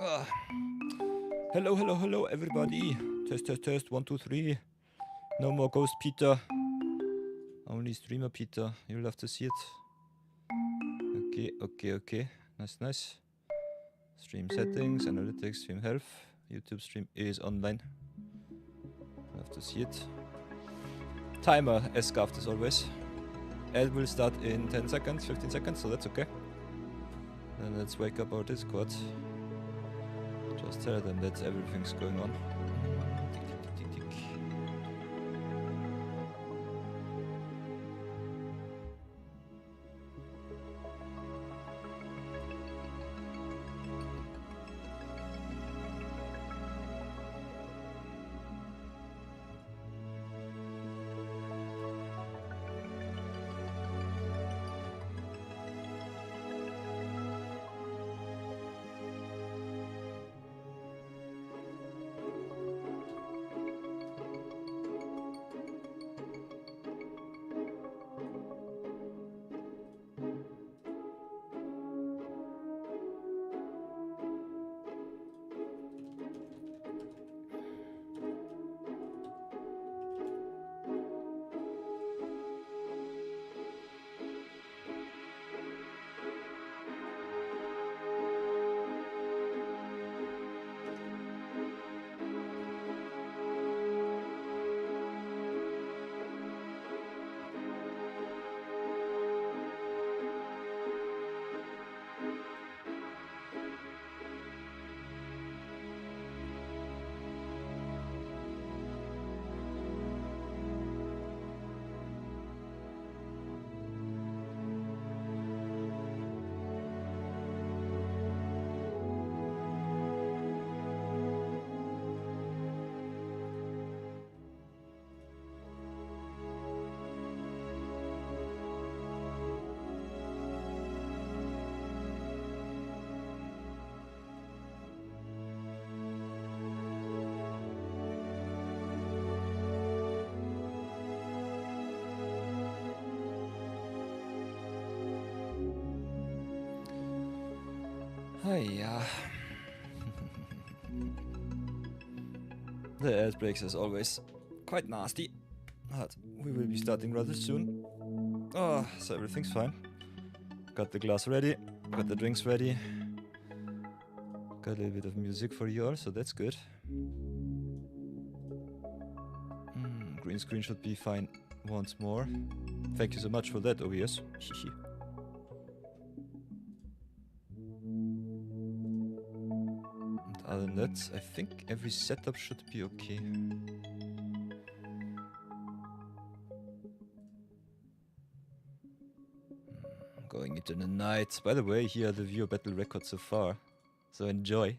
Ah. Hello, hello, hello, everybody. Test, test, test. 1, 2, 3. No more Ghost Peter. Only Streamer Peter. You'll have to see it. Okay, okay, okay. Nice, nice. Stream settings, analytics, stream health. YouTube stream is online. You'll have to see it. Timer as scuffed as always. Ad will start in 10 seconds, 15 seconds, so that's okay. Then let's wake up our Discord. Just tell them that everything's going on. Tick, tick, tick, tick, tick. Yeah. The air breaks as always quite nasty, but we will be starting rather soon. Oh, so everything's fine. Got the glass ready, got the drinks ready, got a little bit of music for you all, so that's good. Green screen should be fine once more. Thank you so much for that, OBS. Other than that, I think every setup should be okay. Going into the night. By the way, here are the viewer battle records so far. So enjoy.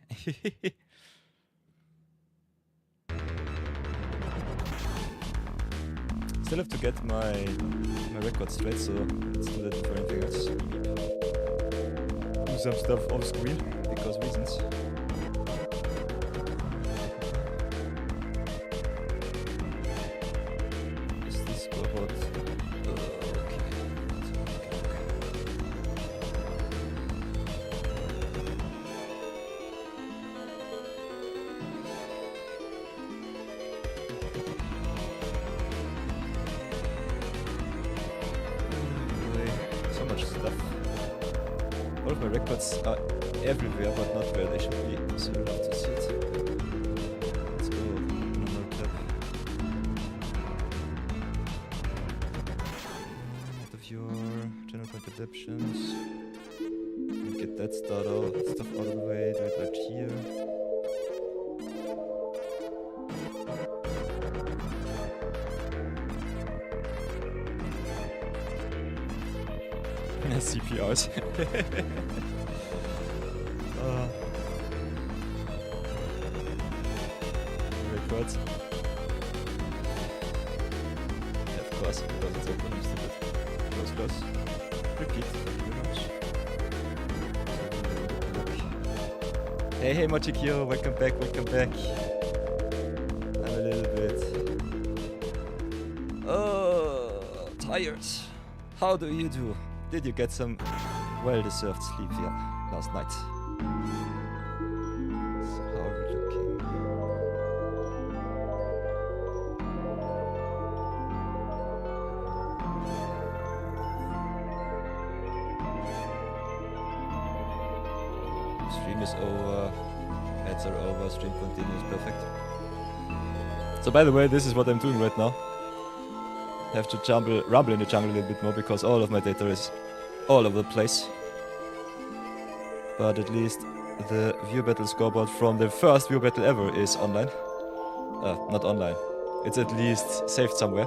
Still have to get my records straight, so let's do that before anything else. Do some stuff off screen, because reasons. Are everywhere, but not where they should be, so we'll have to see it. Let's go, normal tab. Out of your general point adaptions. Get that stuff out of the way, do it right here. CPRs. Records. Yeah, of course, because it's open, you still get close, close. Repeat, thank you very much. Hey, Mochikyo, welcome back, welcome back. I'm a little bit... Oh, tired. How do you do? Did you get some well-deserved sleep here last night? Stream is over. Ads are over. Stream continues. Perfect. So by the way, this is what I'm doing right now. I have to rumble in the jungle a little bit more because all of my data is all over the place. But at least the view battle scoreboard from the first view battle ever is online. Not online. It's at least saved somewhere.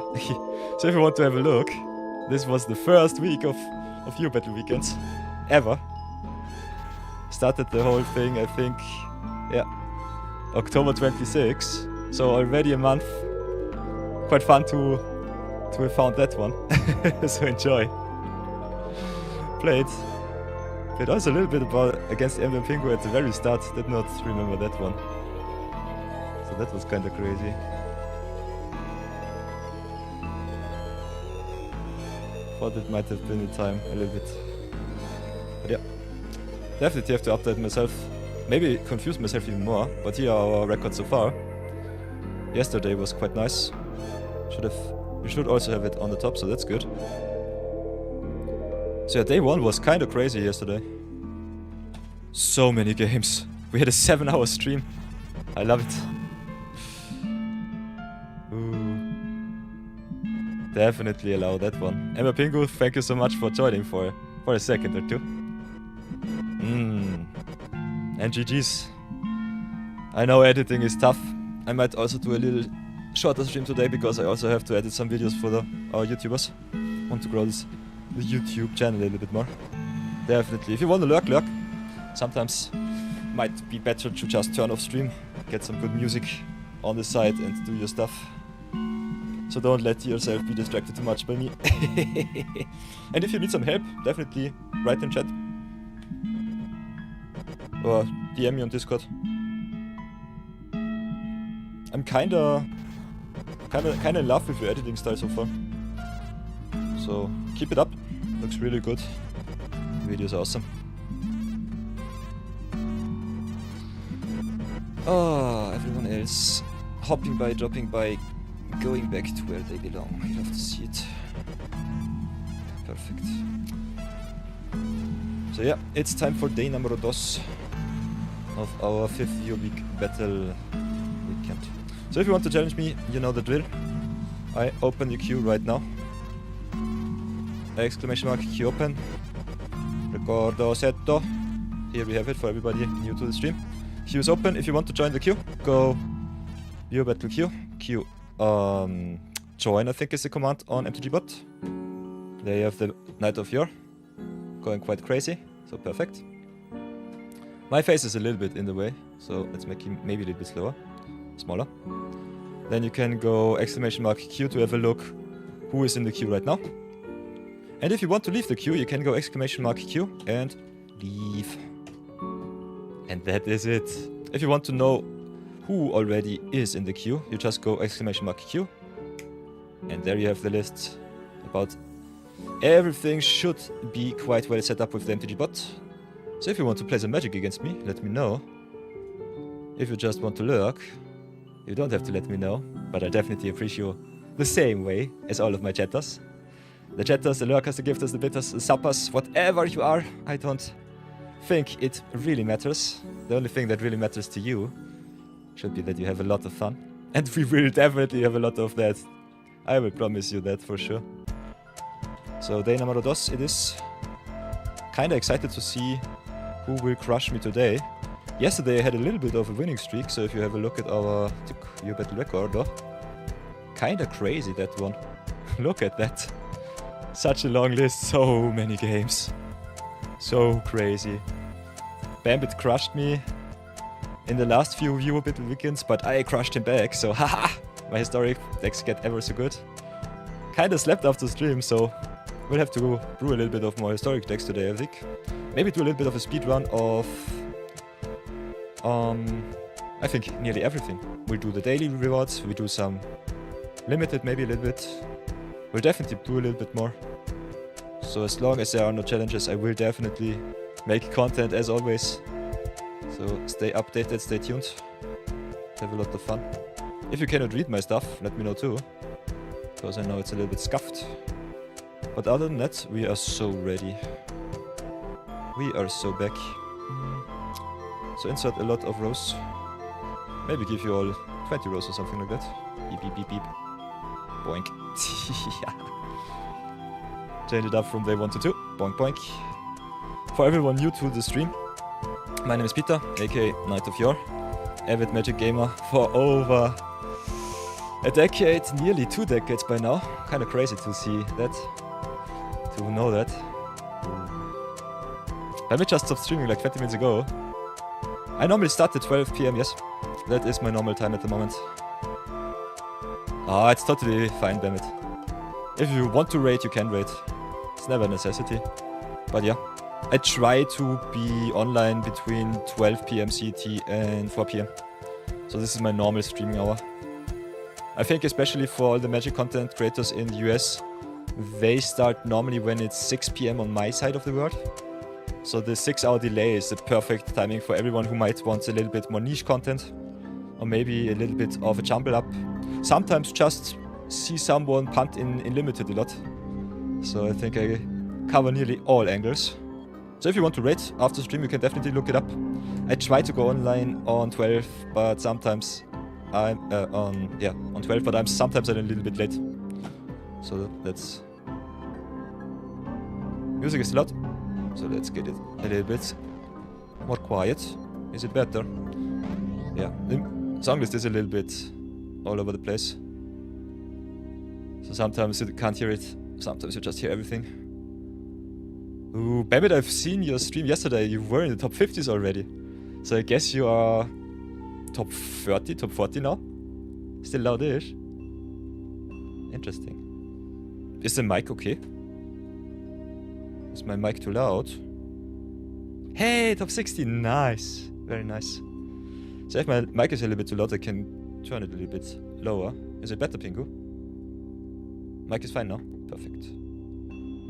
So if you want to have a look, this was the first week of view battle weekends ever. Started the whole thing, I think, yeah, October 26. So already a month. Quite fun to have found that one. So enjoy. Played also a little bit about against Emblem Pingu at the very start. Did not remember that one. So that was kinda crazy. Thought it might have been a time a little bit. But yeah. Definitely have to update myself. Maybe confuse myself even more. But here are our records so far. Yesterday was quite nice. We should also have it on the top, so that's good. So yeah, day 1 was kinda crazy yesterday. So many games. We had a 7-hour stream. I love it. Ooh. Definitely allow that one. Emma Pingu, thank you so much for joining for a second or two. And GG's. I know editing is tough. I might also do a little shorter stream today because I also have to edit some videos for our YouTubers. Want to grow the YouTube channel a little bit more. Definitely. If you want to lurk. Sometimes might be better to just turn off stream, get some good music on the side and do your stuff. So don't let yourself be distracted too much by me. And if you need some help, definitely write in chat. Or DM me on Discord. I'm kinda in love with your editing style so far. So keep it up. Looks really good. The video's awesome. Oh, everyone else hopping by, dropping by, going back to where they belong. I love to see it. Perfect. So yeah, it's time for day number 2 of our 5th view week battle weekend. So if you want to challenge me, you know the drill. I open the queue right now. Exclamation mark, queue open. Recordo setto. Here we have it for everybody new to the stream. Queue is open. If you want to join the queue, go view battle queue. Queue join, I think is the command on MTGbot. There you have the Knight of Yore. Going quite crazy, so perfect. My face is a little bit in the way, so let's make him maybe a little bit slower, smaller. Then you can go exclamation mark queue to have a look who is in the queue right now. And if you want to leave the queue, you can go exclamation mark queue and leave. And that is it. If you want to know who already is in the queue, you just go exclamation mark queue. And there you have the list. About everything should be quite well set up with the MTG bot. So if you want to play some Magic against me, let me know. If you just want to lurk, you don't have to let me know, but I definitely appreciate you the same way as all of my chatters. The chatters, the lurkers, the gifters, the bitters, the suppers, whatever you are, I don't think it really matters. The only thing that really matters to you should be that you have a lot of fun. And we will definitely have a lot of that. I will promise you that for sure. So day number 2 it is. Kinda excited to see who will crush me today. Yesterday I had a little bit of a winning streak, so if you have a look at our view battle record, kinda crazy that one. Look at that. Such a long list, so many games. So crazy. Bambit crushed me in the last few view battle weekends, but I crushed him back, so haha! My historic decks get ever so good. Kinda slept after stream, so we'll have to brew a little bit of more historic decks today, I think. Maybe do a little bit of a speed run of I think nearly everything. We'll do the daily rewards, we do some limited maybe a little bit. We'll definitely do a little bit more. So as long as there are no challenges, I will definitely make content as always. So stay updated, stay tuned. Have a lot of fun. If you cannot read my stuff, let me know too. Because I know it's a little bit scuffed. But other than that, we are so ready. We are so back. So insert a lot of rows. Maybe give you all 20 rows or something like that. Beep, beep, beep, beep. Boink. Change it up from day 1 to 2. Boink, boink. For everyone new to the stream, my name is Peter, aka Knight of Yore. Avid Magic gamer for over a decade, nearly 2 decades by now. Kinda crazy to see that, to know that. Let me just stop streaming like 20 minutes ago. I normally start at 12 PM, yes. That is my normal time at the moment. Ah, it's totally fine, damn it. If you want to raid, you can raid. It's never a necessity. But yeah, I try to be online between 12 PM CT and 4 PM. So this is my normal streaming hour. I think especially for all the Magic content creators in the US, they start normally when it's 6 PM on my side of the world. So the 6-hour delay is the perfect timing for everyone who might want a little bit more niche content. Or maybe a little bit of a jumble up. Sometimes just see someone punt in limited a lot. So I think I cover nearly all angles. So if you want to raid after stream, you can definitely look it up. I try to go online on 12, but sometimes I'm on 12, but sometimes I'm a little bit late. So that's... Music is loud. So let's get it a little bit more quiet. Is it better? Yeah, the song list is a little bit all over the place. So sometimes you can't hear it, sometimes you just hear everything. Ooh, Babbitt, I've seen your stream yesterday. You were in the top 50s already. So I guess you are top 30, top 40 now? Still loudish. Interesting. Is the mic okay? Is my mic too loud? Hey, top 60, nice. Very nice. So if my mic is a little bit too loud, I can turn it a little bit lower. Is it better, Pingu? Mic is fine now? Perfect.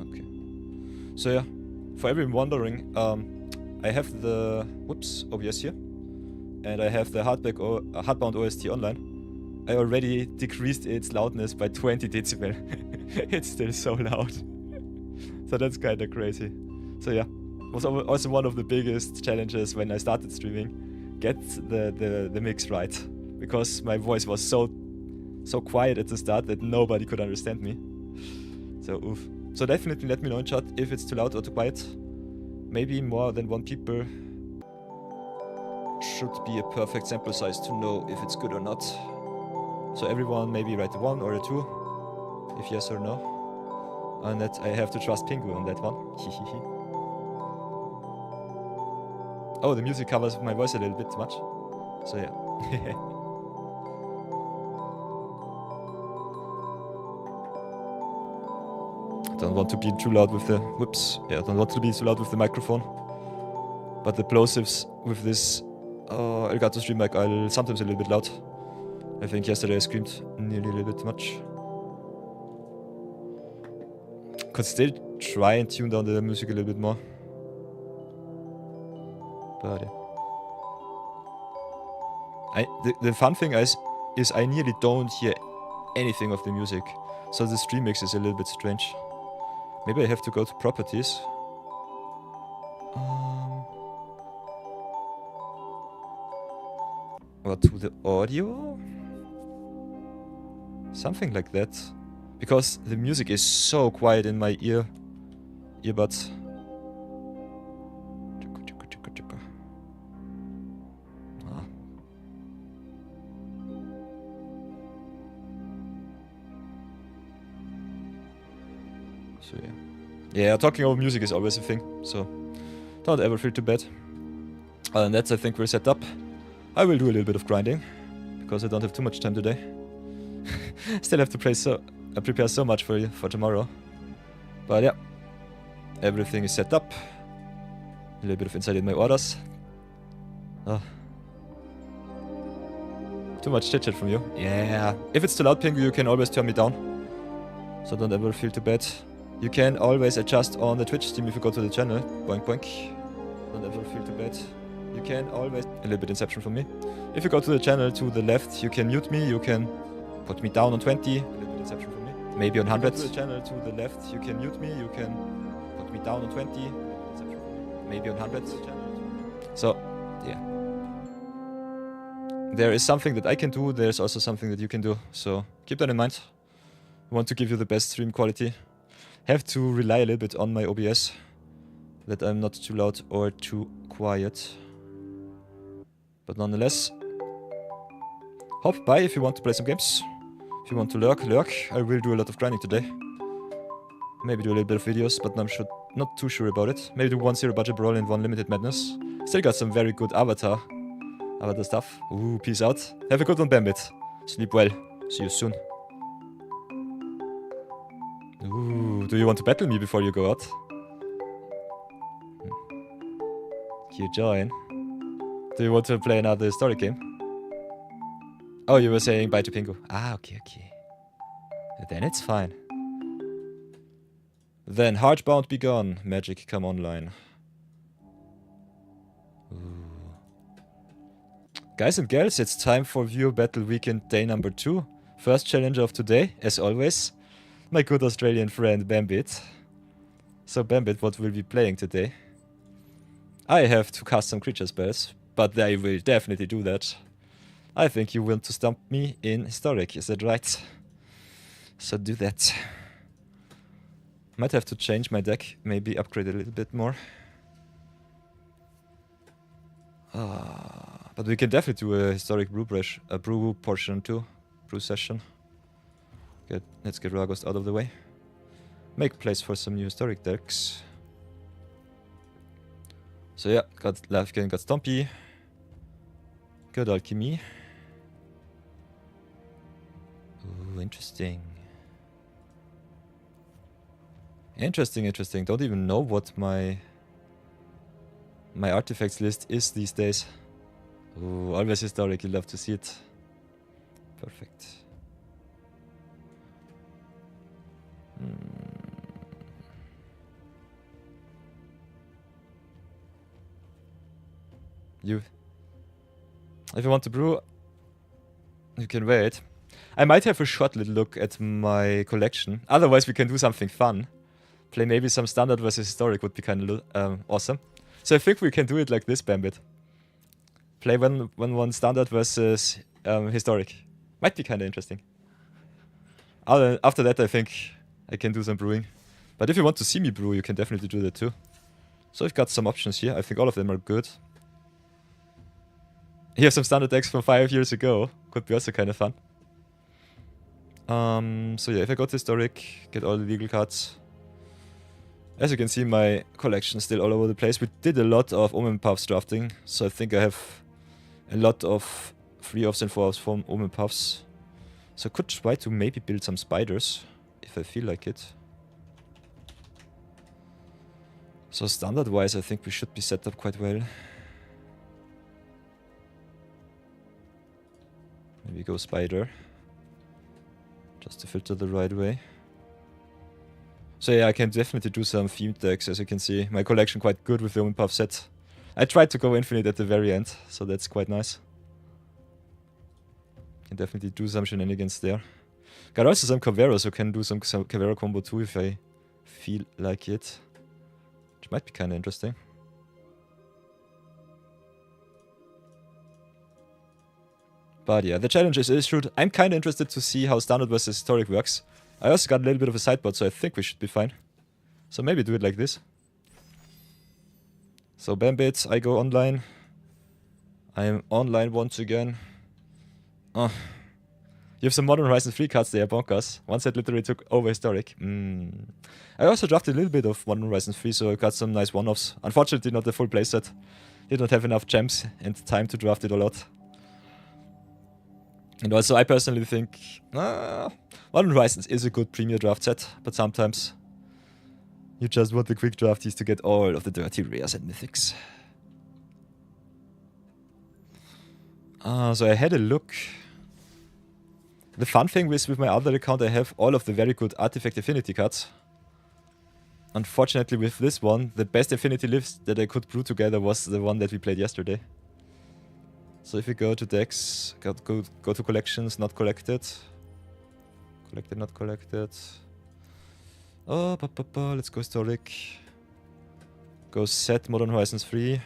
Okay. So yeah, for everyone wondering, I have the OBS here, and I have the hardbound OST online. I already decreased its loudness by 20 decibel. It's still so loud. So that's kinda crazy. So yeah, was also one of the biggest challenges when I started streaming. Get the mix right, because my voice was so quiet at the start that nobody could understand me. So oof. So definitely let me know in chat if it's too loud or too quiet. Maybe more than 1 people should be a perfect sample size to know if it's good or not. So everyone maybe write a 1 or a 2, if yes or no. And that I have to trust Pingu on that one. Oh, the music covers my voice a little bit too much. So yeah. Don't want to be too loud with the... don't want to be too loud with the microphone. But the plosives with this Elgato stream mic are sometimes a little bit loud. I think yesterday I screamed nearly a little bit too much. Could still try and tune down the music a little bit more. But yeah. The fun thing is I nearly don't hear anything of the music. So the stream mix is a little bit strange. Maybe I have to go to properties. Or to the audio? Something like that. Because the music is so quiet in my earbuds. So yeah. Yeah, talking over music is always a thing, so don't ever feel too bad. And that's, I think, we're set up. I will do a little bit of grinding, because I don't have too much time today. Still have to prepare so much for you for tomorrow. But yeah, everything is set up. A little bit of insight in my orders. Too much chit chat from you. Yeah. If it's too loud, Pingu, you can always turn me down. So don't ever feel too bad. You can always adjust on the Twitch stream if you go to the channel. Boink boink. Don't ever feel too bad. You can always... A little bit inception from me. If you go to the channel to the left, you can mute me, you can put me down on 20. A little bit inception from me. Maybe on 100. If you go to the channel to the left, you can mute me, you can put me down on 20. Maybe on 100. So, yeah. there is something that I can do, there's also something that you can do. So keep that in mind. I want to give you the best stream quality. Have to rely a little bit on my OBS, that I'm not too loud or too quiet. But nonetheless, hop by if you want to play some games. If you want to lurk. I will do a lot of grinding today. Maybe do a little bit of videos, but I'm not too sure about it. Maybe do 1 zero budget brawl and 1 limited madness. Still got some very good avatar stuff. Ooh, peace out. Have a good one, Bambit. Sleep well. See you soon. Ooh, do you want to battle me before you go out? You join. Do you want to play another historic game? Oh, you were saying bye to Pingu. Ah, okay. Then it's fine. Then Heartbound be gone. Magic come online. Ooh. Guys and girls, it's time for Viewer Battle Weekend day number 2. First challenger of today, as always, my good Australian friend Bambit. So Bambit, what will we be playing today? I have to cast some creature spells, but I will definitely do that. I think you want to stump me in Historic, is that right? So do that. Might have to change my deck, maybe upgrade a little bit more. But we can definitely do a Historic brew portion too. Brew session. Good, let's get Ragost out of the way. Make place for some new Historic decks. So yeah, got Lafkin, got Stompy. Good Alchemy. Ooh, interesting. Interesting. Don't even know what my artifacts list is these days. Ooh, always Historic, you love to see it. Perfect. If you want to brew, you can wait. I might have a short little look at my collection. Otherwise, we can do something fun. Play maybe some standard versus historic would be kind of awesome. So I think we can do it like this, Bambit. Play one standard versus historic. Might be kind of interesting. After that, I think I can do some brewing. But if you want to see me brew, you can definitely do that too. So I've got some options here. I think all of them are good. You have some standard decks from 5 years ago. Could be also kind of fun. So yeah, if I go to historic, get all the legal cards. As you can see, my collection is still all over the place. We did a lot of Omen Puffs drafting, so I think I have a lot of 3-offs and 4-offs from Omen Puffs. So I could try to maybe build some spiders, if I feel like it. So standard-wise, I think we should be set up quite well. Maybe go spider. Just to filter the right way. So yeah, I can definitely do some themed decks, as you can see. My collection quite good with the Omen Puff set. I tried to go infinite at the very end, so that's quite nice. Can definitely do some shenanigans there. Got also some Cavera, so can do some Cavera combo too if I feel like it. Which might be kind of interesting. But yeah, the challenge is issued. I'm kind of interested to see how standard versus historic works. I also got a little bit of a sideboard, so I think we should be fine. So maybe do it like this. So Bambit, I go online. I am online once again. Oh. You have some Modern Horizons 3 cards there, bonkers. One set literally took over historic. I also drafted a little bit of Modern Horizons 3, so I got some nice one-offs. Unfortunately not the full playset. Did not have enough gems and time to draft it a lot. And also, I personally think Modern Horizons is a good premier draft set, but sometimes you just want the quick drafties to get all of the dirty rares and mythics. So I had a look. The fun thing with my other account, I have all of the very good Artifact Affinity cards. Unfortunately, with this one, the best Affinity list that I could brew together was the one that we played yesterday. So if we go to decks, go to collections, not collected. Collected, not collected. Oh, let's go historic. Go set Modern Horizons 3.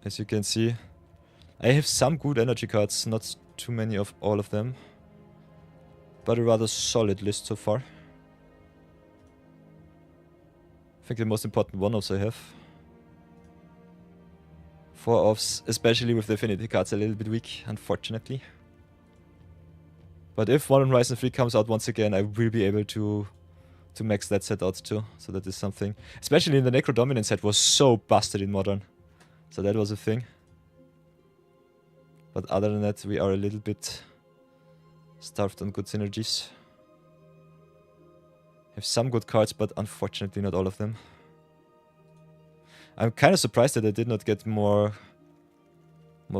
as you can see. I have some good energy cards, not too many of all of them. But a rather solid list so far. I think the most important one-offs I have. 4 offs, especially with the affinity cards, a little bit weak, unfortunately. But if Modern Horizon 3 comes out once again, I will be able to max that set out too. So that is something. Especially in the Necro Dominant set was so busted in Modern. So that was a thing. But other than that, we are a little bit starved on good synergies. Have some good cards, but unfortunately not all of them. I'm kind of surprised that I did not get more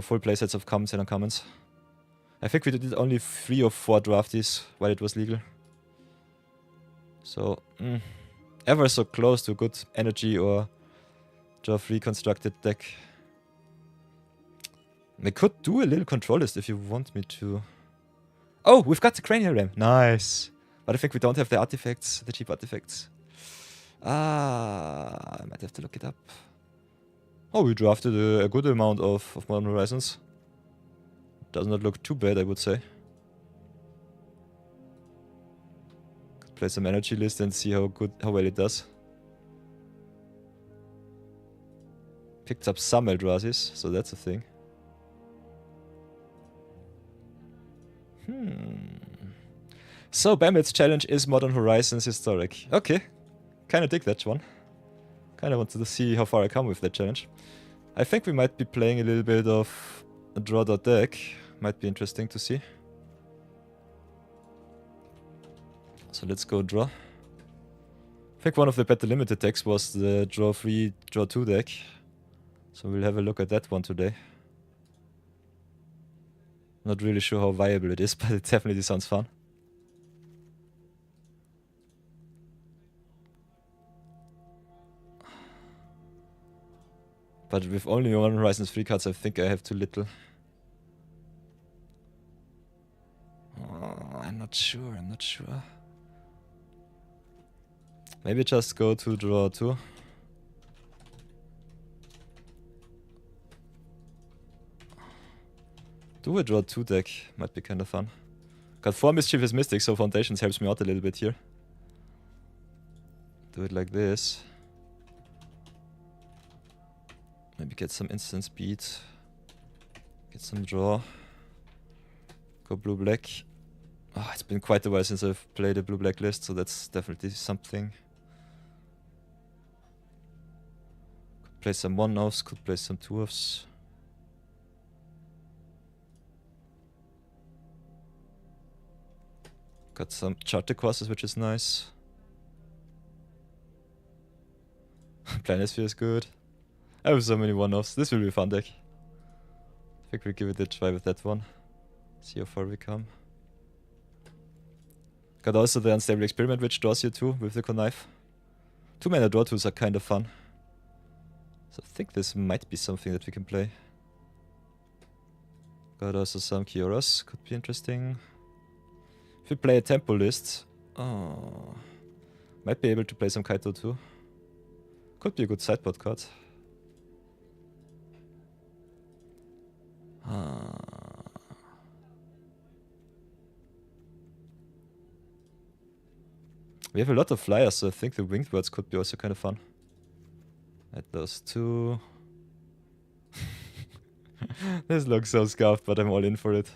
full playsets of commons and uncommons. I think we did only 3 or 4 drafties while it was legal. So, ever so close to a good energy or draft reconstructed deck. I could do a little control list if you want me to. Oh, we've got the Cranial Ram. Nice. But I think we don't have the artifacts, the cheap artifacts. I might have to look it up. Oh, we drafted a good amount of Modern Horizons. Does not look too bad, I would say. Could play some energy list and see how well it does. Picked up some Eldrazi's, so that's a thing. So, Bambitt's challenge is Modern Horizons Historic. Okay, kinda dig that one. Kinda wanted to see how far I come with that challenge. I think we might be playing a little bit of a draw deck. Might be interesting to see. So let's go draw. I think one of the better limited decks was the draw 3, draw 2 deck. So we'll have a look at that one today. Not really sure how viable it is, but it definitely sounds fun. But with only one Horizons 3 cards, I think I have too little. Oh, I'm not sure. Maybe just go to draw 2. Do a draw 2 deck, might be kinda fun. Got 4 Mischievous Mystics, so Foundations helps me out a little bit here. Do it like this. Maybe get some instant speed. Get some draw. Go blue-black. Oh, it's been quite a while since I've played a blue-black list, so that's definitely something. Could play some 1-offs, could play some 2-offs. Got some charter courses, which is nice. Planisphere is good. I have so many 1-offs. This will be a fun deck. I think we'll give it a try with that one. See how far we come. Got also the Unstable Experiment, which draws you 2 with the Connive. 2-mana draw 2s are kind of fun. So I think this might be something that we can play. Got also some Kioras, could be interesting. If we play a tempo list, might be able to play some Kaito too. Could be a good sideboard card. We have a lot of flyers, so I think the Winged Birds could be also kind of fun. Add those 2. This looks so scuffed, but I'm all in for it.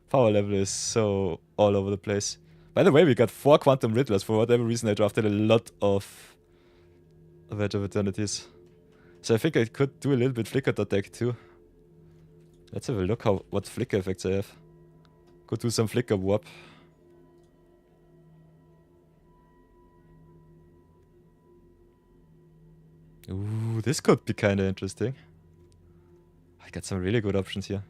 Power level is so all over the place. By the way, we got 4 Quantum Riddlers. For whatever reason, I drafted a lot of Edge of Eternities. So I think I could do a little bit Flicker deck too. Let's have a look what Flicker effects I have. Could do some Flicker Warp. Ooh, this could be kinda interesting. I got some really good options here.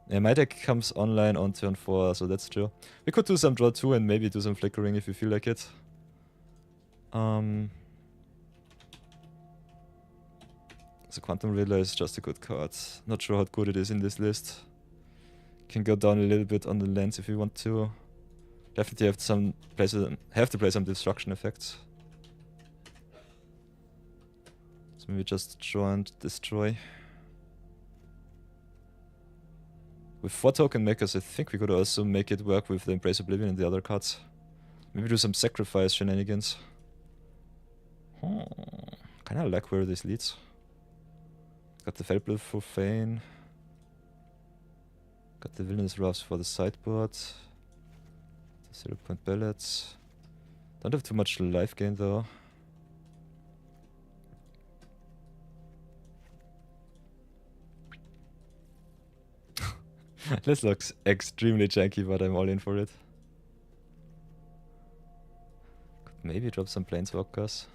Yeah, my deck comes online on turn 4, so that's true. We could do some draw 2 and maybe do some flickering if you feel like it. So Quantum Riddler is just a good card. Not sure how good it is in this list. Can go down a little bit on the lands if you want to. Definitely have to play some destruction effects. So maybe just draw and destroy. With 4 token makers, I think we could also make it work with the Embrace Oblivion and the other cards. Maybe do some sacrifice shenanigans. Kinda like where this leads. Got the Felblade Profane. Got the Villainous Roughs for the sideboard. The 0-point Ballads. Don't have too much life gain though. This looks extremely janky, but I'm all in for it. Could maybe drop some Planeswalkers.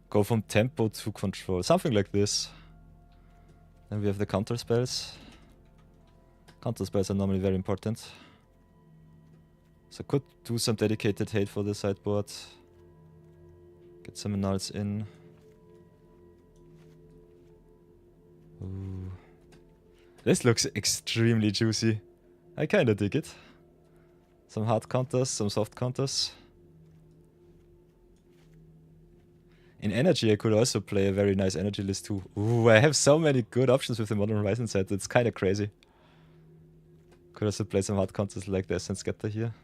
Go from tempo to control, something like this. Then we have the counter spells. Counter spells are normally very important. So could do some dedicated hate for the sideboard. Get some annuls in. Ooh. This looks extremely juicy. I kinda dig it. Some hard counters, some soft counters. In energy I could also play a very nice energy list too. Ooh, I have so many good options with the Modern Horizon set, it's kinda crazy. Could also play some hard counters like the Essence Scatter here.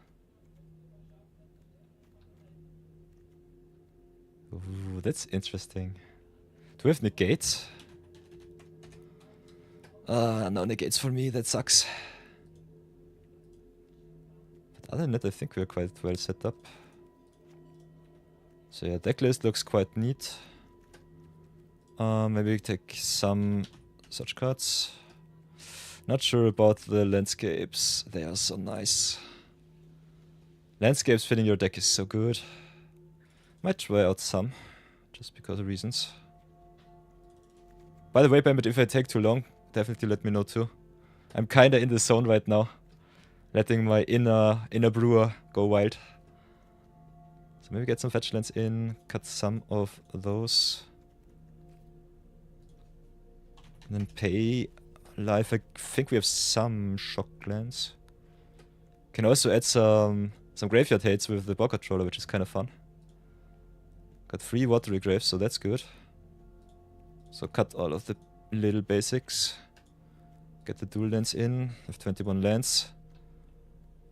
Ooh, that's interesting. Do we have negates? No negates for me, that sucks. But other than that, I think we're quite well set up. So yeah, deck list looks quite neat. Maybe take some such cards. Not sure about the landscapes, they are so nice. Landscapes fitting your deck is so good. Might try out some, just because of reasons. By the way, Bambit, if I take too long, definitely let me know too. I'm kinda in the zone right now. Letting my inner brewer go wild. So maybe get some fetch lands in, cut some of those. And then pay life. I think we have some shock lands. Can also add some graveyard hates with the Bog Controller, which is kind of fun. Got 3 watery graves, so that's good. So cut all of the little basics. Get the dual lands in, with 21 lands.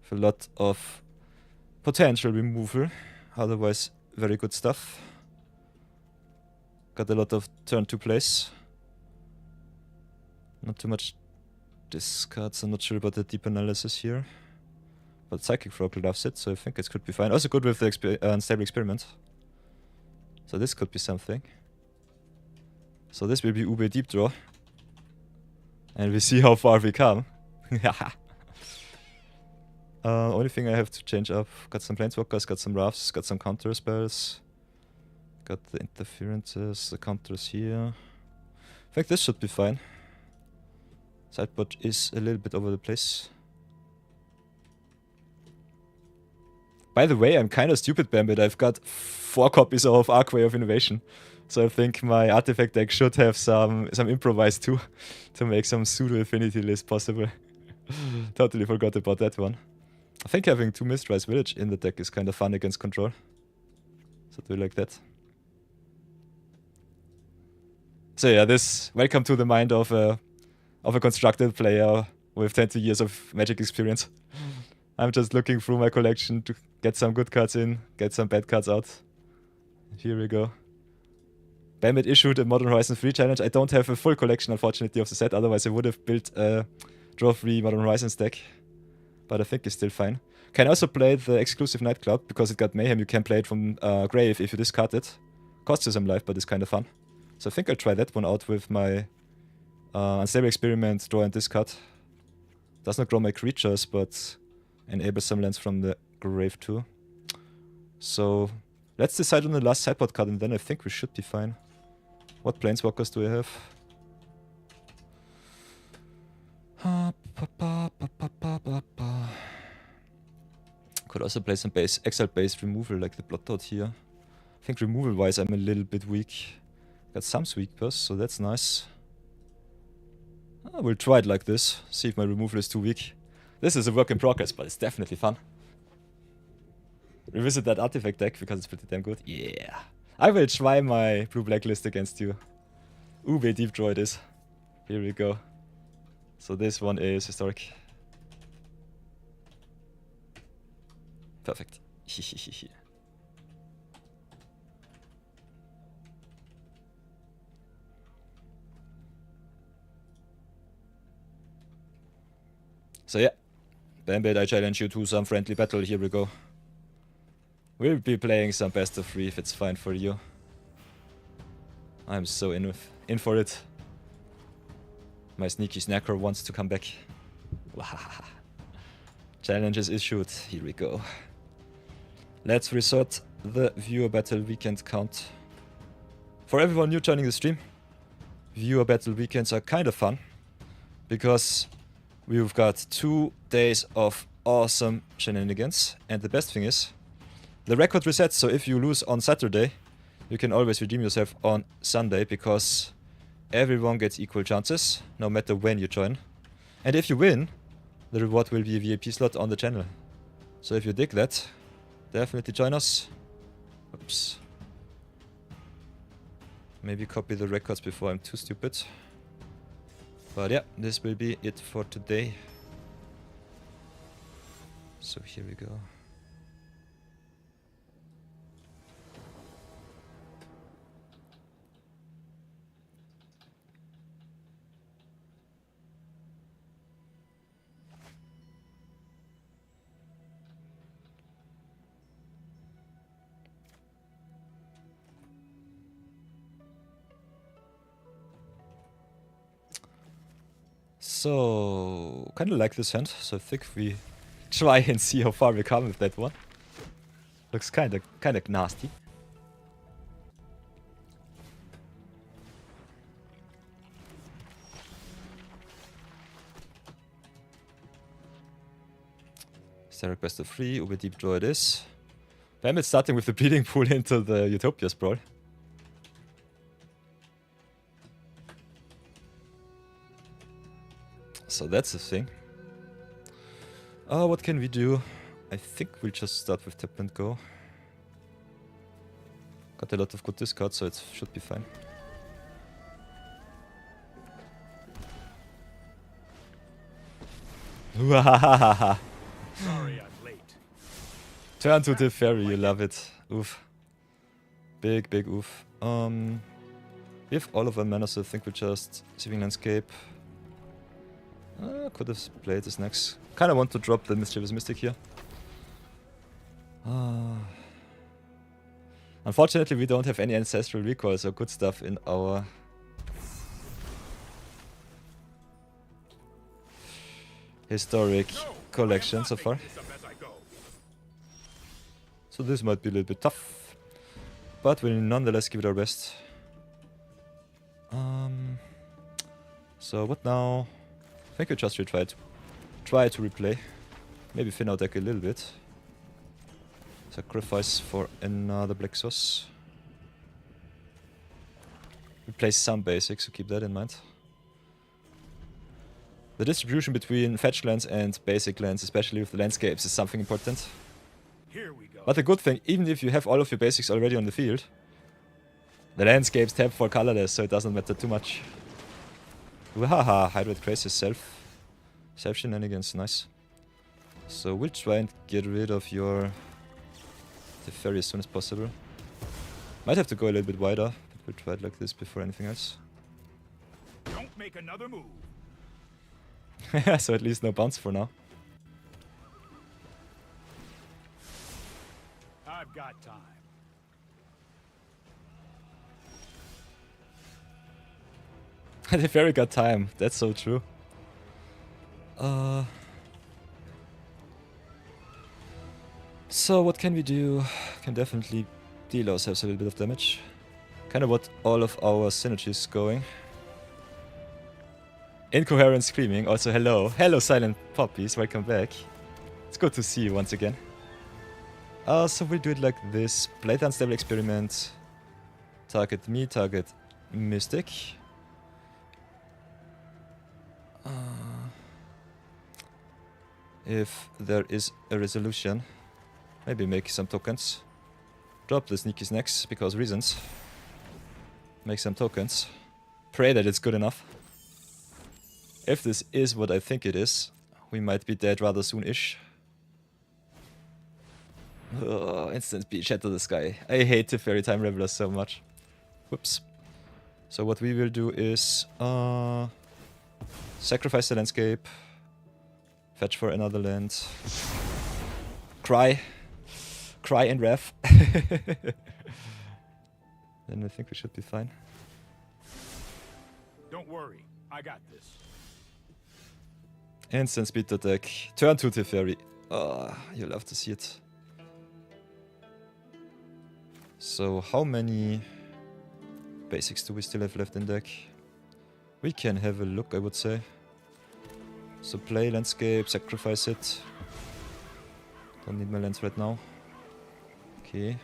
With a lot of potential removal. Otherwise, very good stuff. Got a lot of turn 2 plays. Not too much discards, I'm not sure about the deep analysis here. But Psychic Frog loves it, so I think it could be fine. Also good with the Unstable Experiment. So this could be something. So this will be Ube Deep Draw. And we see how far we come. Only thing I have to change up. Got some Planeswalkers, got some Roughs, got some counter spells. Got the interferences, the counters here. I think this should be fine. Sideboard is a little bit over the place. By the way, I'm kind of stupid, Bambit. I've got 4 copies of Archway of Innovation. So I think my artifact deck should have some improvise too. To make some pseudo-affinity list possible. Totally forgot about that one. I think having 2 Mistrise Village in the deck is kind of fun against control. So do like that. So yeah, welcome to the mind of a constructed player with 20 years of Magic experience. I'm just looking through my collection to get some good cards in, get some bad cards out. Here we go. Bambit issued a Modern Horizon 3 challenge. I don't have a full collection, unfortunately, of the set. Otherwise, I would have built a draw 3 Modern Horizons deck. But I think it's still fine. Can also play the exclusive Nightclub, because it got Mayhem. You can play it from grave if you discard it. Costs you some life, but it's kind of fun. So I think I'll try that one out with my Unstable Experiment, draw and discard. Does not grow my creatures, but enables some lands from the grave too. So let's decide on the last sideboard card, and then I think we should be fine. What Planeswalkers do I have? Could also play some exile-based removal like the Blood Dot here. I think removal-wise I'm a little bit weak. Got some Sweepers, so that's nice. I will try it like this, see if my removal is too weak. This is a work in progress, but it's definitely fun. Revisit that artifact deck because it's pretty damn good. Yeah. I will try my blue blacklist against you. Ube Deep Droid is. Here we go. So this one is historic. Perfect. So yeah, Bambit, I challenge you to some friendly battle. Here we go. We'll be playing some best of 3 if it's fine for you. I'm so in for it. My sneaky snacker wants to come back. Challenge is issued. Here we go. Let's resort the viewer battle weekend count. For everyone new joining the stream, viewer battle weekends are kind of fun because we've got 2 days of awesome shenanigans, and the best thing is the record resets, so if you lose on Saturday, you can always redeem yourself on Sunday because everyone gets equal chances, no matter when you join. And if you win, the reward will be a VIP slot on the channel. So if you dig that, definitely join us. Oops. Maybe copy the records before I'm too stupid. But yeah, this will be it for today. So here we go. So, kind of like this hand, so I think we try and see how far we come with that one. Looks kind of nasty. Starek best of 3, Ube Deep Droid is. Bambit starting with the bleeding pool into the Utopia Sprawl. So that's the thing. What can we do? I think we'll just start with tap and go. Got a lot of good discards, so it should be fine. Sorry I'm late. Turn to the fairy, you love it. Oof. Big oof. We have all of our mana, so I think we just Seething Landscape. Could have played this next. Kinda want to drop the Mischievous Mystic here. Unfortunately, we don't have any Ancestral Recoils or good stuff in our historic collection so far. So this might be a little bit tough, but we'll nonetheless give it our best. So what now? I think we just try to replay. Maybe thin out deck a little bit. Sacrifice for another Black Sauce. Replace some basics, so keep that in mind. The distribution between fetch lands and basic lands, especially with the landscapes, is something important. Here we go. But the good thing, even if you have all of your basics already on the field, the landscapes tap for colorless, so it doesn't matter too much. Wahaha, Hydrate Craze is self shenanigans, nice. So we'll try and get rid of your Teferi as soon as possible. Might have to go a little bit wider, but we'll try it like this before anything else. Don't make another move. So at least no bounce for now. I've got time. The fairy got time, that's so true. So what can we do? Can definitely deal ourselves a little bit of damage. Kind of what all of our synergy is going. Incoherent screaming, also hello. Hello silent poppies, welcome back. It's good to see you once again. So we'll do it like this. Blade Unstable Experiment. Target me, target Mystic. if there is a resolution. Maybe make some tokens. Drop the sneaky snacks because reasons. Make some tokens. Pray that it's good enough. If this is what I think it is, we might be dead rather soon-ish. Instant speed, shatter the sky. I hate the fairy time revelers so much. Whoops. So what we will do is sacrifice the landscape, fetch for another land, cry and ref. Then I think we should be fine. Don't worry, I got this. Instant speed attack. Turn to Teferi. Oh, you love to see it. So how many basics do we still have left in deck? We can have a look, I would say. So play landscape, sacrifice it. Don't need my lands right now. Okay.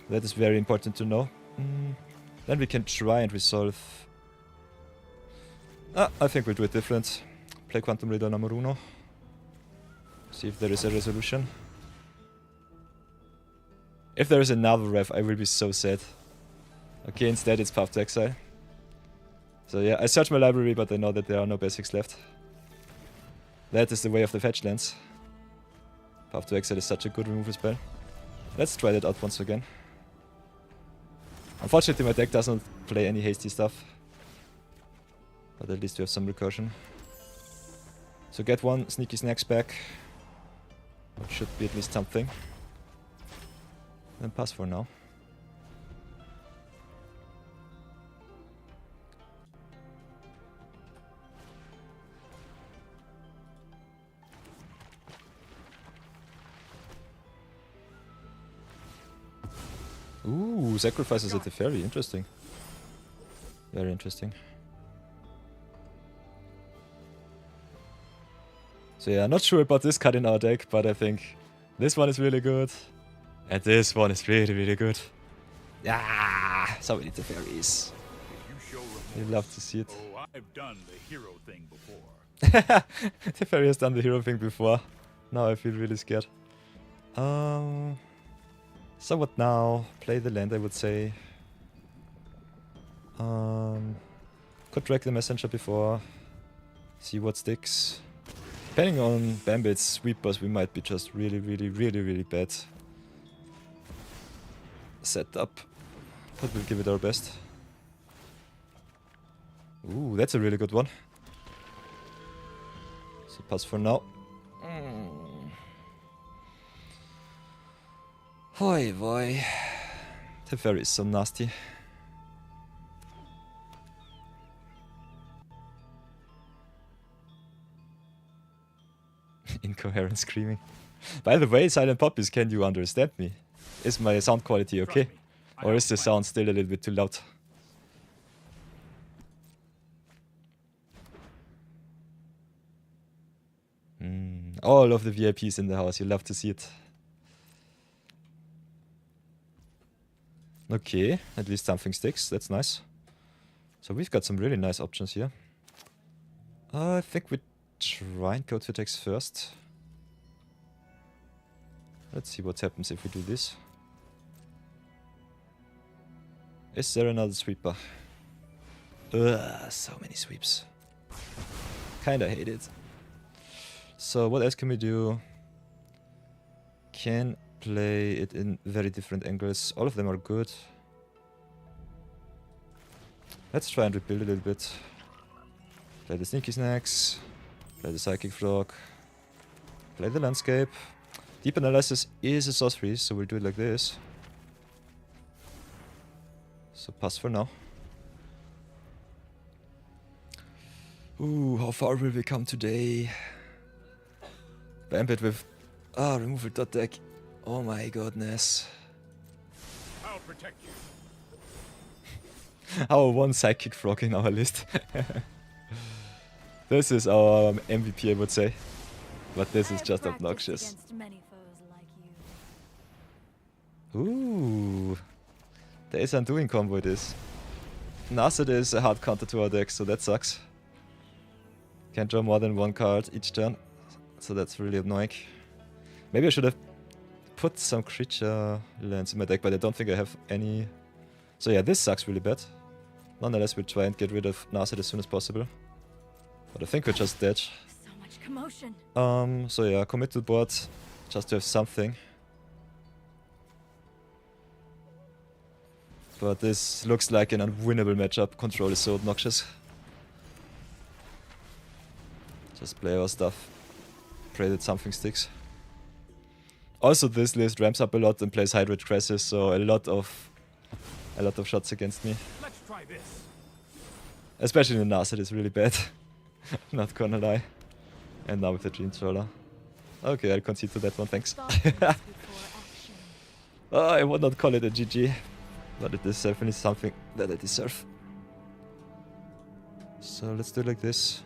That is very important to know. Then we can try and resolve. I think we'll do it different. Play Quantum Radar number uno. See if there is a resolution. If there is another ref, I will be so sad. Okay, instead it's Path to Exile. So yeah, I searched my library, but I know that there are no basics left. That is the way of the fetch lands. Path to Exile is such a good removal spell. Let's try that out once again. Unfortunately, my deck doesn't play any hasty stuff. But at least we have some recursion. So get one sneaky snacks back. Which should be at least something. Then pass for now. Ooh, sacrifices at the ferry. Interesting. Very interesting. So yeah, not sure about this card in our deck, but I think this one is really good. And this one is really, really good. Yeah, so many Teferis. You love to see it. Oh, I've done the hero thing before. Teferi has done the hero thing before. Now I feel really scared. So what now? Play the land, I would say. Could drag the messenger before. See what sticks. Depending on Bambit's sweepers, we might be just really, really, really, really bad set up. But we'll give it our best. Ooh, that's a really good one. So pass for now. Hoi boy. Teferi is so nasty. Incoherent screaming. By the way, Silent Poppies, can you understand me? Is my sound quality okay? Or is the sound still a little bit too loud? All of the VIPs in the house, you love to see it. Okay, at least something sticks, that's nice. So we've got some really nice options here. I think we try and go to attacks first. Let's see what happens if we do this. Is there another sweeper? Ugh, so many sweeps. Kinda hate it. So what else can we do? Can play it in very different angles. All of them are good. Let's try and rebuild a little bit. Play the sneaky snacks. Play the psychic frog. Play the landscape. Deep analysis is a sorcery, so we'll do it like this. So pass for now. Ooh, how far will we come today? Bambit with removal dot deck. Oh my goodness. I'll protect you. Our one psychic frog in our list. This is our MVP, I would say. But this is just obnoxious. Ooh. The Ace Undoing combo it is. Nasset is a hard counter to our deck, so that sucks. Can't draw more than one card each turn. so that's really annoying. Maybe I should have put some creature lands in my deck, but I don't think I have any. So yeah, this sucks really bad. Nonetheless, we'll try and get rid of Narset as soon as possible. But I think we're just dead. So much commotion. So yeah, commit to the board just to have something. But this looks like an unwinnable matchup. Control is so obnoxious. Just play our stuff. Pray that something sticks. Also, this list ramps up a lot and plays Hydroid Crisis, so a lot of shots against me. Let's try this. Especially in the Narset is really bad. Not gonna lie. And now with the Gene Troller. Okay, I'll concede to that one, thanks. Oh, I would not call it a GG. But it is definitely something that I deserve. So let's do it like this.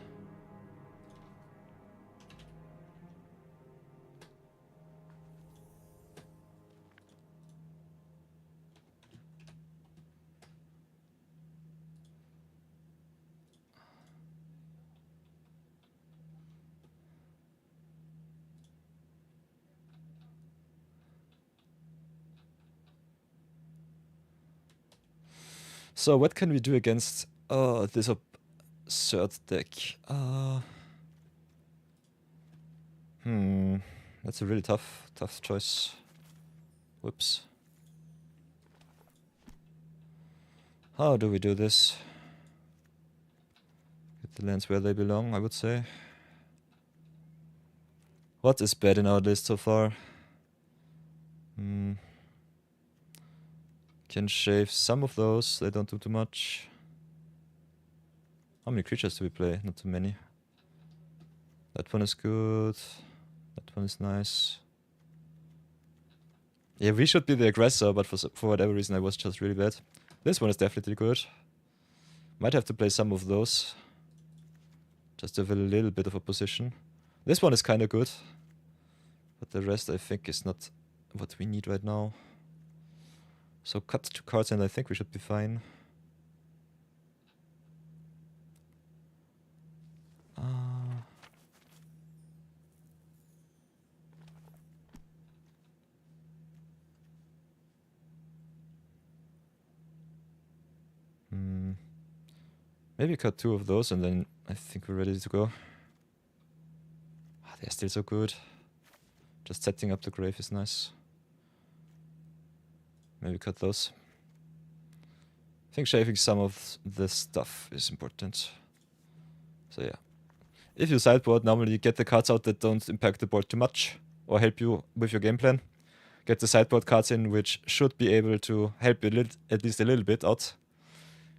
So what can we do against this absurd deck? That's a really tough choice. Whoops. How do we do this? Get the lands where they belong, I would say. What is bad in our list so far? Can shave some of those, they don't do too much. How many creatures do we play? Not too many. That one is good. That one is nice. Yeah, we should be the aggressor, but for whatever reason I was just really bad. This one is definitely good. Might have to play some of those. Just to have a little bit of a position. This one is kinda good. But the rest I think is not what we need right now. So cut 2 cards and I think we should be fine. Maybe cut 2 of those and then I think we're ready to go. They're still so good. Just setting up the grave is nice. Maybe cut those. I think shaving some of this stuff is important. So yeah. If you sideboard, normally you get the cards out that don't impact the board too much or help you with your game plan. Get the sideboard cards in which should be able to help you at least a little bit out.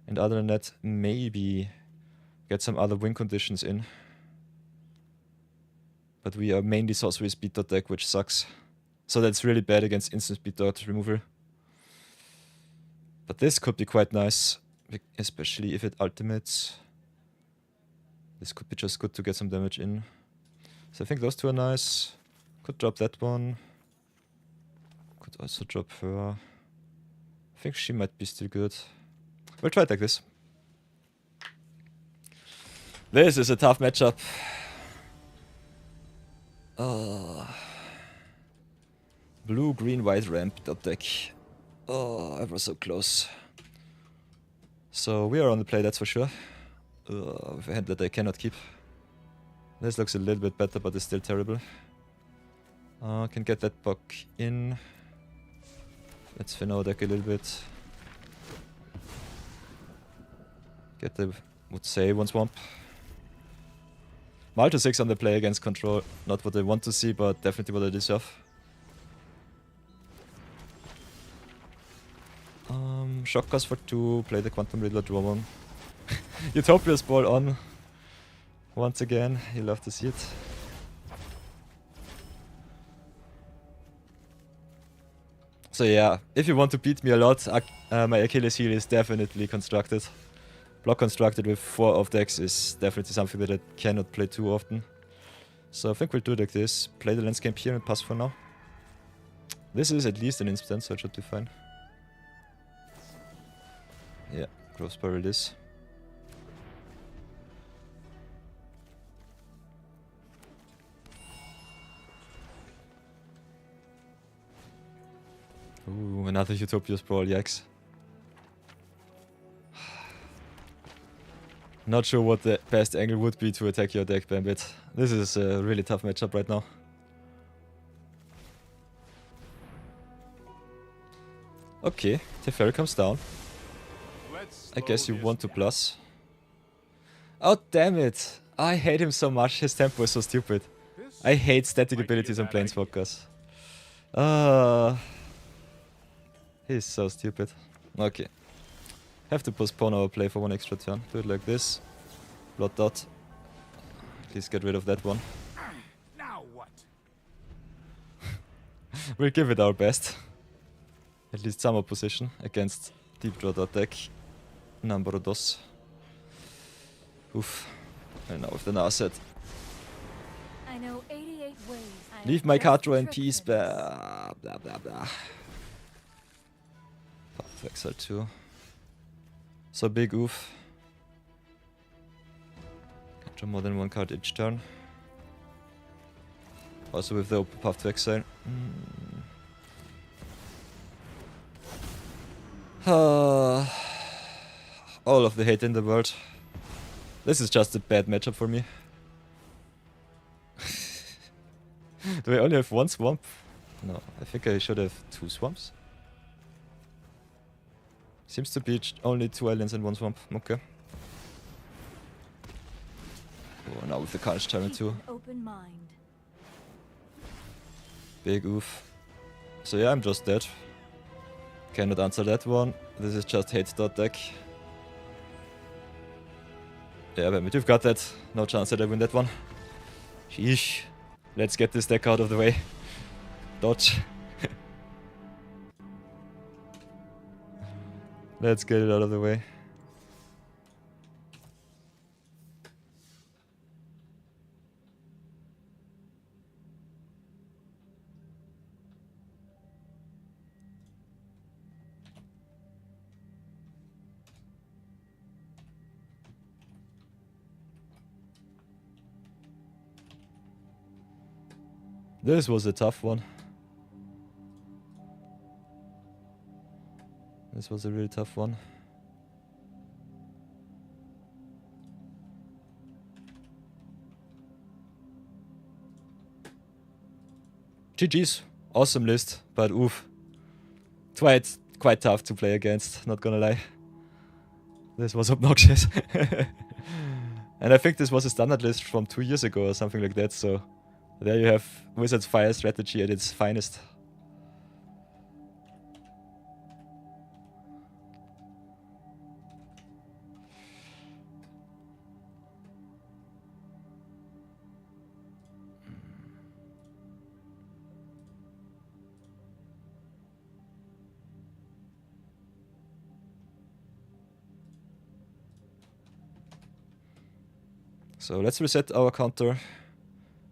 And other than that, maybe get some other win conditions in. But we are mainly sorcery speed dot deck, which sucks. So that's really bad against instant speed dot removal. But this could be quite nice, especially if it ultimates. This could be just good to get some damage in. So I think those 2 are nice. Could drop that one. Could also drop her. I think she might be still good. We'll try it like this. This is a tough matchup. Blue, green, white ramp dot deck. Oh, I was so close. So we are on the play, that's for sure. With a hand that I cannot keep. This looks a little bit better, but it's still terrible. Can get that buck in. Let's thin our deck a little bit. Get the, would say, 1 swamp. Multi 6 on the play against control. Not what I want to see, but definitely what I deserve. Shock Cast for 2, play the Quantum Riddler, draw 1. Utopia's ball on. Once again, you love to see it. So yeah, if you want to beat me a lot, my Achilles heel is definitely constructed. Block constructed with 4 of decks is definitely something that I cannot play too often. So I think we'll do it like this. Play the landscape here and pass for now. This is at least an instant, so it should be fine. Yeah, Growth Spiral it is. Another Utopia's Brawl, yikes. Not sure what the best angle would be to attack your deck, Bambit. This is a really tough matchup right now. Okay, Teferi comes down. I guess you want to plus. Oh, damn it! I hate him so much, his tempo is so stupid. I hate static abilities on Planeswalkers. He's so stupid. Okay. Have to postpone our play for one extra turn. Do it like this. Blood dot. Please get rid of that one. Now what? We'll give it our best. At least some opposition against Deep Draw dot deck. Number dos. Oof. And now with the Narset. I know 88 ways. Leave my Katara in peace, blah blah blah blah. Path Exile 2. So big oof. Can draw more than one card each turn. Also with the open path to exile. All of the hate in the world. This is just a bad matchup for me. Do I only have one swamp? No, I think I should have 2 swamps. Seems to be only 2 islands and 1 swamp. Okay. Oh, now with the Carnage Tyrant too. Open mind. Big oof. So yeah, I'm just dead. Cannot answer that one. This is just hate dot deck. Yeah, but you've got that. No chance that I win that one. Sheesh. Let's get this deck out of the way. Dodge. Let's get it out of the way. This was a tough one. This was a really tough one. GG's. Awesome list, but oof. Quite tough to play against, not gonna lie. This was obnoxious. And I think this was a standard list from 2 years ago or something like that, so there you have Wizard's Fire strategy at its finest. So let's reset our counter.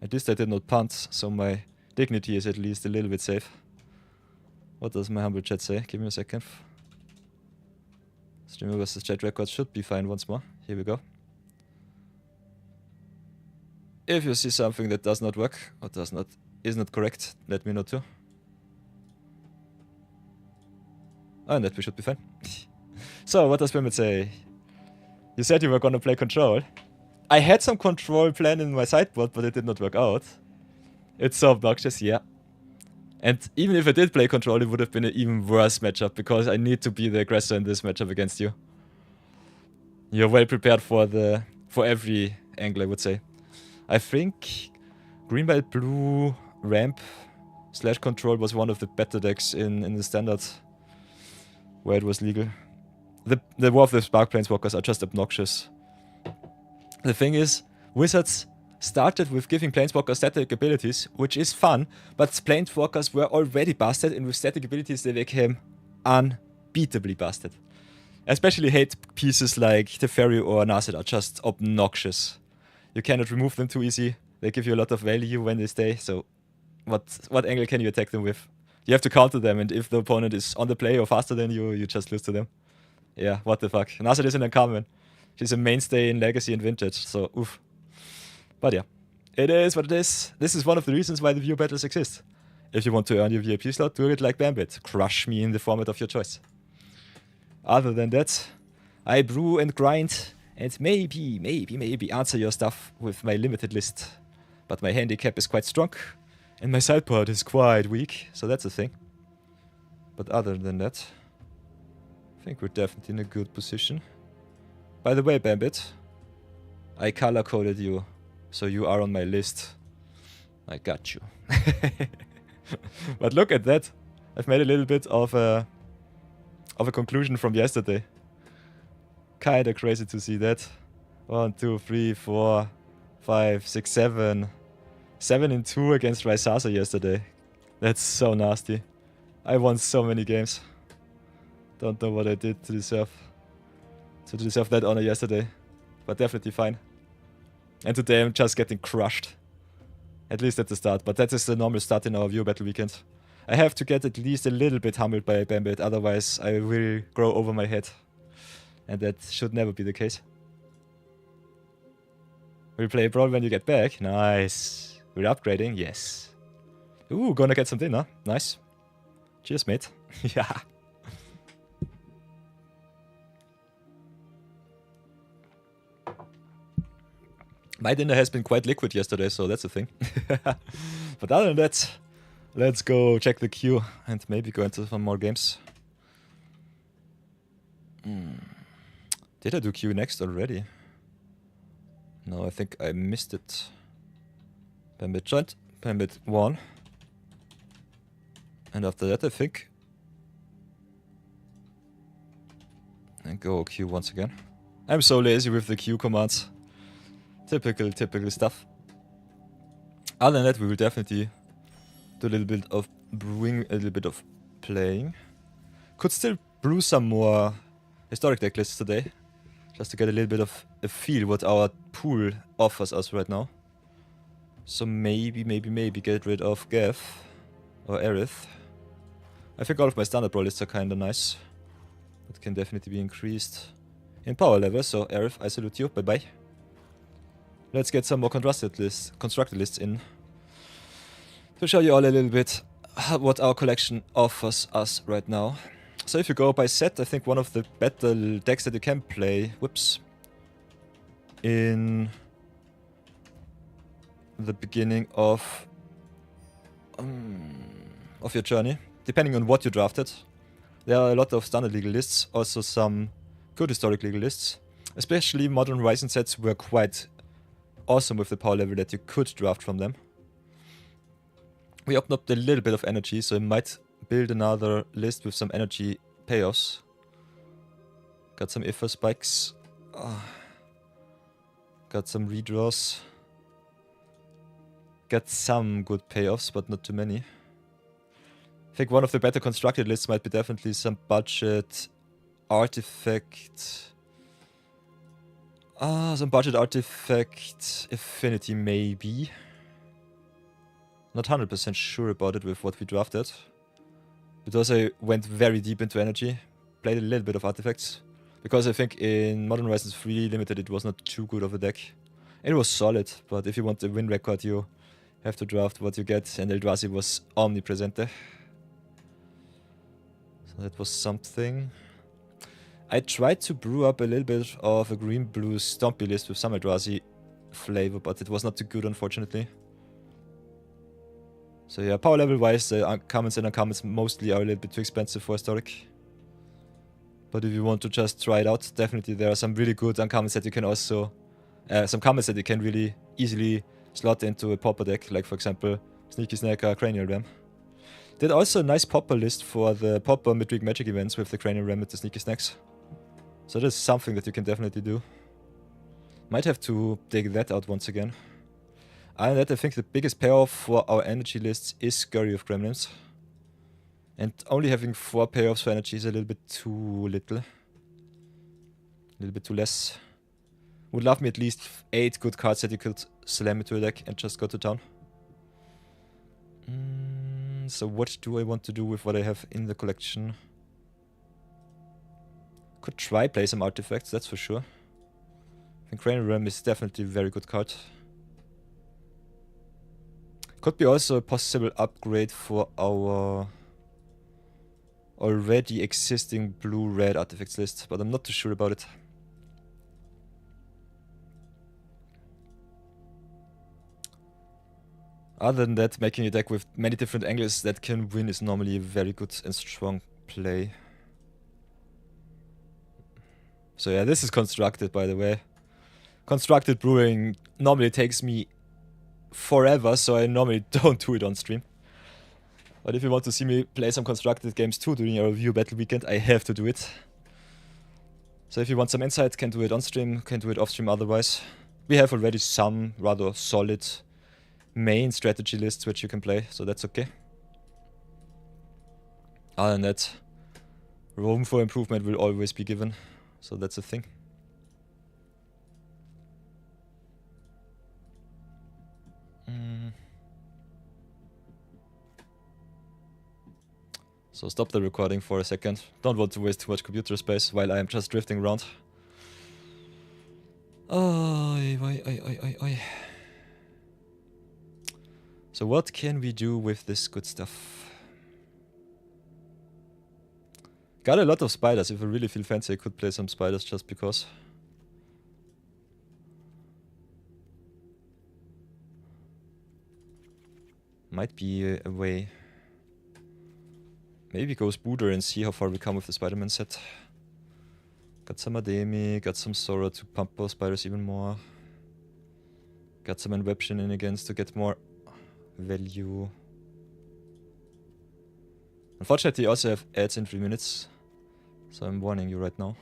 At least I did not punt, so my dignity is at least a little bit safe. What does my humble chat say? Give me a second. Streamer versus chat records should be fine once more. Here we go. If you see something that does not work or is not correct, let me know too. And that we should be fine. So what does Pimit say? You said you were gonna play control. I had some control plan in my sideboard, but it did not work out. It's so obnoxious, yeah. And even if I did play control, it would have been an even worse matchup, because I need to be the aggressor in this matchup against you. You're well prepared for every angle, I would say. I think green, white, blue, ramp / control was one of the better decks in the standard, where it was legal. The War of the Spark Planeswalkers are just obnoxious. The thing is, Wizards started with giving Planeswalkers static abilities, which is fun, but Planeswalkers were already busted, and with static abilities they became unbeatably busted. Especially hate pieces like Teferi or Narset are just obnoxious. You cannot remove them too easy, they give you a lot of value when they stay, so what angle can you attack them with? You have to counter them, and if the opponent is on the play or faster than you, you just lose to them. Yeah, what the fuck. Narset is an uncommon. She's a mainstay in Legacy and Vintage, so oof. But yeah, it is what it is. This is one of the reasons why the view battles exist. If you want to earn your VIP slot, do it like Bambit. Crush me in the format of your choice. Other than that, I brew and grind and maybe answer your stuff with my limited list. But my handicap is quite strong and my sideboard is quite weak, so that's a thing. But other than that, I think we're definitely in a good position. By the way, Bambit, I color-coded you, so you are on my list. I got you. But look at that. I've made a little bit of a conclusion from yesterday. Kinda crazy to see that. 1, 2, 3, 4, 5, 6, 7. 7-2 against Raisasa yesterday. That's so nasty. I won so many games. Don't know what I did to deserve that honor yesterday. But definitely fine. And today I'm just getting crushed. At least at the start. But that is the normal start in our Viewer Battle weekend. I have to get at least a little bit humbled by Bambit, otherwise I will grow over my head. And that should never be the case. We'll play Brawl when you get back. Nice. We're upgrading, yes. Ooh, gonna get some dinner. Nice. Cheers, mate. Yeah. My dinner has been quite liquid yesterday, so that's a thing. But other than that, let's go check the queue and maybe go into some more games. Did I do queue next already? No, I think I missed it. Bambit joined. Bambit won. And after that, I think... and go queue once again. I'm so lazy with the queue commands. Typical stuff. Other than that, we will definitely do a little bit of brewing, a little bit of playing. Could still brew some more historic deck lists today. Just to get a little bit of a feel what our pool offers us right now. So maybe get rid of Gav or Aerith. I think all of my standard Brawl lists are kinda nice. That can definitely be increased in power level, so Aerith, I salute you, bye bye. Let's get some more constructed lists in. To show you all a little bit what our collection offers us right now. So if you go by set, I think one of the better decks that you can play, in the beginning of your journey, depending on what you drafted. There are a lot of standard legal lists, also some good historic legal lists. Especially modern Ryzen sets were quite awesome with the power level that you could draft from them. We opened up a little bit of energy, so I might build another list with some energy payoffs. Got some Iffa spikes. Got some redraws. Got some good payoffs, but not too many. I think one of the better constructed lists might be definitely some budget artifact. Some budget artifact affinity maybe. Not 100% sure about it with what we drafted. Because I went very deep into energy. Played a little bit of artifacts. Because I think in Modern Horizons 3 Limited it was not too good of a deck. It was solid, but if you want the win record you have to draft what you get, and Eldrazi was omnipresent there. So that was something. I tried to brew up a little bit of a green-blue Stompy list with some Eldrazi flavor, but it was not too good unfortunately. So yeah, power level wise, the uncommons and uncommons mostly are a little bit too expensive for historic. But if you want to just try it out, definitely there are some really good uncommons that you can also... some commons that you can really easily slot into a popper deck, like for example, Sneaky Snacker, Cranial Ram. Did also a nice popper list for the popper midweek magic events with the Cranial Ram and the Sneaky Snacks. So that's something that you can definitely do. Might have to dig that out once again. And that I think the biggest payoff for our energy lists is Scurry of Gremlins. And only having 4 payoffs for energy is a little bit too little. A little bit too less. Would love me at least 8 good cards that you could slam into a deck and just go to town. So what do I want to do with what I have in the collection? Could try play some artifacts, that's for sure. I think Cranial Ram is definitely a very good card. Could be also a possible upgrade for our already existing blue-red artifacts list, but I'm not too sure about it. Other than that, making a deck with many different angles that can win is normally a very good and strong play. So yeah, this is constructed, by the way. Constructed brewing normally takes me forever, so I normally don't do it on stream. But if you want to see me play some constructed games too during our review battle weekend, I have to do it. So if you want some insight, can do it on stream, can do it off stream otherwise. We have already some rather solid main strategy lists which you can play, so that's okay. Other than that, room for improvement will always be given, so that's a thing. So stop the recording for a second. Don't want to waste too much computer space while I am just drifting around. So what can we do with this good stuff? Got a lot of spiders. If I really feel fancy, I could play some spiders just because. Might be a way. Maybe go Spooder and see how far we come with the Spider-Man set. Got some Ademi, got some Sora to pump our spiders even more. Got some Enweb shenanigans to get more value. Unfortunately, I also have ads in 3 minutes, so I'm warning you right now.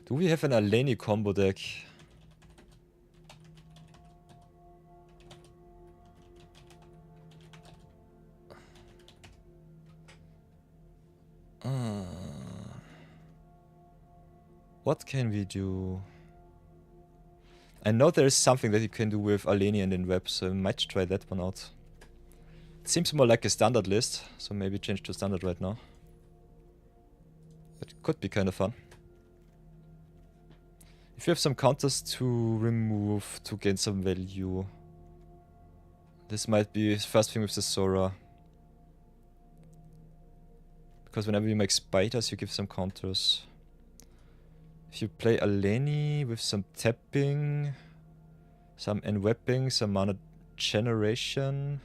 Do we have an Aleni combo deck? What can we do? I know there is something that you can do with Aleni and Enweb, so I might try that one out. It seems more like a standard list, so maybe change to standard right now. But it could be kind of fun. If you have some counters to remove to gain some value, this might be first thing with the Sora. Because whenever you make spiders, you give some counters. If you play Aleni with some tapping, some enwebbing, some mana generation.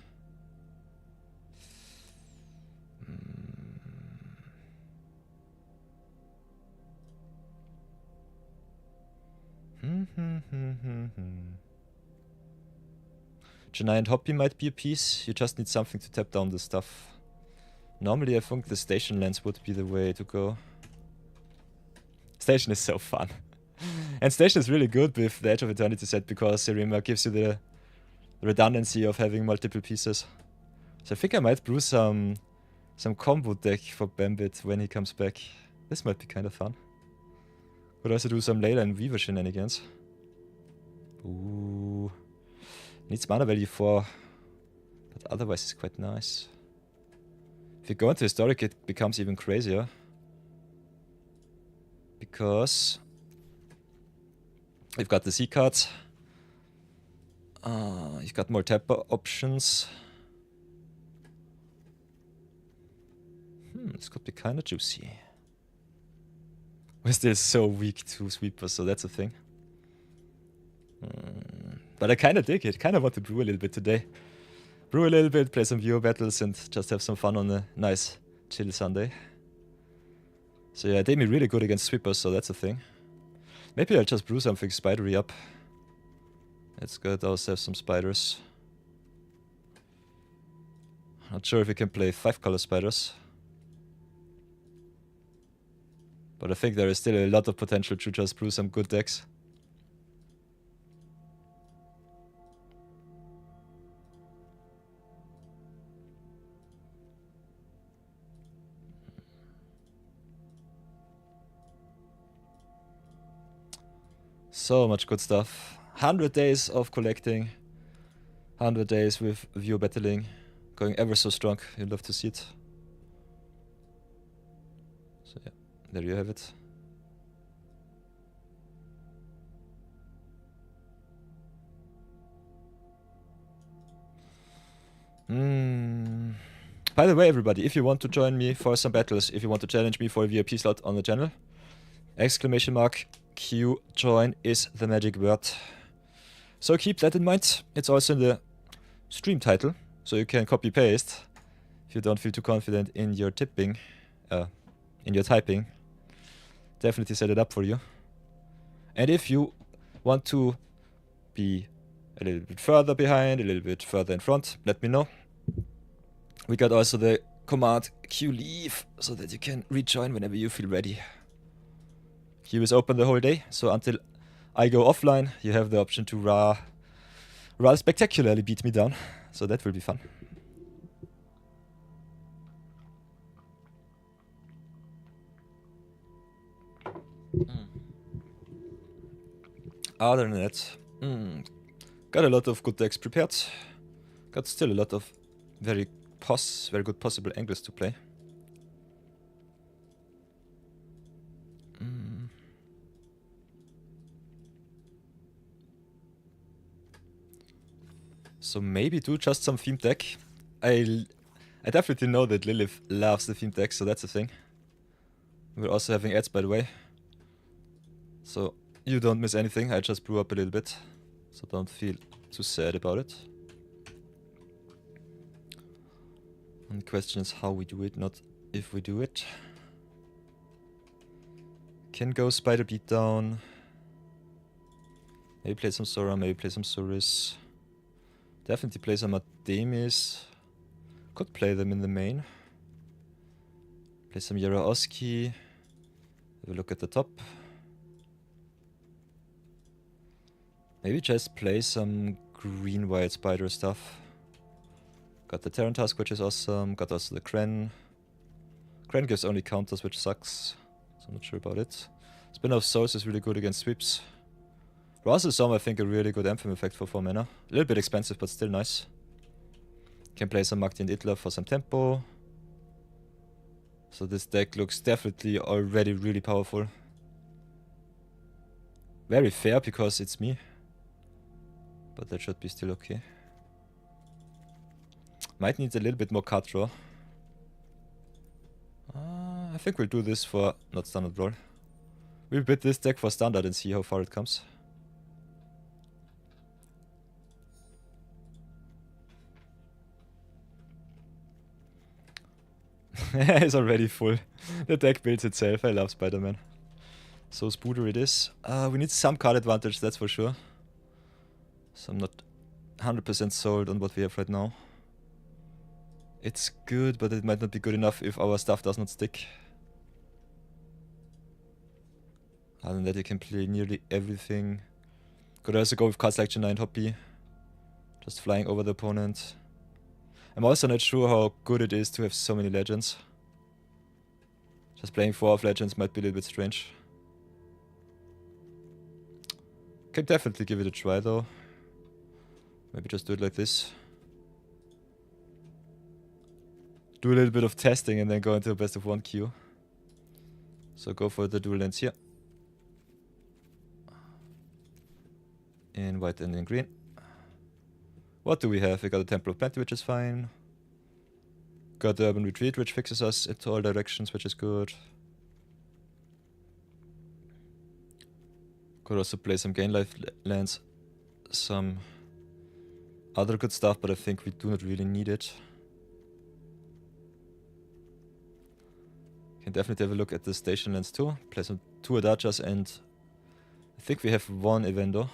Giant Hoppy might be a piece. You just need something to tap down the stuff. Normally I think the station lands would be the way to go. Station is so fun. And Station is really good with the Edge of Eternity set because Serima gives you the redundancy of having multiple pieces. So I think I might brew some combo deck for Bambit when he comes back. This might be kind of fun. Could also do some Layla and Weaver shenanigans. Ooh. Needs mana value 4. But otherwise it's quite nice. If you go into Historic, it becomes even crazier. Because you've got the C cards. You've got more tap options. This could be kind of juicy. We're still so weak to sweepers, so that's a thing. But I kind of dig it. Kind of want to brew a little bit today. Brew a little bit, play some viewer battles, and just have some fun on a nice, chill Sunday. So yeah, they made me really good against sweepers, so that's a thing. Maybe I'll just brew something spidery up. Let's get ourselves some spiders. Not sure if we can play 5-color spiders. But I think there is still a lot of potential to just brew some good decks. So much good stuff. 100 days of collecting. 100 days with viewer battling. Going ever so strong. You'd love to see it. So yeah, there you have it. By the way, everybody, if you want to join me for some battles, if you want to challenge me for a VIP slot on the channel, !Q join is the magic word. So keep that in mind. It's also in the stream title, so you can copy paste if you don't feel too confident in your typing. Definitely set it up for you. And if you want to be a little bit further behind, a little bit further in front, let me know. We got also the command Q leave, so that you can rejoin whenever you feel ready. Q is open the whole day, so until I go offline, you have the option to rather spectacularly beat me down. So that will be fun. Other than that, got a lot of good decks prepared. Got still a lot of very good possible angles to play. So maybe do just some themed deck. I definitely know that Lilith loves the themed deck, so that's a thing. We're also having ads, by the way. So you don't miss anything. I just brew up a little bit, so don't feel too sad about it. And the question is how we do it, not if we do it. Can go Spider Beatdown. Maybe play some Sora, maybe play some Suris. Definitely play some Artemis. Could play them in the main. Play some Yaraoski. Have a look at the top. Maybe just play some green-white spider stuff. Got the Terran Tusk, which is awesome. Got also the Kren. Kren gives only counters, which sucks. So I'm not sure about it. Spin of Souls is really good against sweeps. Razzle Storm, I think, a really good Anthem effect for 4 mana. A little bit expensive, but still nice. Can play some Magdi and Idla for some tempo. So this deck looks definitely already really powerful. Very fair because it's me. But that should be still okay. Might need a little bit more card draw. I think we'll do this for not standard brawl. We'll bid this deck for standard and see how far it comes. It's already full. The deck builds itself. I love Spider-Man. So Spooder it is. We need some card advantage, that's for sure. So I'm not 100% sold on what we have right now. It's good, but it might not be good enough if our stuff does not stick. Other than that, you can play nearly everything. Could also go with cards like Janai and Hoppy. Just flying over the opponent. I'm also not sure how good it is to have so many legends. Just playing 4 of legends might be a little bit strange. Can definitely give it a try though. Maybe just do it like this. Do a little bit of testing and then go into a best of 1 queue. So go for the dual lands here. In white and in green. What do we have? We got a Temple of Plenty, which is fine. Got the Urban Retreat, which fixes us into all directions, which is good. Could also play some gain life lands. Some other good stuff, but I think we do not really need it. Can definitely have a look at the station lands too. Play some 2 Adajas and I think we have 1 Evendo.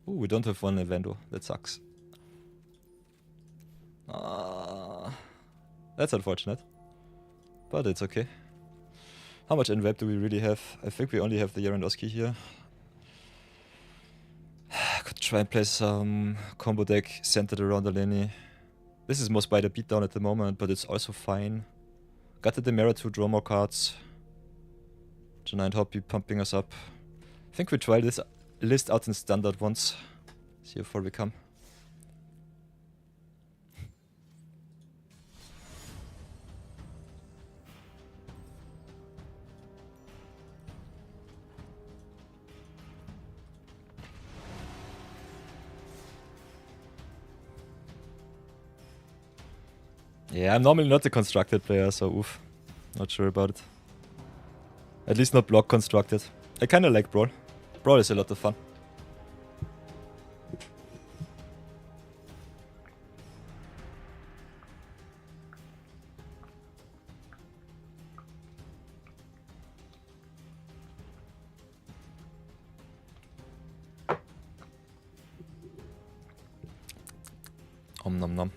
Ooh, we don't have 1 Evendo. That sucks. That's unfortunate. But it's okay. How much in web do we really have? I think we only have the Yarandoski here. Could try and play some combo deck centered around Aleni. This is more Spider Beatdown at the moment, but it's also fine. Got the Demera to draw more cards. Giant Hobby pumping us up. I think we tried this list out in standard once. See how far we come. Yeah, I'm normally not a constructed player, so oof. Not sure about it. At least not block constructed. I kinda like Brawl. Brawl is a lot of fun. Om nom nom.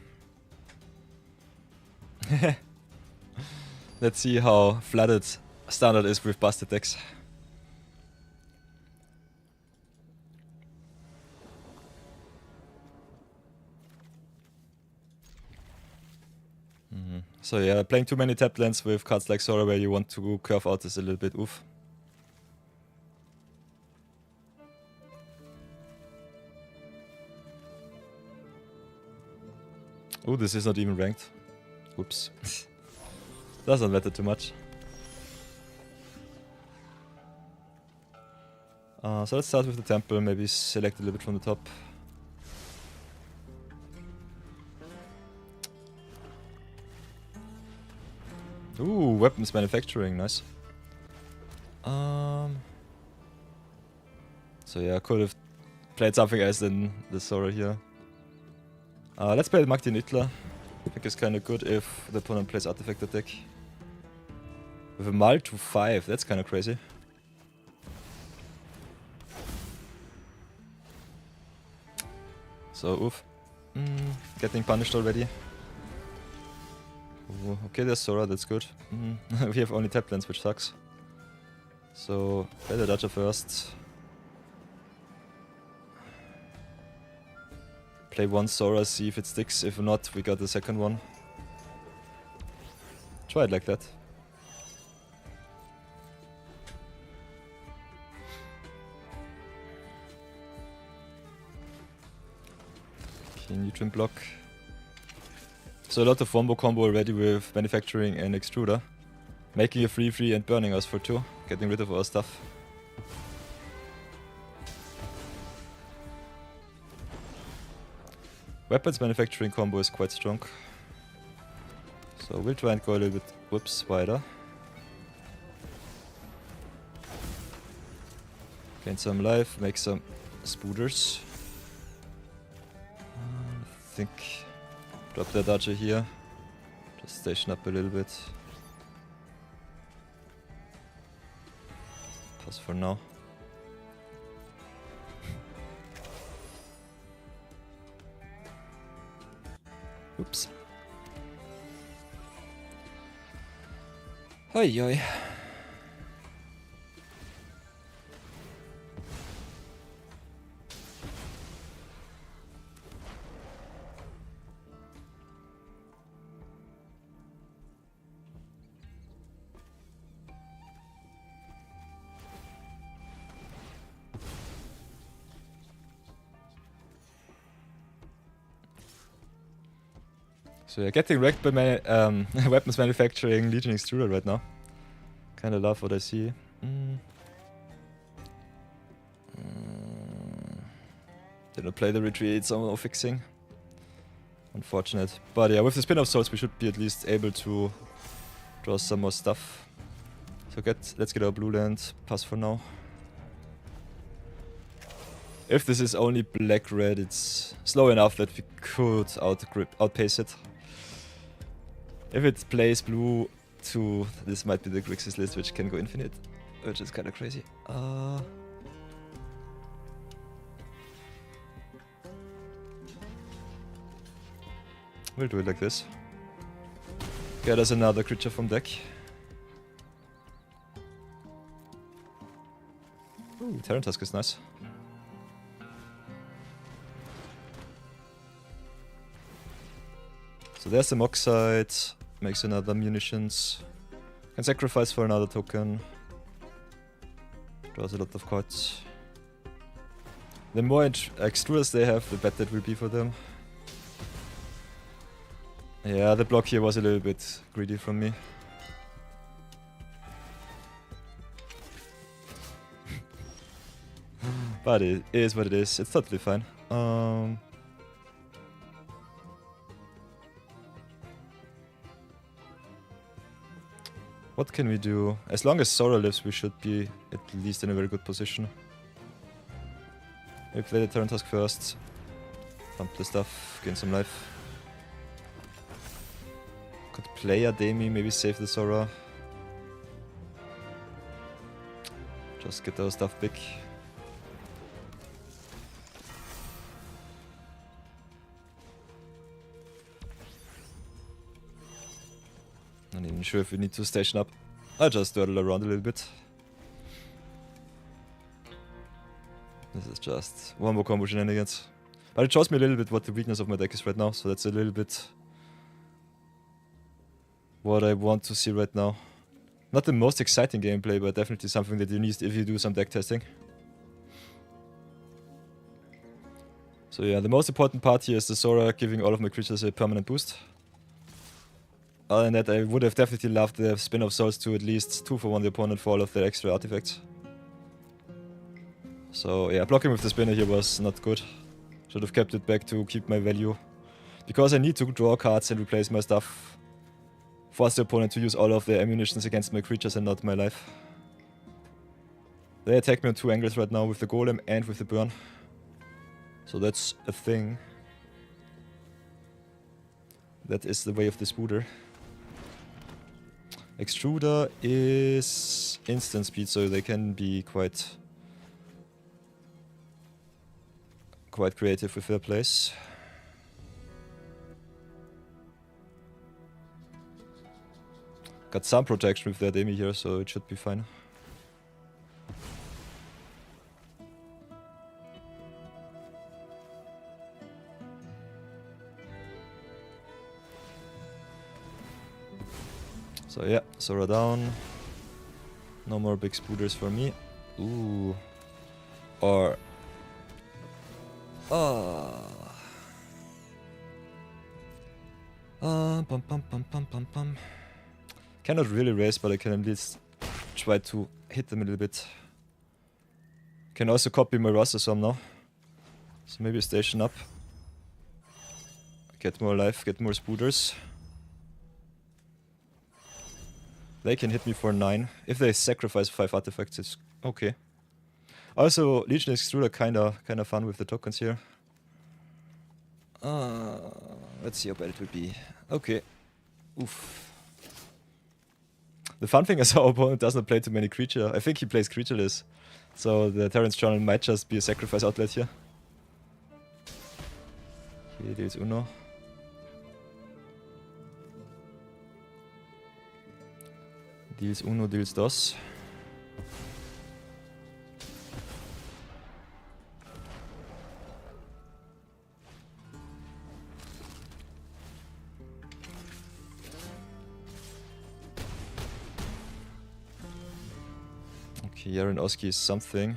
Let's see how flooded standard is with busted decks. So yeah, playing too many tap lands with cards like Sora where you want to curve out is a little bit oof. Oh, this is not even ranked. Oops. Doesn't matter too much. So let's start with the temple, maybe select a little bit from the top. Ooh, weapons manufacturing, nice. So yeah, I could have played something else than the Sora here. Let's play the Magdi Nitla. I think it's kinda good if the opponent plays artifact attack. With a Mal to 5, that's kinda crazy. So, oof. Getting punished already. Ooh, okay, there's Sora, that's good. We have only tap lands, which sucks. So, play the Dodger first. Play one Sora, see if it sticks. If not, we got the second one. Try it like that. Okay, nutrient block. So a lot of wombo combo already with manufacturing and extruder. Making a 3-3 and burning us for 2. Getting rid of our stuff. Weapons manufacturing combo is quite strong. So we'll try and go a little bit, whoops, wider. Gain some life, make some spooters. I think drop the Dodger here. Just station up a little bit. Pass for now. Oops. Oi oi. So yeah, getting wrecked by my weapons manufacturing Legion Extruder right now. Kinda love what I see. Didn't play the retreat, somehow fixing. Unfortunate. But yeah, with the spin-off souls we should be at least able to draw some more stuff. So let's get our blue land, pass for now. If this is only black-red, it's slow enough that we could outpace it. If it plays blue to, this might be the Grixis list, which can go infinite, which is kind of crazy. We'll do it like this. Get us another creature from deck. Ooh, Terran Tusk is nice. So there's the Moxite, makes another munitions. Can sacrifice for another token. Draws a lot of cards. The more extras they have, the better it will be for them. Yeah, the block here was a little bit greedy from me. But it is what it is. It's totally fine. What can we do? As long as Sora lives, we should be at least in a very good position. Maybe play the Terran Tusk first. Pump the stuff, gain some life. Could play a Demi, maybe save the Sora. Just get our stuff big. Not even sure if we need to station up. I just dawdle around a little bit. This is just one more combo shenanigans. But it shows me a little bit what the weakness of my deck is right now, so that's a little bit what I want to see right now. Not the most exciting gameplay, but definitely something that you need if you do some deck testing. So yeah, the most important part here is the Sora giving all of my creatures a permanent boost. Other than that, I would have definitely loved the Spin of Souls to at least 2 for 1 the opponent for all of their extra artifacts. So yeah, blocking with the spinner here was not good. Should have kept it back to keep my value. Because I need to draw cards and replace my stuff. Force the opponent to use all of their ammunitions against my creatures and not my life. They attack me on 2 angles right now with the golem and with the burn. So that's a thing. That is the way of the Spooder. Extruder is instant speed, so they can be quite creative with their plays. Got some protection with their Demi here, so it should be fine. So yeah, Sora down. No more big spooters for me. Ooh. Or... Bum. Cannot really race, but I can at least try to hit them a little bit. Can also copy my roster some now. So maybe station up. Get more life, get more spooters. They can hit me for 9. If they sacrifice 5 artifacts, it's okay. Also, Legion Extruder kinda fun with the tokens here. Let's see how bad it will be. Okay. Oof. The fun thing is our opponent does not play too many creature. I think he plays creatureless. So the Terran's Journal might just be a sacrifice outlet here. He deals Uno. Deals Uno, deals Dos. Okay, Yaron-Oski is something.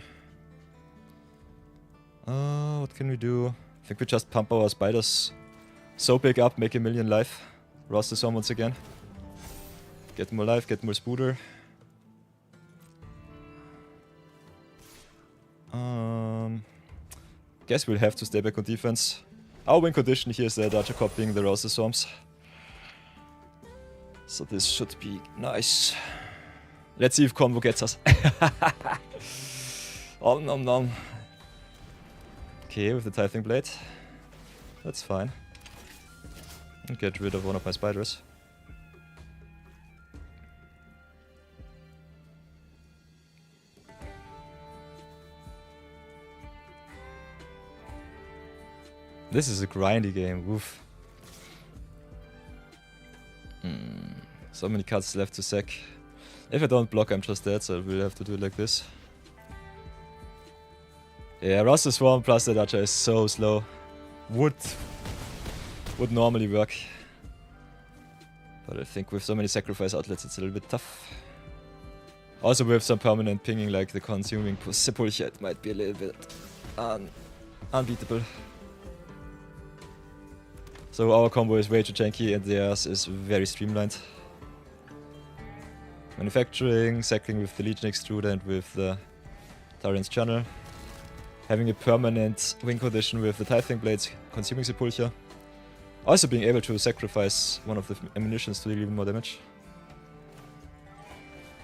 What can we do? I think we just pump our spiders so big up, make a million life. Roast the Storm once again. Get more life, get more spooter. Guess we'll have to stay back on defense. Our win condition here is that Archer copying the Rouse the Storms. So this should be nice. Let's see if combo gets us. Om nom nom. Okay, with the Tithing Blade. That's fine. And get rid of one of my spiders. This is a grindy game, woof. So many cards left to sack. If I don't block, I'm just dead, so I will have to do it like this. Yeah, Roster Swarm plus that Archer is so slow. Would normally work. But I think with so many sacrifice outlets, it's a little bit tough. Also with some permanent pinging like the consuming Sepulchre, it might be a little bit unbeatable. So our combo is way too janky and theirs is very streamlined. Manufacturing, sacking with the Legion Extruder and with the Tyrant's Channel. Having a permanent win condition with the Tithing Blades, consuming Sepulchre. Also being able to sacrifice one of the ammunitions to deal even more damage.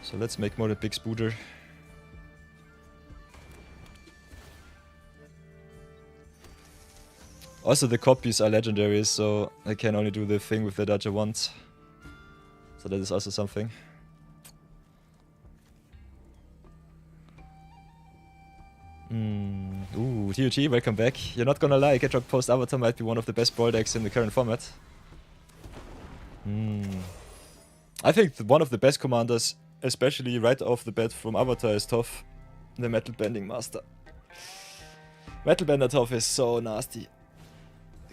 So let's make more the big spooder. Also the copies are legendaries, so I can only do the thing with the dodger once. So that is also something. Ooh, TUG, welcome back. You're not gonna lie, Gedrock Post Avatar might be one of the best Brawl decks in the current format. I think one of the best commanders, especially right off the bat from Avatar, is Toph, the Metal Bending Master. Metal Bender Toph is so nasty.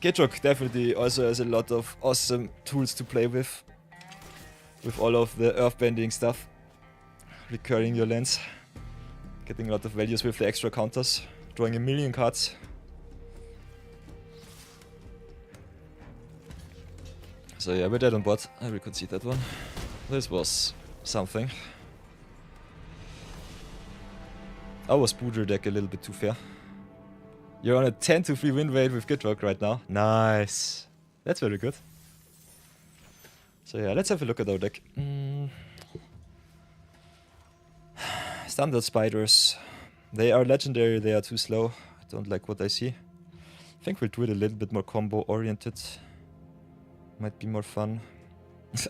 Gedrock definitely also has a lot of awesome tools to play with all of the earth bending stuff. Recurring your lands. Getting a lot of values with the extra counters. Drawing a million cards. So yeah, we're dead on board. I will concede that one. This was something. Our Spooder deck a little bit too fair. You're on a 10-3 win rate with Gedrock right now. Nice. That's very good. So yeah, let's have a look at our deck. Standard Spiders. They are legendary, they are too slow. I don't like what I see. I think we'll do it a little bit more combo oriented. Might be more fun.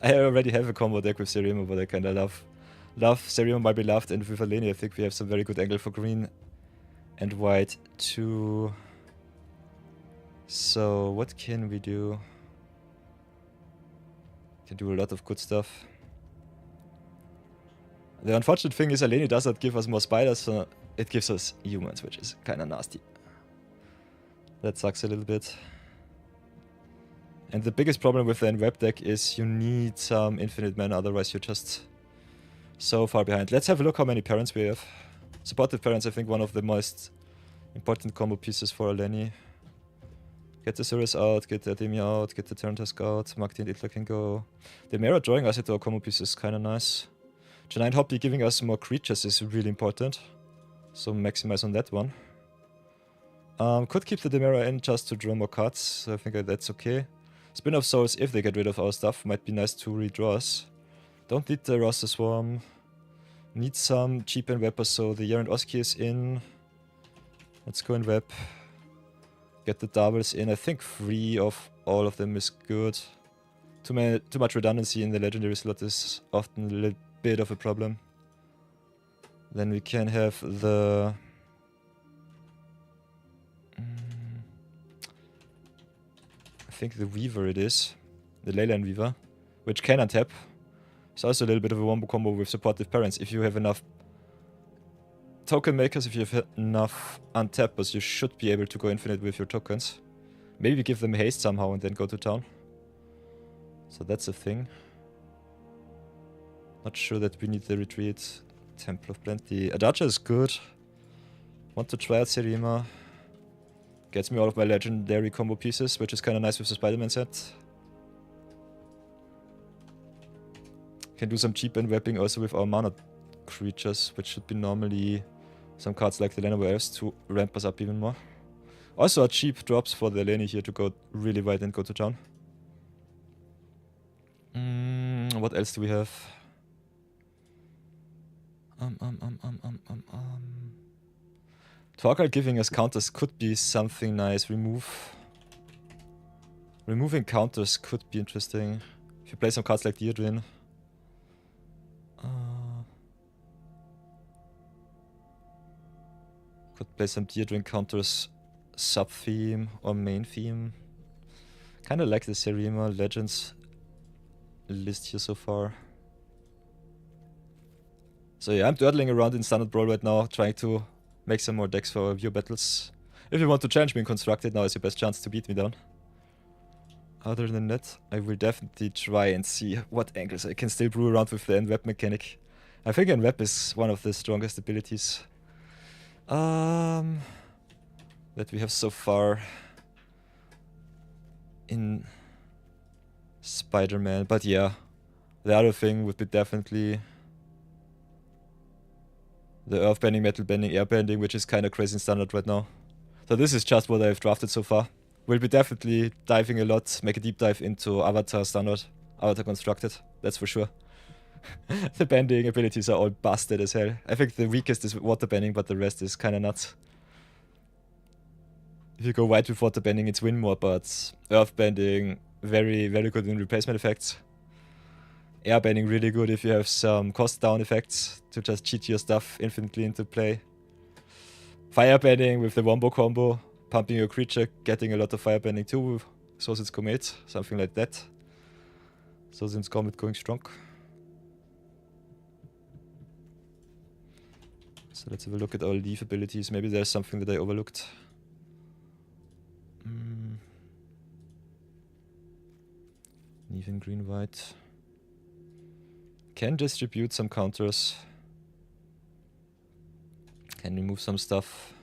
I already have a combo deck with Serema, but I kinda love Serema, my beloved, and with Aleni I think we have some very good angle for green and white too. So what can we do? Can do a lot of good stuff. The unfortunate thing is Aleni does not give us more spiders, so it gives us humans, which is kinda nasty. That sucks a little bit. And the biggest problem with the Enweb deck is you need some infinite mana, otherwise you're just so far behind. Let's have a look how many parents we have. Supportive parents, I think one of the most important combo pieces for Aleni. Get the Sirius out, get the Ademia out, get the Turntask out, Magdi and Itla can go. The Mera drawing us into our combo piece is kinda nice. Janine Hoppy giving us more creatures is really important. So maximize on that one. Could keep the Demera in just to draw more cards, so I think that's okay. Spin of Souls, if they get rid of our stuff, might be nice to redraw us. Don't need the Roster Swarm. Need some cheap and weapons, so the Yarn Oski is in. Let's go in web. Get the doubles in. I think 3 of all of them is good. Too much redundancy in the legendary slot is often a little bit of a problem. Then we can have the... I think the Weaver it is. The Leyline Weaver. Which can untap. It's also a little bit of a wombo combo with supportive parents. If you have enough token makers, if you have enough untappers, you should be able to go infinite with your tokens. Maybe give them haste somehow and then go to town. So that's a thing. Not sure that we need the retreat. Temple of Plenty. Adacha is good. Want to try out Serima. Gets me all of my legendary combo pieces, which is kind of nice with the Spider-Man set. Can do some cheap and webbing also with our mana creatures, which should be normally some cards like the Lenovo Elves to ramp us up even more. Also, cheap drops for the Eleni here to go really wide and go to town. What else do we have? Torgal giving us counters could be something nice. Removing counters could be interesting. If you play some cards like Deirdre. Could play some Deirdre counters sub-theme or main theme. Kinda like the Serima Legends list here so far. So yeah, I'm dawdling around in Standard Brawl right now, trying to make some more decks for view battles. If you want to challenge me in Constructed, now is your best chance to beat me down. Other than that, I will definitely try and see what angles I can still brew around with the end web mechanic. I think Enweb is one of the strongest abilities that we have so far in Spider-Man. But yeah, the other thing would be definitely the earth bending, metal bending, air bending, which is kind of crazy in standard right now. So this is just what I've drafted so far. We'll be definitely diving a lot, make a deep dive into Avatar standard, Avatar constructed, that's for sure. The bending abilities are all busted as hell. I think the weakest is water bending, but the rest is kind of nuts. If you go white with water bending, it's win more, but earth bending, very, very good in replacement effects. Air bending, really good if you have some cost down effects to just cheat your stuff infinitely into play. Fire bending with the wombo combo, pumping your creature, getting a lot of fire bending too. Sozin's Comet, something like that. Sozin's Comet going strong. So let's have a look at our leaf abilities. Maybe there's something that I overlooked. Leaf in green, white. Can distribute some counters. Can remove some stuff.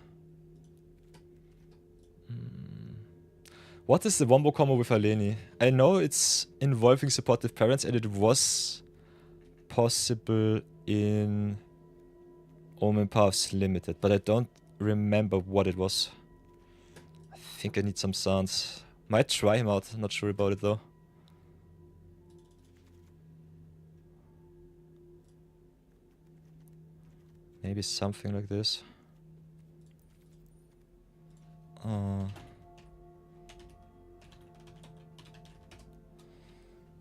What is the wombo combo with Aleni? I know it's involving supportive parents and it was possible in Omen Paths Limited, but I don't remember what it was. I think I need some sounds. Might try him out, not sure about it though. Maybe something like this.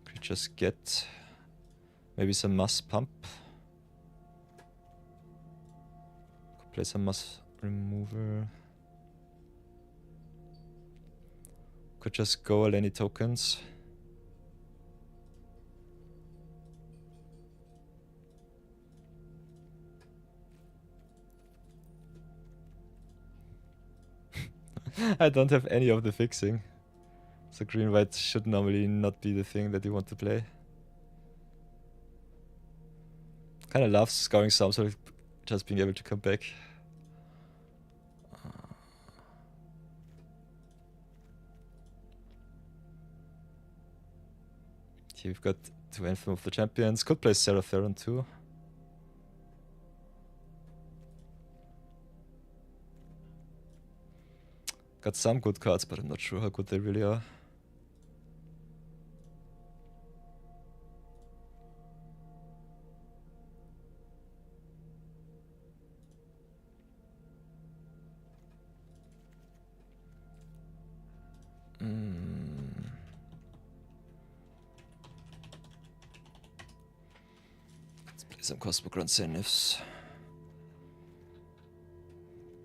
Creatures get maybe some mass pump. Could play some mass remover. Could just go any tokens. I don't have any of the fixing. So green-white should normally not be the thing that you want to play. Kinda love Scouring Psalm, so just being able to come back. Here we've got 2 Anthem of the Champions. Could play Seraph Theron too. Got some good cards, but I'm not sure how good they really are. Let's play some Cosmogron Zeniths.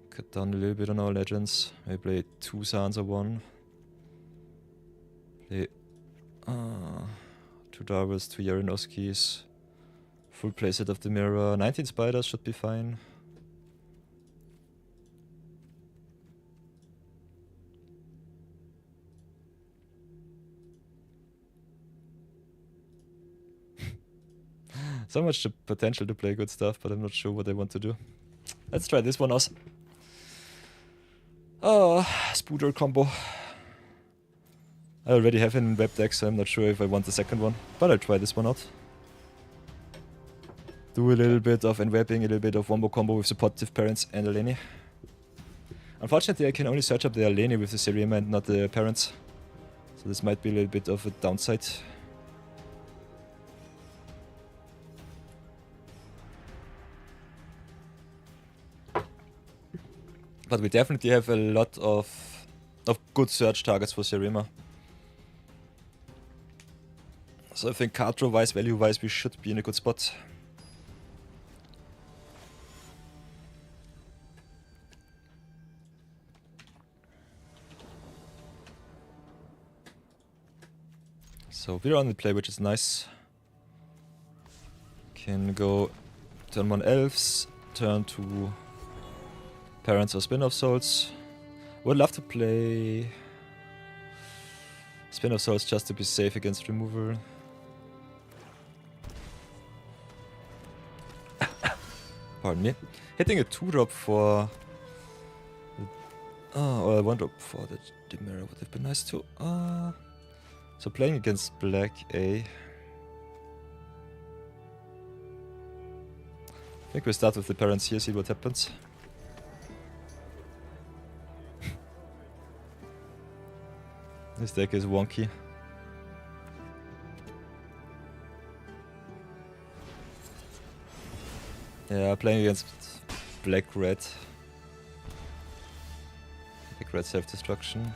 Cut down a little bit on our legends. Maybe play 2 Sansa, 1. Play 2 Darvas, 2 Yarinoskis. Full playset of the mirror. 19 spiders should be fine. So much potential to play good stuff, but I'm not sure what I want to do. Let's try this one out. Spooder combo. I already have it in web deck, so I'm not sure if I want the second one, but I'll try this one out. Do a little bit of enwebbing, a little bit of wombo combo with supportive parents and Aleni. Unfortunately, I can only search up the Aleni with the Serema and not the parents, so this might be a little bit of a downside. But we definitely have a lot of good search targets for Serema. So I think card draw wise, value wise, we should be in a good spot. So we're on the play, which is nice. Can go turn 1 elves, turn 2 parents or spin-off souls. Would love to play spin-off souls just to be safe against removal. Pardon me. Hitting a 2-drop for... or a 1-drop for the mirror would have been nice too. So playing against black A. I think we start with the parents here, see what happens. This deck is wonky. Yeah, playing against black-red. Black-red self-destruction.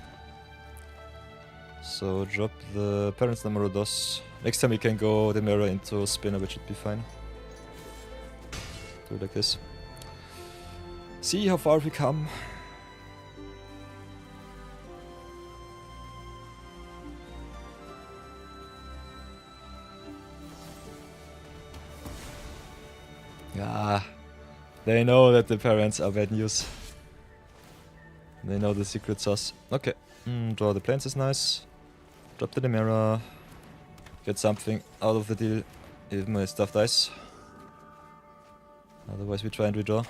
So drop the parents numero dos. Next time we can go the mirror into spinner, which should be fine. Do it like this. See how far we come. Yeah, they know that the parents are bad news. They know the secret sauce. Okay, draw the planes is nice. Drop the mirror. Get something out of the deal if my stuff dies. Otherwise we try and redraw.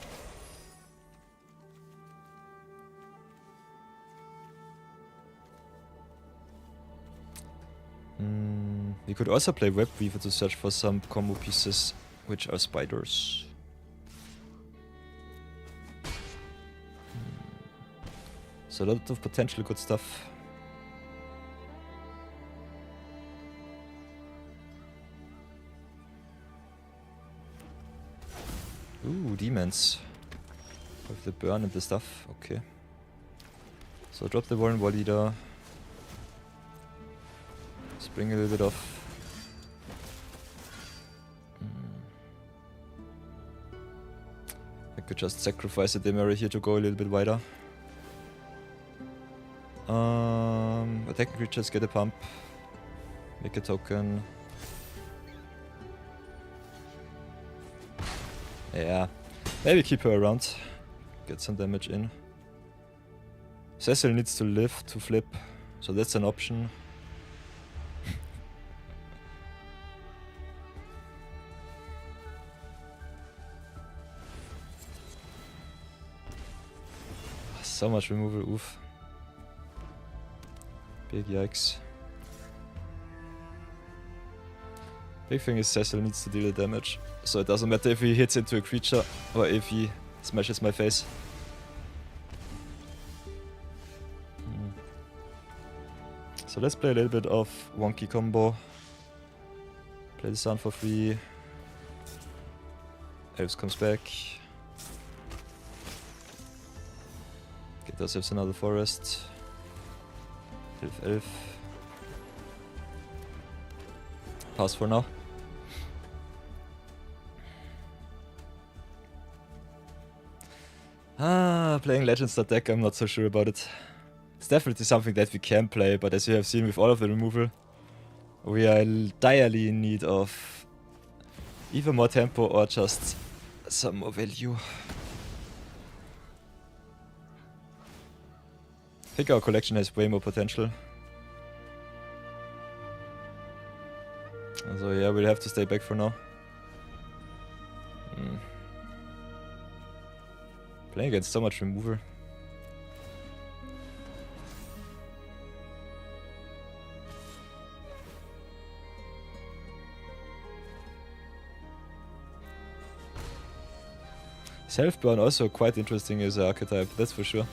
We could also play Web Weaver to search for some combo pieces which are spiders. So a lot of potential good stuff. Ooh, demons. With the burn and the stuff, okay. So drop the Warren Wall Leader. Spring a little bit off. I could just sacrifice the Demara here to go a little bit wider. Attacking creatures get a pump. Make a token. Yeah, maybe keep her around. Get some damage in. Cecil needs to live to flip, so that's an option. So much removal, oof. Big yikes. Big thing is Cecil needs to deal the damage, so it doesn't matter if he hits into a creature or if he smashes my face. So let's play a little bit of wonky combo. Play the sound for free. Elves comes back. Get ourselves another forest. Elf. Pass for now. Playing Legends that deck, I'm not so sure about it. It's definitely something that we can play, but as you have seen with all of the removal, we are direly in need of either more tempo or just some more value. I think our collection has way more potential. So yeah, we'll have to stay back for now. Playing against so much removal. Self-burn also quite interesting as an archetype, that's for sure.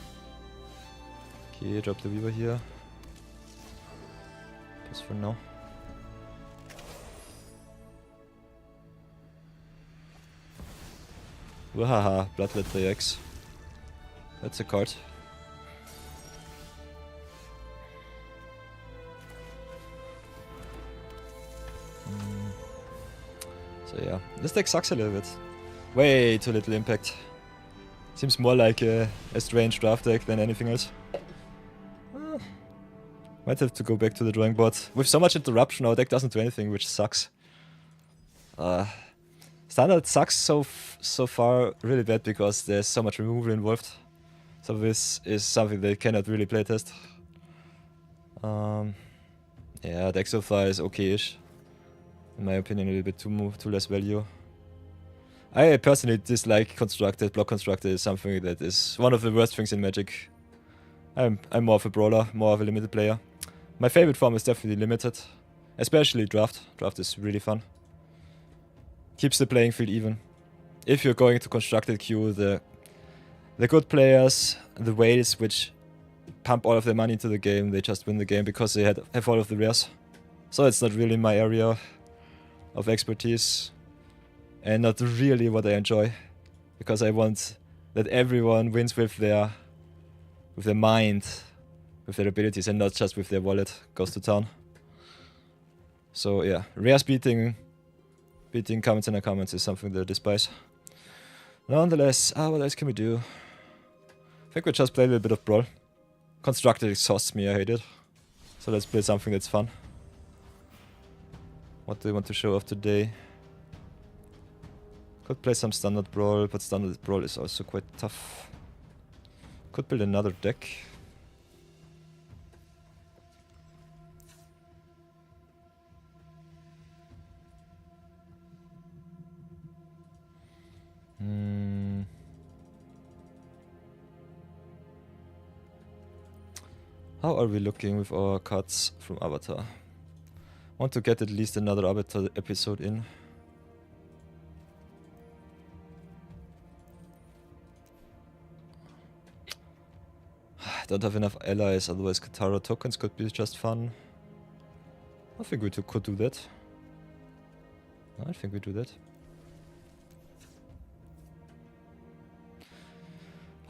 Okay, drop the Weaver here. Just for now. Wahaha, Bloodlet DX. That's a card. So yeah, this deck sucks a little bit. Way too little impact. Seems more like a strange draft deck than anything else. Might have to go back to the drawing board. With so much interruption, our deck doesn't do anything, which sucks. Standard sucks so far really bad because there's so much removal involved. So this is something they cannot really playtest. Yeah, deck so far is okay-ish. In my opinion, a little bit too less value. I personally dislike constructed. Block constructed is something that is one of the worst things in Magic. I'm more of a brawler, more of a limited player. My favorite form is definitely limited, especially draft. Draft is really fun. Keeps the playing field even. If you're going to constructed queue, the good players, the whales which pump all of their money into the game, they just win the game because they have all of the rares. So it's not really my area of expertise, and not really what I enjoy, because I want that everyone wins with their mind, with their abilities, and not just with their wallet goes to town. So yeah, rares beating comments and uncommons is something that I despise. Nonetheless, what else can we do? I think we just play a little bit of Brawl. Constructed exhausts me, I hate it. So let's play something that's fun. What do we want to show off today? Could play some standard Brawl, but standard Brawl is also quite tough. Could build another deck. How are we looking with our cards from Avatar? Want to get at least another Avatar episode in. Don't have enough allies, otherwise Katara tokens could be just fun. I think we could do that. I think we do that.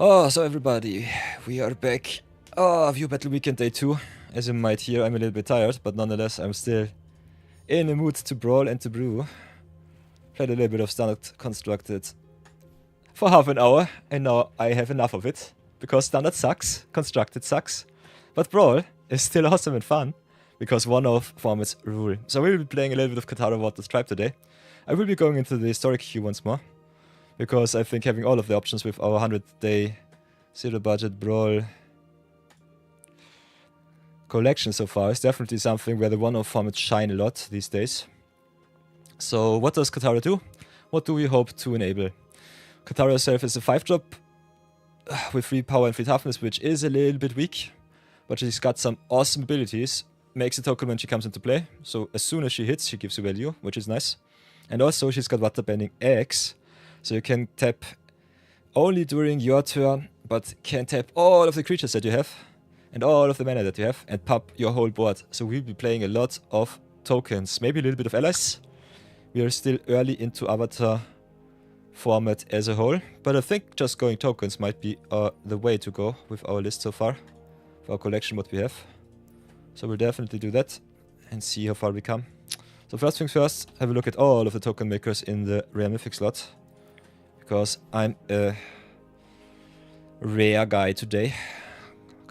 Oh, so everybody, we are back. Oh, View Battle Weekend Day 2. As you might hear, I'm a little bit tired, but nonetheless, I'm still in the mood to brawl and to brew. Played a little bit of Standard Constructed for half an hour, and now I have enough of it. Because Standard sucks, Constructed sucks, but Brawl is still awesome and fun, because one-off formats rule. So we will be playing a little bit of Katara Water's Tribe today. I will be going into the historic queue once more, because I think having all of the options with our 100-day zero-budget Brawl collection so far is definitely something where the one-off formats shine a lot these days. So what does Katara do? What do we hope to enable? Katara herself is a 5-drop with 3 power and 3 toughness, which is a little bit weak, but she's got some awesome abilities. Makes a token when she comes into play, so as soon as she hits, she gives you value, which is nice. And also she's got Water Bending X, so you can tap only during your turn, but can tap all of the creatures that you have, and all of the mana that you have, and pop your whole board. So we'll be playing a lot of tokens, maybe a little bit of allies. We are still early into Avatar format as a whole, but I think just going tokens might be the way to go with our list so far, for our collection what we have. So we'll definitely do that and see how far we come. So first things first, have a look at all of the token makers in the rare mythic slot, because I'm a rare guy today.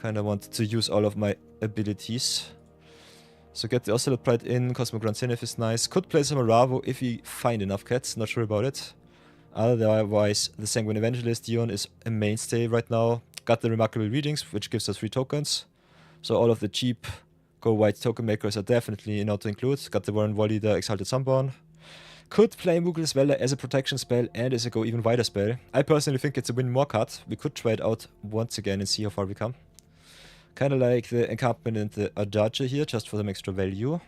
Kinda want to use all of my abilities. So get the Ocelot Pride in, Cosmogran Zenith is nice. Could play some Aravo if we find enough cats, not sure about it. Otherwise, the Sanguine Evangelist Dion is a mainstay right now. Got the Remarkable Readings, which gives us 3 tokens. So all of the cheap go white token makers are definitely not to include. Got the Warren Wally, the Exalted Sunborn. Could play Mughal Weller as a protection spell and as a go even wider spell. I personally think it's a win more card. We could try it out once again and see how far we come. Kinda like the Encampment and the Adaja here, just for some extra value.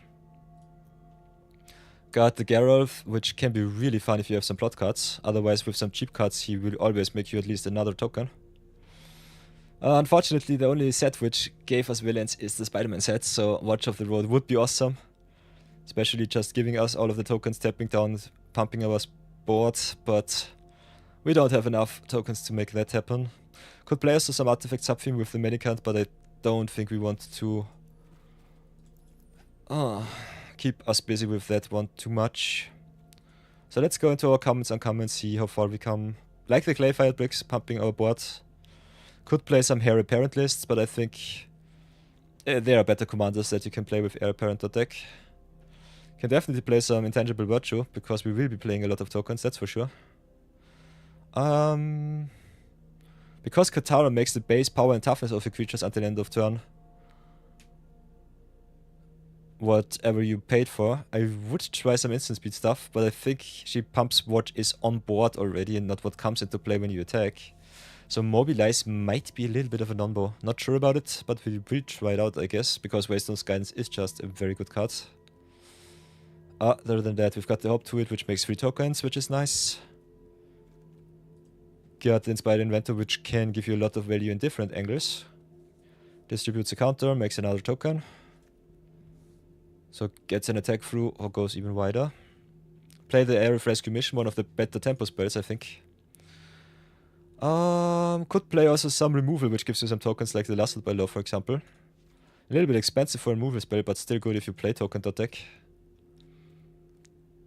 Got the Geralt, which can be really fun if you have some plot cards. Otherwise, with some cheap cards, he will always make you at least another token. Unfortunately, the only set which gave us villains is the Spider-Man set, so Watch of the Road would be awesome. Especially just giving us all of the tokens, tapping down, pumping our board, but we don't have enough tokens to make that happen. Could play also some Artifact Subtheme with the Medicant, but I don't think we want to keep us busy with that one too much. So let's go into our comments and comments, see how far we come. Like the Clayfire bricks, pumping our board. Could play some Heir Apparent lists, but I think there are better commanders that you can play with Heir Apparent deck. Can definitely play some Intangible Virtue, because we will be playing a lot of tokens, that's for sure. Because Katara makes the base power and toughness of the creatures until end of turn whatever you paid for. I would try some instant speed stuff, but I think she pumps what is on board already and not what comes into play when you attack. So Mobilize might be a little bit of a non-bo. Not sure about it, but we will try it out, I guess, because Waystone's Guidance is just a very good card. Other than that, we've got the Hope to it, which makes 3 tokens, which is nice. Got the Inspired Inventor, which can give you a lot of value in different angles. Distributes a counter, makes another token. So gets an attack through or goes even wider. Play the Air of Rescue Mission, one of the better tempo spells, I think. Could play also some removal, which gives you some tokens like the Lusted by Law, for example. A little bit expensive for a removal spell, but still good if you play token deck.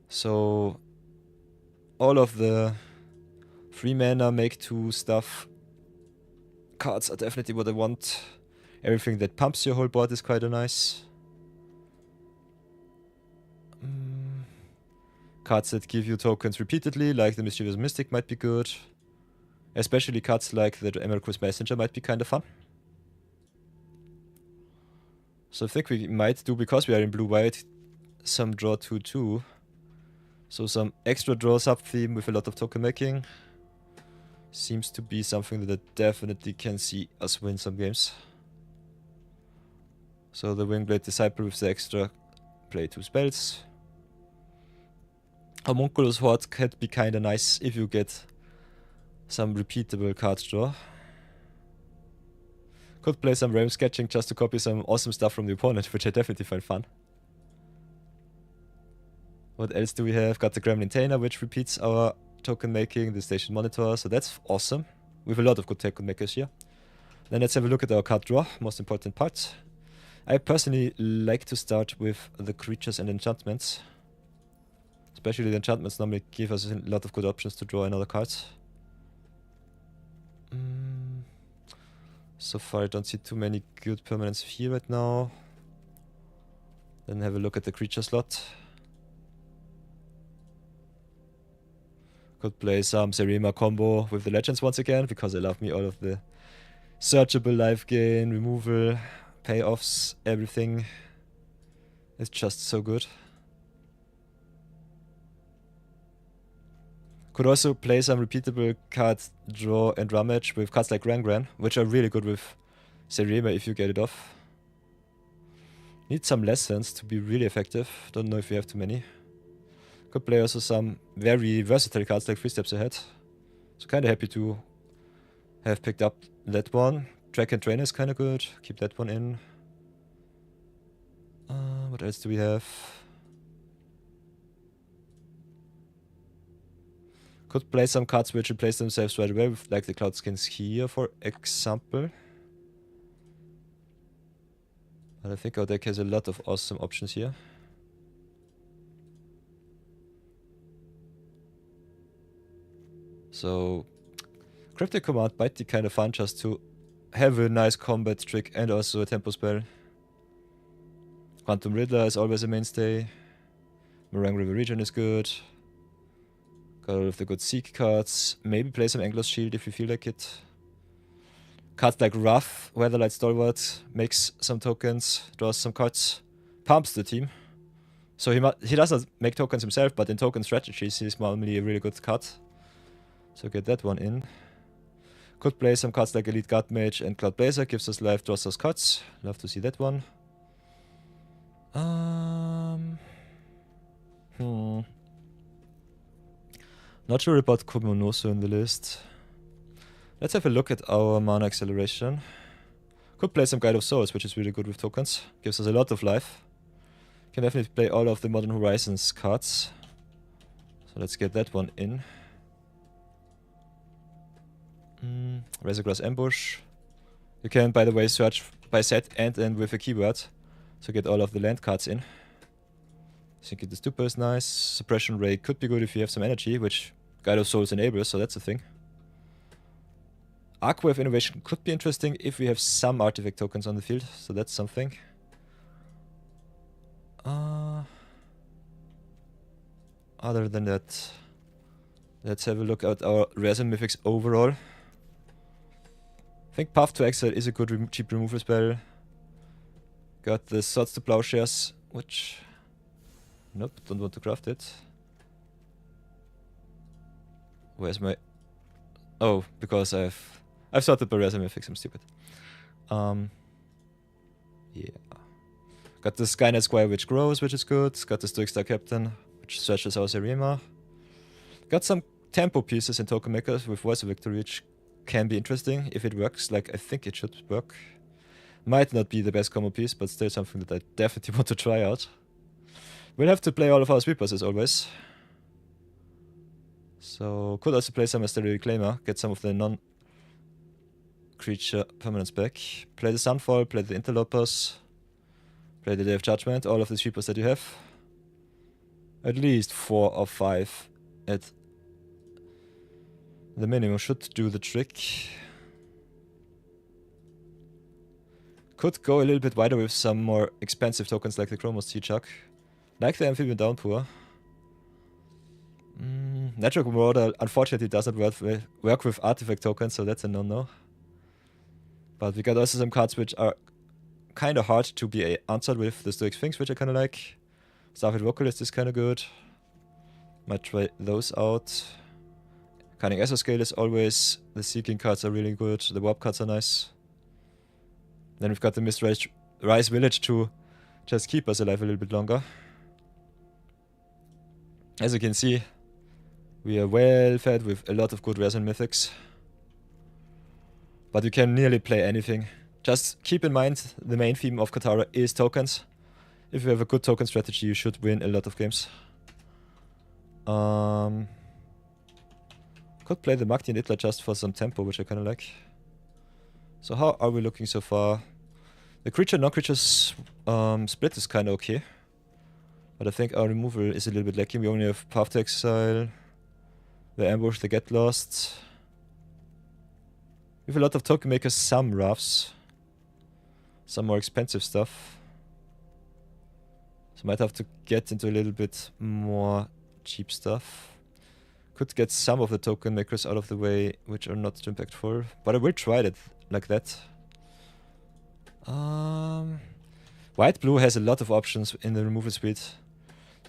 So all of the 3 mana make 2 stuff cards are definitely what I want. Everything that pumps your whole board is quite a nice. Cards that give you tokens repeatedly, like the Mischievous Mystic, might be good. Especially cards like the Emerald's Messenger might be kind of fun. So I think we might do, because we are in blue-white, some draw 2-2. So some extra draw sub-theme with a lot of token making. Seems to be something that I definitely can see us win some games. So the Wingblade Disciple with the extra play 2 spells. Homunculus Horde could be kinda nice if you get some repeatable card draw. Could play some Realm Sketching just to copy some awesome stuff from the opponent, which I definitely find fun. What else do we have? Got the Gremlin Tainer, which repeats our token making, the Station Monitor, so that's awesome. We have a lot of good token makers here. Then let's have a look at our card draw, most important part. I personally like to start with the creatures and enchantments. Especially the enchantments normally give us a lot of good options to draw another card. So far I don't see too many good permanents here right now. Then have a look at the creature slot. Could play some Serema combo with the Legends once again, because I love me all of the searchable life gain, removal, payoffs, everything. It's just so good. Could also play some repeatable card draw and rummage with cards like Rangran, which are really good with Serema if you get it off. Need some lessons to be really effective. Don't know if you have too many. Could play also some very versatile cards like 3 Steps Ahead. So kinda happy to have picked up that one. Track and Train is kinda good. Keep that one in. What else do we have? Could play some cards which replace themselves right away, with, like the Cloud Skins here, for example. But I think our deck has a lot of awesome options here. So, Cryptic Command might be kind of fun just to have a nice combat trick and also a tempo spell. Quantum Riddler is always a mainstay. Meringue River Region is good. Got all of the good Seek cards. Maybe play some Angler's Shield if you feel like it. Cards like Wrath, Weatherlight Stalwart, makes some tokens, draws some cards, pumps the team. So he doesn't make tokens himself, but in token strategies he's normally a really good card. So get that one in. Could play some cards like Elite Guard Mage and Cloud Blazer, gives us life, draws us cards. Love to see that one. Not sure about Komonosu in the list. Let's have a look at our mana acceleration. Could play some Guide of Souls, which is really good with tokens. Gives us a lot of life. Can definitely play all of the Modern Horizons cards. So let's get that one in. Razorgrass Ambush. You can, by the way, search by set and end with a keyword. So get all of the land cards in. Sinking the Stupor is nice. Suppression Ray could be good if you have some energy, which Guide of Souls enables, so that's a thing. Arcwave Innovation could be interesting if we have some artifact tokens on the field, so that's something. Other than that, let's have a look at our rares and mythics overall. I think Path to Exile is a good cheap removal spell. Got the Swords to Plowshares, which... Nope, don't want to craft it. Where's my... Oh, because I've sorted by resume fix, I'm stupid. Yeah. Got the Skynet Squire which grows, which is good. Got the Stoic Star Captain, which stretches our Serema. Got some tempo pieces in Token Makers with Voice of Victory, which can be interesting if it works, like I think it should work. Might not be the best combo piece, but still something that I definitely want to try out. We'll have to play all of our sweepers as always. So, could also play some Asteroid Reclaimer, get some of the non-creature permanents back. Play the Sunfall, play the Interlopers, play the Day of Judgment, all of the sweepers that you have. At least 4 or 5 at the minimum should do the trick. Could go a little bit wider with some more expensive tokens like the Chromos T-Chuck. Like the Amphibian Downpour. Natural Marauder unfortunately doesn't work with artifact tokens, so that's a no-no. But we got also some cards which are kind of hard to be answered with the Stoic Sphinx, which I kind of like. Starfleet Vocalist is kind of good. Might try those out. Cunning Esoscale is always... The Seeking cards are really good. The Warp cards are nice. Then we've got the Mistrise Village to just keep us alive a little bit longer. As you can see, we are well fed with a lot of good rares and mythics. But you can nearly play anything. Just keep in mind, the main theme of Katara is tokens. If you have a good token strategy, you should win a lot of games. Could play the Magdi and Itla just for some tempo, which I kind of like. So how are we looking so far? The creature non-creatures split is kind of okay. But I think our removal is a little bit lacking. We only have Path to Exile, the Ambush, the Get Lost. We have a lot of token makers, some Rafts. Some more expensive stuff. So might have to get into a little bit more cheap stuff. Could get some of the token makers out of the way, which are not too impactful. But I will try it like that. White Blue has a lot of options in the removal suite.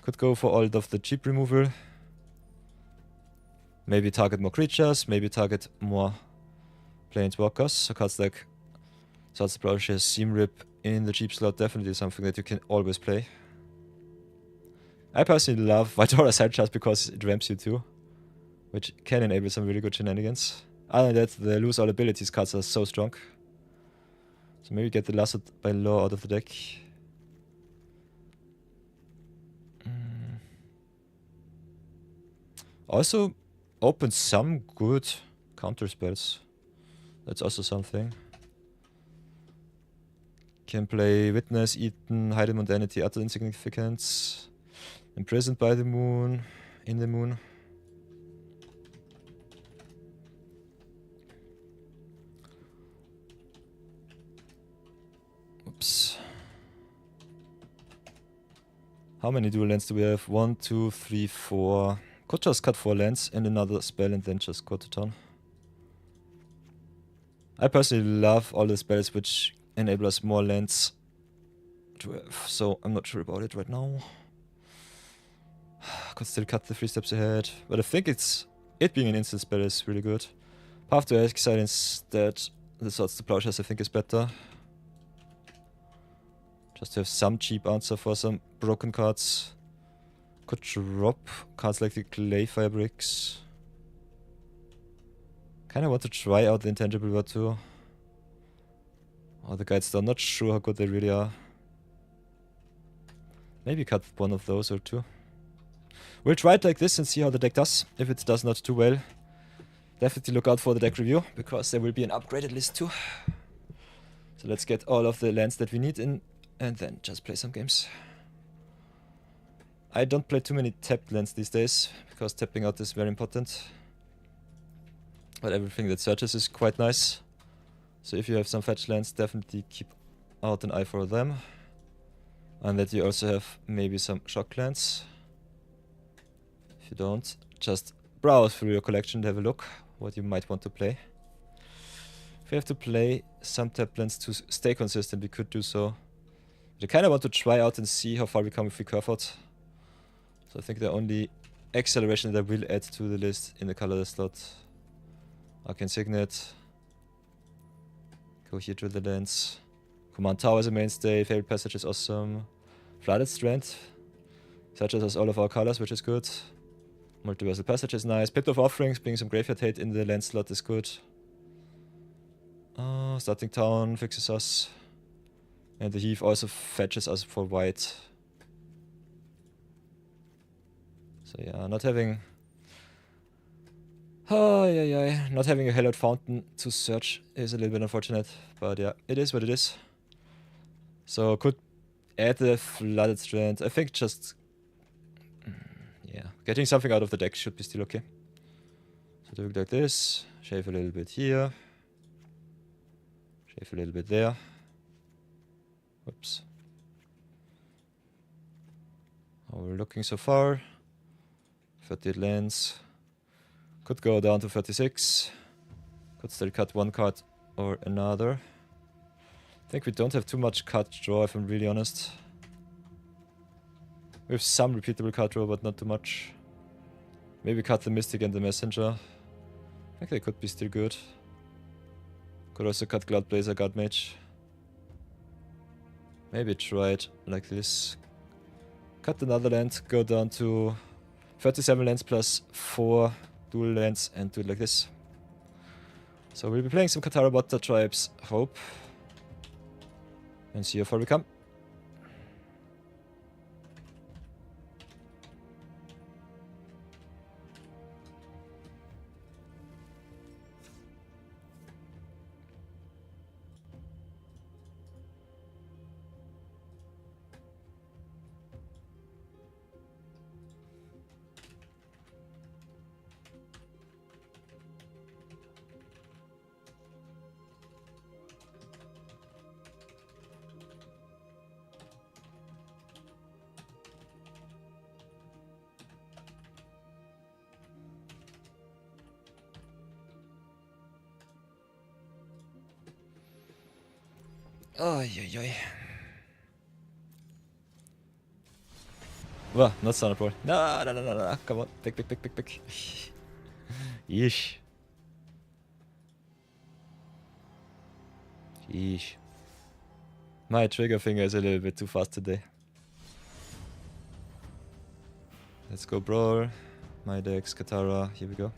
Could go for all of the cheap removal. Maybe target more creatures, maybe target more planeswalkers. So cards like Swords of Plowshare, Seam Rip in the cheap slot, definitely something that you can always play. I personally love White Aura Side just because it ramps you too, which can enable some really good shenanigans. Other than that, the Lose All Abilities cards are so strong. So maybe get the Lasted by Law out of the deck. Also, open some good counter spells. That's also something. Can play Witness, Eaten, Hide in Mundanity, Utter Insignificance, Imprisoned by the Moon, In the Moon. Oops. How many dual lands do we have? 1, 2, 3, 4. Could just cut 4 lands and another spell and then just go to town. I personally love all the spells which enable us more lands to have, so I'm not sure about it right now. Could still cut the 3 steps ahead, but I think it being an instant spell is really good. Path to Exile instead, the Swords to Plowshares I think is better. Just to have some cheap answer for some broken cards. Could drop cards like the Clay Fabrics. Kinda want to try out the Intangible Word too. Or the Guide Star, not sure how good they really are. Maybe cut one of those or 2. We'll try it like this and see how the deck does. If it does not too well, definitely look out for the deck review, because there will be an upgraded list too. So let's get all of the lands that we need in, and then just play some games. I don't play too many tapped lands these days, because tapping out is very important. But everything that searches is quite nice. So if you have some fetch lands, definitely keep out an eye for them. And that you also have maybe some shock lands. If you don't, just browse through your collection and have a look what you might want to play. If you have to play some tapped lands to stay consistent, we could do so. But I kind of want to try out and see how far we come if we curve out. So I think the only acceleration that I will add to the list in the colorless slot. Arcane Signet. Go here to the lands. Command Tower is a mainstay. Favorite Passage is awesome. Flooded Strand. Touches us all of our colors, which is good. Multiversal Passage is nice. Pit of Offerings, being some graveyard hate in the land slot is good. Starting Town fixes us. And the Heave also fetches us for white. So yeah, not having... not having a Hallowed Fountain to search is a little bit unfortunate. But yeah, it is what it is. So could add the Flooded Strand. I think just... yeah, getting something out of the deck should be still okay. So do it like this. Shave a little bit here. Shave a little bit there. Whoops. How we're looking so far. 38 lands. Could go down to 36. Could still cut one card or another. I think we don't have too much card draw if I'm really honest. We have some repeatable card draw, but not too much. Maybe cut the Mystic and the Messenger. I think they could be still good. Could also cut Cloudblazer, Godmage. Maybe try it like this. Cut another land, go down to 37 lands plus 4 dual lands and do it like this. So we'll be playing some Katara Botta Tribes, hope. And see how far we come. Ay, ay, ay. Well, not Thunder Brawl. No. Come on. Pick. Yeesh. Yeesh. My trigger finger is a little bit too fast today. Let's go Brawl. My decks, Katara. Here we go.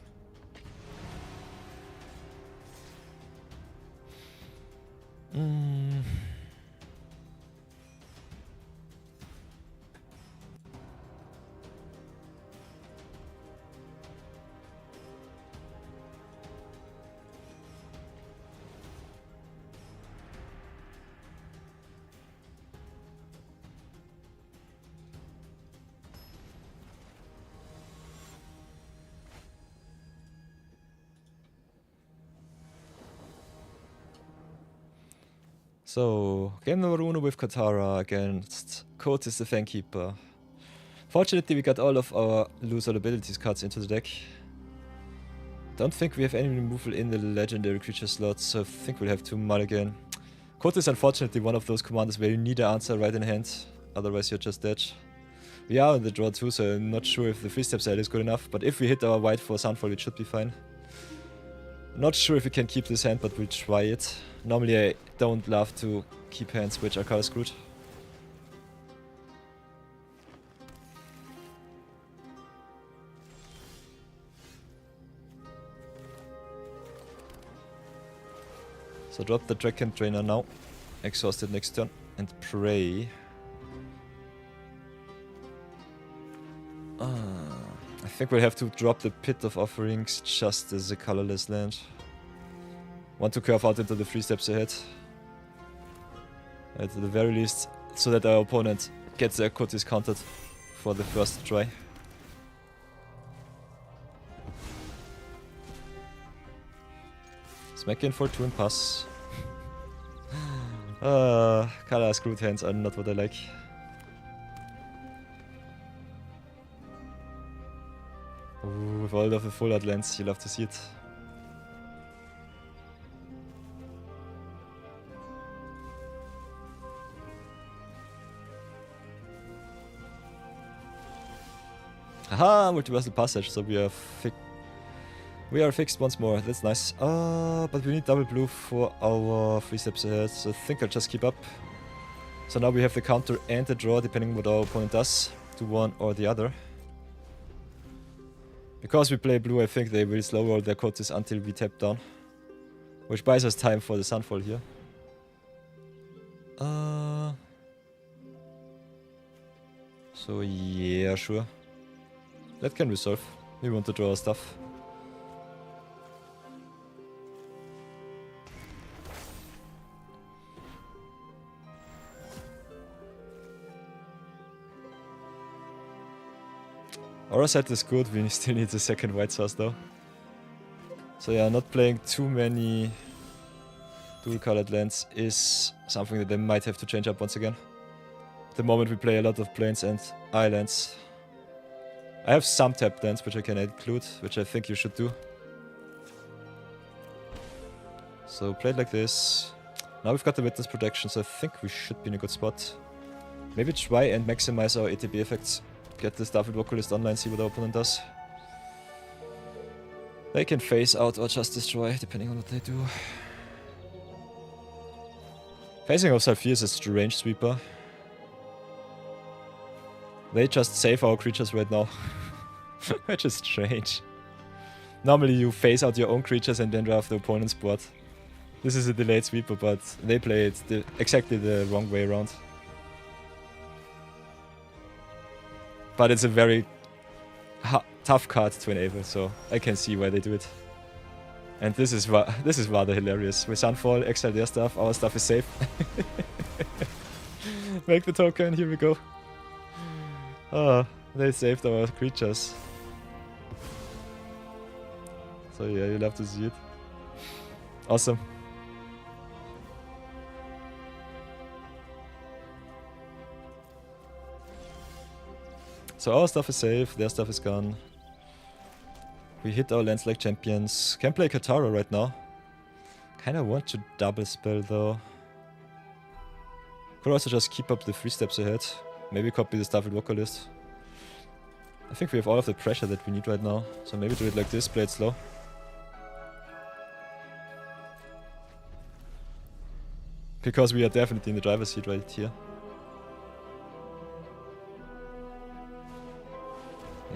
So, game number 1 with Katara against Kotis the Fangkeeper. Fortunately, we got all of our lose all abilities cards into the deck. Don't think we have any removal in the legendary creature slot, so I think we'll have to mulligan. Kotis is unfortunately one of those commanders where you need an answer right in hand, otherwise you're just dead. We are on the draw too, so I'm not sure if the 3-step side is good enough, but if we hit our white for Soundfall, it should be fine. Not sure if we can keep this hand, but we'll try it. Normally I don't love to keep hands which are color screwed. So drop the Dragon Trainer now. Exhaust it next turn and pray. I think we'll have to drop the Pit of Offerings just as a colorless land. Want to curve out into the 3 steps ahead. At the very least, so that our opponent gets their Kotis countered for the first try. Smack in for 2 and pass. Color screwed hands are not what I like. Ooh, with all of the full art lands, you love to see it. Aha, multiversal passage, so we are fixed once more. That's nice. But we need double blue for our 3 steps ahead, so I think I'll just keep up. So now we have the counter and the draw, depending on what our opponent does, to one or the other. Because we play blue, I think they will slow roll their coaches until we tap down. Which buys us time for the Sunfall here. So yeah, sure. That can resolve. We want to draw our stuff. Our set is good, we still need the second white source though. So yeah, not playing too many dual colored lands is something that they might have to change up once again. At the moment we play a lot of plains and islands. I have some tapped lands which I can include, which I think you should do. So play it like this. Now we've got the witness protection, so I think we should be in a good spot. Maybe try and maximize our ATB effects. Get the Starfield Vocalist online, see what our opponent does. They can phase out or just destroy, depending on what they do. Phasing of Zalfir is a strange sweeper. They just save our creatures right now. Which is strange. Normally you phase out your own creatures and then draft the opponent's board. This is a delayed sweeper, but they play it exactly the wrong way around. But it's a very tough card to enable, so I can see why they do it. And this is rather hilarious. With Sunfall, exile their stuff, our stuff is safe. Make the token, here we go. Oh, they saved our creatures. So yeah, you'll have to see it. Awesome. So our stuff is safe, their stuff is gone. We hit our lands like champions. Can play Katara right now. Kinda want to double spell though. Could also just keep up the 3 steps ahead. Maybe copy the Starfield Vocalist. I think we have all of the pressure that we need right now. So maybe do it like this, play it slow. Because we are definitely in the driver's seat right here.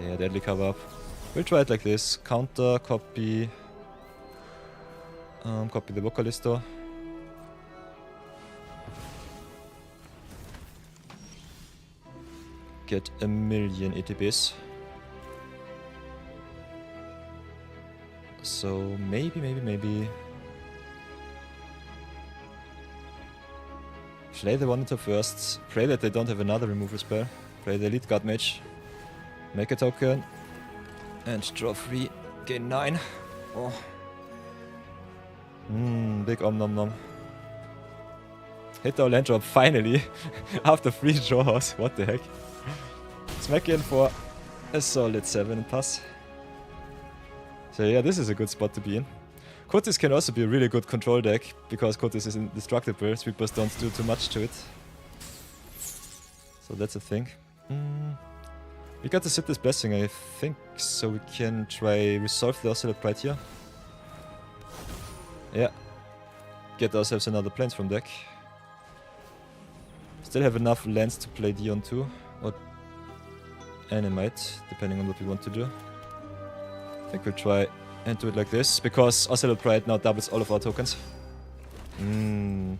Yeah, deadly cover up. We'll try it like this. Counter, copy. Copy the Vocalisto. Get a million ETBs. So maybe. Play the one into first. Pray that they don't have another removal spell. Play the Elite Guard Mage. Make a token. And draw 3. Gain 9. Oh. Big om nom nom. Hit our land drop finally. After 3 draws. What the heck. Smack in for a solid 7 and pass. So yeah, this is a good spot to be in. Kotis can also be a really good control deck, because Kotis is indestructible, sweepers don't do too much to it. So that's a thing. We got the Sith's Blessing, I think, so we can try resolve the Oscillate Pride here. Yeah. Get ourselves another Plains from deck. Still have enough lands to play Dion 2, or Animite, depending on what we want to do. I think we'll try and do it like this, because Oscillate Pride now doubles all of our tokens. And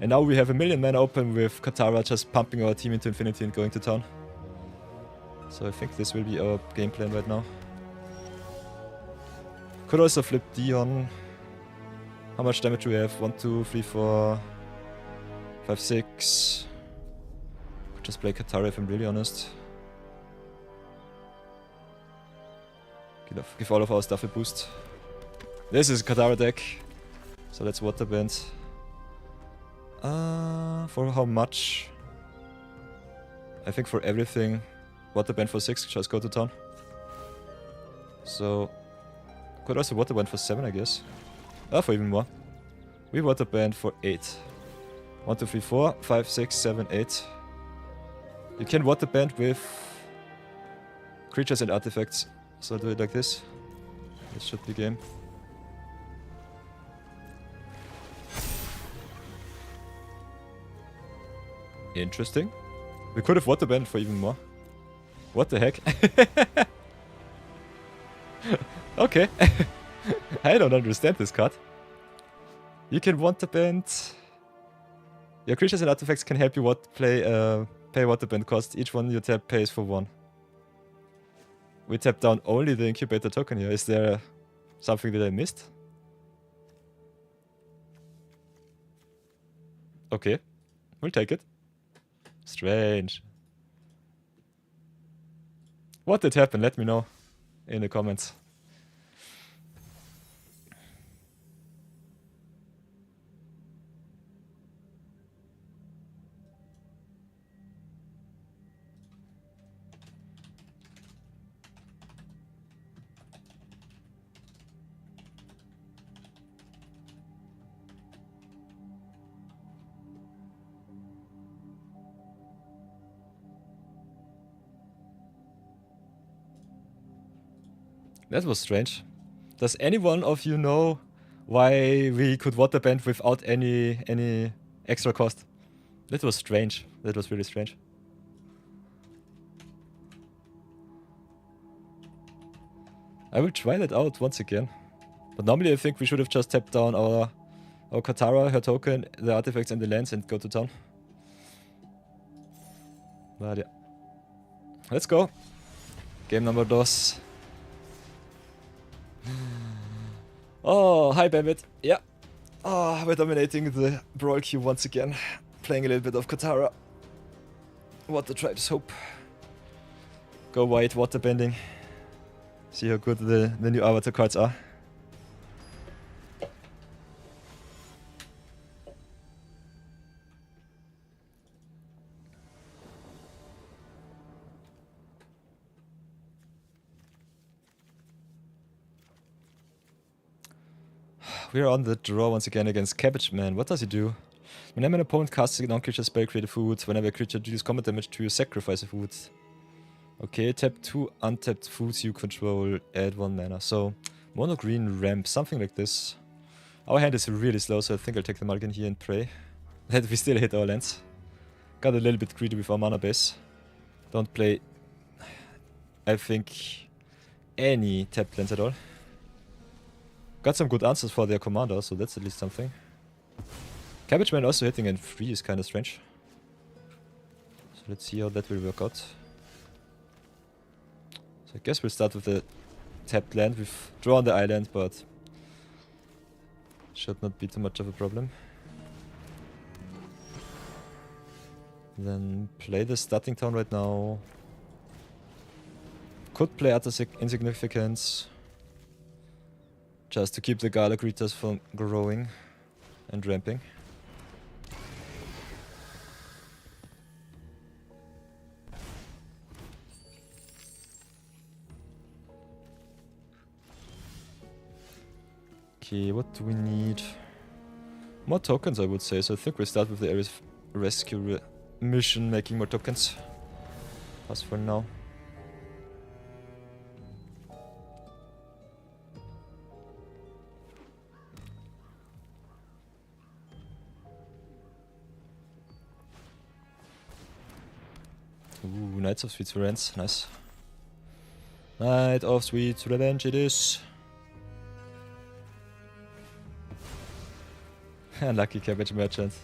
now we have a million mana open with Katara just pumping our team into infinity and going to town. So I think this will be our game plan right now. Could also flip Dion. How much damage do we have? 1, 2, 3, 4, 5, 6. Could just play Katara if I'm really honest. Give all of our stuff a boost. This is a Katara deck. So let's waterbend. For how much? I think for everything. Waterbend for 6, just go to town. So could also waterbend for 7, I guess. For even more. We waterbend for 8. 1, 2, 3, 4, 5, 6, 7, 8. You can waterbend with creatures and artifacts. So I'll do it like this. This should be game. Interesting. We could have water banned for even more. What the heck? Okay. I don't understand this card. You can water band. Your creatures and artifacts can help you pay water band cost. Each one you tap pays for 1. We tap down only the incubator token here. Is there something that I missed? Okay. We'll take it. Strange. What did happen? Let me know in the comments. That was strange. Does anyone of you know why we could water band without any extra cost? That was strange. That was really strange. I will try that out once again. But normally I think we should have just tapped down our Katara, her token, the artifacts and the lands and go to town. But yeah. Let's go. Game number 2. Oh, hi Babbitt. Yeah. Oh, we're dominating the Brawl queue once again. Playing a little bit of Katara. What the tribes hope. Go white, waterbending. See how good the new avatar cards are. We're on the draw once again against Cabbage Man. What does he do? Whenever an opponent casts a non-creature spell, create a food. Whenever a creature deals combat damage to you, sacrifice a food. Okay, tap 2 untapped foods you control, add 1 mana. So, mono green ramp, something like this. Our hand is really slow, so I think I'll take the mulligan here and pray that we still hit our lands. Got a little bit greedy with our mana base. Don't play, I think, any tapped lands at all. Got some good answers for their commander, so that's at least something. Cabbage Man also hitting in 3 is kind of strange. So let's see how that will work out. So I guess we'll start with the tapped land. We've drawn the island, but should not be too much of a problem. Then play the starting town right now. Could play Utter Insignificance. Just to keep the Gala creatures from growing and ramping. Okay, what do we need? More tokens, I would say. So I think we start with the Ares rescue mission, making more tokens. As for now. Ooh, Knights of Sweet Revenge, nice. Knight of Sweet Revenge it is. Unlucky Cabbage Merchant.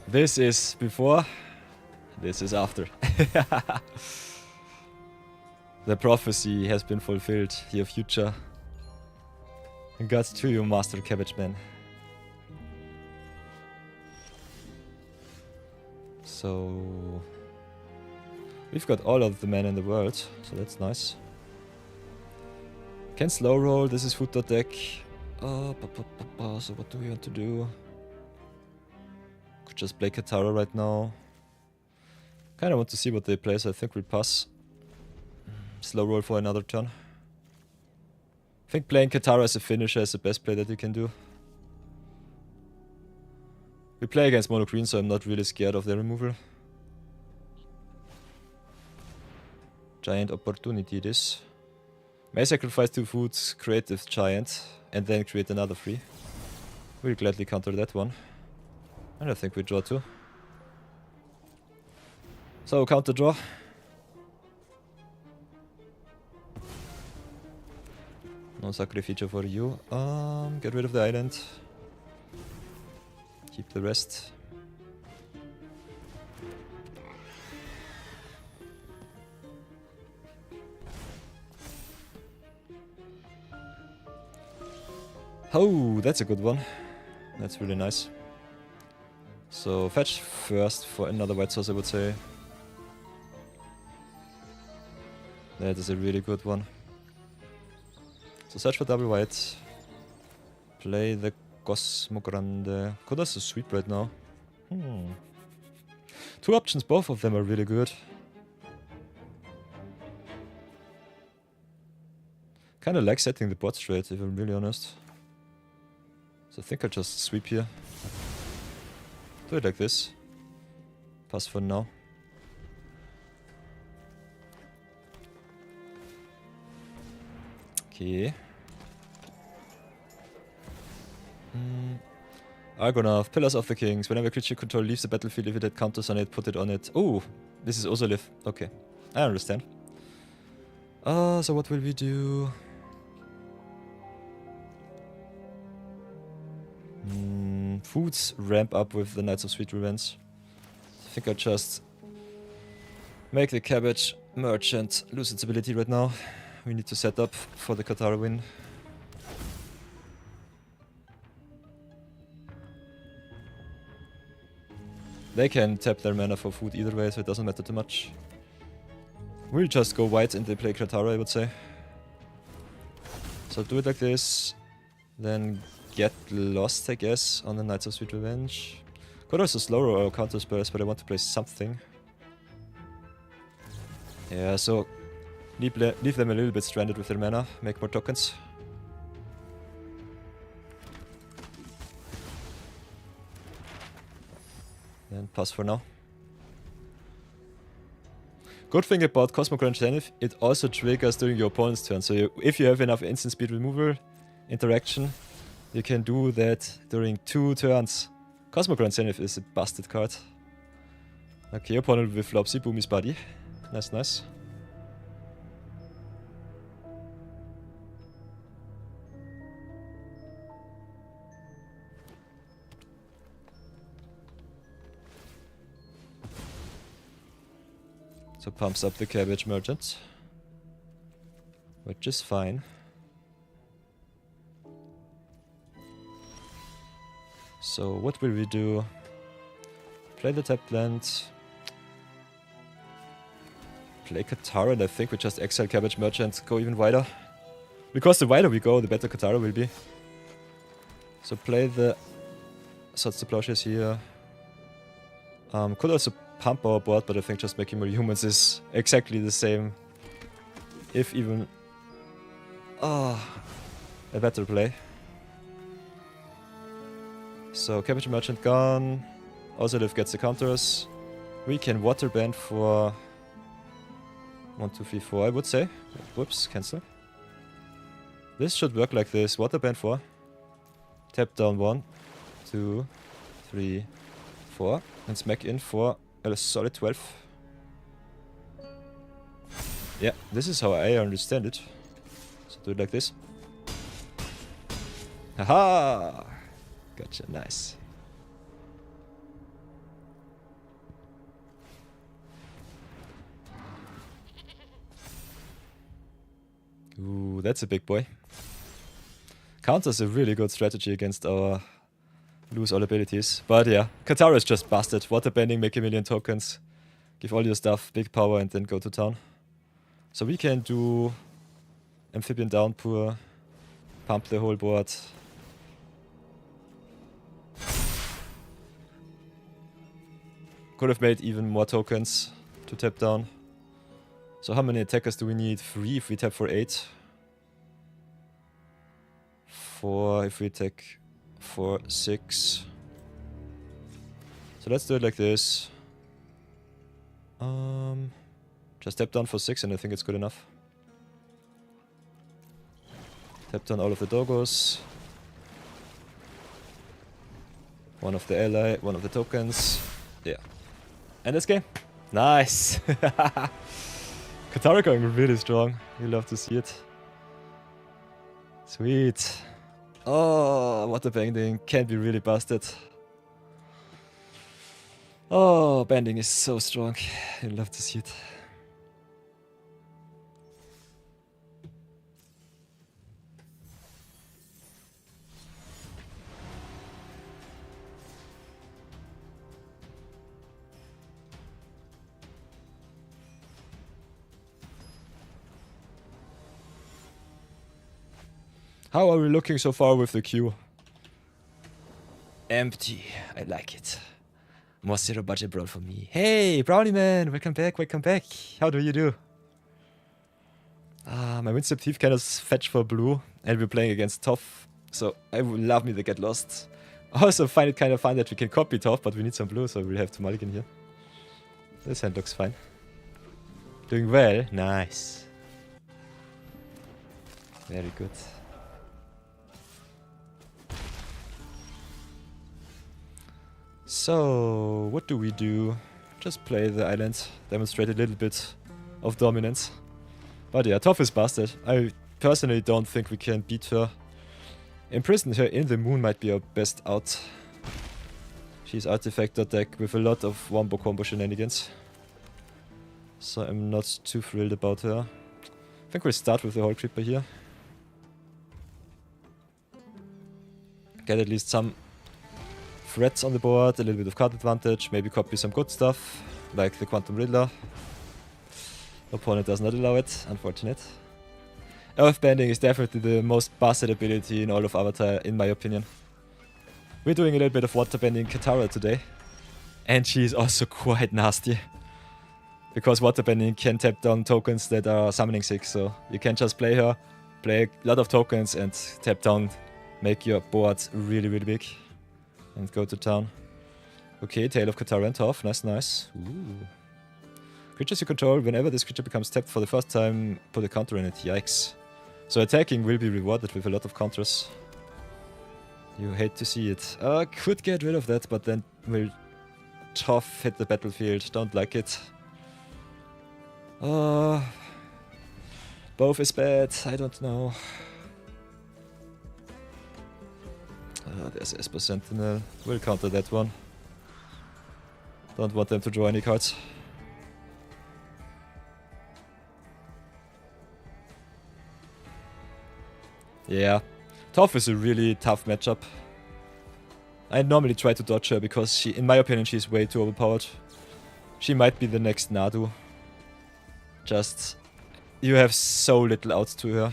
This is before, this is after. The prophecy has been fulfilled, your future. And Gods to you, Master Cabbage Man. So we've got all of the men in the world, so that's nice. Can slow roll, this is foot deck. So what do we want to do? Could just play Katara right now. Kinda want to see what they play, so I think we'll pass. Slow roll for another turn. I think playing Katara as a finisher is the best play that you can do. We play against mono green, so I'm not really scared of their removal. Giant opportunity this. May sacrifice 2 foods, create this giant, and then create another 3. We'll gladly counter that one. And I think we draw 2. So, counter draw. No sacrifice for you. Get rid of the island. Keep the rest. Oh, that's a good one. That's really nice. So, fetch first for another white source, I would say. That is a really good one. So, search for double white. Play the Cosmo Grande. Koda's so sweet right now. 2 options, both of them are really good. Kinda like setting the board straight, if I'm really honest. So I think I'll just sweep here. Do it like this. Pass for now. Okay. Argonath, Pillars of the Kings. Whenever creature you control leaves the battlefield, if it had counters on it, put it on it. Oh, this is also live. Okay, I understand. So what will we do? Foods ramp up with the Knights of Sweet Revenge. I think I'll just make the Cabbage Merchant lose its ability right now. We need to set up for the Katara win. They can tap their mana for food either way, so it doesn't matter too much. We'll just go white and they play Katara, I would say. So do it like this. Then get lost, I guess, on the Knights of Sweet Revenge. Could also slow our counter spells, but I want to play something. Yeah, so leave them a little bit stranded with their mana, make more tokens. Then pass for now. Good thing about Cosmo Crunch Zenith, it also triggers during your opponent's turn. So if you have enough instant speed removal interaction, you can do that during 2 turns. Cosmo Crunch Zenith is a busted card. Okay, opponent with Flopsy, Boomy's buddy. Nice, nice. So pumps up the Cabbage Merchant, which is fine. So what will we do? Play the tapped land. Play Katara, and I think we just exile Cabbage Merchant, go even wider. Because the wider we go, the better Katara will be. So play the Swords to Plowshares here. Could also pump our board, but I think just making more humans is exactly the same. If even... a better play. So Cabbage Merchant gone. Ozolive gets the counters. We can water band for 1, 2, 3, 4, I would say. Whoops, cancel. This should work like this. Water band 4. Tap down 1, 2, 3, 4. And smack in for a solid 12. Yeah, this is how I understand it. So do it like this. Haha! Gotcha, nice. Ooh, that's a big boy. Counter's a really good strategy against our lose all abilities. But yeah, Katara is just busted. Water bending, make a million tokens. Give all your stuff, big power, and then go to town. So we can do Amphibian Downpour, pump the whole board. Could have made even more tokens to tap down. So how many attackers do we need? 3 if we tap for 8. 4 if we attack for 6. So let's do it like this. Just tap down for 6 and I think it's good enough. Tap down all of the doggos. One of the ally, one of the tokens. Yeah. And this game. Nice! Katara going really strong. You love to see it. Sweet. Oh, what a bending. Can be really busted. Oh, bending is so strong. You love to see it. How are we looking so far with the queue? Empty. I like it. More zero budget brawl for me. Hey, Brownie Man! Welcome back, welcome back. How do you do? My Winston Thief can fetch for blue, and we're playing against Toff, so I would love me to get lost. I also find it kind of fun that we can copy Toff, but we need some blue, so we'll have to mulligan here. This hand looks fine. Doing well. Nice. Very good. So, what do we do? Just play the island, demonstrate a little bit of dominance. But yeah, Toph is busted. I personally don't think we can beat her. Imprisoned her in the moon might be our best out. She's artifactor deck with a lot of wombo combo shenanigans. So I'm not too thrilled about her. I think we'll start with the whole creeper here. Get at least some threats on the board, a little bit of card advantage, maybe copy some good stuff, like the Quantum Riddler. Opponent does not allow it, unfortunate. Earthbending is definitely the most busted ability in all of Avatar, in my opinion. We're doing a little bit of waterbending Katara today, and she is also quite nasty. Because waterbending can tap down tokens that are summoning 6, so you can just play her, play a lot of tokens and tap down, make your board really, really big. And go to town. Okay, Tail of Katara and Toph. Nice, nice. Ooh. Creatures you control, whenever this creature becomes tapped for the first time, put a counter in it. Yikes. So attacking will be rewarded with a lot of counters. You hate to see it. Could get rid of that, but then will Toph hit the battlefield. Don't like it. Both is bad. I don't know. There's Esper Sentinel. We'll counter that one. Don't want them to draw any cards. Yeah. Toph is a really tough matchup. I normally try to dodge her because she, in my opinion, she's way too overpowered. She might be the next Nadu. Just, you have so little outs to her.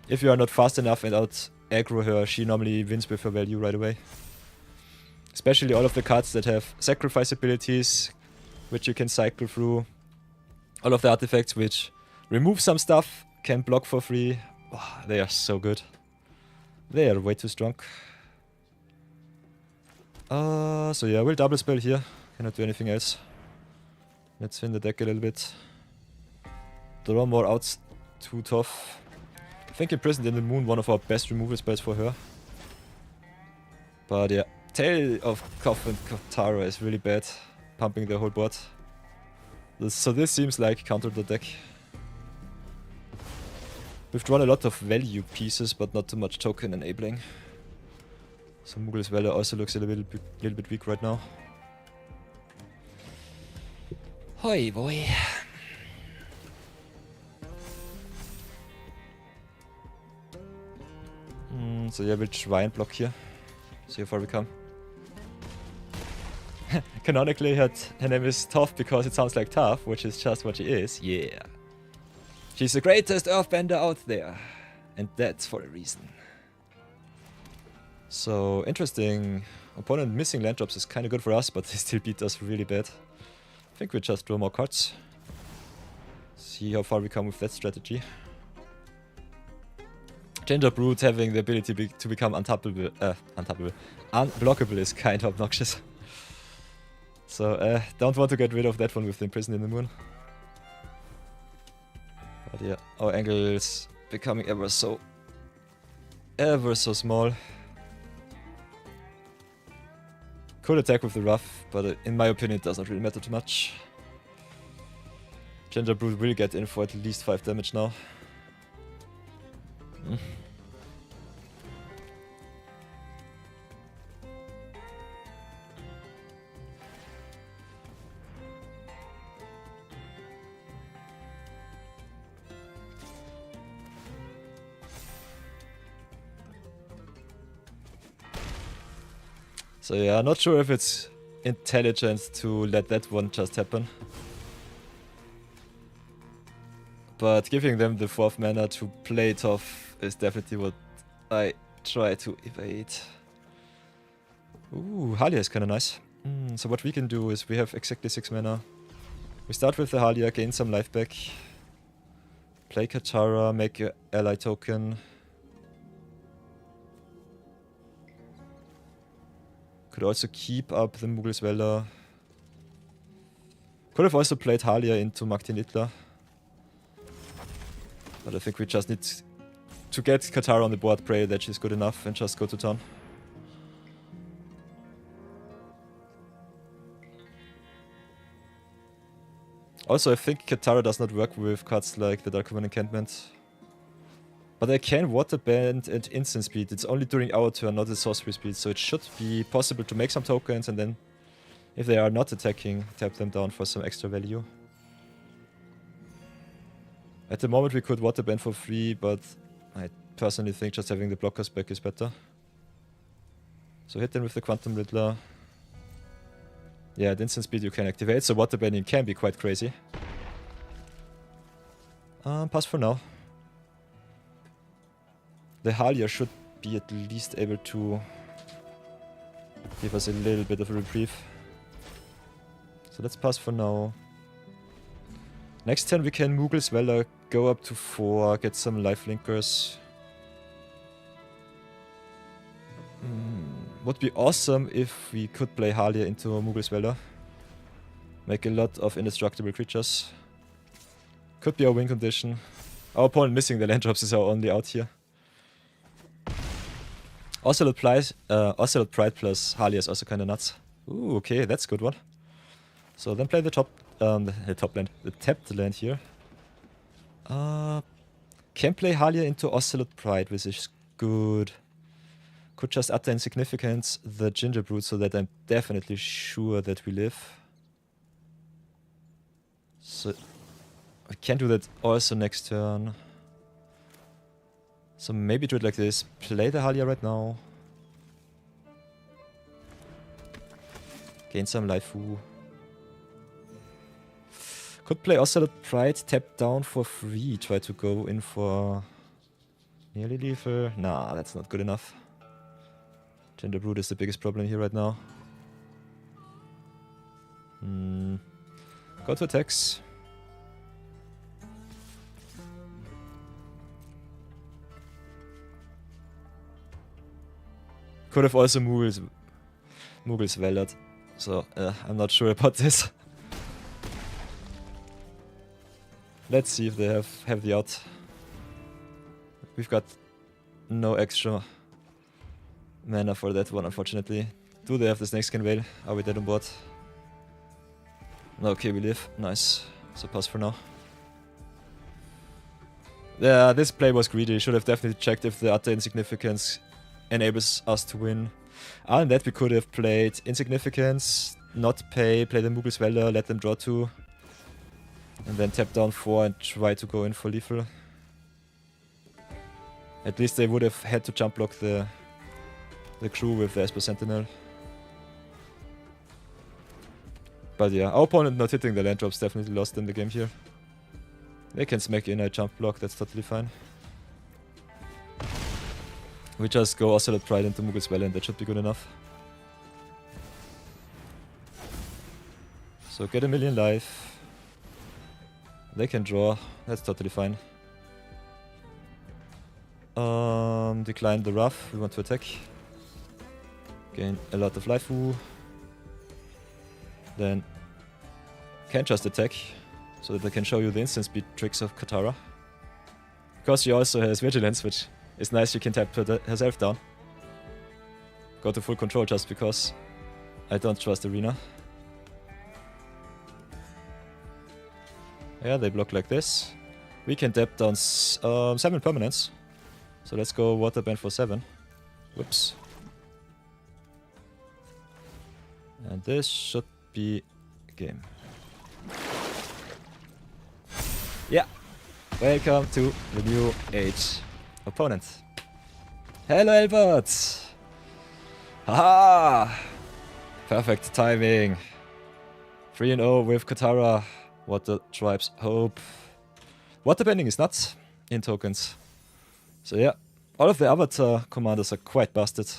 If you are not fast enough and out aggro her, she normally wins with her value right away. Especially all of the cards that have sacrifice abilities, which you can cycle through. All of the artifacts which remove some stuff, can block for free. Oh, they are so good. They are way too strong. So yeah, we'll double spell here. Cannot do anything else. Let's win the deck a little bit. Draw more outs to Toph. I think Imprisoned in the Moon, one of our best removal spells for her. But yeah, Tail of Katara is really bad, pumping the whole board. So this seems like counter the deck. We've drawn a lot of value pieces, but not too much token enabling. So Mughals Valor also looks a little bit weak right now. Hoi boy. So yeah, we'll try and block here. See how far we come. Canonically, her name is Toph because it sounds like tough, which is just what she is. Yeah. She's the greatest earthbender out there. And that's for a reason. So, interesting. Opponent missing land drops is kind of good for us, but they still beat us really bad. I think we just draw more cards. See how far we come with that strategy. Ginger Brute having the ability to become unblockable is kind of obnoxious. So, don't want to get rid of that one with the Imprisoned in the Moon. But yeah, our angle is becoming ever so small. Could attack with the rough, but in my opinion it does not really matter too much. Ginger Brood will get in for at least 5 damage now. So yeah, not sure if it's intelligent to let that one just happen. But giving them the 4th mana to play it off is definitely what I try to evade. Ooh, Halia is kinda nice. So what we can do is we have exactly 6 mana. We start with the Halia, gain some life back. Play Katara, make your ally token. Could also keep up the Mughal Dweller. Could have also played Halia into Magtinitla. But I think we just need to get Katara on the board, pray that she's good enough, and just go to town. Also, I think Katara does not work with cards like the Dark Woman Enchantment. But I can water band at instant speed. It's only during our turn, not at sorcery speed, so it should be possible to make some tokens and then, if they are not attacking, tap them down for some extra value. At the moment we could water band for free, but I personally think just having the blockers back is better. So hit them with the Quantum Riddler. Yeah, at instant speed you can activate, so water banding can be quite crazy. Pass for now. The Halia should be at least able to give us a little bit of a reprieve. So let's pass for now. Next turn we can Mughal Dweller, go up to 4, get some life linkers. Would be awesome if we could play Halia into Mughal Dweller. Make a lot of indestructible creatures. Could be our win condition. Our opponent missing the land drops is our only out here. Ocelot Pride plus Halia is also kinda nuts. Ooh, okay, that's a good one. So then play the tapped land here. Can play Halia into Ocelot Pride, which is good. Could just utter insignificance the Ginger Brood so that I'm definitely sure that we live. So I can do that also next turn. So maybe do it like this. Play the Halia right now. Gain some life. Could play Ocelot Pride, tap down for free. Try to go in for nearly lethal. Nah, that's not good enough. Ginger Brood is the biggest problem here right now. Go to attacks. Could have also Mughal Dwellered. So, I'm not sure about this. Let's see if they have the out. We've got no extra mana for that one, unfortunately. Do they have the Snakeskin Veil? Are we dead on board? Okay, we live. Nice. So pass for now. Yeah, this play was greedy. Should have definitely checked if the utter insignificance enables us to win. And that we could have played insignificance, not pay, play the Mughal Dweller, let them draw 2. And then tap down 4 and try to go in for lethal. At least they would have had to jump block the crew with the Esper Sentinel. But yeah, our opponent not hitting the land drops definitely lost in the game here. They can smack in a jump block, that's totally fine. We just go Ocelot Pride into Mughal Dweller and that should be good enough. So get a million life. They can draw, that's totally fine. Decline the rough, we want to attack. Gain a lot of life. Then can just attack, so that I can show you the instant speed tricks of Katara. Because she also has Vigilance, which is nice. She can tap herself down. Go to full control just because I don't trust Arena. Yeah, they block like this. We can tap down 7 permanents. So let's go water band for 7. Whoops. And this should be game. Yeah. Welcome to the new age opponent. Hello, Albert! Haha! Perfect timing. 3-0 with Katara. What the tribes hope. Water bending is nuts in tokens. So yeah, all of the avatar commanders are quite busted.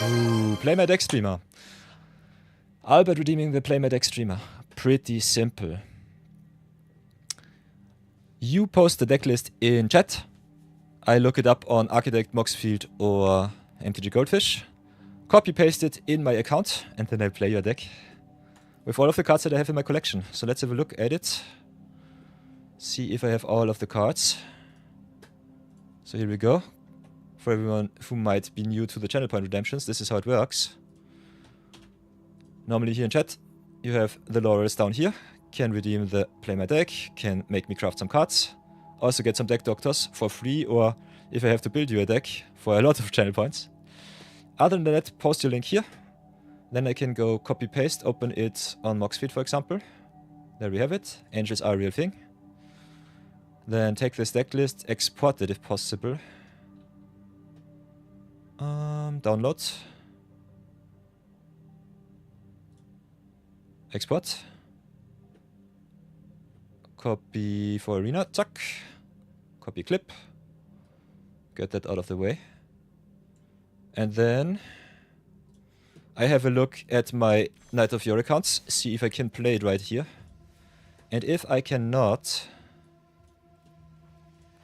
Ooh, play my deck streamer. Albert redeeming the play my deck streamer. Pretty simple. You post the deck list in chat. I look it up on Architect, Moxfield or MTG Goldfish. Copy paste it in my account and then I play your deck. With all of the cards that I have in my collection. So let's have a look at it. See if I have all of the cards. So here we go. For everyone who might be new to the channel point redemptions, this is how it works. Normally here in chat, you have the laurels down here. Can redeem the play my deck, can make me craft some cards. Also get some deck doctors for free, or if I have to build you a deck for a lot of channel points. Other than that, post your link here. Then I can go copy paste, open it on Moxfeed for example. There we have it. Angels are a real thing. Then take this deck list, export it if possible. Download. Export. Copy for Arena, chuck. Copy clip. Get that out of the way. And then I have a look at my Knight of Your accounts, see if I can play it right here. And if I cannot,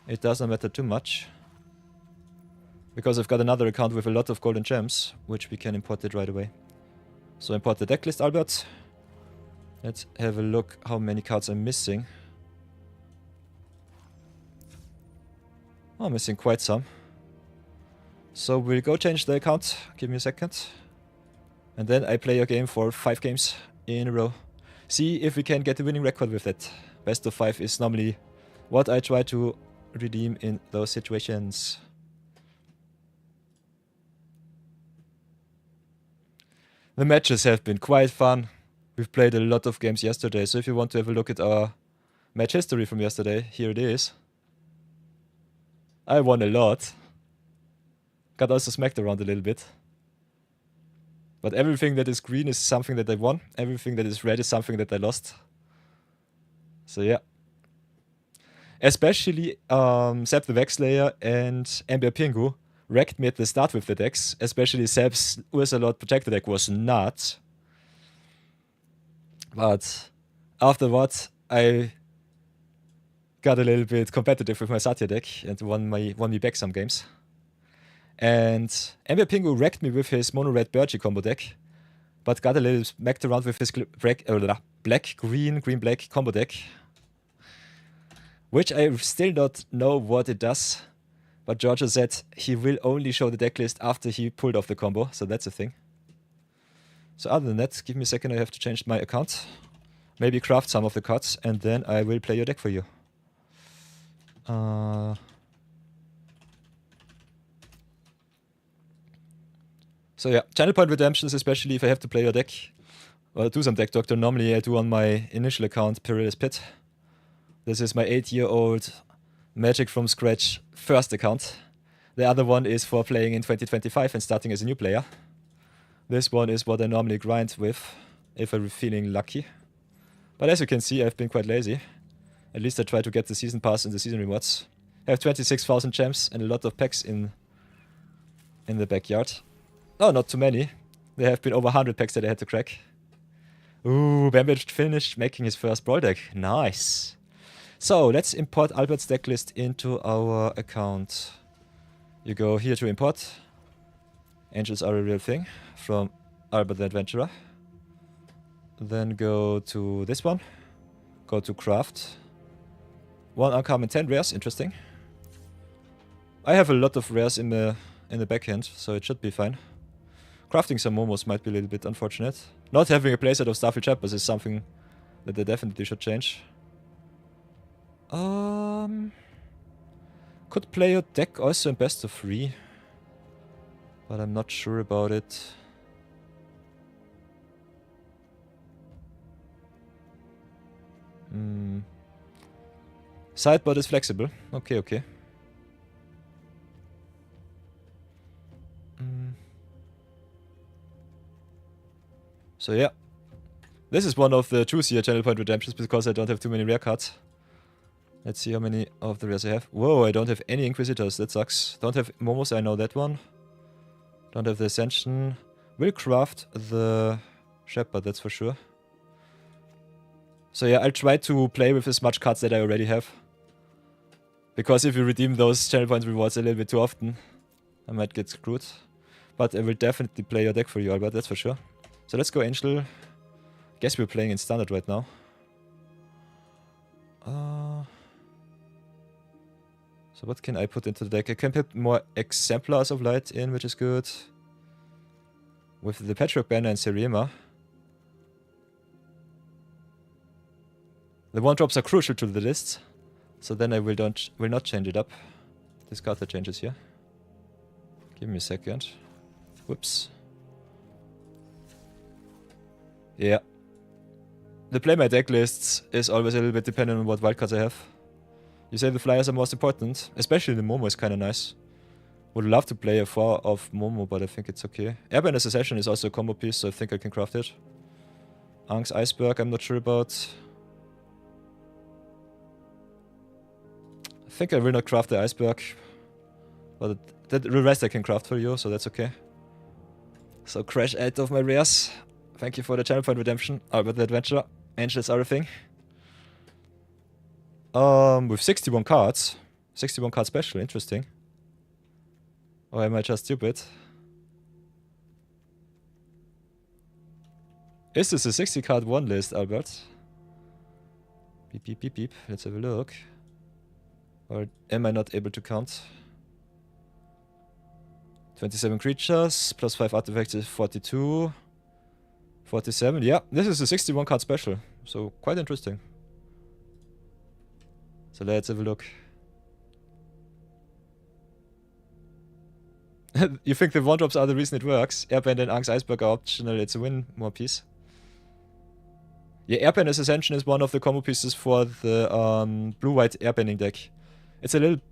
it doesn't matter too much. Because I've got another account with a lot of golden gems, which we can import it right away. So import the deck list, Albert. Let's have a look how many cards I'm missing. Oh, I'm missing quite some. So we'll go change the account. Give me a second. And then I play a game for 5 games in a row. See if we can get a winning record with that. Best of 5 is normally what I try to redeem in those situations. The matches have been quite fun. We've played a lot of games yesterday, so if you want to have a look at our match history from yesterday, here it is. I won a lot. Got also smacked around a little bit. But everything that is green is something that I won. Everything that is red is something that I lost. So yeah. Especially Seb the Vexlayer and Ember Pingu wrecked me at the start with the decks. Especially Seb's Ursa Lord Protector deck was nuts. But afterwards, I got a little bit competitive with my Satya deck and won me back some games. And Ember Pingu wrecked me with his mono red Birchie combo deck, but got a little smacked around with his black green black combo deck, which I still don't know what it does. But Giorgio said he will only show the deck list after he pulled off the combo, so that's a thing. So other than that, give me a second, I have to change my account. Maybe craft some of the cards, and then I will play your deck for you. So yeah, channel point redemptions, especially if I have to play your deck or do some deck doctor. Normally I do on my initial account, Perilous Pit. This is my 8-year-old Magic from scratch first account. The other one is for playing in 2025 and starting as a new player. This one is what I normally grind with if I'm feeling lucky. But as you can see, I've been quite lazy. At least I try to get the season pass and the season rewards. I have 26,000 gems and a lot of packs in the backyard. Oh, not too many. There have been over 100 packs that I had to crack. Ooh, Bambit finished making his first Brawl deck. Nice. So, let's import Albert's deck list into our account. You go here to import. Angels are a real thing from Albert the Adventurer. Then go to this one. Go to craft. 1 uncommon, 10 rares, interesting. I have a lot of rares in the backhand, so it should be fine. Crafting some momos might be a little bit unfortunate. Not having a playset of Starfield Chappers is something that they definitely should change. Could play a deck also in best of 3. But I'm not sure about it. Sideboard is flexible. Okay, okay. So yeah. This is one of the juicier channel point redemptions because I don't have too many rare cards. Let's see how many of the rares I have. Whoa, I don't have any Inquisitors. That sucks. Don't have Momos, I know that one. Don't have the Ascension. Will craft the Shepherd, that's for sure. So yeah, I'll try to play with as much cards that I already have. Because if you redeem those channel point rewards a little bit too often, I might get screwed. But I will definitely play your deck for you, Albert, that's for sure. So let's go Angel. Guess we're playing in Standard right now. So what can I put into the deck? I can put more Exemplars of Light in, which is good. With the Patchwork Banner and Serema. The 1-drops are crucial to the list. So then I will not change it up. Discard the changes here. Give me a second. Whoops. Yeah. The play my deck lists is always a little bit dependent on what wildcards I have. You say the flyers are most important, especially the Momo is kinda nice. Would love to play a 4 of Momo, but I think it's okay. Airbander's Assassin is also a combo piece, so I think I can craft it. Ang's Iceberg, I'm not sure about. I think I will not craft the Iceberg. But the rest I can craft for you, so that's okay. So crash out of my rares. Thank you for the channel point redemption. Albert the Adventurer. Angels are a thing. With 61 cards. 61 card special, interesting. Or am I just stupid? Is this a 60 card 1 list, Albert? Beep beep beep beep. Let's have a look. Or am I not able to count? 27 creatures, plus 5 artifacts is 42. 47, yeah, this is a 61 card special, so quite interesting. So let's have a look. You think the 1-drops are the reason it works? Airband and Ang's Iceberg are optional, it's a win more piece. Yeah, Airbander's Ascension is one of the combo pieces for the blue-white airbending deck. It's a little,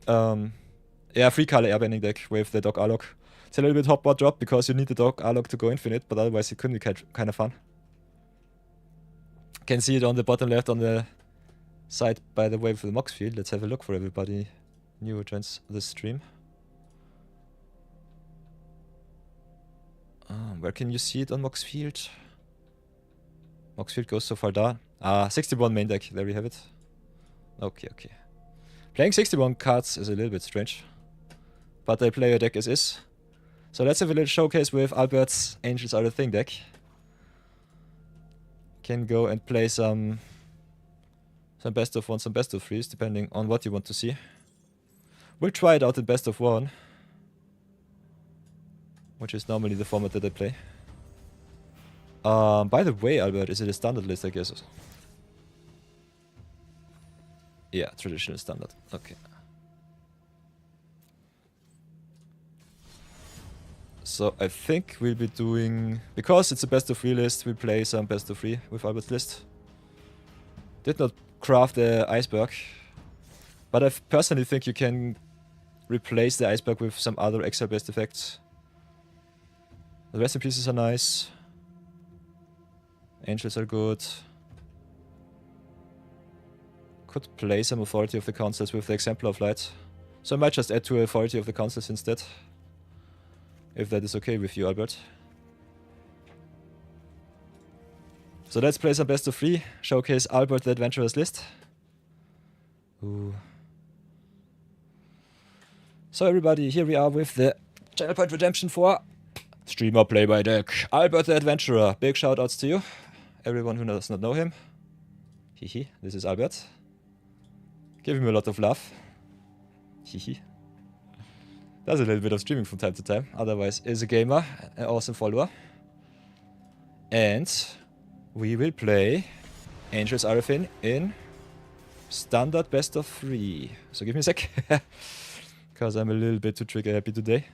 yeah, 3-color airbending deck with the Doc Arlok. It's a little bit hot bar drop because you need the Doc Arlok to go infinite, but otherwise it could be kind of fun. Can see it on the bottom left on the side, by the way, for the Mox field. Let's have a look for everybody new who joins the stream. Where can you see it on Mox field? Mox field goes so far down. 61 main deck, there we have it. Okay, okay. Playing 61 cards is a little bit strange, but I play a deck as is. So let's have a little showcase with Albert's Angels Are a Thing deck. Can go and play some best of 1, some best of 3s, depending on what you want to see. We'll try it out in best of 1, which is normally the format that I play. By the way, Albert, is it a standard list, I guess? Yeah, traditional standard. Okay. So I think we'll be doing, because it's a best of 3 list, we'll play some best of 3 with Albert's list. Did not craft the Iceberg, but I personally think you can replace the Iceberg with some other extra best effects. The rest of pieces are nice. Angels are good. Could play some Authority of the Councils with the Exemplar of Light. So I might just add 2 Authority of the Councils instead. If that is okay with you, Albert. So let's play some best of 3. Showcase Albert the Adventurer's list. Ooh. So everybody, here we are with the channel point redemption for streamer play by deck. Albert the Adventurer. Big shout outs to you. Everyone who does not know him. Hehe, this is Albert. Give him a lot of love. Hihi. Does a little bit of streaming from time to time. Otherwise, is a gamer, an awesome follower. And we will play Angel's Arifin in standard best of 3. So give me a sec. Because I'm a little bit too trigger happy today.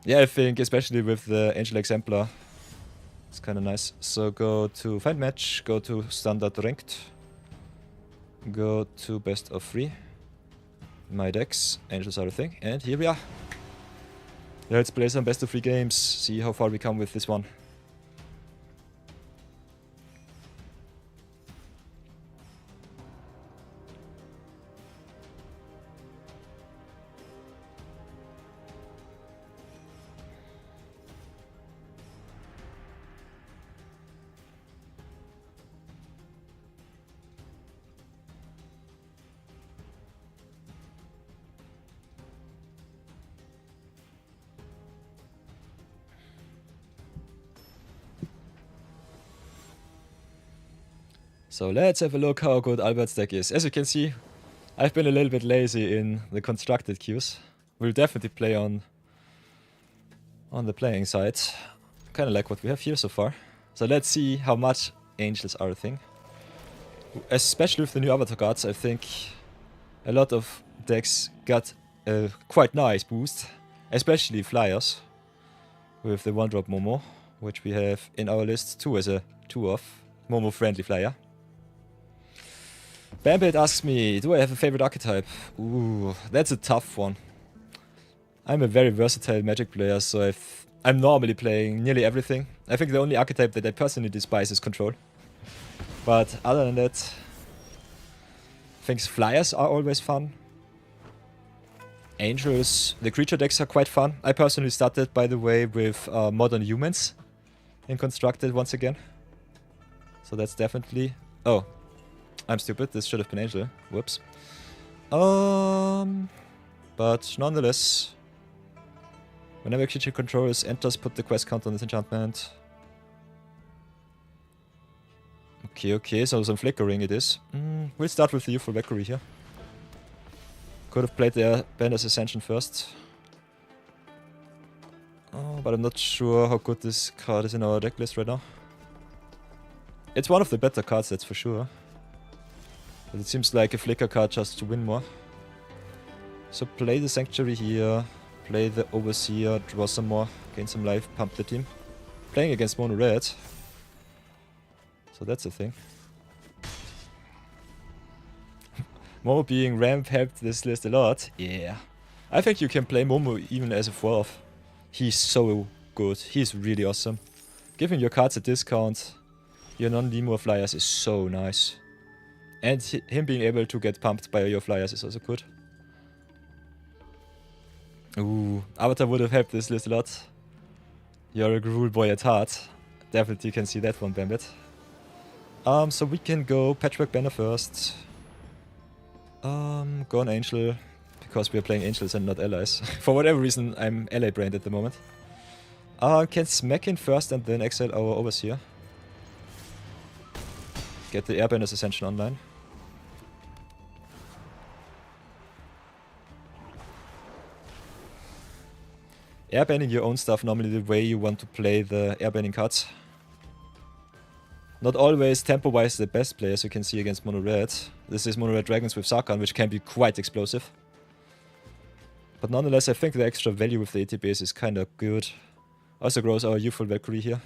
Yeah, I think especially with the Angel Exemplar, it's kind of nice. So go to find match, go to standard ranked, go to best of 3. My decks, Angels are a thing, and here we are. Let's play some best of 3 games, see how far we come with this one. So let's have a look how good Albert's deck is. As you can see, I've been a little bit lazy in the constructed queues. We'll definitely play on the playing side. Kind of like what we have here so far. So let's see how much Angels are a thing. Especially with the new avatar cards, I think a lot of decks got a quite nice boost. Especially Flyers. With the 1-drop Momo, which we have in our list 2 as a 2-off Momo friendly flyer. Bambit asks me, do I have a favorite archetype? Ooh, that's a tough one. I'm a very versatile Magic player, so I'm normally playing nearly everything. I think the only archetype that I personally despise is Control. But other than that, I think Flyers are always fun. Angels, the creature decks are quite fun. I personally started, by the way, with Modern Humans in Constructed once again. So that's definitely... Oh, I'm stupid. This should have been Angel. Whoops. But nonetheless, whenever creature controls enters, put the quest count on this enchantment. Okay, so some flickering it is. We'll start with the Youthful Valkyrie here. Could have played the Banner's Ascension first. Oh, but I'm not sure how good this card is in our deck list right now. It's one of the better cards, that's for sure. But it seems like a flicker card just to win more. So play the Sanctuary here, play the Overseer, draw some more, gain some life, pump the team. Playing against mono red. So that's a thing. Momo being ramp helped this list a lot. Yeah. I think you can play Momo even as a 4-off. He's so good. He's really awesome. Giving your cards a discount, your non-Lemur flyers is so nice. And him being able to get pumped by your flyers is also good. Ooh, Avatar would have helped this list a lot. You're a Gruul boy at heart. Definitely can see that one, Bambit. So we can go Patchwork Banner first. Go on Angel, because we are playing Angels and not allies. For whatever reason, I'm ally brained at the moment. Can smack in first and then exile our Overseer. Get the Airbender's Ascension online. Airbanning your own stuff normally the way you want to play the airbanning cards. Not always tempo-wise the best play, as you can see against Mono Red. This is Mono Red Dragons with Sarkhan, which can be quite explosive. But nonetheless, I think the extra value with the ATBs is kinda good. Also grows our Youthful Valkyrie here.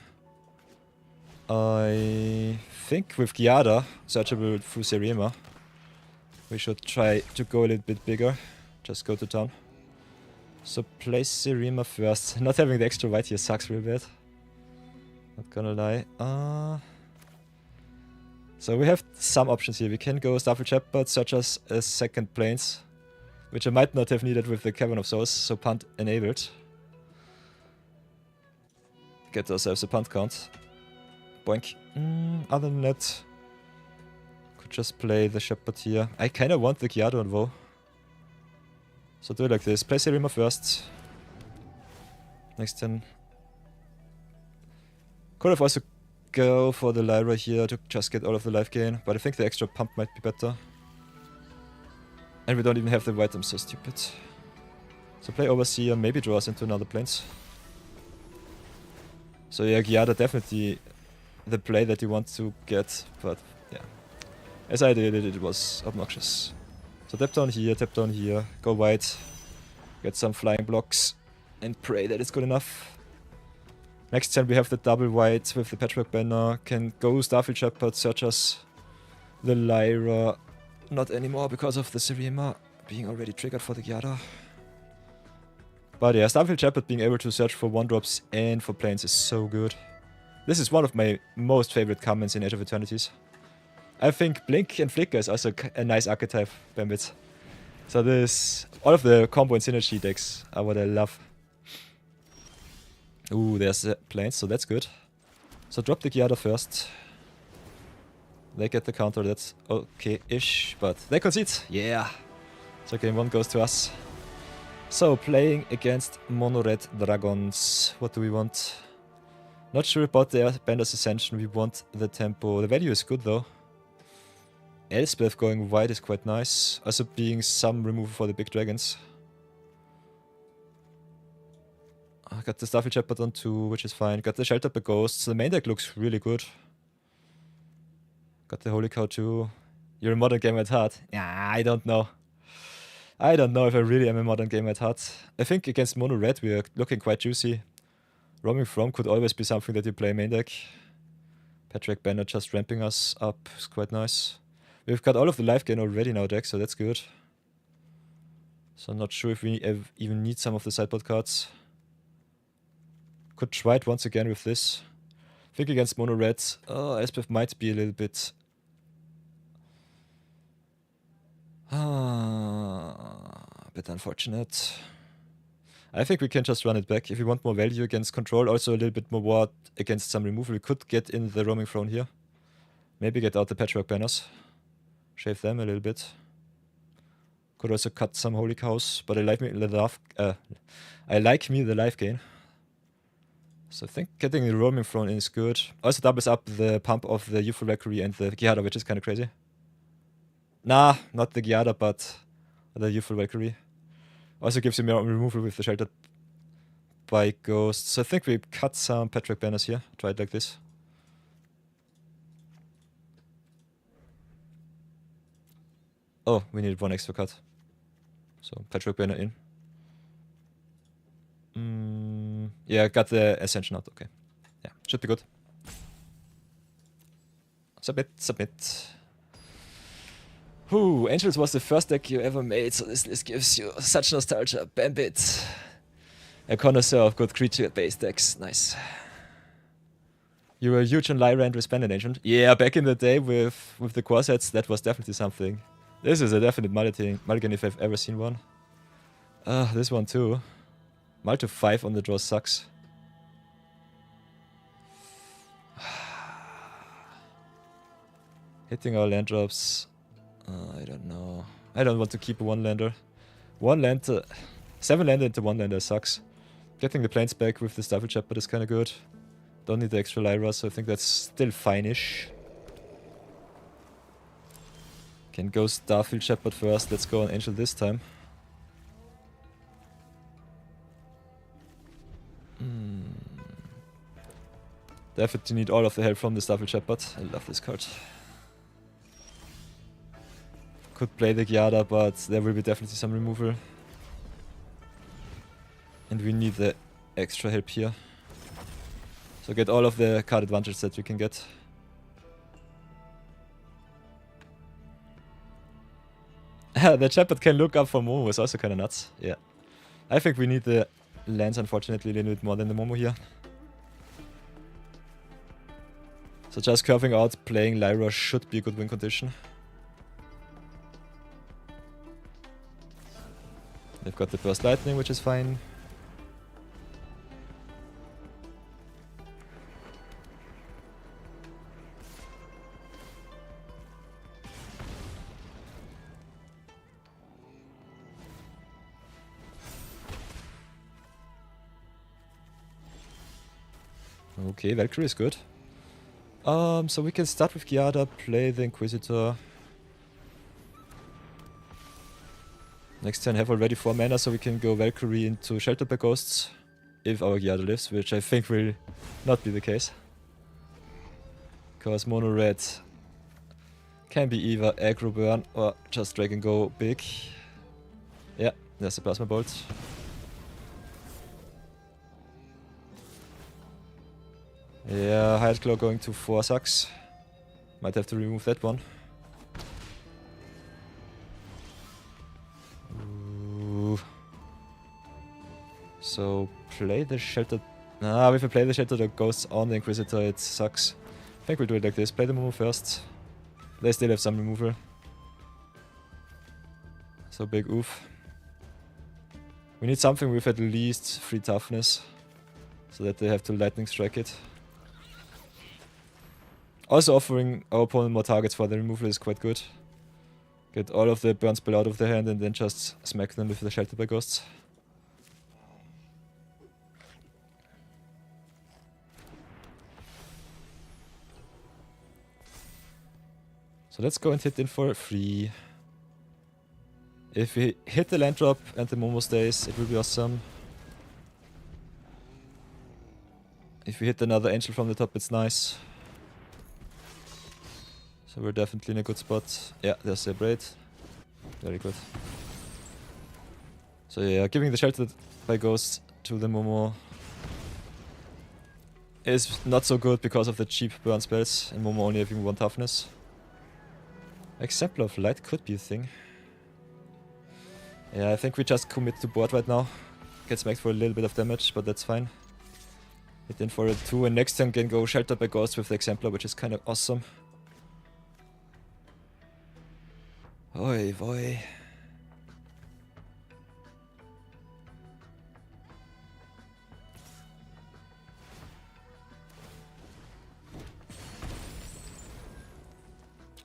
I think with Giada, searchable through Serema, we should try to go a little bit bigger. Just go to town. So play Serema first. Not having the extra white here sucks real bad. Not gonna lie. So we have some options here. We can go Starfleet Shepherd, search us a second planes, which I might not have needed with the Cavern of Souls, so punt enabled. Get ourselves a punt count. Boink. Other than that, could just play the Shepherd here. I kinda want the Giado on Woe. So do it like this. Play Serema first. Next turn. Could have also go for the Lyra here to just get all of the life gain, but I think the extra pump might be better. And we don't even have the white, I'm so stupid. So play Overseer, maybe draw us into another planes. So yeah, Giada definitely the play that you want to get, but yeah. As I did it, it was obnoxious. So tap down here, go white, get some flying blocks, and pray that it's good enough. Next turn we have the double white with the Patchwork Banner, can go Starfield Shepherd, search us the Lyra. Not anymore because of the Serema being already triggered for the Giada. But yeah, Starfield Shepherd being able to search for 1-drops and for planes is so good. This is one of my most favorite comments in Age of Eternities. I think Blink and Flicker is also a nice archetype, Bambit. So this, all of the combo and synergy decks are what I love. Ooh, there's planes, so that's good. So drop the Giada first. They get the counter, that's okay-ish, but they concede. Yeah. So game 1 goes to us. So playing against Mono Red Dragons. What do we want? Not sure about the Bander's Ascension, we want the tempo. The value is good though. Elspeth going white is quite nice. Also being some removal for the big dragons. I got the Starfield Shepherd on 2, which is fine. Got the Shelter by Ghosts. The main deck looks really good. Got the Holy Cow too. You're a modern gamer at heart. Yeah, I don't know. I don't know if I really am a modern gamer at heart. I think against Mono Red we are looking quite juicy. Roaming From could always be something that you play main deck. Patrick Banner just ramping us up is quite nice. We've got all of the life gain already in our deck, so that's good. So I'm not sure if we even need some of the sideboard cards. Could try it once again with this. I think against Mono Red, Elspeth might be a little bit... a bit unfortunate. I think we can just run it back. If we want more value against control, also a little bit more ward against some removal, we could get in the Roaming Throne here. Maybe get out the Patchwork Banners. Shave them a little bit. Could also cut some Holy Cows, but I like me the life gain. So I think getting the Roaming Throne in is good. Also doubles up the pump of the Youthful Valkyrie and the Giada, which is kind of crazy. Nah, not the Giada, but the Youthful Valkyrie. Also gives you more removal with the Shelter by Ghosts. So I think we cut some Patrick Banners here. Try it like this. Oh, we needed one extra cut. So Patrick Banner in. Yeah, got the Ascension out. Okay. Yeah, should be good. Submit. Whew, Angels was the first deck you ever made, so this list gives you such nostalgia. Bambit. A connoisseur of good creature-based decks. Nice. You were huge on Lyra and Resplendent Ancient. Yeah, back in the day with the core sets, that was definitely something. This is a definite mulligan if I've ever seen one. This one too. Multi 5 on the draw sucks. Hitting our land drops. I don't know. I don't want to keep a 1-lander. 1-lander... 7-lander into 1-lander sucks. Getting the planes back with the Starfield Shepherd is kinda good. Don't need the extra Lyra, so I think that's still fine-ish. Can go Starfield Shepherd first. Let's go on Angel this time. Definitely need all of the help from the Starfield Shepherd. I love this card. Could play the Giada, but there will be definitely some removal. And we need the extra help here. So get all of the card advantage that we can get. The Shepherd can look up for Momo is also kinda nuts. Yeah. I think we need the lands unfortunately a little bit more than the Momo here. So just curving out, playing Lyra should be a good win condition. They've got the Burst Lightning, which is fine. Okay, Valkyrie is good. So we can start with Giada, play the Inquisitor. Next turn have already 4 mana, so we can go Valkyrie into Shelter by Ghosts. If our Giada lives, which I think will not be the case. Because mono red can be either aggro burn or just drag and go big. Yeah, there's the Plasma Bolt. Yeah, Hired Claw going to 4 sucks. Might have to remove that one. Ooh. So play the Shelter. Nah, if I play the Shelter that goes on the Inquisitor, it sucks. I think we'll do it like this. Play the Momo first. They still have some removal. So big oof. We need something with at least 3 toughness. So that they have to lightning strike it. Also offering our opponent more targets for the removal is quite good. Get all of the burn spell out of their hand and then just smack them with the Shelter by Ghosts. So let's go and hit in for 3. If we hit the land drop and the Momo stays, it will be awesome. If we hit another angel from the top, it's nice. So we're definitely in a good spot. Yeah, there's a braid. Very good. So yeah, giving the Shelter by Ghost to the Momo is not so good because of the cheap burn spells and Momo only having 1 toughness. Exemplar of Light could be a thing. Yeah, I think we just commit to board right now. Get smacked for a little bit of damage, but that's fine. Hit in for a 2 and next turn can go Shelter by Ghost with the Exemplar, which is kind of awesome. Oi, boy.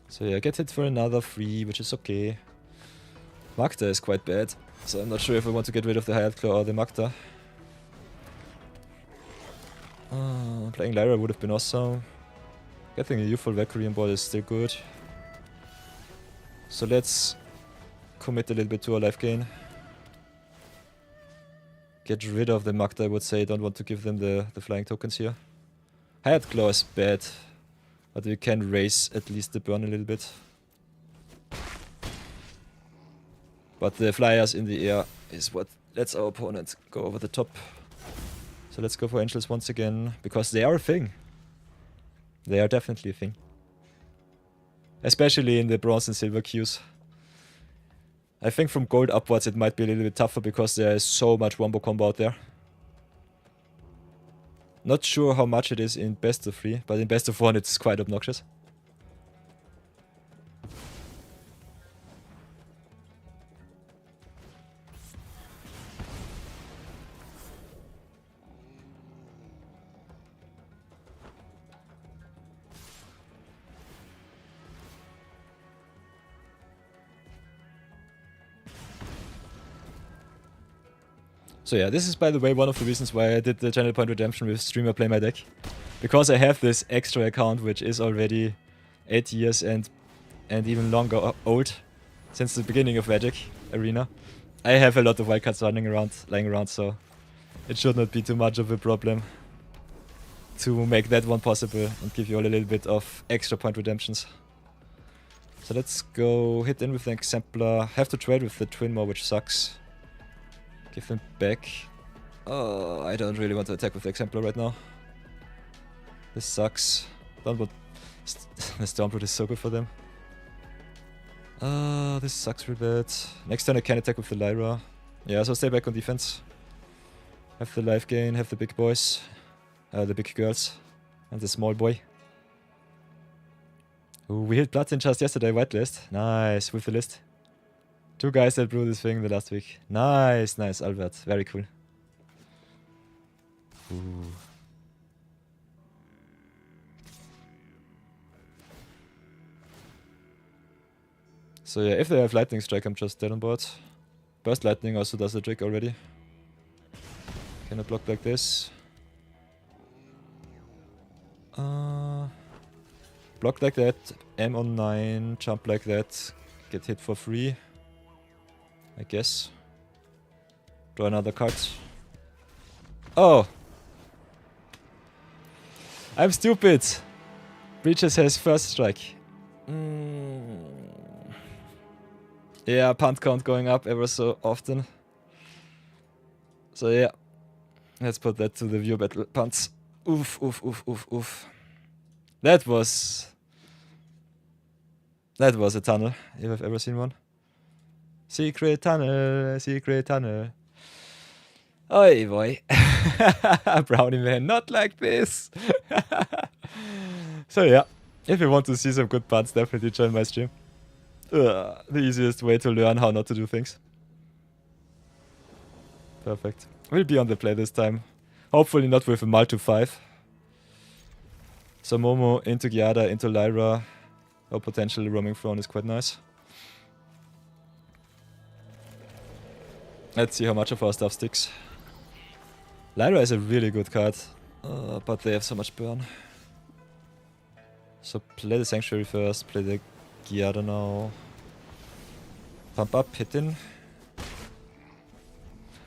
So yeah, get hit for another 3, which is okay. Magda is quite bad, so I'm not sure if I want to get rid of the Hired Claw or the Magda. Playing Lyra would have been awesome. Getting a youthful Valkyrie on board is still good. So let's commit a little bit to our life gain. Get rid of the Magda, I would say. Don't want to give them the flying tokens here. Hired Claw is bad, but we can raise at least the burn a little bit. But the flyers in the air is what lets our opponent go over the top. So let's go for angels once again, because they are a thing. They are definitely a thing. Especially in the bronze and silver queues. I think from gold upwards it might be a little bit tougher because there is so much wombo combo out there. Not sure how much it is in best of 3, but in best of 1 it's quite obnoxious. So yeah, this is by the way one of the reasons why I did the channel point redemption with Streamer Play My Deck. Because I have this extra account which is already 8 years and even longer old, since the beginning of Magic Arena. I have a lot of wildcards lying around, so it should not be too much of a problem to make that one possible and give you all a little bit of extra point redemptions. So let's go hit in with the Exemplar. Have to trade with the Twin Maw, which sucks. Give them back. Oh, I don't really want to attack with the Exemplar right now. This sucks. Don't want... the Stormblood is so good for them. This sucks real bad. Next turn I can attack with the Lyra. Yeah, so stay back on defense. Have the life gain, have the big boys. The big girls. And the small boy. Ooh, we hit Bloodsin just yesterday, whitelist. Nice, with the list. 2 guys that blew this thing the last week. Nice, nice, Albert. Very cool. Ooh. So yeah, if they have Lightning Strike, I'm just dead on board. Burst Lightning also does the trick already. Can I block like this? Block like that, M on 9, jump like that, get hit for free. I guess. Draw another card. Oh! I'm stupid! Breaches has first strike. Yeah, punt count going up ever so often. So yeah. Let's put that to the view battle punts. Oof, oof, oof, oof, oof. That was a tunnel, if I've ever seen one. Secret tunnel, secret tunnel. Oi boy. Brownie man, not like this. So yeah, if you want to see some good punts, definitely join my stream. The easiest way to learn how not to do things. Perfect. We'll be on the play this time. Hopefully not with a multi 5. So Momo into Giada, into Lyra. Or potentially roaming throne is quite nice. Let's see how much of our stuff sticks. Lyra is a really good card, but they have so much burn. So play the Sanctuary first, play the Giada now. Pump up, hit in.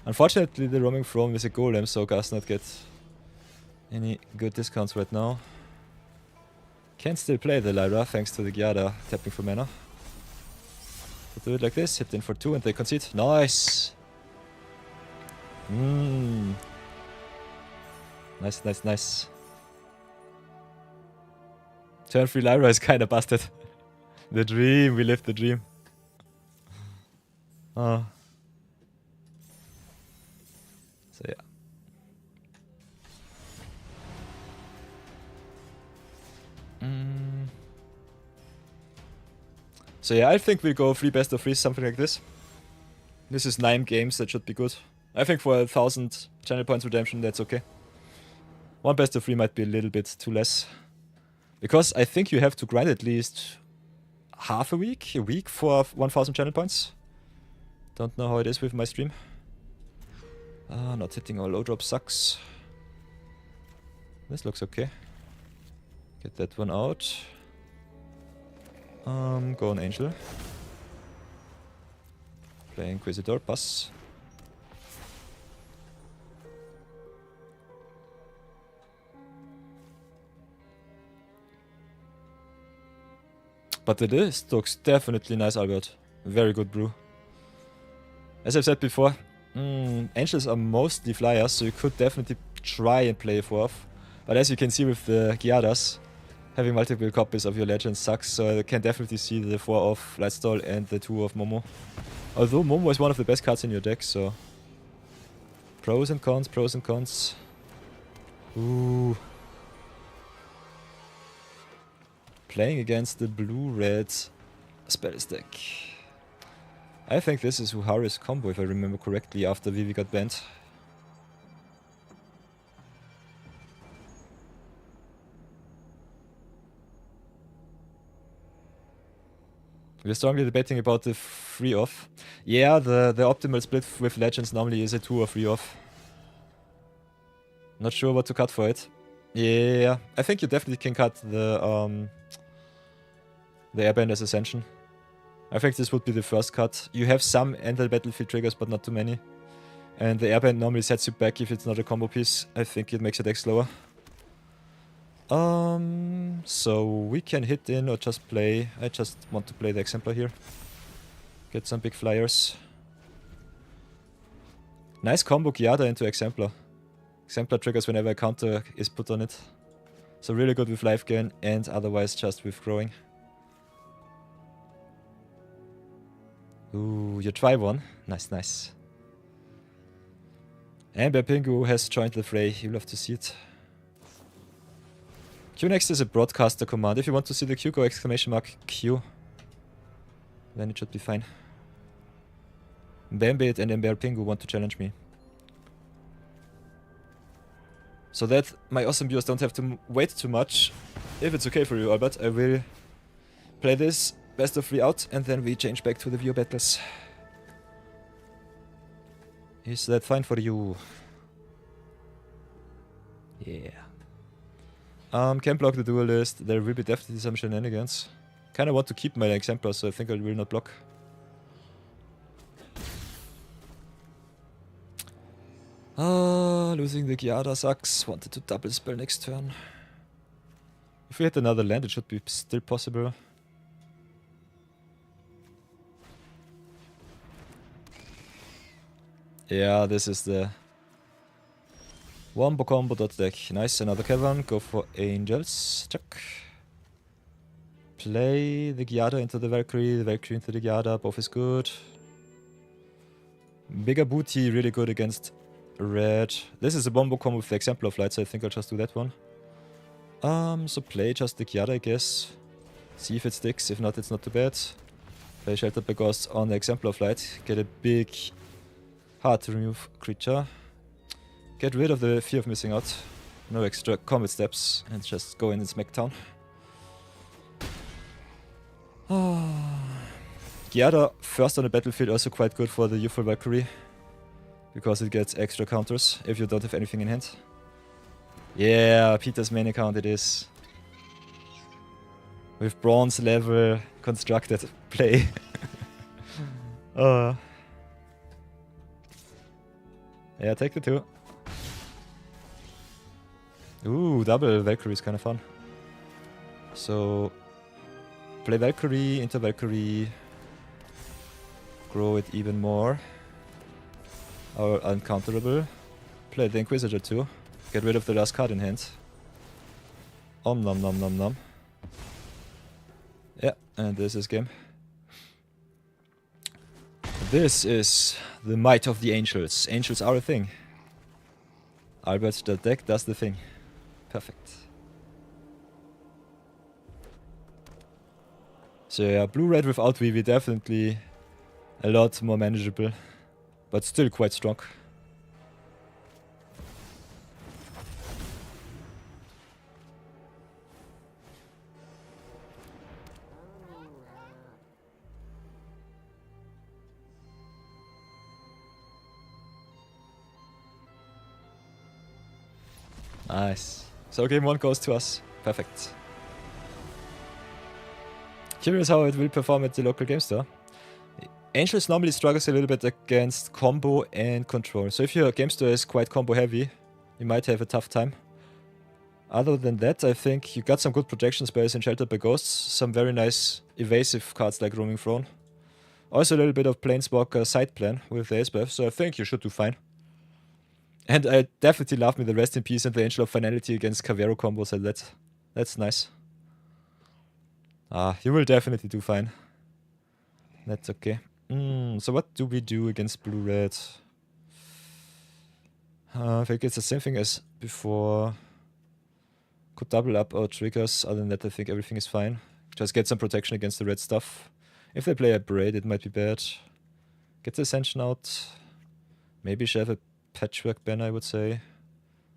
Unfortunately the roaming throne is a golem, so does not get any good discounts right now. Can still play the Lyra thanks to the Giada tapping for mana. So do it like this, hit in for 2 and they concede. Nice! Nice, nice, nice. Turn 3 Lyra is kinda busted. The dream, we lived the dream. So yeah. So yeah, I think we go 3 best of 3, something like this. This is 9 games, that should be good. I think for 1000 channel points redemption, that's okay. 1 best of 3 might be a little bit too less. Because I think you have to grind at least half a week for 1000 channel points. Don't know how it is with my stream. Not hitting our low drop sucks. This looks okay. Get that one out. Go on Angel. Play Inquisitor, pass. But it looks definitely nice, Albert. Very good brew. As I've said before, Angels are mostly flyers, so you could definitely try and play a 4th. But as you can see with the Giadas, having multiple copies of your legends sucks, so I can definitely see the 4 of Lightstall and the 2 of Momo. Although Momo is one of the best cards in your deck, so... Pros and cons, pros and cons. Ooh. Playing against the blue-red spell stack. I think this is Uhari's combo, if I remember correctly, after Vivi got banned. We're strongly debating about the 3 off. Yeah, the optimal split with legends normally is a 2 or 3 off. Not sure what to cut for it. Yeah, I think you definitely can cut the Airbender's Ascension. I think this would be the first cut. You have some enter-battlefield triggers, but not too many. And the Airbend normally sets you back if it's not a combo piece. I think it makes your deck slower. So we can hit in or just play. I just want to play the Exemplar here. Get some big flyers. Nice combo Giada into Exemplar. Exemplar triggers whenever a counter is put on it. So really good with life gain and otherwise just with growing. Ooh, you try one. Nice, nice. And Bear Pingu has joined the fray. You'll have to see it. Q next is a broadcaster command. If you want to see the Q, go !Q. Then it should be fine. Bambit and Bear Pingu want to challenge me. So that my awesome viewers don't have to wait too much. If it's okay for you, Albert, I will play this best of 3 out and then we change back to the view battles. Is that fine for you? Yeah. Can block the duelist. There will be definitely some shenanigans. Kinda want to keep my exemplar, so I think I will not block. Losing the Giada sucks. Wanted to double spell next turn. If we hit another land, it should be still possible. Yeah, this is the Wombo combo dot deck. Nice, another cavern. Go for angels. Check. Play the Giada into the Valkyrie into the Giada. Both is good. Bigger booty, really good against red. This is a Wombo combo with the Exemplar of Light, so I think I'll just do that one. So play just the Giada, I guess. See if it sticks. If not, it's not too bad. Play Sheltered by Ghosts on the Exemplar of Light. Get a big, hard to remove creature. Get rid of the fear of missing out. No extra combat steps. And just go in and smack down. Giada first on the battlefield also quite good for the Youthful Valkyrie. Because it gets extra counters if you don't have anything in hand. Yeah, Peter's main account it is. With bronze level constructed play. Yeah, take the 2. Ooh, double Valkyrie is kind of fun. So, play Valkyrie into Valkyrie. Grow it even more. Or uncounterable. Play the Inquisitor too. Get rid of the last card in hand. Nom nom nom nom. Yeah, and this is game. This is the might of the angels. Angels are a thing. Albert, the deck does the thing. Perfect. So yeah, blue-red without VV definitely a lot more manageable. But still quite strong. Nice. So game 1 goes to us. Perfect. Curious how it will perform at the local game store. Angels normally struggles a little bit against combo and control. So if your game store is quite combo heavy, you might have a tough time. Other than that, I think you got some good protection spells in Sheltered by Ghosts. Some very nice evasive cards like Roaming Throne. Also a little bit of Planeswalker side plan with the Ace buff, so I think you should do fine. And I definitely love me the Rest in Peace and the Angel of Finality against Cavero combos, and that's nice. You will definitely do fine. That's okay. So what do we do against blue-red? I think it's the same thing as before. Could double up our triggers. Other than that, I think everything is fine. Just get some protection against the red stuff. If they play a Braid, it might be bad. Get the Ascension out. Maybe shove a Patchwork banner, I would say.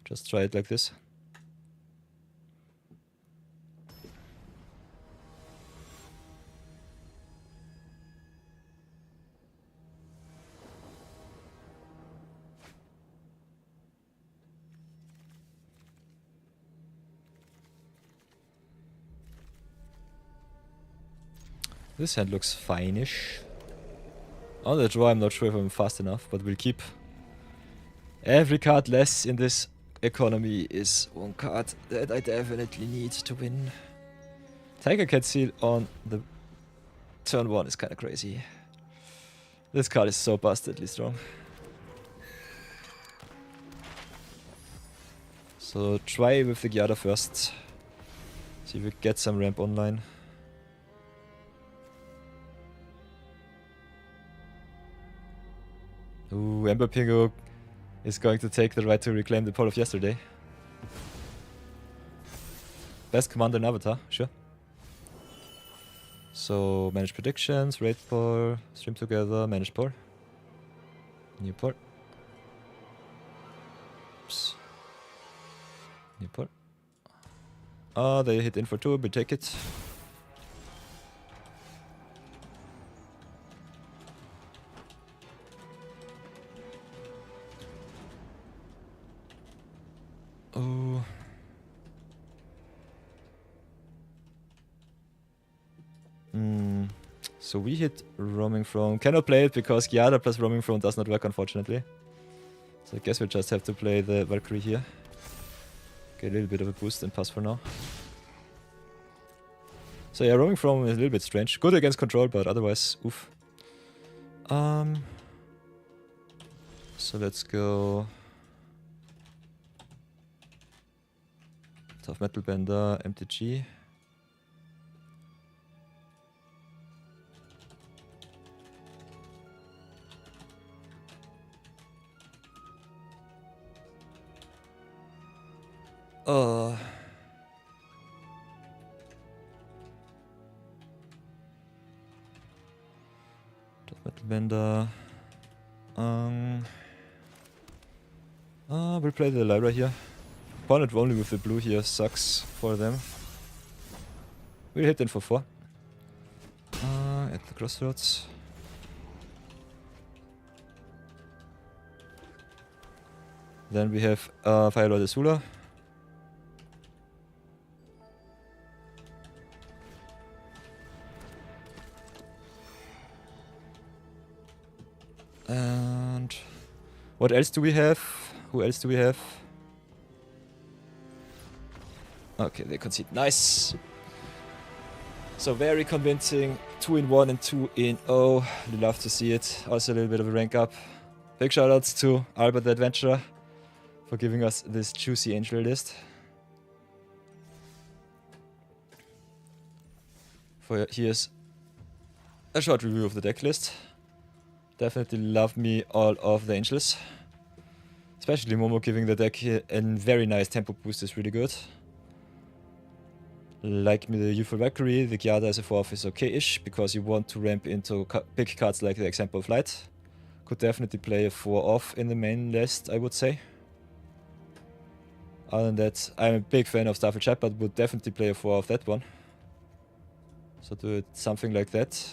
Just try it like this. This hand looks fine-ish. On the draw, I'm not sure if I'm fast enough, but we'll keep. Every card less in this economy is one card that I definitely need to win. Tiger Cat Seal on the turn 1 is kind of crazy. This card is so bastardly strong. So try with the Giada first. See if we get some ramp online. Ooh, Ember Pingo is going to take the right to reclaim the Pole of Yesterday. Best commander in Avatar, sure. So, manage predictions, raid Pole, stream together, manage Pole. New Pole. Oops. New Pole. They hit in for 2, we take it. Oh. So we hit Roaming Throne. Cannot play it because Gyada plus Roaming Throne does not work, unfortunately. So I guess we'll just have to play the Valkyrie here. Get a little bit of a boost and pass for now. So yeah, Roaming Throne is a little bit strange. Good against control, but otherwise, oof. So let's go... Tough Metal Bender, MTG. Tough Metal Bender. We'll play the Lyra here. Opponent only with the blue here sucks for them. We'll hit them for 4. At the crossroads. Then we have Fire Lord Azula. And what else do we have? Who else do we have? Okay, they concede. Nice. So very convincing. 2-1 and 2-0. We love to see it. Also a little bit of a rank up. Big shoutouts to Albert the Adventurer for giving us this juicy angel list. Here's a short review of the deck list. Definitely love me all of the angels. Especially Momo giving the deck a very nice tempo boost is really good. Like me the Youthful Valkyrie, the Gyada as a 4-off is okay-ish, because you want to ramp into big cards like the Example of Light. Could definitely play a 4-off in the main list, I would say. Other than that, I'm a big fan of Starfleet Shepard, would definitely play a 4-off that one. So do it something like that.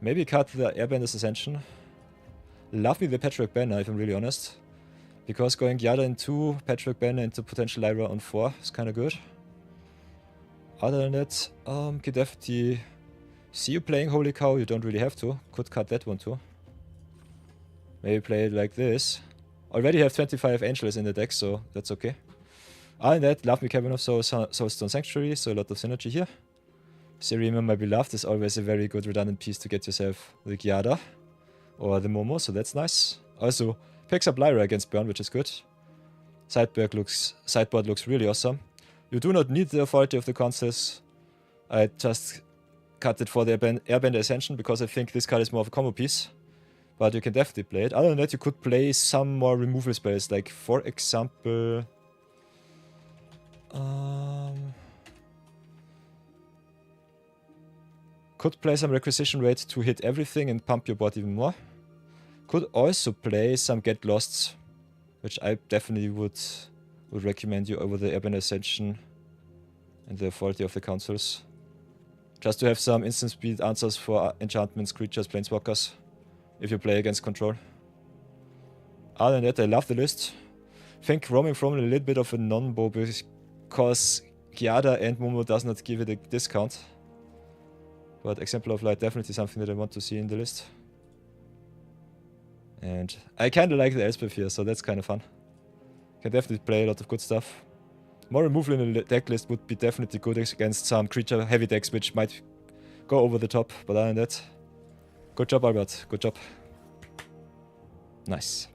Maybe cut the Airbender's Ascension. Love me the Patchwork Banner, if I'm really honest. Because going Gyada in 2, Patchwork Banner into potential Lyra on 4 is kinda good. Other than that, could definitely see you playing Holy Cow, you don't really have to. Could cut that one too. Maybe play it like this. Already have 25 Angels in the deck, so that's okay. Other than that, love me Cabin of Soulstone Sanctuary, so a lot of synergy here. Serima, my beloved, is always a very good redundant piece to get yourself the Gyada or the Momo, so that's nice. Also, picks up Lyra against Burn, which is good. Sideboard looks really awesome. You do not need the Authority of the Councils. I just cut it for the Airbender Ascension because I think this card is more of a combo piece. But you can definitely play it. Other than that, you could play some more removal spells, like for example... could play some Requisition Rate to hit everything and pump your board even more. Could also play some Get Losts, which I definitely would recommend you over the Airbender Ascension and the Authority of the Councils. Just to have some instant speed answers for enchantments, creatures, planeswalkers, if you play against control. Other than that, I love the list. I think Roaming Throne a little bit of a non-bow because Gyada and Momo does not give it a discount. But Example of Light definitely something that I want to see in the list. And I kinda like the Elspeth here, so that's kinda fun. Can definitely play a lot of good stuff. More removal in the deck list would be definitely good against some creature heavy decks which might go over the top, but other than that, good job Albert, good job. Nice.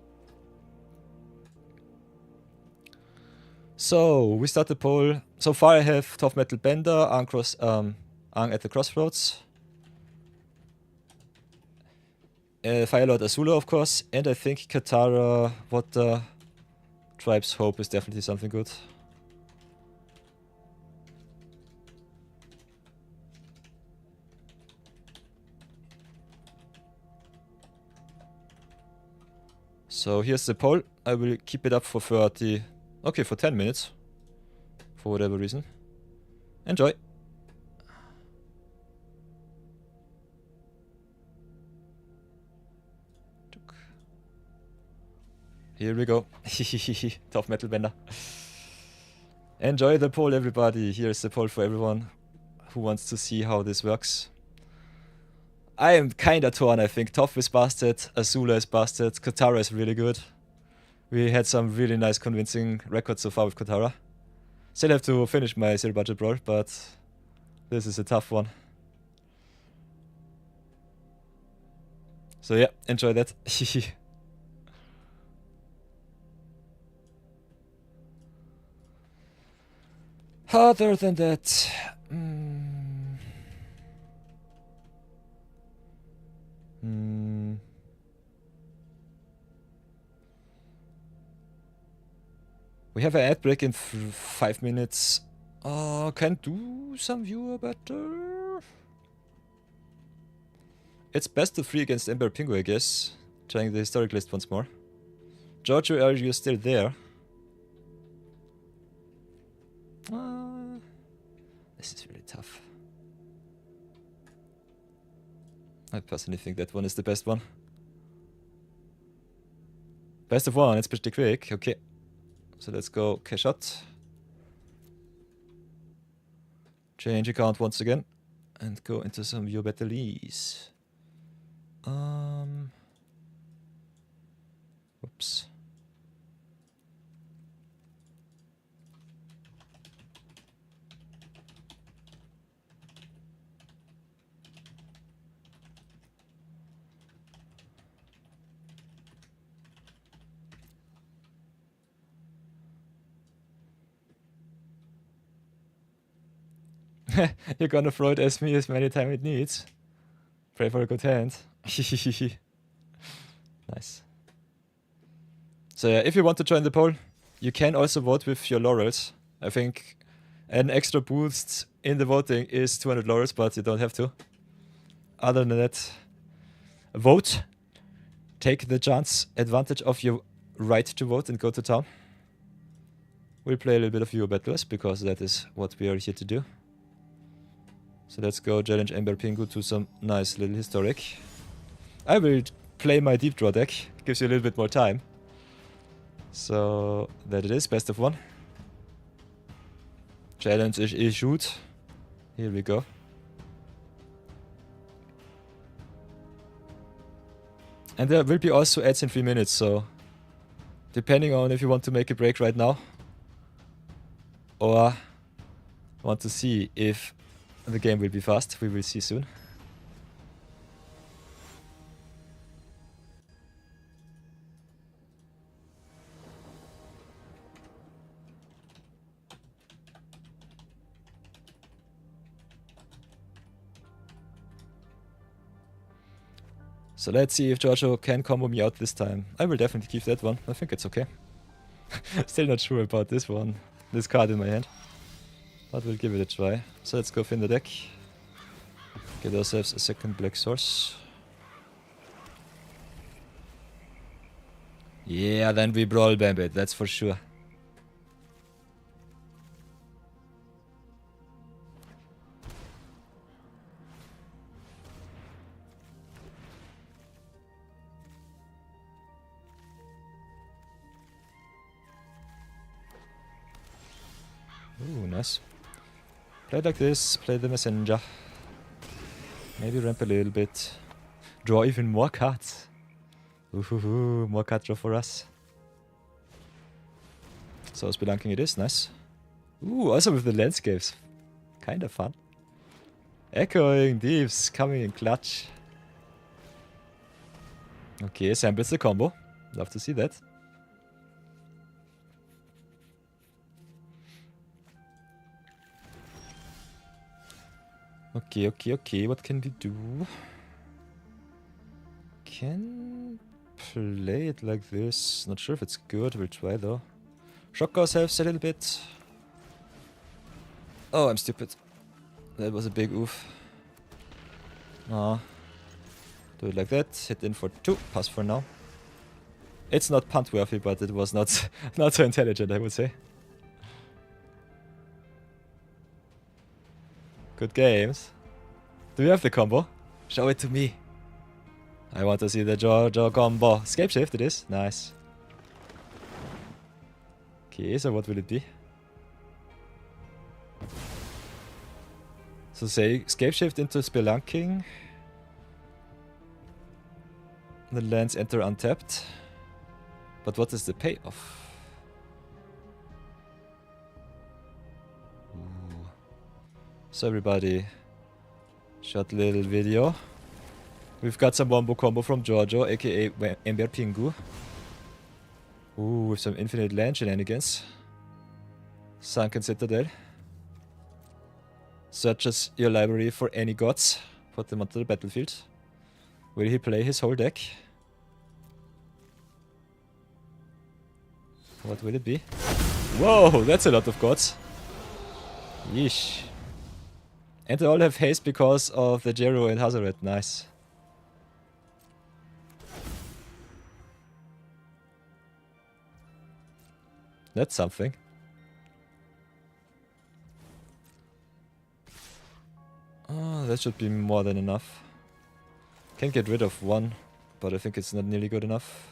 So, we start the poll. So far I have Tough Metal Bender, Ang at the Crossroads. Fire Lord Azula, of course, and I think Katara, Water, Tribe's Hope is definitely something good. So here's the poll. I will keep it up for 30, okay, for 10 minutes, for whatever reason. Enjoy! Here we go. Tough Metal Bender. Enjoy the poll, everybody. Here's the poll for everyone who wants to see how this works. I am kinda torn, I think. Toph is busted, Azula is busted, Katara is really good. We had some really nice convincing records so far with Katara. Still have to finish my zero budget brawl, but this is a tough one. So yeah, enjoy that. Other than that... We have an ad break in 5 minutes. Can do some viewer better. It's best of 3 against Ember Pingu, I guess. Trying the historic list once more. Giorgio, are you still there? This is really tough. I personally think that one is the best one. Best of 1, it's pretty quick. Okay. So let's go cash out. Change account once again. And go into some viewer battles. Whoops. You're gonna throw it as me as many times it needs. Pray for a good hand. Nice. So yeah, if you want to join the poll, you can also vote with your laurels. I think an extra boost in the voting is 200 laurels, but you don't have to. Other than that, vote. Take the chance, advantage of your right to vote and go to town. We'll play a little bit of viewer battles, because that is what we are here to do. So let's go challenge Ember Pingu to some nice little historic. I will play my deep draw deck. Gives you a little bit more time. So that it is, best of 1. Challenge is issued. Here we go. And there will be also ads in 3 minutes, so depending on if you want to make a break right now or want to see if the game will be fast, we will see soon. So let's see if Giorgio can combo me out this time. I will definitely keep that one. I think it's okay. Still not sure about this one. This card in my hand. But we'll give it a try. So let's go fin the deck. Get ourselves a second black source. Yeah, then we brawl Bambit, that's for sure. Ooh, nice. Play like this, play the messenger. Maybe ramp a little bit. Draw even more cards. Ooh, more card draw for us. So spelunking it is, nice. Ooh, also with the landscapes. Kinda fun. Echoing Thieves coming in clutch. Okay, samples the combo. Love to see that. Okay, what can we do? Can play it like this. Not sure if it's good, we'll try though. Shock ourselves a little bit. Oh, I'm stupid. That was a big oof. Do it like that, hit in for 2, pass for now. It's not punt worthy, but it was not, not so intelligent, I would say. Good games. Do you have the combo? Show it to me. I want to see the Giorgio combo. Scape shift it is. Nice. Okay, so what will it be? So say scape shift into spelunking. The lands enter untapped. But what is the payoff? Ooh. So everybody, short little video. We've got some wombo combo from Giorgio, aka Ember Pingu. Ooh, with some infinite land shenanigans. Sunken Citadel. Searches your library for any gods. Put them onto the battlefield. Will he play his whole deck? What will it be? Whoa, that's a lot of gods. Yeesh. And they all have haste because of the Jero and Hazaret. Nice. That's something. Oh, that should be more than enough. Can get rid of one, but I think it's not nearly good enough.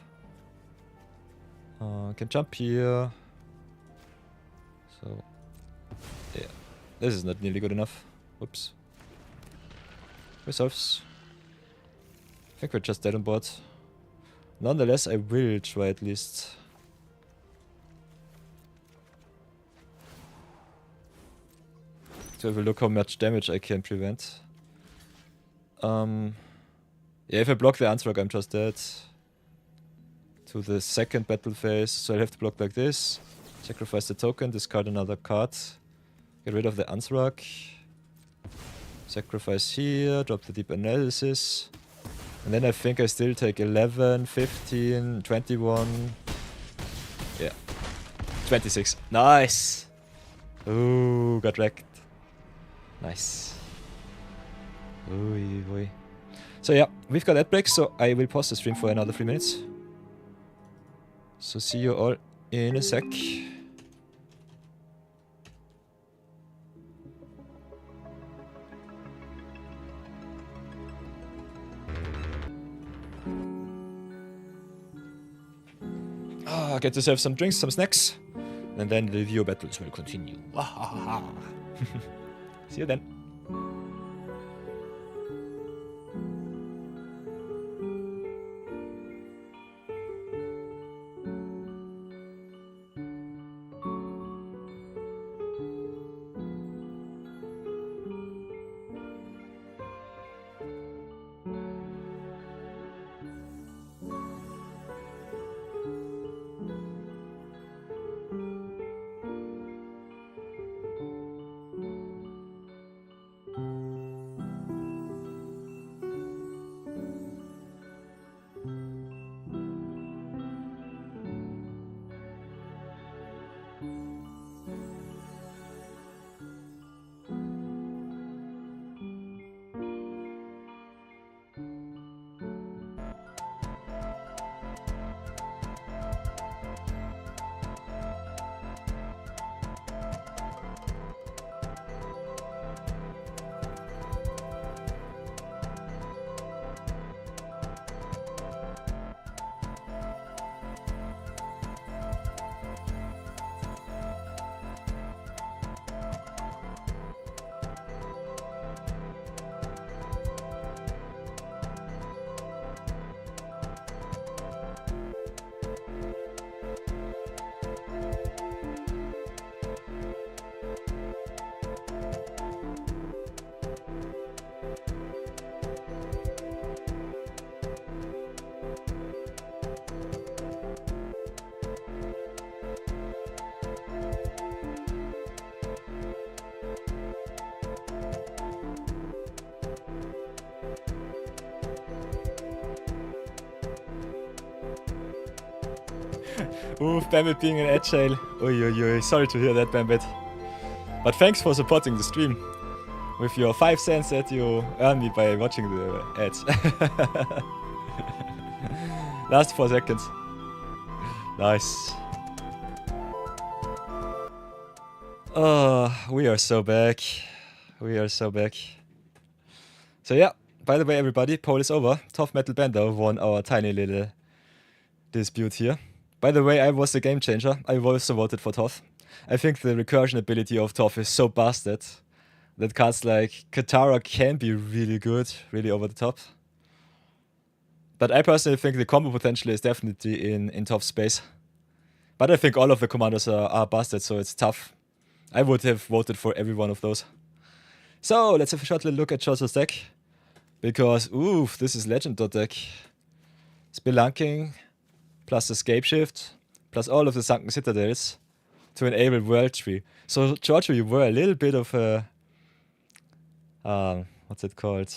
Can jump here. So, yeah. This is not nearly good enough. Whoops. Resolves. I think we're just dead on board. Nonetheless, I will try at least. To have a look how much damage I can prevent. Yeah, if I block the Ansrog, I'm just dead. To the second battle phase, so I'll have to block like this. Sacrifice the token, discard another card. Get rid of the Ansrog. Sacrifice here, drop the deep analysis. And then I think I still take 11, 15, 21. Yeah. 26. Nice! Ooh, got wrecked. Nice. Oy, boy. So yeah, we've got ad break, so I will pause the stream for another 3 minutes. So see you all in a sec. I get to serve some drinks, some snacks, and then the video battles will continue. See you then. Oof, Bambit being an agile. Oi, oi, oi. Sorry to hear that, Bambit. But thanks for supporting the stream. With your 5 cents that you earn me by watching the ads. Last 4 seconds. Nice. Oh, we are so back. We are so back. So yeah, by the way everybody, poll is over. Tough Metal Bender won our tiny little dispute here. By the way, I was the game changer. I also voted for Toff. I think the recursion ability of Toff is so busted that cards like Katara can be really good, really over the top. But I personally think the combo potential is definitely in top space. But I think all of the commanders are busted, so it's tough. I would have voted for every one of those. So, let's have a short little look at Jojo's deck. Because, oof, this is Legend deck. Spelunking, plus Escape Shift, plus all of the Sunken Citadels to enable World Tree. So, Jojo, you were a little bit of a... what's it called?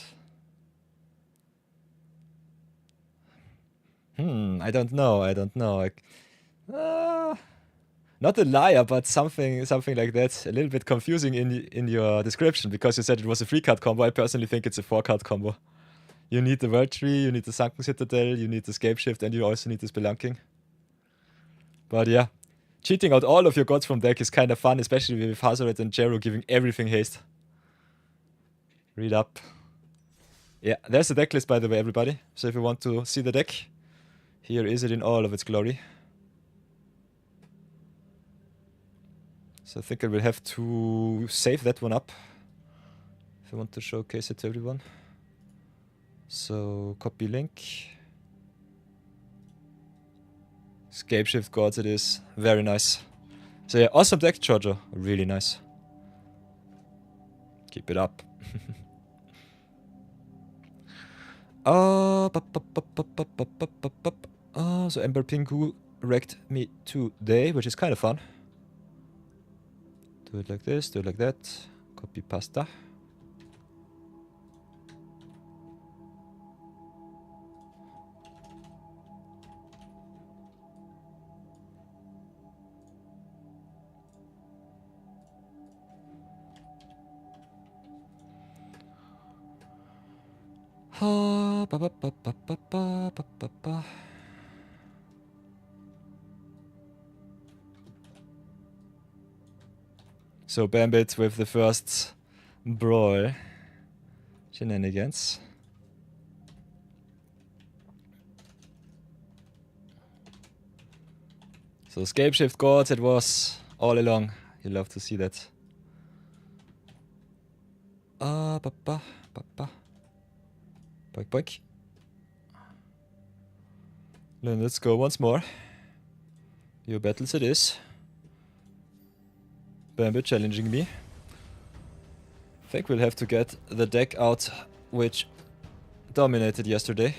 I don't know. Not a liar, but something like that. A little bit confusing in your description, because you said it was a 3-card combo. I personally think it's a 4-card combo. You need the World Tree, you need the Sunken Citadel, you need the Escape Shift, and you also need the Spelunking. But yeah, cheating out all of your gods from deck is kind of fun, especially with Hazoret and Jero giving everything haste. Read up. Yeah, there's the deck list, by the way, everybody. So if you want to see the deck, here is it in all of its glory. So I think I will have to save that one up if I want to showcase it to everyone. So copy link. Escape Shift Gods it is. Very nice. So yeah, awesome deck, Jojo. Really nice. Keep it up. So Ember Pingu wrecked me today, which is kind of fun. Do it like this, do it like that. Copy pasta. So Bambit with the first brawl shenanigans. So Escape Shift Gods it was all along. You love to see that. Boink boink. Then let's go once more. Your battles it is. Bambit challenging me. I think we'll have to get the deck out which dominated yesterday.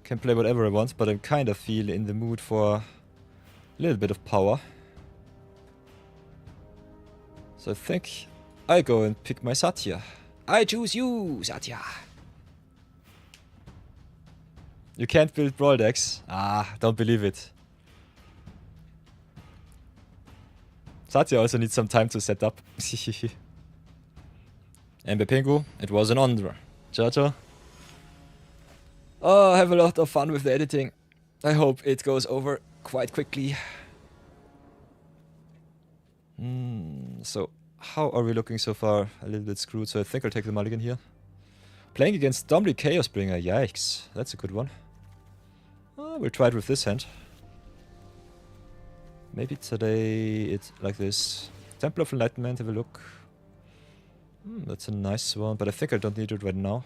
Can play whatever I want, but I kind of feel in the mood for a little bit of power. So I think I go and pick my Satya. I choose you, Satya. You can't build Brawl Decks. Don't believe it. Satya also needs some time to set up. Ember Pingu, it was an honor. Jojo. Oh, I have a lot of fun with the editing. I hope it goes over quite quickly. So, how are we looking so far? A little bit screwed, so I think I'll take the mulligan here. Playing against Domri Chaosbringer, yikes. That's a good one. We'll try it with this hand. Maybe today it's like this. Temple of Enlightenment, have a look. That's a nice one, but I think I don't need it right now.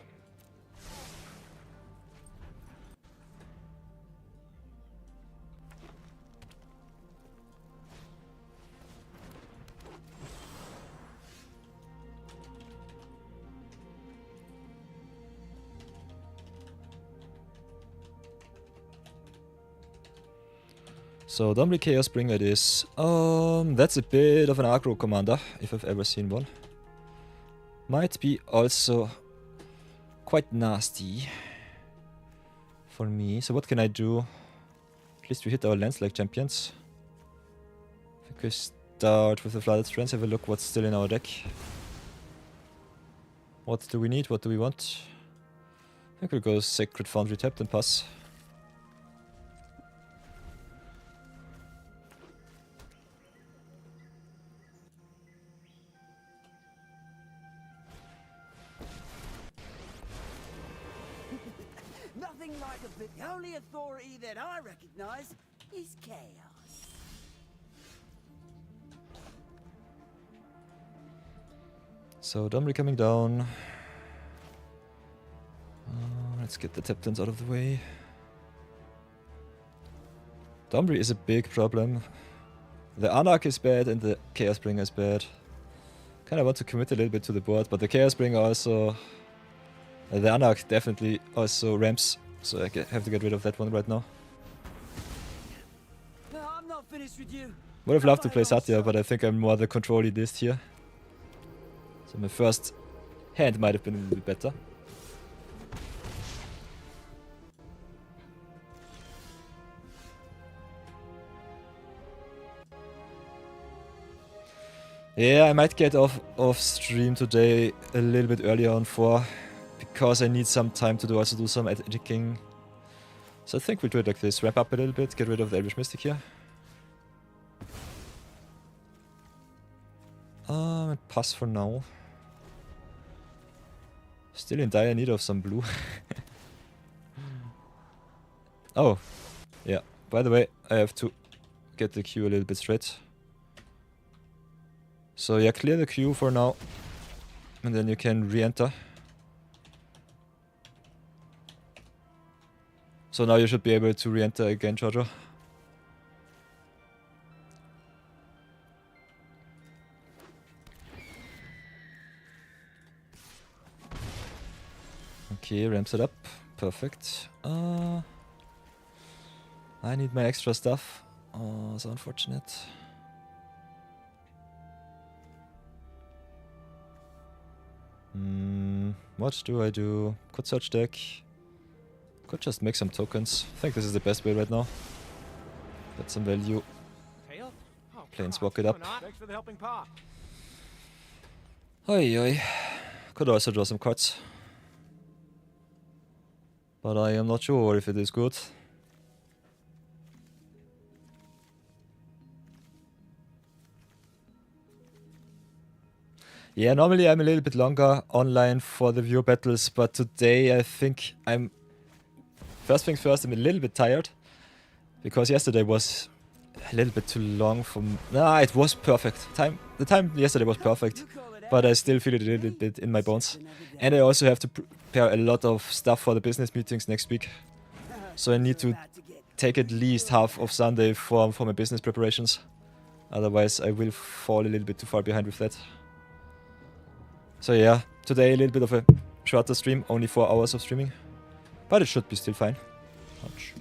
So Domri Chaosbringer it is. That's a bit of an aggro commander, if I've ever seen one. Might be also quite nasty for me. So what can I do? At least we hit our lands like champions. I think we start with the Flooded Strands, have a look what's still in our deck. What do we need? What do we want? I think we'll go Sacred Foundry tapped and pass. Nothing like a bit. The only authority that I recognize is chaos. So Domri coming down. Let's get the Teptons out of the way. Domri is a big problem. The Anarch is bad and the Chaos Bringer is bad. Kinda want to commit a little bit to the board, but the Chaos Bringer also... the Anarch definitely also ramps, so I have to get rid of that one right now. No, I'm not finished with you. Would have loved to play Satya, but I think I'm more the control elitist here. So my first hand might have been a little bit better. Yeah, I might get off stream today a little bit earlier on 4, because I need some time to do some editing. So I think we'll do it like this, wrap up a little bit, get rid of the Elvish Mystic here. And pass for now. Still in dire need of some blue. Oh, yeah, by the way, I have to get the queue a little bit straight. So yeah, clear the queue for now, and then you can re-enter. So now you should be able to re-enter again, Jojo. Okay, ramps it up. Perfect. I need my extra stuff. Oh, so unfortunate. What do I do? Could search deck. Could just make some tokens. I think this is the best way right now. Get some value. Planeswalk it up. Thanks for the helping paw. Oi oi. Could also draw some cards. But I am not sure if it is good. Yeah, normally I'm a little bit longer online for the viewer battles, but today I think I'm... First things first, I'm a little bit tired. Because yesterday was a little bit too long for... Nah, it was perfect. The time yesterday was perfect. But I still feel it a little bit in my bones. And I also have to prepare a lot of stuff for the business meetings next week. So I need to take at least half of Sunday for my business preparations. Otherwise I will fall a little bit too far behind with that. So yeah, today a little bit of a shorter stream, only 4 hours of streaming. But it should be still fine. Ouch.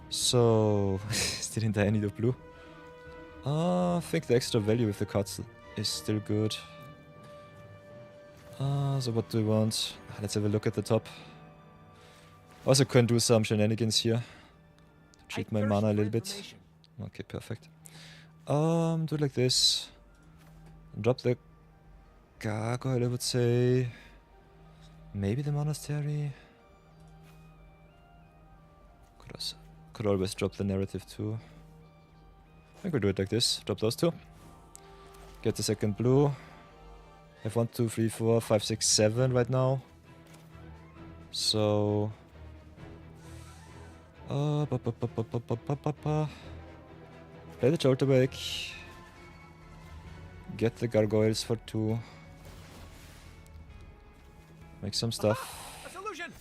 So, still in dire need of blue. I think the extra value with the cards is still good. So what do we want? Let's have a look at the top. Also can do some shenanigans here. Cheat my mana a little bit. Okay, perfect. Do it like this. Drop the gargoyle, I would say. Maybe the monastery. Could always drop the narrative too. I think we'll do it like this. Drop those two. Get the second blue. Have 1, 2, 3, 4, 5, 6, 7 right now. So... Play the Jolterwake. Get the gargoyles for 2. Make some stuff. A solution.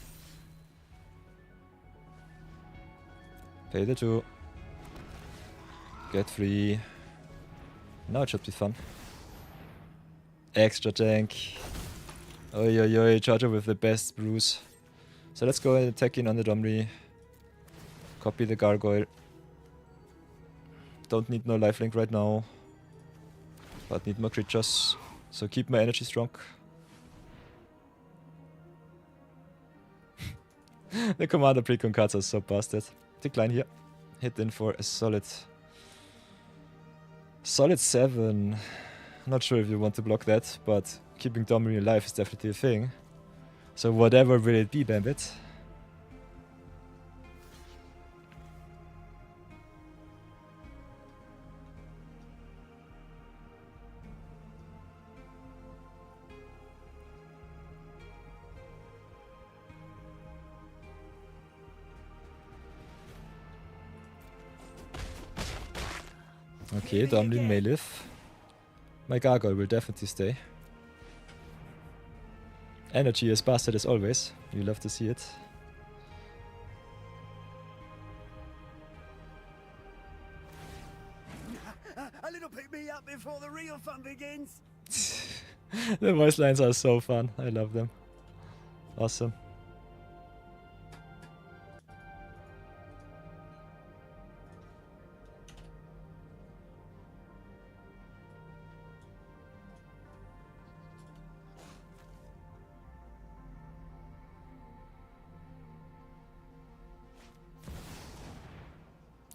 Pay the 2. Get 3. Now it should be fun. Extra tank. Oi oi oi, Charger with the best brews. So let's go and attack in on the Domri. Copy the gargoyle. Don't need no lifelink right now. But need more creatures. So keep my energy strong. The commander precon cards are so busted. Decline here. Hit in for a solid 7. Not sure if you want to block that, but keeping Domri alive is definitely a thing. So whatever will it be, Bambit? Okay, Domri may live. My gargoyle will definitely stay. Energy is bastard as always. You love to see it. A little pick me up before the real fun begins. The voice lines are so fun. I love them. Awesome.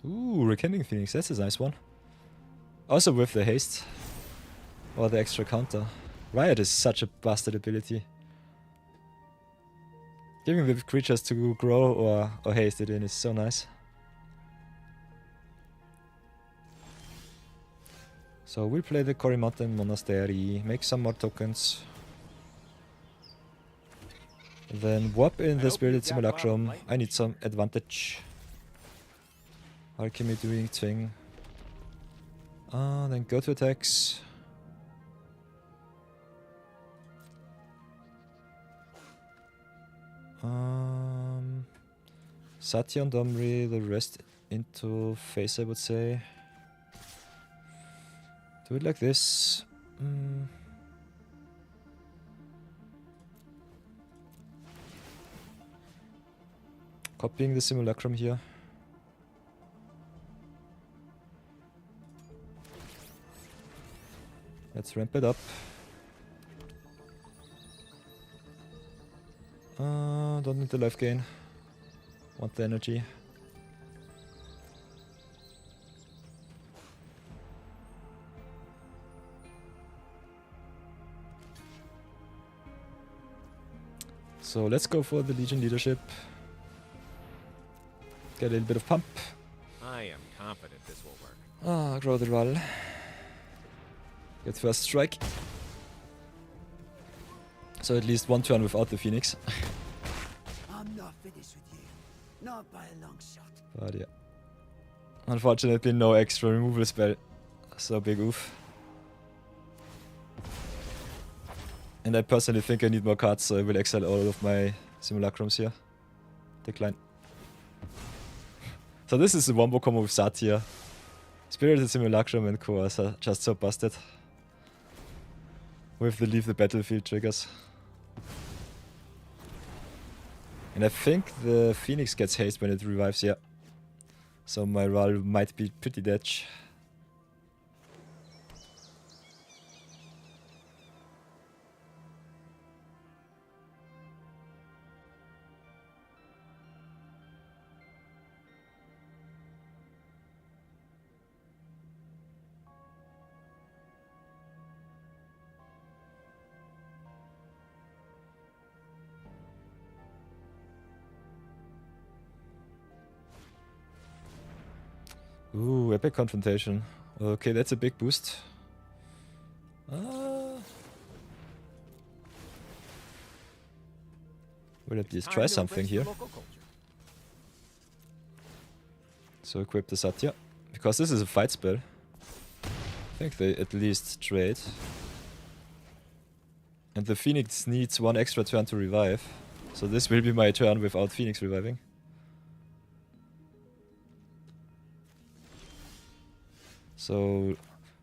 Ooh, Rekindling Phoenix, that's a nice one. Also with the haste. Or the extra counter. Riot is such a bastard ability. Giving the creatures to grow or haste it in is so nice. So we'll play the Cory Mountain Monastery, make some more tokens. Then warp in the Spirited Simulacrum. I need some advantage. Alchemy doing thing. Then go to attacks. Satya and Domri, the rest into face, I would say. Do it like this. Copying the simulacrum here. Let's ramp it up. Don't need the life gain. Want the energy. So let's go for the Legion leadership. Get a little bit of pump. I am confident this will work. Grow the roll. Get first strike. So at least one turn without the Phoenix. I'm not finished with you. Not by a long shot. But yeah. Unfortunately no extra removal spell. So big oof. And I personally think I need more cards, so I will exile all of my simulacrums here. Decline. So this is the wombo combo with Satya. Spirited Simulacrum and Co are just so busted. With the leave the battlefield triggers. And I think the Phoenix gets haste when it revives, yeah. So my roll might be pretty dead. Ooh, epic confrontation. Okay, that's a big boost. Will at least try something here. So equip the Satya. Because this is a fight spell. I think they at least trade. And the Phoenix needs one extra turn to revive. So this will be my turn without Phoenix reviving. So,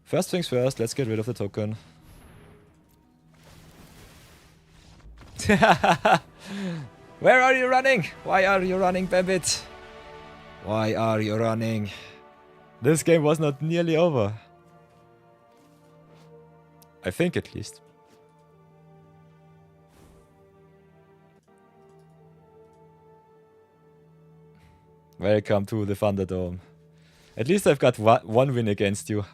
first things first, let's get rid of the token. Where are you running? Why are you running, Bambit? Why are you running? This game was not nearly over. I think at least. Welcome to the Thunderdome. At least I've got one win against you.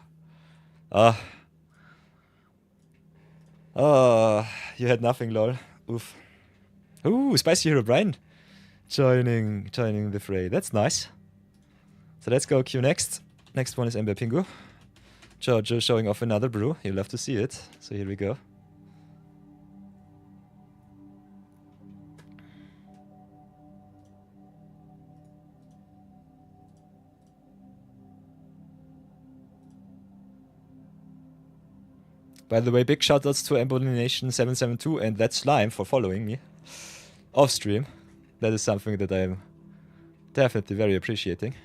You had nothing, lol. Oof. Ooh, Spicy Hero Brian joining the fray. That's nice. So let's go Q next. Next one is Ember Pingu. Jojo showing off another brew. You'll love to see it. So here we go. By the way, big shoutouts to Embolination772 and that slime for following me off stream. That is something that I'm definitely very appreciating.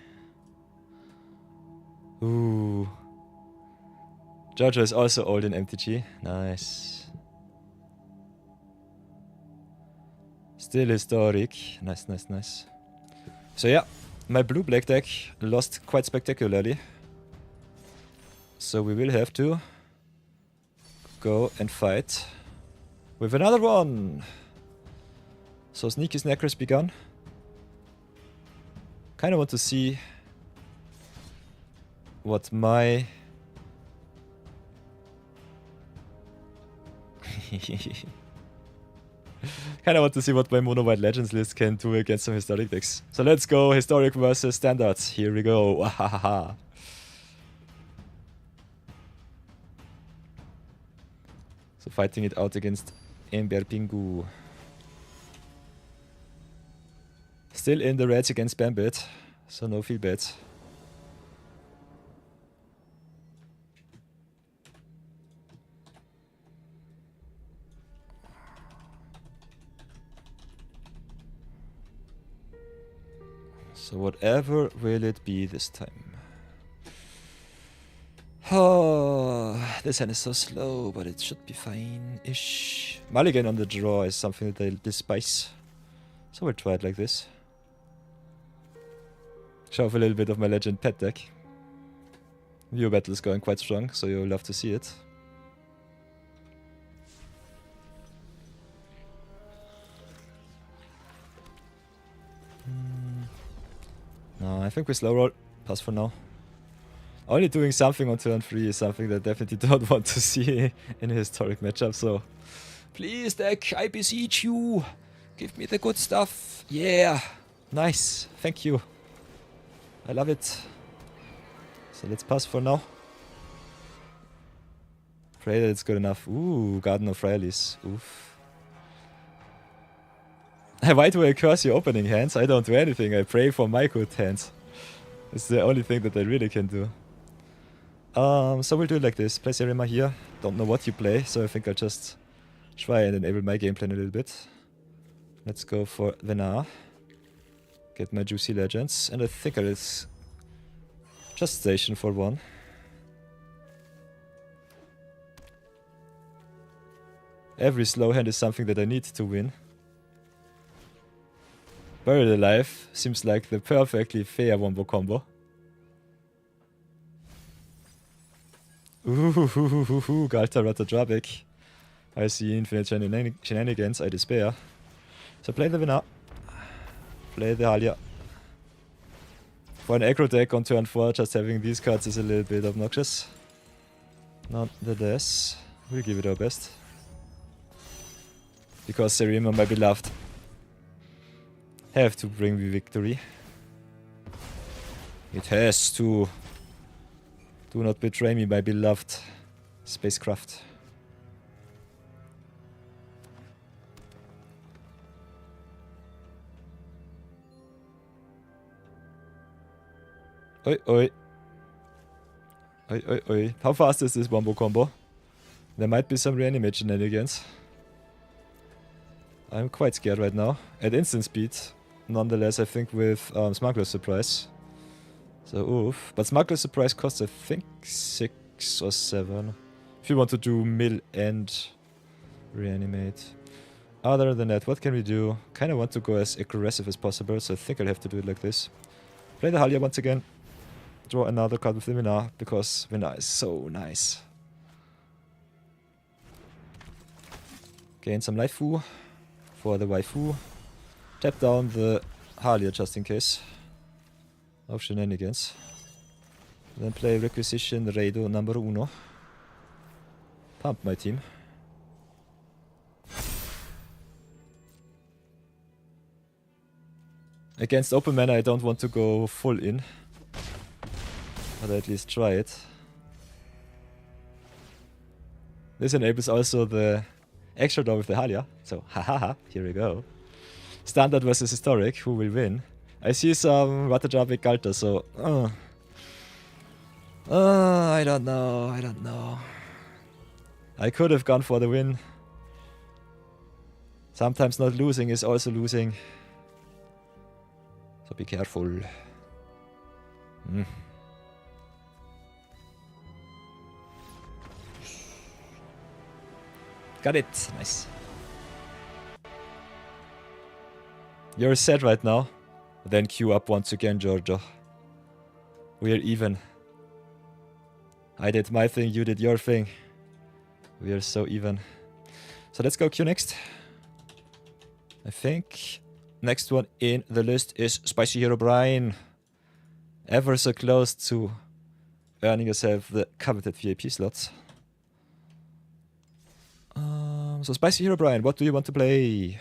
Ooh. Jojo is also old in MTG. Nice. Still historic. Nice, nice, nice. So yeah, my blue-black deck lost quite spectacularly. So we will have to go and fight with another one. So Sneaky Snack has begun. Kinda want to see what my kinda want to see what my Mono White Legends list can do against some historic decks. So let's go historic versus standards. Here we go. Wahahaha. So fighting it out against Ember Pingu. Still in the reds against Bambit, so no feel bad. So whatever will it be this time? Oh, this hand is so slow, but it should be fine-ish. Mulligan on the draw is something that I despise. So we'll try it like this. Show off a little bit of my legend pet deck. View battle is going quite strong, so you'll love to see it. No, I think we slow roll. Pass for now. Only doing something on turn 3 is something that I definitely don't want to see in a historic matchup, so... Please, deck, I beseech you! Give me the good stuff! Yeah! Nice, thank you. I love it. So let's pass for now. Pray that it's good enough. Ooh, Garden of Frailes. Oof. Why do I curse your opening hands? I don't do anything. I pray for my good hands. It's the only thing that I really can do. So we'll do it like this. Play Serima here. Don't know what you play, so I think I'll just try and enable my game plan a little bit. Let's go for Venar. Get my juicy legends, and I think I'll just station for one. Every slow hand is something that I need to win. Buried Alive seems like the perfectly fair wombo combo. Ooh, Katara Drabek. I see infinite shenanigans, I despair. So play the Venar. Play the Halia. For an aggro deck on turn 4, just having these cards is a little bit obnoxious. Nonetheless, we'll give it our best. Because Serima, my beloved, have to bring me victory. It has to. Do not betray me, my beloved spacecraft. Oi, oi. Oi, oi, oi. How fast is this wombo combo? There might be some reanimate shenanigans. I'm quite scared right now. At instant speed. Nonetheless, I think with Smuggler's Surprise. So, oof. But Smuggler's Surprise costs, I think, 6 or 7. If you want to do mill and reanimate. Other than that, what can we do? Kind of want to go as aggressive as possible, so I think I'll have to do it like this. Play the Halia once again. Draw another card with the Venar, because Venar is so nice. Gain some Laifu for the waifu. Tap down the Halia just in case of shenanigans. Then play Requisition Reido number 1. Pump my team. Against open mana I don't want to go full in. But at least try it. This enables also the extra draw with the Halia. So, hahaha, here we go. Standard versus Historic, who will win? I see some Waterdrapic Galta, so... I don't know. I could have gone for the win. Sometimes not losing is also losing. So be careful. Got it. Nice. You're set right now. Then queue up once again, Giorgio. We're even. I did my thing, you did your thing. We are so even. So let's go queue next. I think next one in the list is Spicy Hero Brian. Ever so close to earning yourself the coveted VIP slots. So Spicy Hero Brian, what do you want to play?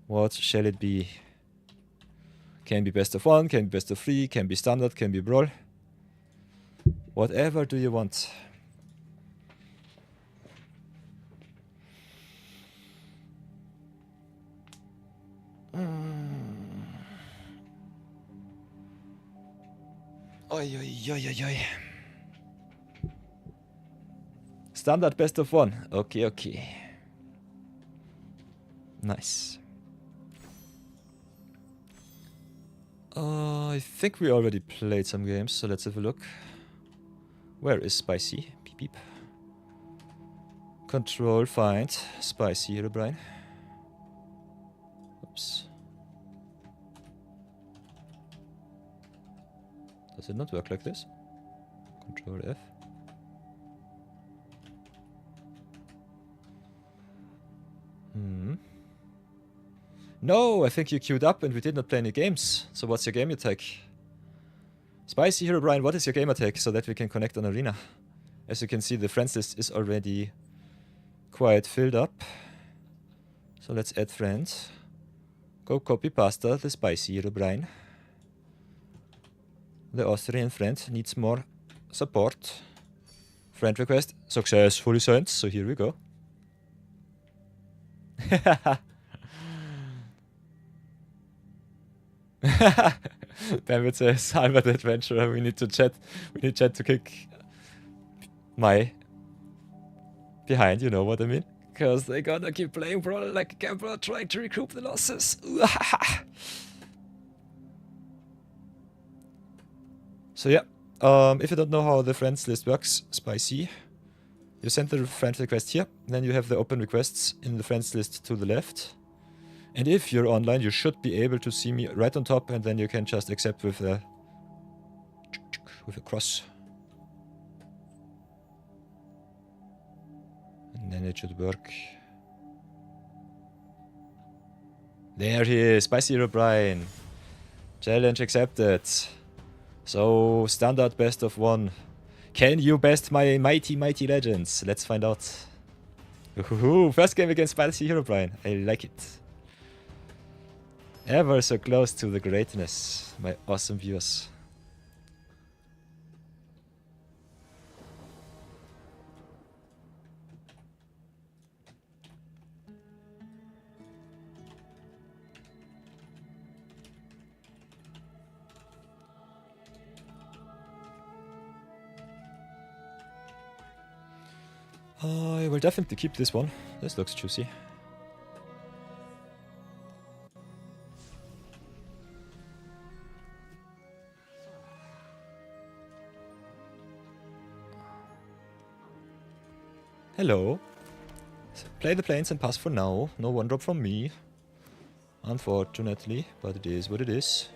What shall it be? Can be best of 1, can be best of 3, can be standard, can be brawl. Whatever do you want? Oi, oi, oi, oi, oi. Standard best of 1. Okay, okay. Nice. I think we already played some games, so let's have a look. Where is Spicy? Beep beep. Control, find. Spicy Hero Brian. Oops. Does it not work like this? Control F. No, I think you queued up and we did not play any games. So what's your game attack? Spicy Hero Brian, what is your game attack so that we can connect on Arena? As you can see, the friends list is already quite filled up. So let's add friends. Go copy pasta the Spicy Hero Brian. The Austrian friend needs more support. Friend request successfully sent, so here we go. Damn, it's a Salvat adventurer. We need chat to kick my behind, you know what I mean? Because they're gonna keep playing Brawl like a gambler, trying to recoup the losses. So yeah, if you don't know how the friends list works, Spicy, you send the friend request here, then you have the open requests in the friends list to the left. And if you're online, you should be able to see me right on top, and then you can just accept with a cross. And then it should work. There he is, Spicy Hero Brian. Challenge accepted. So, standard best of 1. Can you best my mighty legends? Let's find out. Ooh, first game against Spicy Hero Brian. I like it. Ever so close to the greatness, my awesome viewers. I will definitely keep this one. This looks juicy. Hello. Play the planes and pass for now. No one drop from me. Unfortunately, but it is what it is.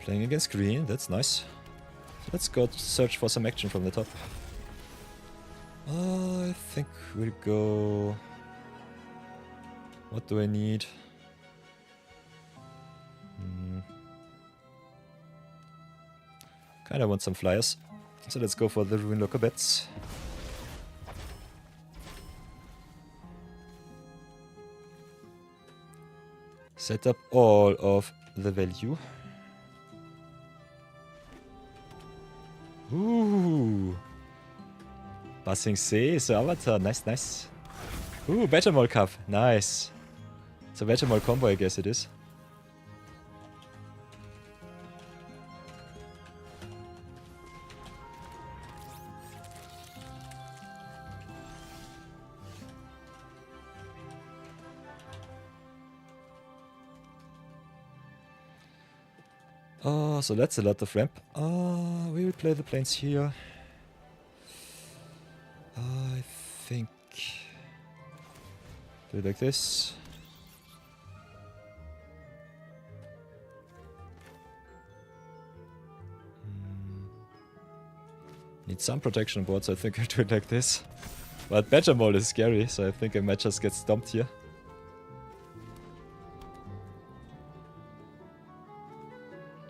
Playing against green, that's nice. So let's go search for some action from the top. I think we'll go... What do I need? Kinda want some flyers. So let's go for the Ruin Locker bets. Set up all of the value. Ooh. Buzzing C, so Avatar, nice, nice. Ooh, Battle Mall Cup, nice. It's a Vegemite combo, I guess it is. Oh, so that's a lot of ramp. We will play the planes here. I think... do it like this. Need some protection on board, so I think I'll do it like this. But Badger Mole is scary, so I think I might just get stomped here.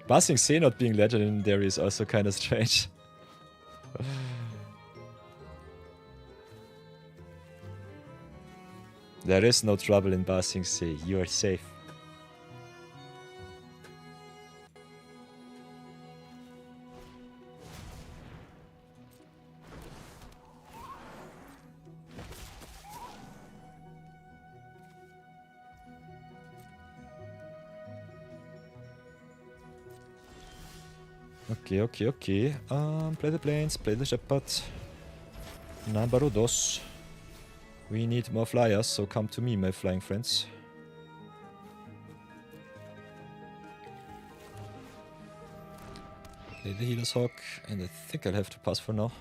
Buzzing Sea not being legendary is also kind of strange. There is no trouble in Buzzing Sea, you are safe. Okay. Play the planes, play the shepherd. Number dos. We need more flyers, so come to me, my flying friends. Play the healer's hawk, and I think I'll have to pass for now.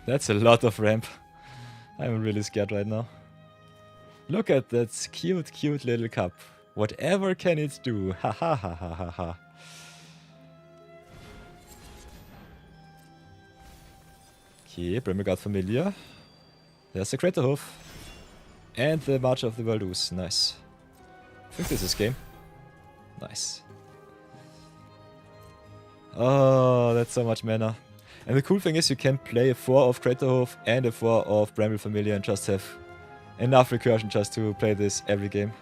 That's a lot of ramp. I'm really scared right now. Look at that cute little cup. Whatever can it do? Ha ha ha ha ha ha. Okay, Brimmergard Familiar. There's the Craterhoof. And the March of the World. Nice. I think this is game. Nice. Oh, that's so much mana. And the cool thing is you can play a 4 of Craterhoof and a 4 of Bramble Familiar and just have enough recursion just to play this every game.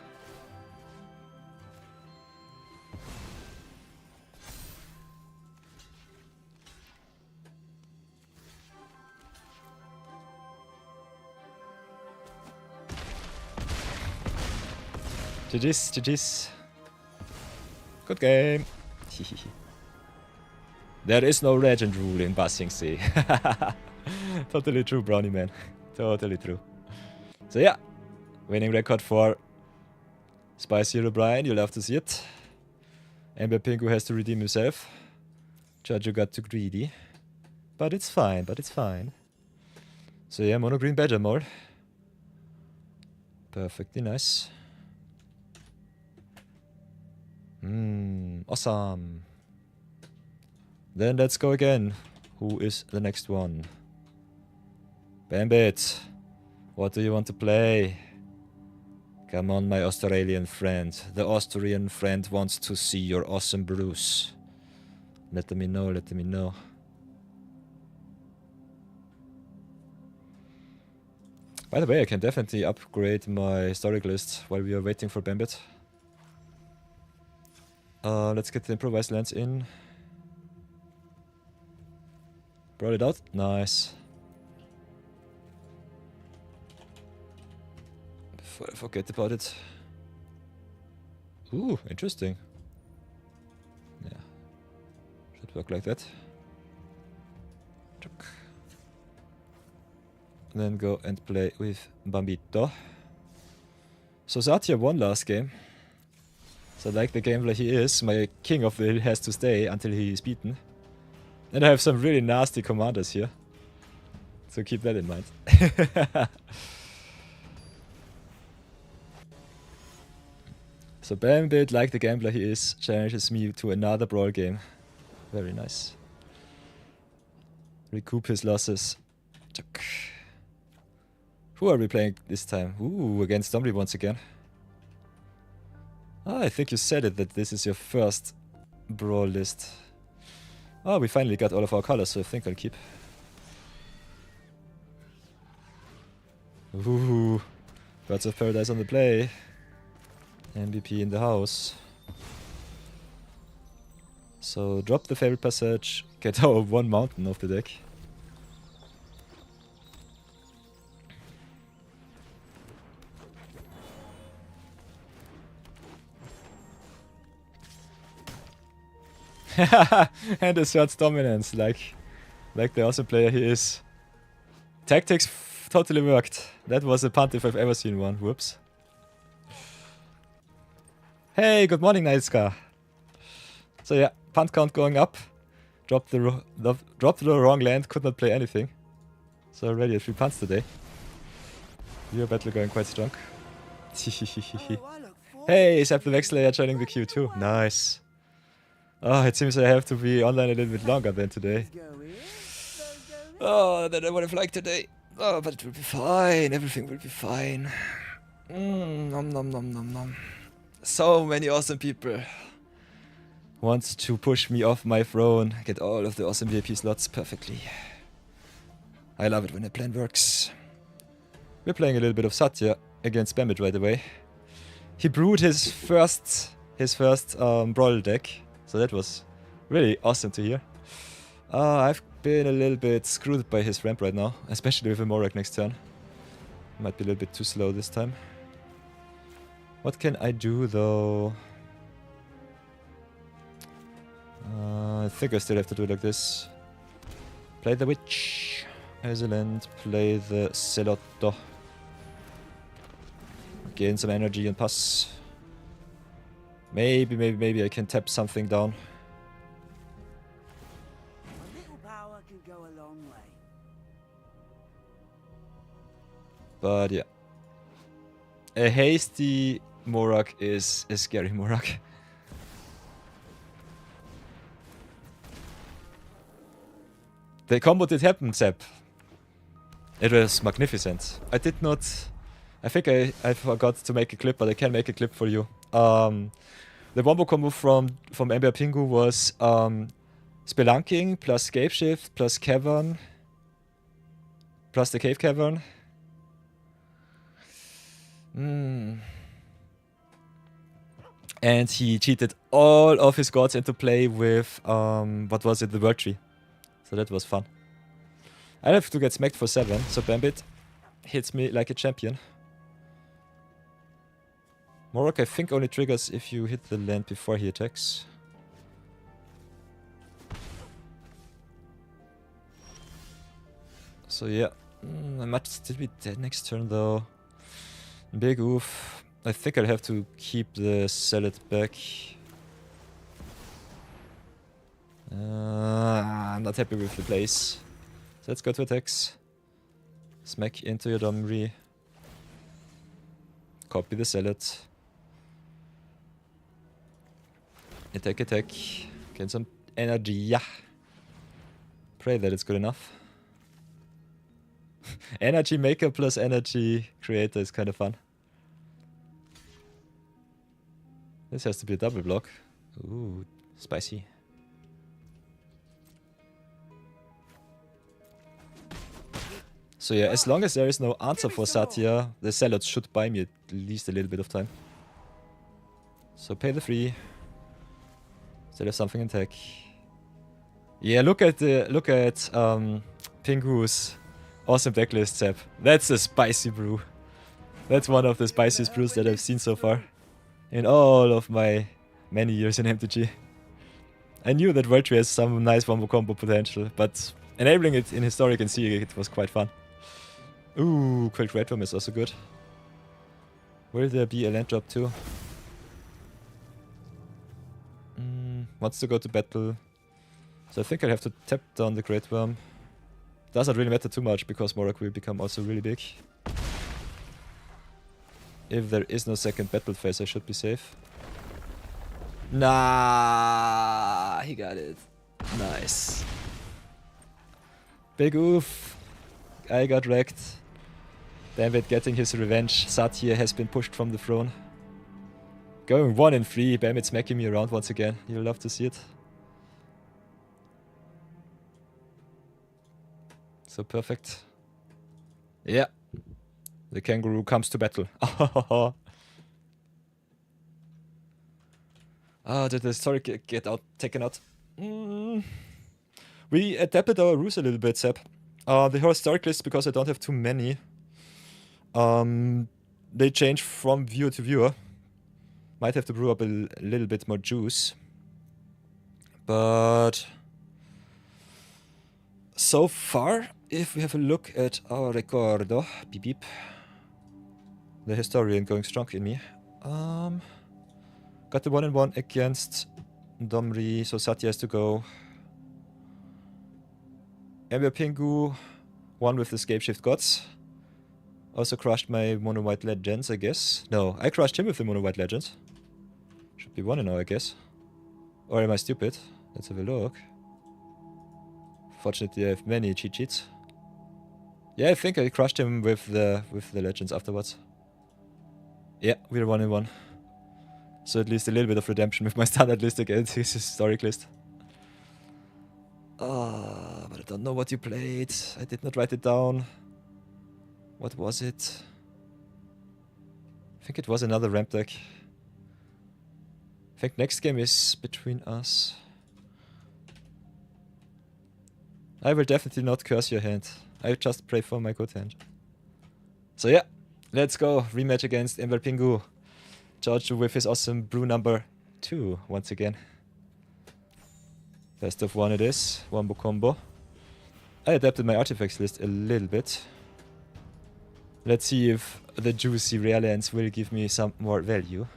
GG's. Good game. There is no legend rule in Buzzing Sea. Totally true, Brownie man. Totally true. So yeah, winning record for Spice Hero Brian. You'll have to see it. Ember Pingu has to redeem himself. Jojo got too greedy. But it's fine, So yeah, mono green Badger Mole. Perfectly nice. Awesome. Then let's go again. Who is the next one? Bambit. What do you want to play? Come on, my Australian friend. The Austrian friend wants to see your awesome brews. Let me know. By the way, I can definitely upgrade my historic list while we are waiting for Bambit. Let's get the improvised lands in. Brought it out. Nice. Before I forget about it. Ooh, interesting. Yeah. Should work like that. Then go and play with Bambito. So Satya won last game. So like the gambler he is, my king of the hill has to stay until he is beaten. And I have some really nasty commanders here. So keep that in mind. So Bambit, like the gambler he is, challenges me to another brawl game. Very nice. Recoup his losses. Who are we playing this time? Ooh, against Zombie once again. I think you said it, that this is your first brawl list. Oh, we finally got all of our colors, so I think I'll keep. Ooh, Birds of Paradise on the play. MVP in the house. So drop the favorite passage, get our one mountain off the deck. And asserts dominance, like the awesome player he is. Tactics totally worked. That was a punt if I've ever seen one. Whoops. Hey, good morning, Nightscar. So yeah, punt count going up. Dropped the wrong land, could not play anything. So already at 3 punts today. Your battle going quite strong. Hey, Sepp the Vexlayer joining the queue too. Nice. Oh, it seems I have to be online a little bit longer than today. Oh, that I would have liked today. Oh, but it will be fine. Everything will be fine. Nom nom nom nom nom. So many awesome people want to push me off my throne, get all of the awesome VIP slots perfectly. I love it when a plan works. We're playing a little bit of Satya against Bambit right away. He brewed his first Brawl deck, so that was really awesome to hear. I've been a little bit screwed by his ramp right now, especially with a Morak next turn. Might be a little bit too slow this time. What can I do though? I think I still have to do it like this. Play the Witch as a land, play the Celotto. Gain some energy and pass. Maybe I can tap something down. A little power can go a long way. But yeah. A hasty Morak is a scary Morak. The combo did happen, Sepp. It was magnificent. I did not... I think I forgot to make a clip, but I can make a clip for you. The wombo combo from Ember Pingu was Spelunking plus Scapeshift plus Cavern plus the Cave Cavern. And he cheated all of his gods into play with, what was it, the World Tree. So that was fun. I have to get smacked for 7, so Bambit hits me like a champion. Morak I think only triggers if you hit the land before he attacks. So yeah, I might still be dead next turn though. Big oof. I think I'll have to keep the salad back. I'm not happy with the place. So let's go to attacks. Smack into your Domri. Copy the salad. Attack, attack. Gain some energy, yeah. Pray that it's good enough. Energy maker plus energy creator is kind of fun. This has to be a double block. Ooh, spicy. So yeah, as long as there is no answer for Satya, the salad should buy me at least a little bit of time. So pay the 3. Still have something in tech. Yeah, look at Pingu's awesome decklist, Sepp. That's a spicy brew. That's one of the spiciest brews that I've seen so far in all of my many years in MTG. I knew that World Tree has some nice wombo combo potential, but enabling it in Historic and Seeing it was quite fun. Ooh, Quake Red Worm is also good. Will there be a land drop too? Wants to go to battle. So I think I'll have to tap down the Great Worm. Doesn't really matter too much because Morak will become also really big. If there is no second battle phase, I should be safe. Nah, he got it. Nice. Big oof. I got wrecked. Bambit getting his revenge. Satya has been pushed from the throne. Going 1 in 3. Bambit smacking me around once again. You'll love to see it. So perfect. Yeah. The kangaroo comes to battle. Did the historic get taken out? We adapted our rules a little bit, Sepp. The historic list, because I don't have too many, they change from viewer to viewer. Might have to brew up a little bit more juice. But so far, if we have a look at our recordo, beep beep, the historian going strong in me. Got the 1-1 against Domri, so Satya has to go. Ember Pingu, one with the Scapeshift Gods. Also crushed my Mono White Legends, I guess. No, I crushed him with the Mono White Legends. Should be 1-0, I guess. Or am I stupid? Let's have a look. Fortunately, I have many cheat sheets. Yeah, I think I crushed him with the Legends afterwards. Yeah, we're 1-1. So at least a little bit of redemption with my standard list against his historic list. But I don't know what you played. I did not write it down. What was it? I think it was another ramp deck. I think next game is between us. I will definitely not curse your hand. I just pray for my good hand. So yeah, let's go. Rematch against Enver Pingu. George with his awesome brew number 2 once again. Best of 1 it is. Wombo combo. I adapted my artifacts list a little bit. Let's see if the juicy rare lands will give me some more value.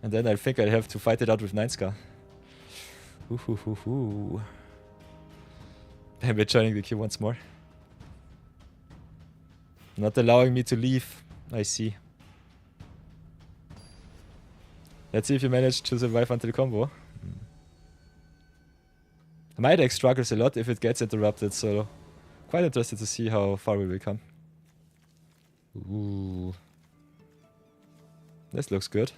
And then I think I'll have to fight it out with 9-scar. Ooh. And we're joining the queue once more. Not allowing me to leave. I see. Let's see if you manage to survive until combo. My deck struggles a lot if it gets interrupted, so quite interested to see how far we will come. Ooh. This looks good.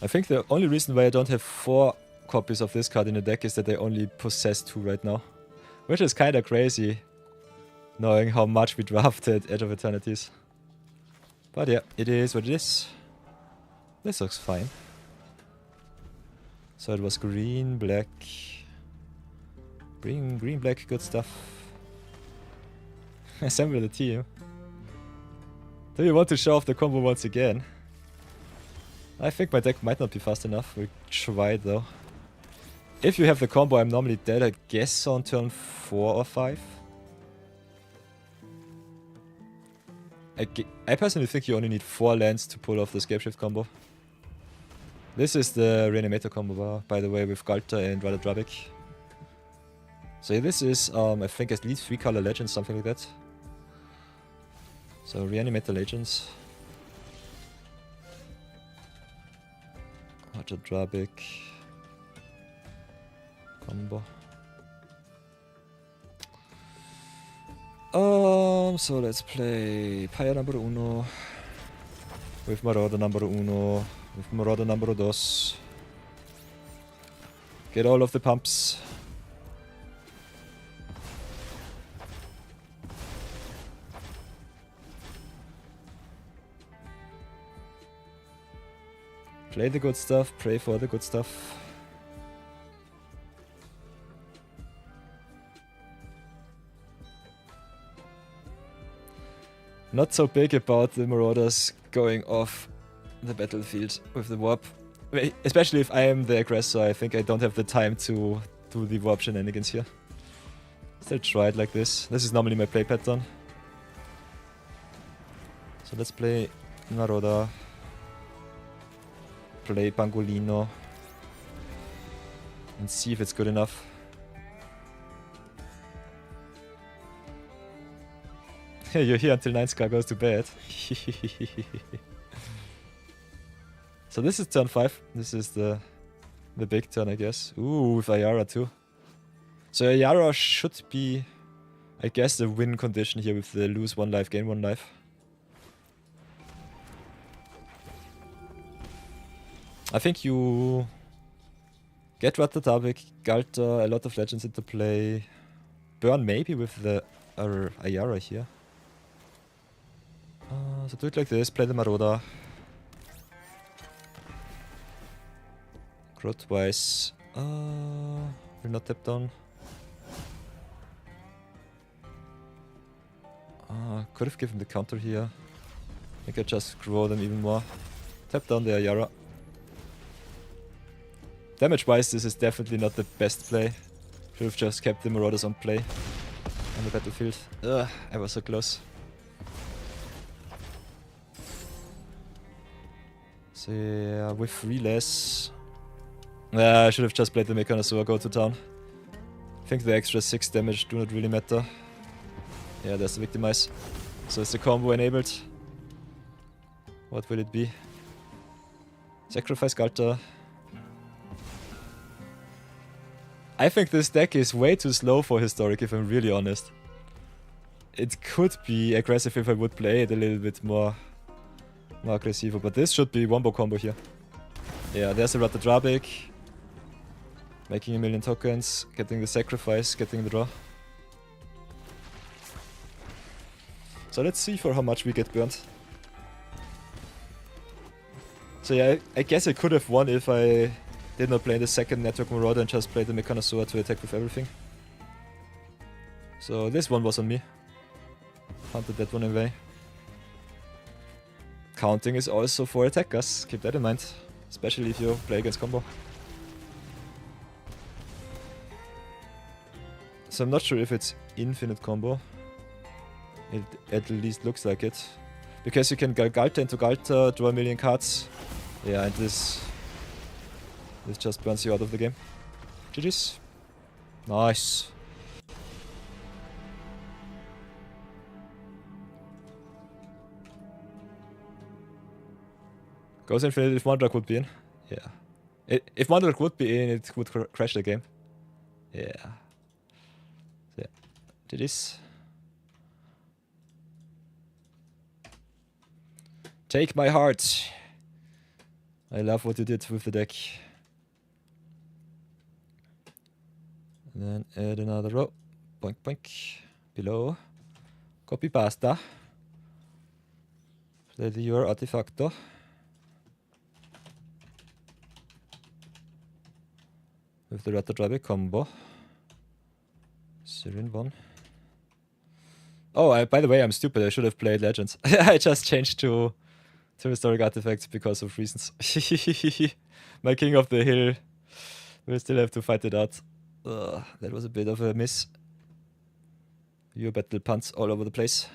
I think the only reason why I don't have 4 copies of this card in the deck is that I only possess 2 right now. Which is kinda crazy, knowing how much we drafted Edge of Eternities. But yeah, it is what it is. This looks fine. So it was green, black. Green, black, good stuff. Assemble the team. Do you want to show off the combo once again? I think my deck might not be fast enough. We'll try it though. If you have the combo, I'm normally dead, I guess, on turn 4 or 5. I personally think you only need 4 lands to pull off the Scapeshift combo. This is the Reanimator combo, by the way, with Galta and Rada Drabik. So this is, I think, at least 3 color legends, something like that. So Reanimator legends. Rada Drabik. Combo. So let's play Paya number 1 with Marauder number 1 with Marauder number 2. Get all of the pumps. Play the good stuff, pray for the good stuff. Not so big about the Marauders going off the battlefield with the warp. Especially if I am the aggressor, I think I don't have the time to do the warp shenanigans here. Still try it like this. This is normally my play pattern. So let's play Marauder. Play Pangolino. And see if it's good enough. You're here until 9-scar goes to bed. So this is turn 5. This is the big turn, I guess. Ooh, with Ayara too. So Ayara should be, I guess, the win condition here with the lose 1 life, gain 1 life. I think you get Ratadabik, Galta, a lot of legends into play. Burn maybe with the Ayara here. So do it like this, play the Marauder. Grow twice. Will not tap down. Could have given the counter here. I think I just grow them even more. Tap down there, Yara. Damage-wise, this is definitely not the best play. Should have just kept the Marauders on play on the battlefield. Ugh, I was so close. So yeah, with relays... I should have just played the Mechanosaur go to town. I think the extra 6 damage do not really matter. Yeah, there's the Victimize. So is the combo enabled? What will it be? Sacrifice Galta. I think this deck is way too slow for Historic, if I'm really honest. It could be aggressive if I would play it a little bit more aggressive, but this should be wombo combo here. Yeah, there's a Ratadrabik. Making a million tokens, getting the sacrifice, getting the draw. So let's see for how much we get burnt. So yeah, I guess I could have won if I did not play the second Network Marauder and just played the Mechanosaur to attack with everything. So this one was on me. Counted that one away. Counting is also for attackers, keep that in mind. Especially if you play against combo. So I'm not sure if it's infinite combo. It at least looks like it. Because you can Galta into Galta, draw a million cards. Yeah, and this just burns you out of the game. GG's. Nice. Goes infinite if Monarch would be in. Yeah. If Monarch would be in, it would crash the game. Yeah. So yeah. GG's. Take my heart. I love what you did with the deck. And then add another row. Boink boink. Below. Copy pasta. Play your artifacto. With the Ratadrabik combo. Syrian 1. Oh, by the way, I'm stupid. I should have played Legends. I just changed to Historic Artifacts because of reasons. My King of the Hill will still have to fight it out. That was a bit of a miss. Your battle punts all over the place.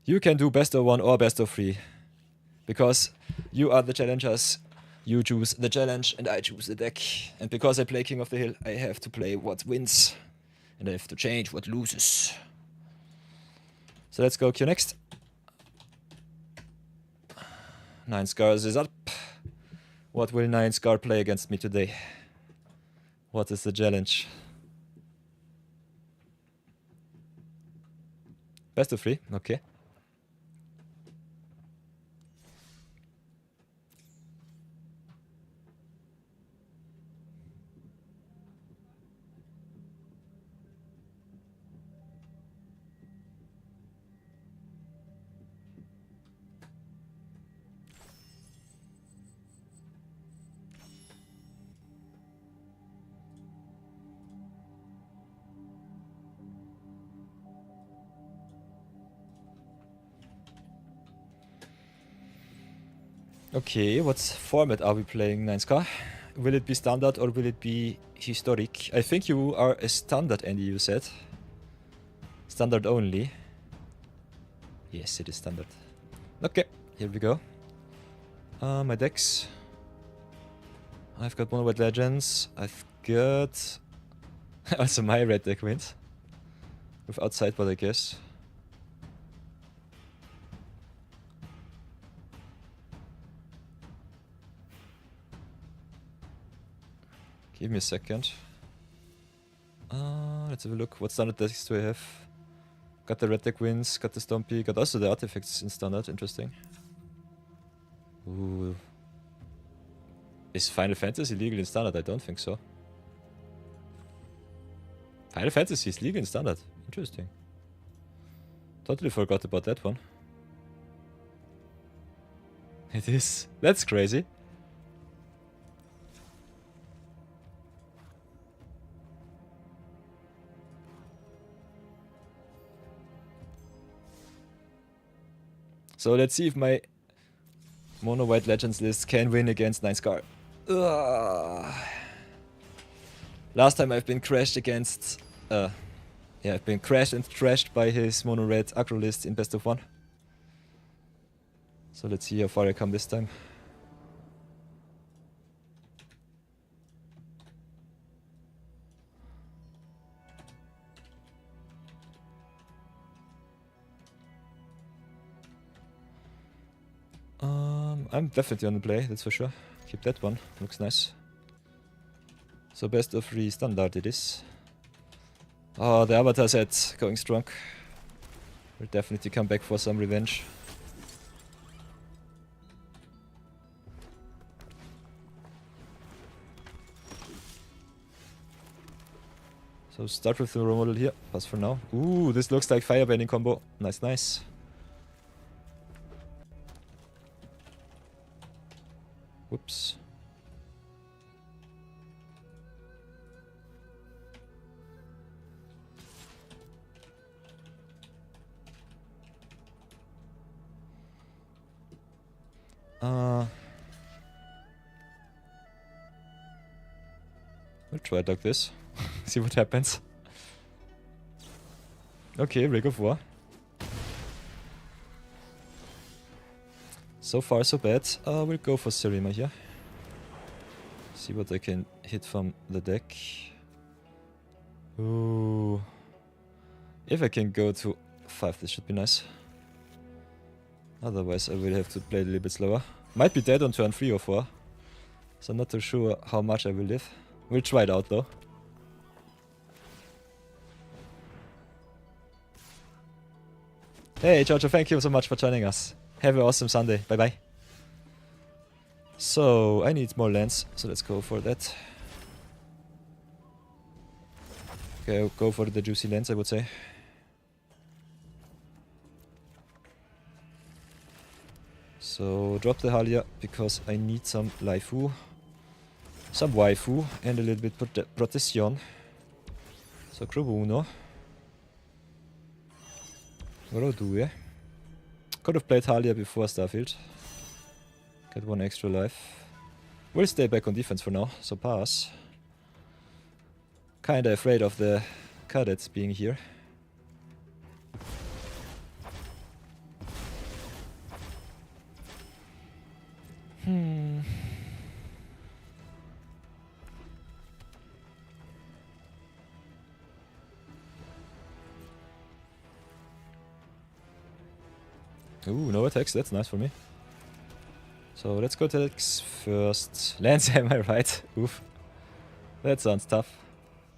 You can do best of 1 or best of 3. Because you are the challengers. You choose the challenge and I choose the deck. And because I play King of the Hill, I have to play what wins. And I have to change what loses. So let's go Q next. 9 Scars is up. What will 9 Scar play against me today? What is the challenge? Best of 3, okay. Okay, what format are we playing, 9Scar? Will it be standard or will it be historic? I think you are a standard, Andy, you said. Standard only. Yes, it is standard. Okay, here we go. My decks. I've got Mono White Legends. I've got... also my red deck wins. Without sideboard, I guess. Give me a second. Let's have a look. What standard decks do I have? Got the red deck wins, got the Stompy, got also the artifacts in standard. Interesting. Ooh. Is Final Fantasy legal in standard? I don't think so. Final Fantasy is legal in standard. Interesting. Totally forgot about that one. It is. That's crazy. So let's see if my Mono White Legends list can win against 9 Scar. Ugh. Last time I've been crashed against... yeah, I've been crashed and trashed by his Mono Red aggro list in best of 1. So let's see how far I come this time. I'm definitely on the play, that's for sure. Keep that one, looks nice. So best of 3 standard it is. Oh, the avatar set going strong. Will definitely come back for some revenge. So start with the role model here, pass for now. Ooh, this looks like firebending combo. Nice, nice. Whoops. We'll try it like this. See what happens. Okay, Rig of War. So far so bad. We'll go for Serima here. See what I can hit from the deck. Ooh. If I can go to 5, this should be nice. Otherwise I will have to play a little bit slower. Might be dead on turn 3 or 4. So I'm not too sure how much I will live. We'll try it out though. Hey Giorgio, thank you so much for joining us. Have an awesome Sunday. Bye bye. So, I need more lands, so let's go for that. Okay, I'll go for the juicy lands, I would say. So, drop the Halia, because I need some Laifu. Some Waifu, and a little bit Protection. So, Grobo uno. What do we? Could have played Halia before Starfield. Get 1 extra life. We'll stay back on defense for now, so pass. Kinda afraid of the cadets being here. Ooh, no attacks, that's nice for me. So let's go attacks first. Lance, am I right? Oof. That sounds tough.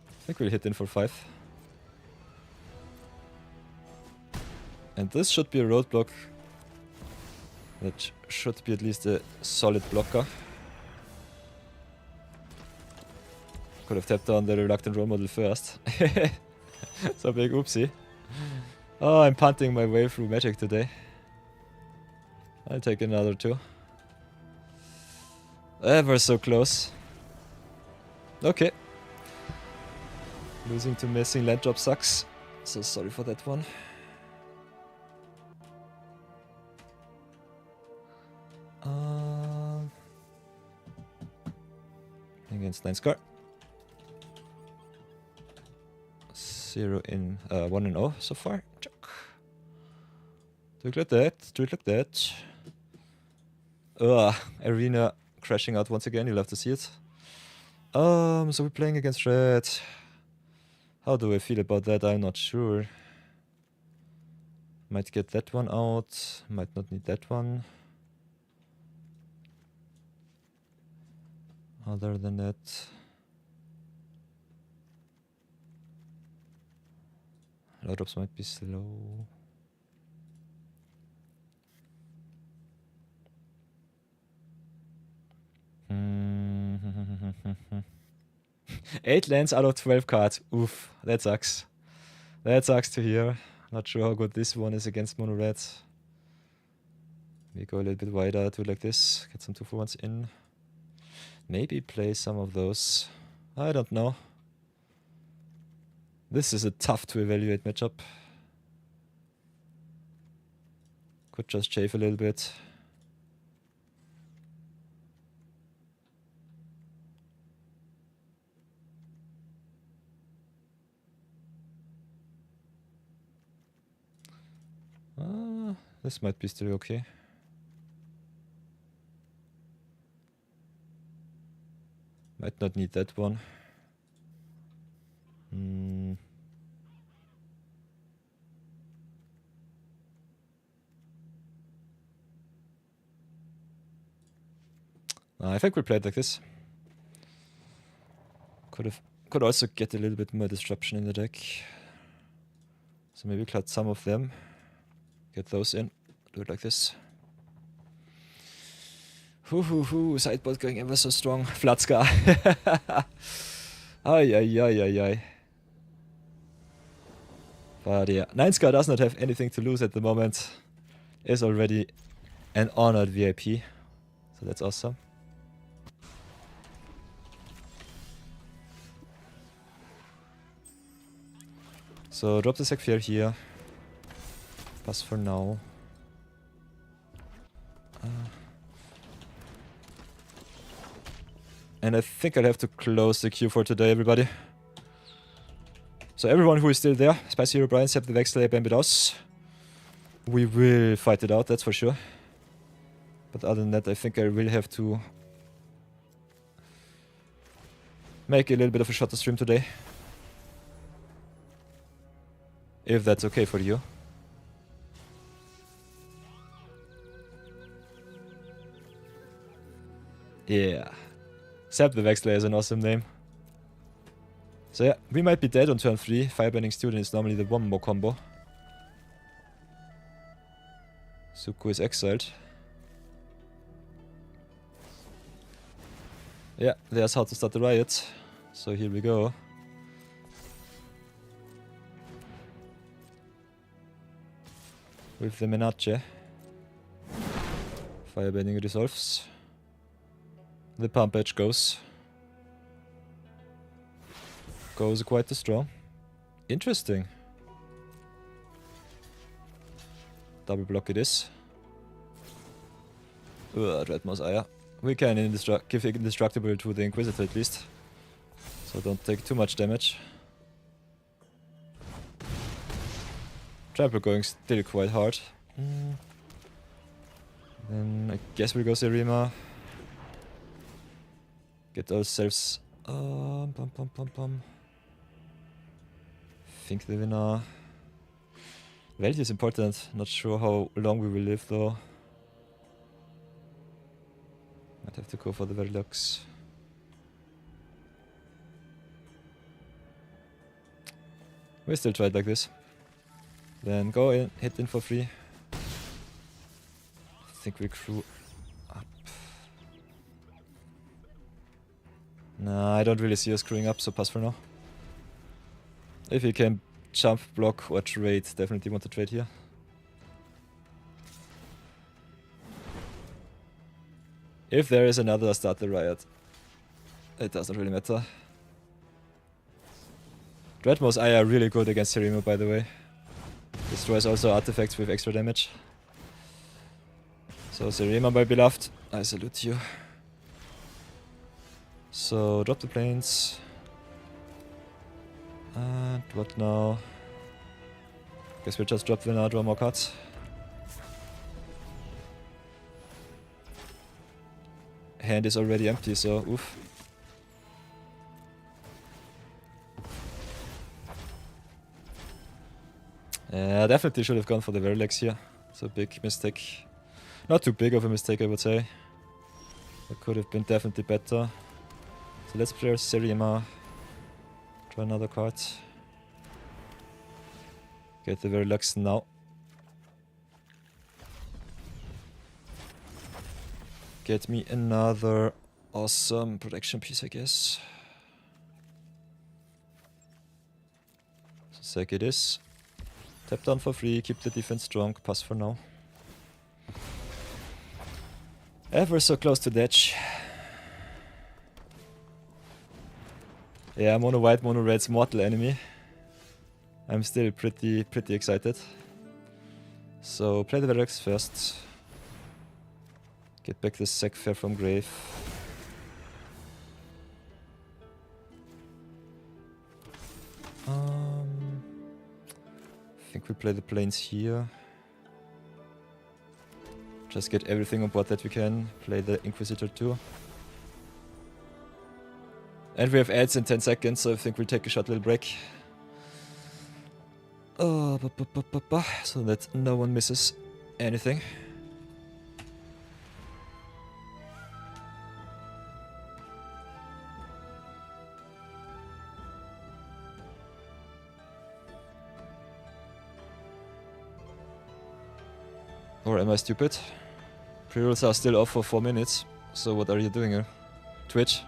I think we'll hit in for 5. And this should be a roadblock. That should be at least a solid blocker. Could have tapped on the reluctant role model first. So big oopsie. Oh, I'm punting my way through magic today. I'll take another 2. Ever so close. Okay. Losing to missing land drop sucks. So sorry for that one. Against 9 Scar. 0 in 1 and 0 so far. Chuck. Do it like that. Do it like that. Ugh, Arena crashing out once again. You'll have to see it. So we're playing against Red. How do I feel about that? I'm not sure. Might get that one out. Might not need that one. Other than that, low drops might be slow. Eight lands out of 12 cards. Oof, that sucks. That sucks to hear. Not sure how good this one is against mono red. We go a little bit wider, do it like this. Get some 2-for-1s in. Maybe play some of those. I don't know. This is a tough to evaluate matchup. Could just chafe a little bit. This might be still okay. Might not need that one. I think we'll play it like this. Could also get a little bit more disruption in the deck. So maybe cut some of them. Get those in. Do it like this. Sideboard going ever so strong. Flat scar. Ay. But yeah, 9 scar does not have anything to lose at the moment. Is already an honored VIP. So that's awesome. So drop the Sackfair here. Pass for now. And I think I'll have to close the queue for today, everybody. So everyone who is still there, Spicy Hero Brian, Sep the Vexley, Bambidos. We will fight it out, that's for sure. But other than that, I think I will have to make a little bit of a shorter stream today. If that's okay for you. Yeah. Sep the Vexley is an awesome name. So yeah, we might be dead on turn 3. Firebending Student is normally the 1 more combo. Suku is exiled. Yeah, there's how to start the riot. So here we go. With the Menace. Firebending resolves. The pump edge goes quite strong. Interesting. Double block it is. Red Mouse Aya. We can give indestructible to the Inquisitor at least. So don't take too much damage. Trample going still quite hard. Then I guess we'll go Serima. Get ourselves think the winner. Value is important. Not sure how long we will live though. Might have to go for the Verilux. We still try it like this. Then go in, hit in for free. I think we crew up. Nah, I don't really see us screwing up, so pass for now. If he can jump, block, or trade, definitely want to trade here. If there is another start the riot, it doesn't really matter. Dreadmos Eye are really good against Serimo, by the way. Destroys also artifacts with extra damage. So Serima, my beloved, I salute you. So drop the planes. And what now? Guess we'll just drop Vinna, draw more cards. Hand is already empty, so oof. Yeah, definitely should have gone for the Verilex here. It's a big mistake. Not too big of a mistake, I would say. It could have been definitely better. So let's play Serima. Draw another card. Get the Verilux now. Get me another awesome protection piece, I guess. So sack it is. Tap down for free, keep the defense strong, pass for now. Ever so close to the edge. Yeah, mono white, mono red's mortal enemy. I'm still pretty excited. So play the Verilux first. Get back the Sackfair from grave. I think we play the planes here. Just get everything on board that we can. Play the Inquisitor too. And we have ads in 10 seconds, so I think we'll take a short little break. Oh, so that no one misses anything. Or am I stupid? Pre-rolls are still off for 4 minutes, so what are you doing here? Twitch?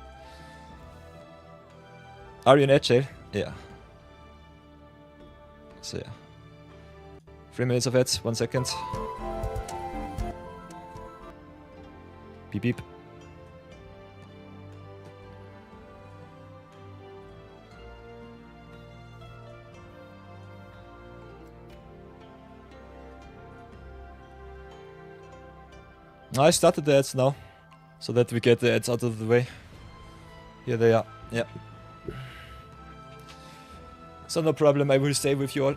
Are you in ad jail? Yeah. So yeah. 3 minutes of ads, 1 second. Beep beep. I started the ads now, so that we get the ads out of the way. Here they are, yeah. So no problem, I will stay with you all.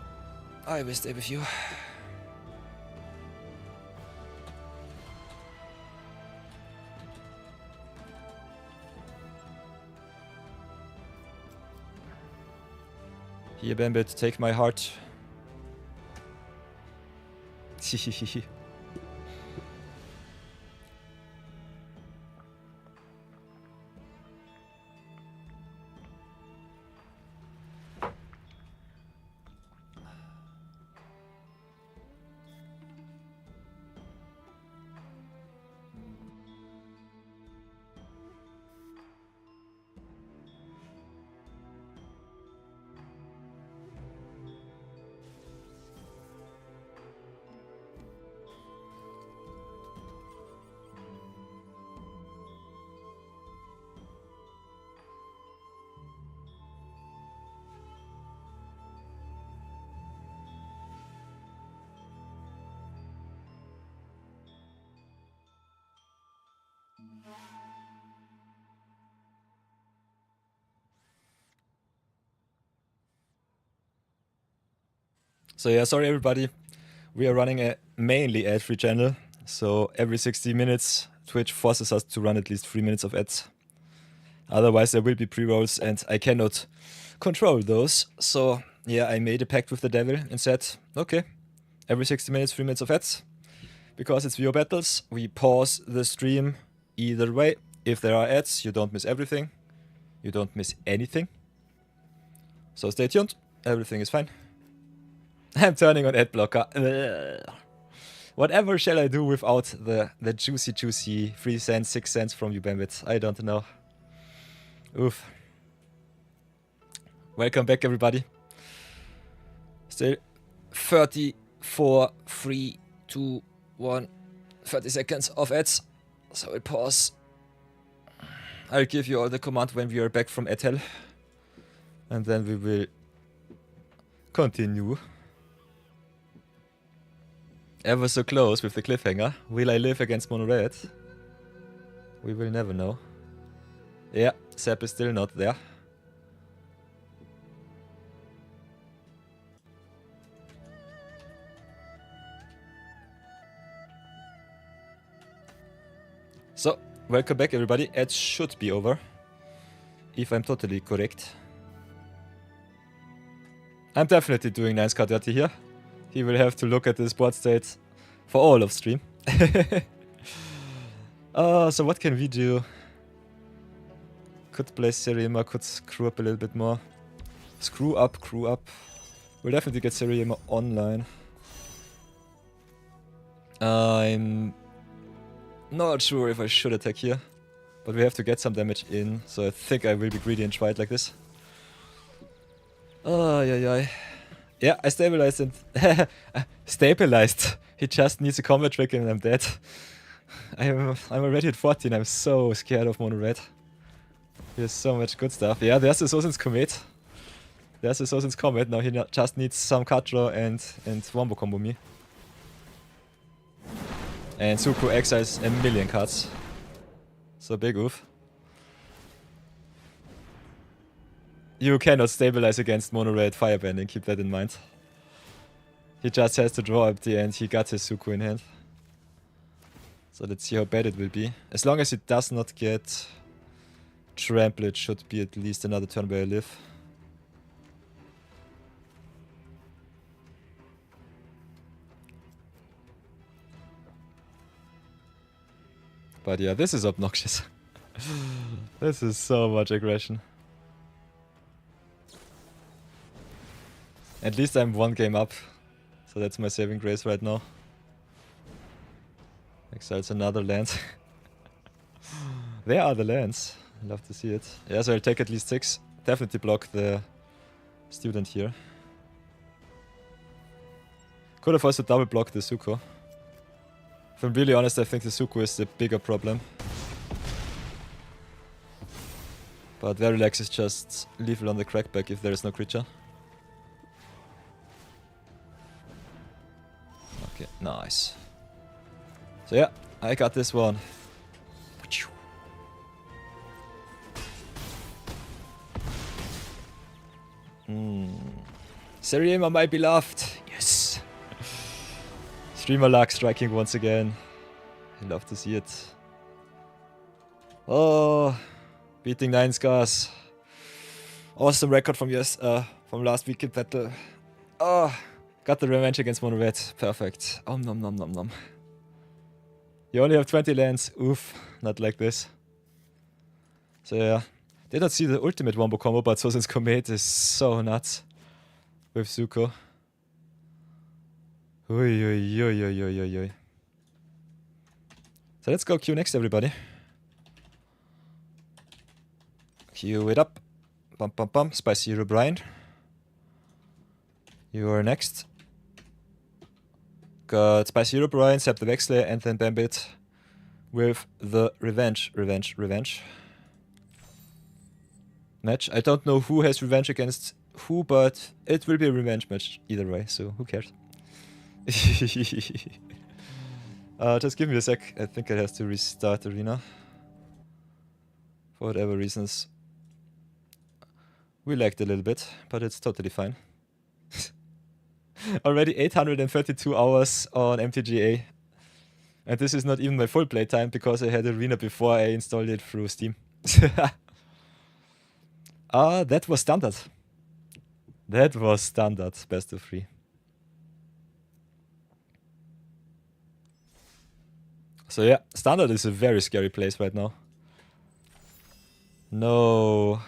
I will stay with you. Here, Bambit, take my heart. So yeah, sorry everybody. We are running a mainly ad-free channel. So every 60 minutes, Twitch forces us to run at least 3 minutes of ads. Otherwise there will be pre-rolls and I cannot control those. So yeah, I made a pact with the devil and said, okay, every 60 minutes, 3 minutes of ads. Because it's VO battles, we pause the stream either way. If there are ads, you don't miss everything. You don't miss anything. So stay tuned, everything is fine. I'm turning on ad blocker. Ugh. Whatever shall I do without the juicy 3 cents, 6 cents from you, Bambit? I don't know. Oof. Welcome back, everybody. Still 34, 3, 2, 1, 30 seconds of ads. So I'll pause. I'll give you all the command when we are back from ad hell. And then we will continue. Ever so close with the cliffhanger. Will I live against Mono Red? We will never know. Yeah, Sap is still not there. So, welcome back everybody. Ads should be over. If I'm totally correct. I'm definitely doing Nice Card Dirty here. He will have to look at the board state for all of stream. So what can we do? Could play Seriema, could screw up a little bit more. Screw up, crew up. We'll definitely get Seriema online. I'm not sure if I should attack here. But we have to get some damage in, so I think I will be greedy and try it like this. Oh, yeah. Yeah, I stabilized and stabilized. He just needs a combat trick and I'm dead. I'm already at 14. I'm so scared of Mono Red. There's so much good stuff. Yeah, there's the Sozin's Comet. There's the Sozin's Comet. Now he just needs some card draw and wombo combo me. And Suku exiles a million cards. So big oof. You cannot stabilize against Mono Red Firebending, keep that in mind. He just has to draw up the end, he got his Suku in hand. So let's see how bad it will be. As long as it does not get trampled, it should be at least another turn where I live. But yeah, this is obnoxious. This is so much aggression. At least I'm 1 game up. So that's my saving grace right now. Exiles another land. There are the lands. I love to see it. Yeah, so I'll take at least 6. Definitely block the student here. Could have also double blocked the Zuko. If I'm really honest, I think the Zuko is the bigger problem. But Verilex is just lethal on the crackback if there is no creature. Okay, nice. So yeah, I got this one. Seriema, my beloved. Yes. Streamer luck striking once again. I love to see it. Oh, beating 9 scars. Awesome record from from last weekend battle. Oh, got the revenge against Mono Red. Perfect. Om nom nom nom nom. You only have 20 lands. Oof, not like this. So yeah, did not see the ultimate wombo combo, but Sozin's Comet is so nuts with Zuko. Oi, oi, oi, oi, oi, oi, oi. So let's go queue next, everybody. Queue it up. Bum bum bum. Spicy Hero Brian. You are next. Got Spicy Hero Brian, Sap the Vexler, and then Bambit with the revenge match. I don't know who has revenge against who, but it will be a revenge match either way, so who cares? Just give me a sec. I think I have to restart Arena. For whatever reasons. We lagged a little bit, but it's totally fine. Already 832 hours on MTGA. And this is not even my full playtime because I had Arena before I installed it through Steam. That was standard. That was standard, best of 3. So yeah, standard is a very scary place right now. No.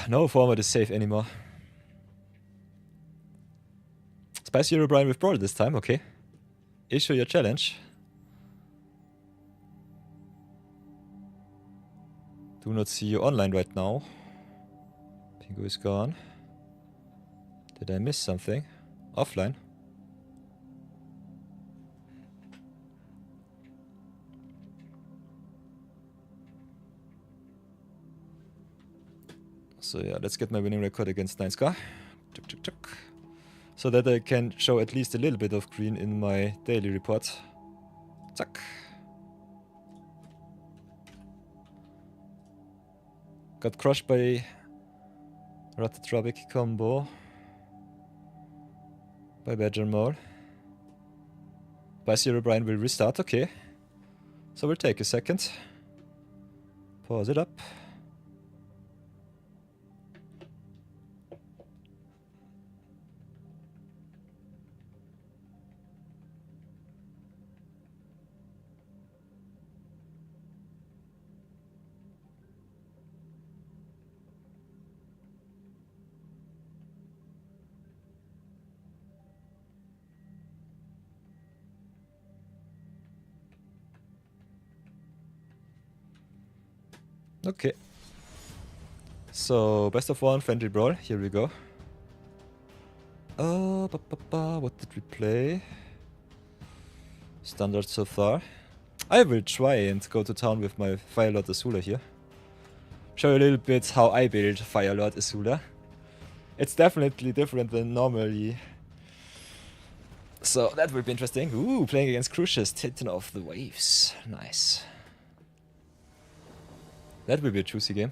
No format is safe anymore. Spicy Hero Brian with Brawl this time, okay. Issue your challenge. Do not see you online right now. Pingu is gone. Did I miss something? Offline. So yeah, let's get my winning record against 9 Scar. Chuk, chuk, chuk. So that I can show at least a little bit of green in my daily report. Zack. Got crushed by Ratatrabic combo. By Badger Mole. By Zero Brian will restart, okay. So we'll take a second. Pause it up. Okay. So, best of 1, friendly brawl. Here we go. What did we play? Standard so far. I will try and go to town with my Firelord Azula here. Show you a little bit how I build Firelord Azula. It's definitely different than normally. So that will be interesting. Ooh, playing against Crucius, Titan of the Waves. Nice. That will be a juicy game.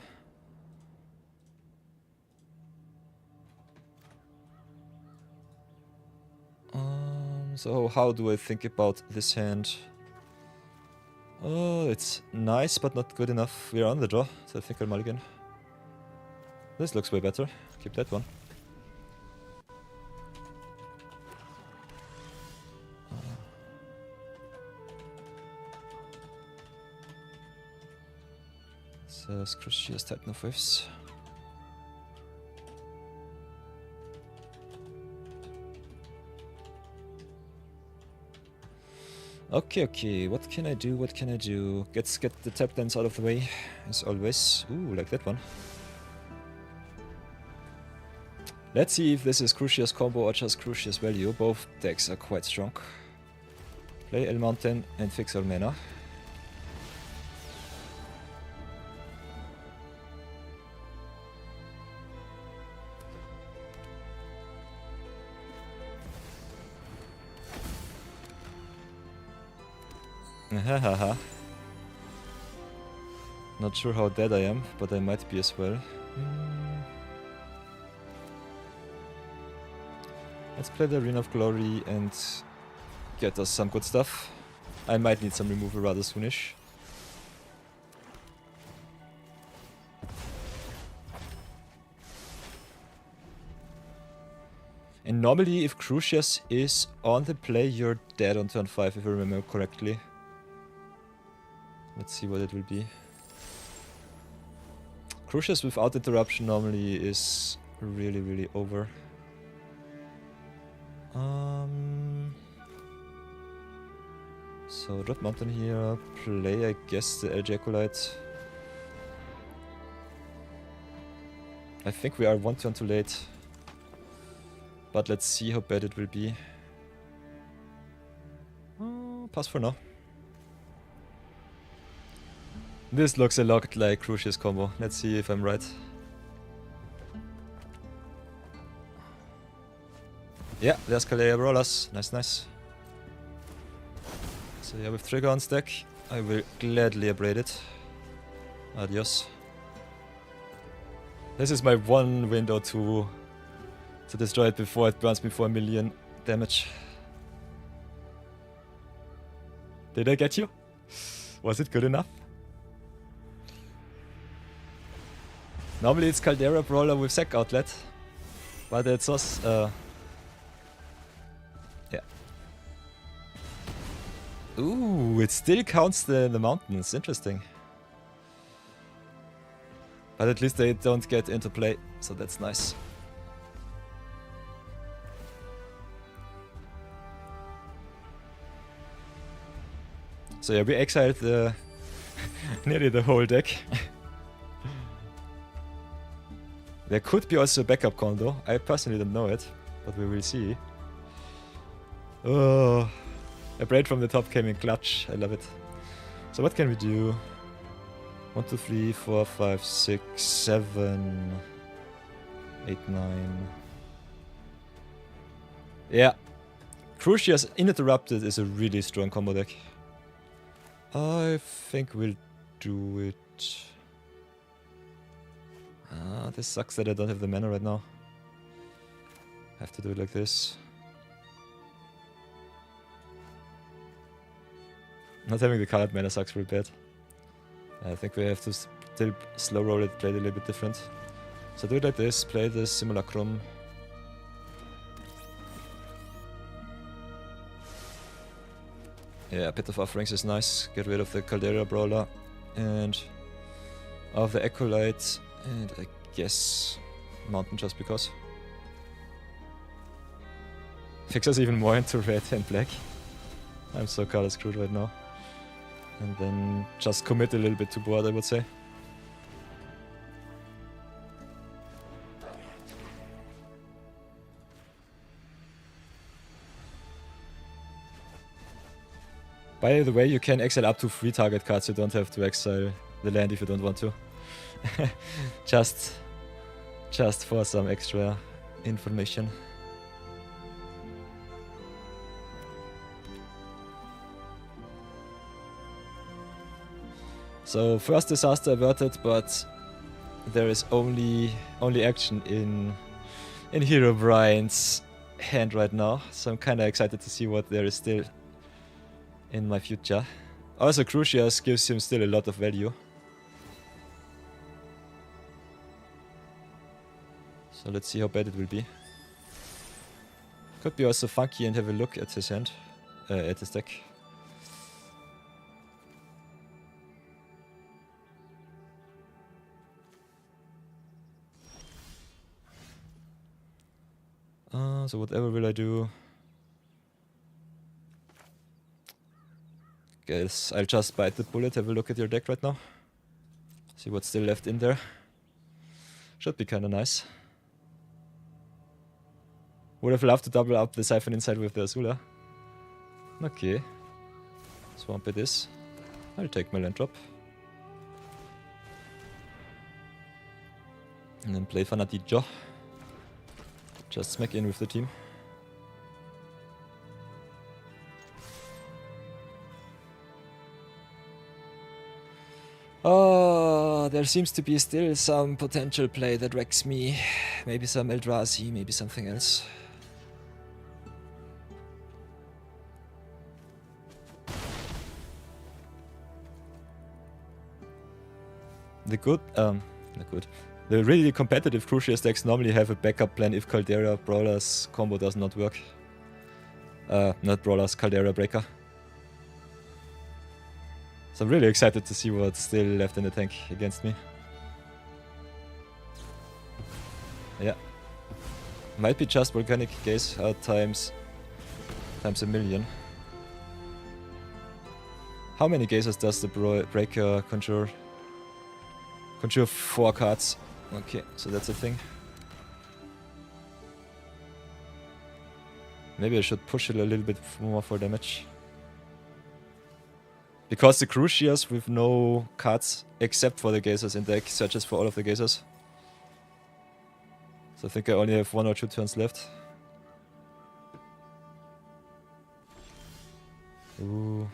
So how do I think about this hand? Oh, it's nice, but not good enough. We're on the draw, so I think I'll mulligan. This looks way better. Keep that one. So Crucius Titan of Waves. Okay, okay, what can I do, what can I do? Let's get the tap dance out of the way, as always. Ooh, like that one. Let's see if this is Crucius combo or just Crucius value. Both decks are quite strong. Play El Mountain and fix our mana. Hahaha. Not sure how dead I am, but I might be as well. Let's play the Arena of Glory and get us some good stuff. I might need some removal rather soonish. And normally if Crucius is on the play, you're dead on turn 5 if I remember correctly. Let's see what it will be. Crucius without interruption normally is really, really over. So drop Mountain here, play I guess the Ejaculate. I think we are one turn too late. But let's see how bad it will be. Pass for now. This looks a lot like Crucius combo. Let's see if I'm right. Yeah, there's Kalea Brawlers. Nice, nice. So yeah, with Trigger on stack, I will gladly abrade it. Adios. This is my one window to destroy it before it burns me for 1 million damage. Did I get you? Was it good enough? Normally it's Caldera Brawler with Sack Outlet, but it's us. Yeah. Ooh, it still counts the mountains. Interesting. But at least they don't get into play, so that's nice. So yeah, we exiled nearly the whole deck. There could be also a backup condo. I personally don't know it, but we will see. Oh, a braid from the top came in clutch. I love it. So what can we do? 1, 2, 3, 4, 5, 6, 7, 8, 9. Yeah. Crucius Uninterrupted is a really strong combo deck. I think we'll do it. This sucks that I don't have the mana right now. Have to do it like this. Not having the colored mana sucks real bad. I think we have to still slow roll it, play it a little bit different. So do it like this, play the Simulacrum. Yeah, Pit of Offerings is nice. Get rid of the Caldera Brawler and of the Acolyte, and I guess Mountain just because. Fix us even more into red and black. I'm so color screwed right now. And then just commit a little bit to board, I would say. By the way, you can exile up to 3 target cards, you don't have to exile the land if you don't want to. just for some extra information. So first disaster averted, but there is only action in Herobrine's hand right now, so I'm kind of excited to see what there is still in my future. Also, Crucius gives him still a lot of value. So let's see how bad it will be. Could be also funky and have a look at his hand, at his deck. So whatever will I do? Guess I'll just bite the bullet, have a look at your deck right now. See what's still left in there. Should be kinda nice. Would have loved to double up the Siphon inside with the Azula. Okay. Swamp it is. I'll take my land drop. And then play Fanatijo. Just smack in with the team. Oh, there seems to be still some potential play that wrecks me. Maybe some Eldrazi, maybe something else. The really competitive Crucius decks normally have a backup plan if Caldera Brawler's combo does not work. Not Brawler's, Caldera Breaker. So I'm really excited to see what's still left in the tank against me. Yeah. Might be just Volcanic Gaze times a million. How many gazers does the Breaker conjure? Conjure 4 cards. Okay, so that's a thing. Maybe I should push it a little bit more for damage. Because the Crucius with no cards except for the gazers in deck searches for all of the gazers. So I think I only have 1 or 2 turns left. Ooh.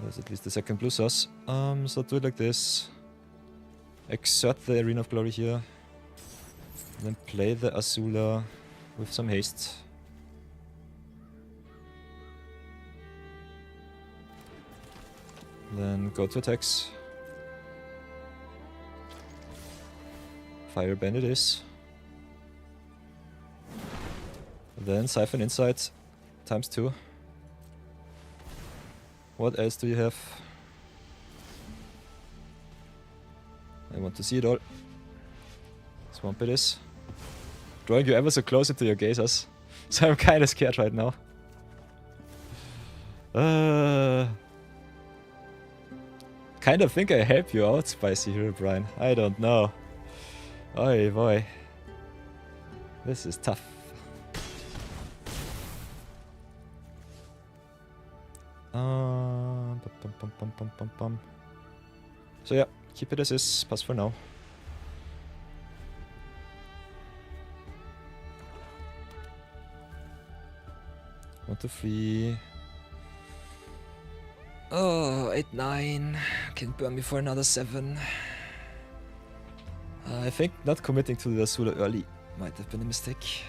There's at least the second blue source. So do it like this. Exert the Arena of Glory here. And then play the Azula with some haste. Then go to attacks. Fireband it is. Then Siphon inside times 2. What else do you have? I want to see it all. Swamp it is. Drawing you ever so close into your gazers. So I'm kinda scared right now. Kind of think I help you out, Spicy Hero Brian. I don't know. Oi boy. This is tough. So yeah, keep it as is. Pass for now. One, two, three. Oh, 8, 9. Can burn me for another 7. I think not committing to the Azula early might have been a mistake.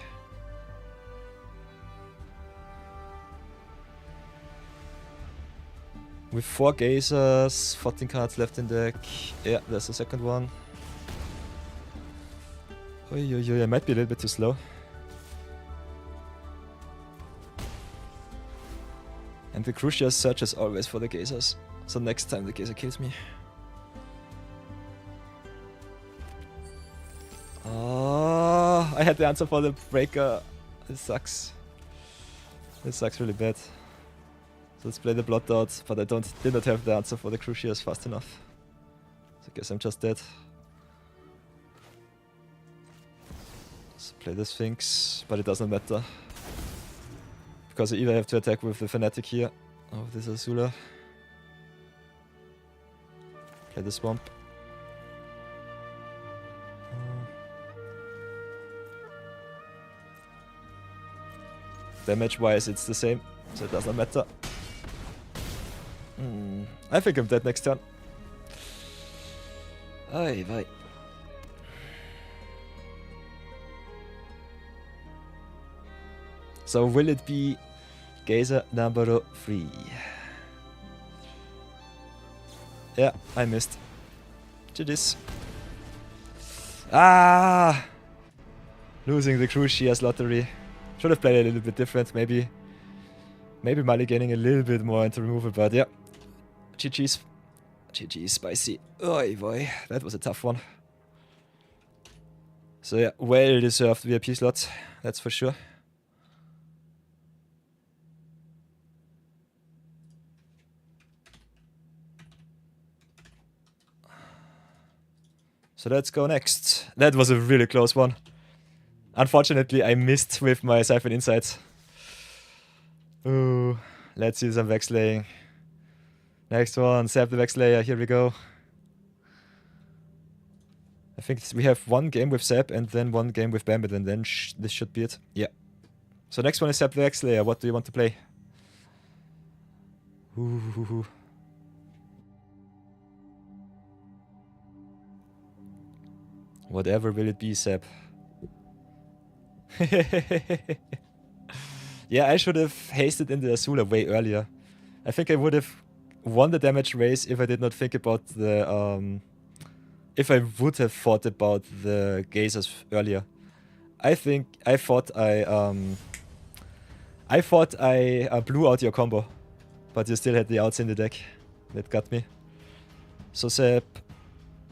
With 4 gazers, 14 cards left in deck. Yeah, there's the second one. I might be a little bit too slow. And the Crucius searches always for the gazers. So next time the gazer kills me. Oh, I had the answer for the breaker. This sucks. This sucks really bad. So let's play the Blot Out, but I did not have the answer for the Crucius fast enough. So I guess I'm just dead. Let's play the Sphinx, but it doesn't matter. Because I either have to attack with the Fanatic here, or with this Azula. Play the Swamp. Damage wise it's the same, so it doesn't matter. I think I'm dead next turn. Aye, bye. So will it be Geyser number 3? Yeah, I missed. GG's. Ah! Losing the Crucia's lottery. Should have played a little bit different, maybe. Maybe mulliganing a little bit more into removal, but yeah. GG's. GG's, spicy. Oy boy, that was a tough one. So yeah, well deserved VIP slot, that's for sure. So let's go next. That was a really close one. Unfortunately, I missed with my Siphon Insights. Ooh, let's see some Vexlaying. Next one, Sap the Vexlayer, here we go. I think we have one game with Sap and then one game with Bambit, and then this should be it. Yeah. So next one is Sap the Vexlayer. What do you want to play? Ooh. Whatever will it be, Sap? Yeah, I should have hasted into Azula way earlier. I think I would have won the damage race if I did not think about the if I would have thought about the geysers earlier. I thought I blew out your combo, but you still had the outs in the deck. That got me. So Sap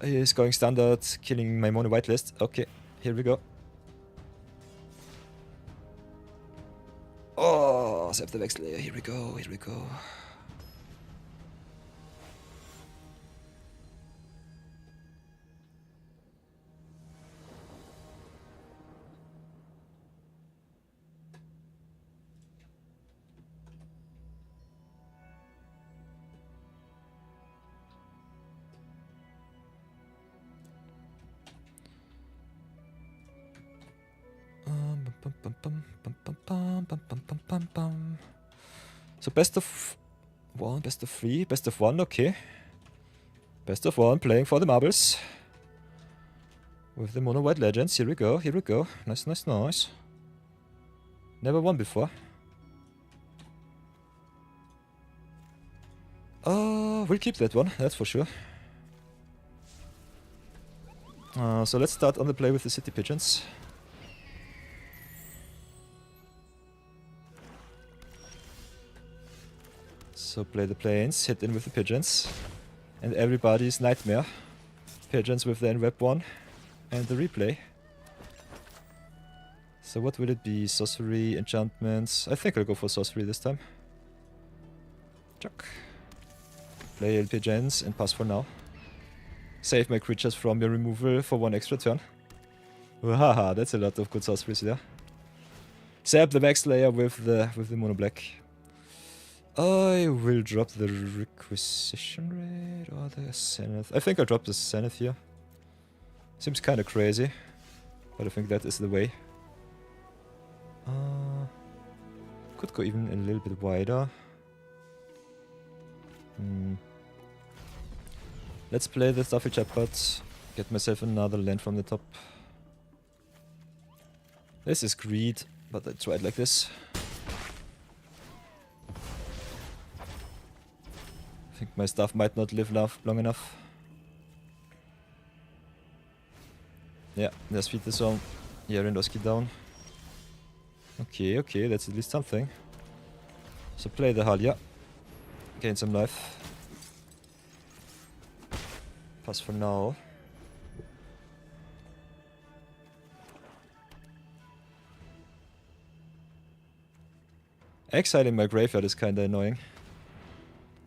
is going standard, killing my mono whitelist. Okay, here we go. Oh, Sap the Vexlayer, here we go, here we go. So best of 1, best of 3, best of 1, okay. Best of 1, playing for the marbles. With the mono white legends, here we go, here we go. Nice, nice, nice. Never won before. We'll keep that one, that's for sure. So let's start on the play with the city pigeons. So play the planes, hit in with the pigeons. And everybody's nightmare. Pigeons with the Enweb 1 and the replay. So what will it be? Sorcery, enchantments. I think I'll go for sorcery this time. Chuck. Play pigeons and pass for now. Save my creatures from your removal for 1 extra turn. Wahaha, that's a lot of good sorceries there. Sap the Vexlayer with the mono black. I will drop the Requisition Rate or the Zenith. I think I'll drop the Zenith here. Seems kinda crazy, but I think that is the way. Could go even a little bit wider. Let's play the Stuffy Chatbot. Get myself another land from the top. This is greed, but I tried like this. I think my stuff might not live long enough. Yeah, there's Feed the Zone. Yarendoski down. Okay, okay, that's at least something. So play the Halia. Gain some life. Pass for now. Exiling my graveyard is kinda annoying.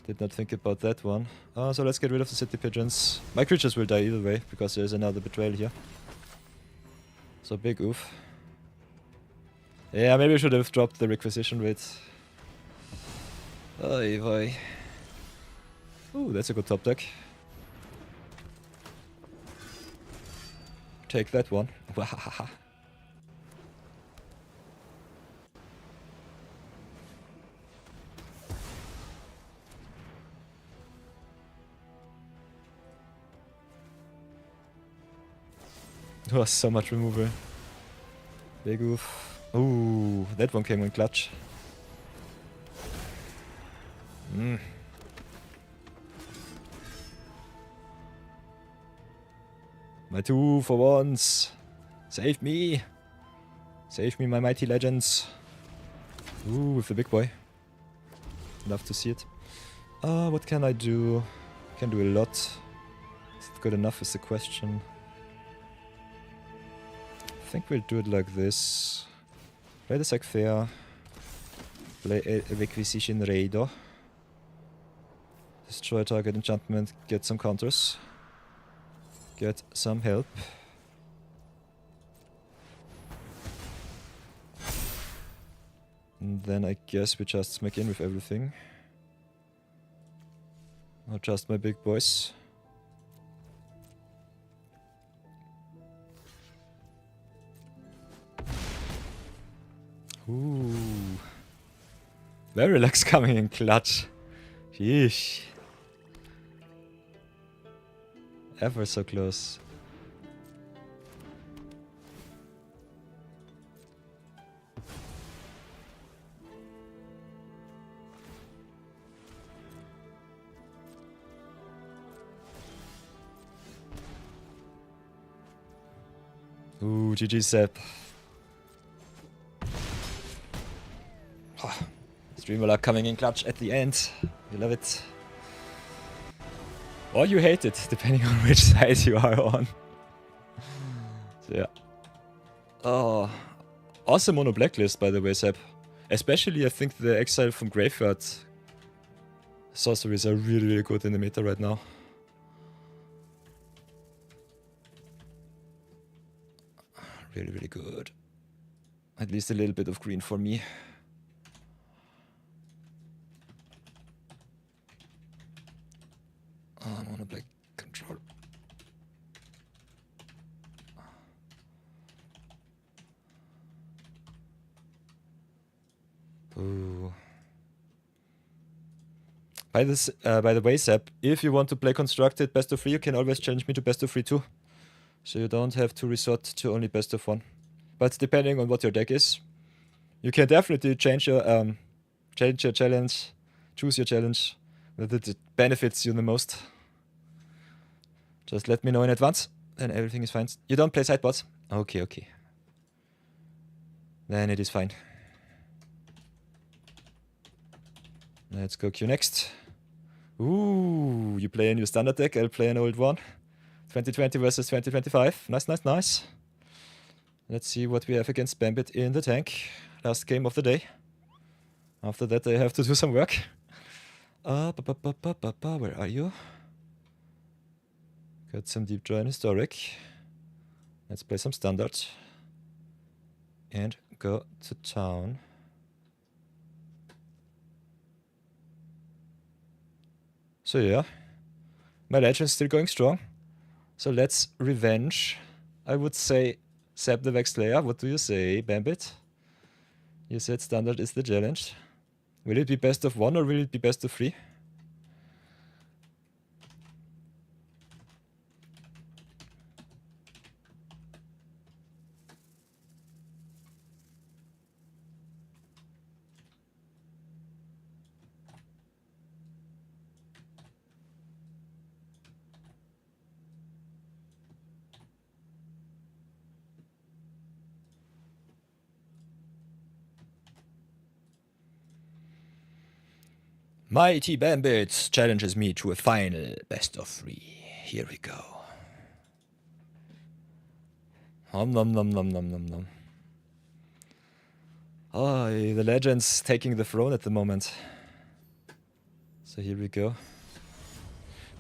Did not think about that one. So let's get rid of the city pigeons. My creatures will die either way, because there's another betrayal here. So big oof. Yeah, maybe I should have dropped the Requisition Rate. Oy vey. Ooh, that's a good top deck. Take that one. Wahahaha. Oh, so much removal. Big oof. Ooh, that one came in clutch. My 2 for once. Save me. Save me, my mighty legends. Ooh, with the big boy. Love to see it. What can I do? Can do a lot. Is it good enough is the question. I think we'll do it like this. Play the Sack Fair. Play a Requisition Raider. Destroy target enchantment, get some counters. Get some help. And then I guess we just smack in with everything. Or just my big boys. Ooh. Verilux coming in clutch. Sheesh. Ever so close. Ooh, GG Sepp. Streamer luck coming in clutch at the end. You love it. Or you hate it, depending on which side you are on. So yeah. Oh, awesome mono blacklist, by the way, Sepp. Especially, I think the Exile from Graveyard sorceries are really, really good in the meta right now. Really, really good. At least a little bit of green for me. Mono black control. Ooh. By the way, Sepp, if you want to play constructed best of 3, you can always challenge me to best of 3 too. So you don't have to resort to only best of 1. But depending on what your deck is, you can definitely change your challenge, choose your challenge that it benefits you the most. Just let me know in advance, then everything is fine. You don't play sideboards? Okay, okay. Then it is fine. Let's go Q next. Ooh, you play a new standard deck, I'll play an old one. 2020 versus 2025. Nice, nice, nice. Let's see what we have against Bambit in the tank. Last game of the day. After that I have to do some work. Where are you? Got some deep draw and historic. Let's play some standard. And go to town. So yeah. My legend's still going strong. So let's revenge. I would say Sepp the Vex Slayer. What do you say, Bambit? You said standard is the challenge. Will it be best of 1 or will it be best of 3? Mighty Bambit challenges me to a final best of 3. Here we go. Nom nom nom nom nom nom nom. Oh, the legend's taking the throne at the moment. So here we go.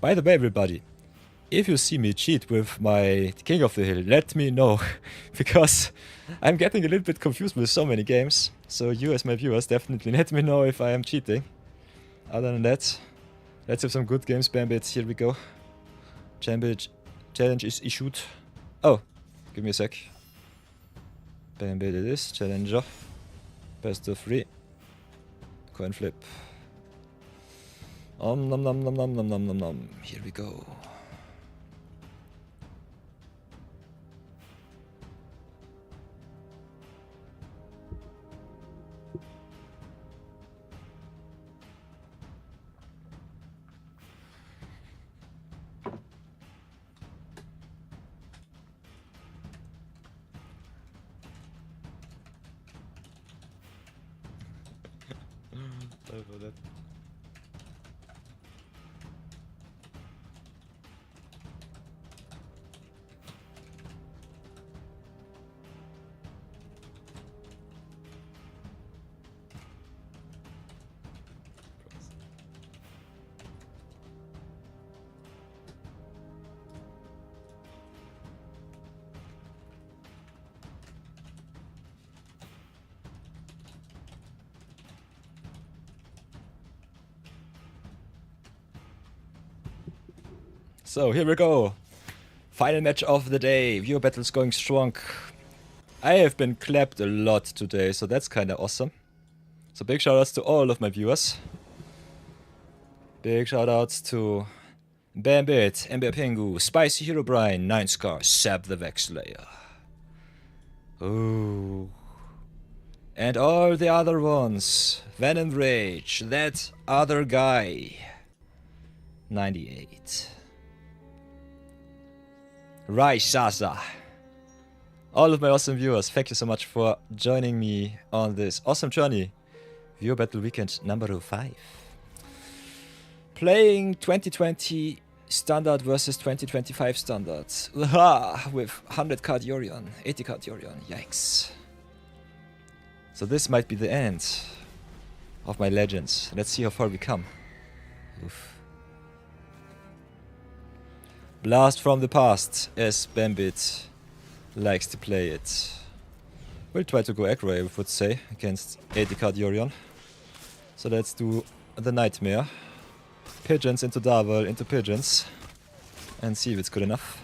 By the way, everybody, if you see me cheat with my King of the Hill, let me know. Because I'm getting a little bit confused with so many games. So you as my viewers definitely let me know if I am cheating. Other than that, let's have some good games, Bambit. Here we go. Challenge is issued. Oh, give me a sec. Bambit it is. Challenger. Best of 3. Coin flip. Nom nom nom nom nom nom nom nom nom. Here we go. Sorry for that. So here we go. Final match of the day. Viewer battles going strong. I have been clapped a lot today, so that's kinda awesome. So big shoutouts to all of my viewers. Big shoutouts to Bambit, Ember Pingu, Spicy Hero Brian, 9 Scars, Sab the Vexlayer. Ooh. And all the other ones. Venom Rage, that other guy. 98. Rai Sasa. All of my awesome viewers, thank you so much for joining me on this awesome journey. Viewer Battle Weekend number 5. Playing 2020 Standard versus 2025 Standard. With 100 card Yorion, 80 card Yorion, yikes. So this might be the end of my legends. Let's see how far we come. Oof. Blast from the past, as Bambit likes to play it. We'll try to go aggro, I would say, against 80 card Yorion. So let's do the Nightmare. Pigeons into Darvel, into Pigeons. And see if it's good enough.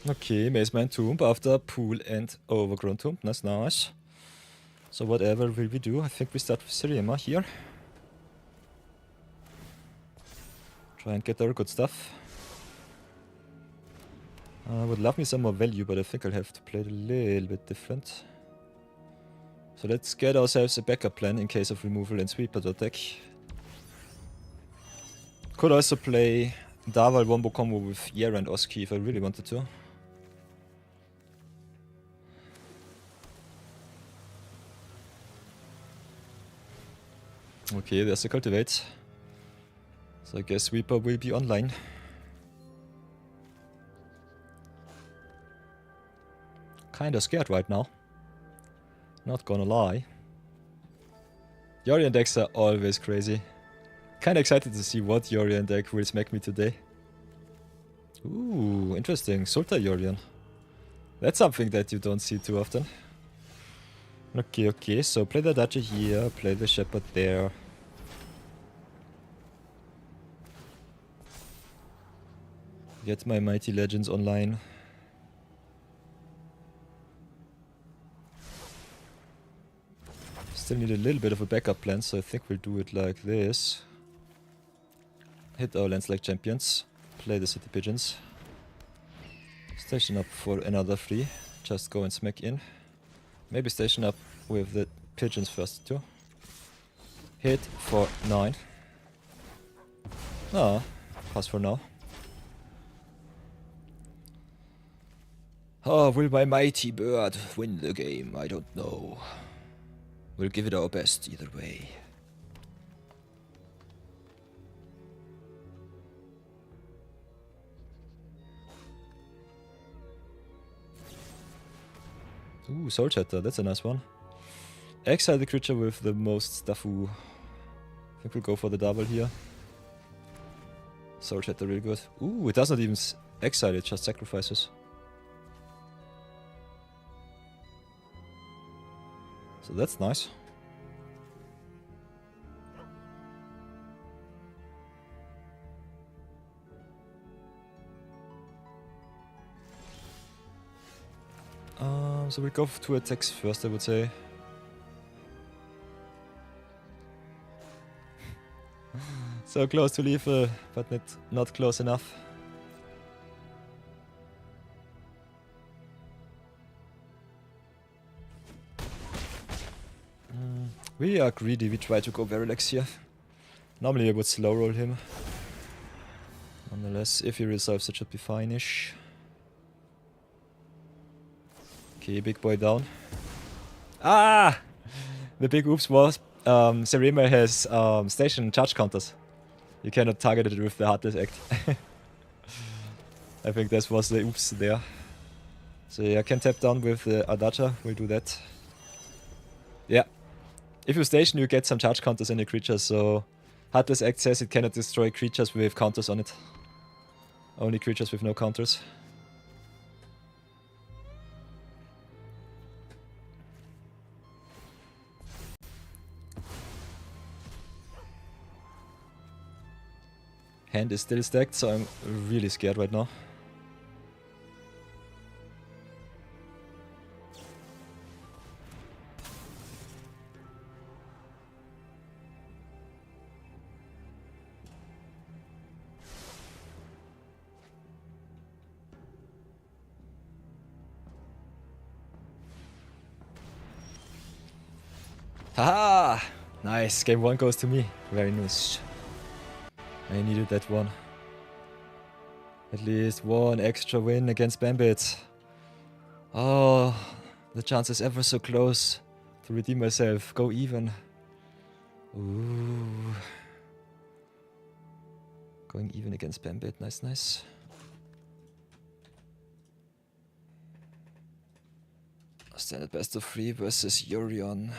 Okay, Mazeman Tomb after Pool and Overgrown Tomb. That's nice. So whatever will we do? I think we start with Sirima here. Try and get our good stuff. I would love me some more value, but I think I'll have to play it a little bit different. So let's get ourselves a backup plan in case of removal and sweeper deck. Could also play Darval Wombo combo with Yera and Oski if I really wanted to. Okay, there's the Cultivate. So I guess Sweeper will be online. Kinda scared right now. Not gonna lie. Yorion decks are always crazy. Kinda excited to see what Yorion deck will smack me today. Ooh, interesting. Sulta Yorion. That's something that you don't see too often. Okay, okay, so play the Dachi here, play the Shepherd there. Get my Mighty Legends online. Still need a little bit of a backup plan, so I think we'll do it like this. Hit our lands like champions. Play the City Pigeons. Station up for another 3. Just go and smack in. Maybe station up with the Pigeons first too. Hit for 9. Ah, pass for now. Oh, will my mighty bird win the game? I don't know. We'll give it our best either way. Ooh, Soul Chatter, that's a nice one. Exile the creature with the most stuffu. I think we'll go for the double here. Soul Chatter real good. Ooh, it does not even exile, it just sacrifices. So that's nice. So we'll go for 2 attacks first, I would say. So close to lethal, but not close enough. We are greedy, we try to go Verilex here. Normally I would slow roll him. Nonetheless, if he resolves it should be fine-ish. Okay, big boy down. Ah! The big oops was Serema has station charge counters. You cannot target it with the Heartless Act. I think that was the oops there. So yeah, I can tap down with the Adacha, we'll do that. Yeah. If you station you get some charge counters in the creatures, so Heartless Act says it cannot destroy creatures with counters on it. Only creatures with no counters. Hand is still stacked, so I'm really scared right now. Haha! Nice, game 1 goes to me. Very nice. I needed that one. At least one extra win against Bambit. Oh, the chance is ever so close to redeem myself. Go even. Ooh. Going even against Bambit. Nice, nice. Standard best of 3 versus Yorion.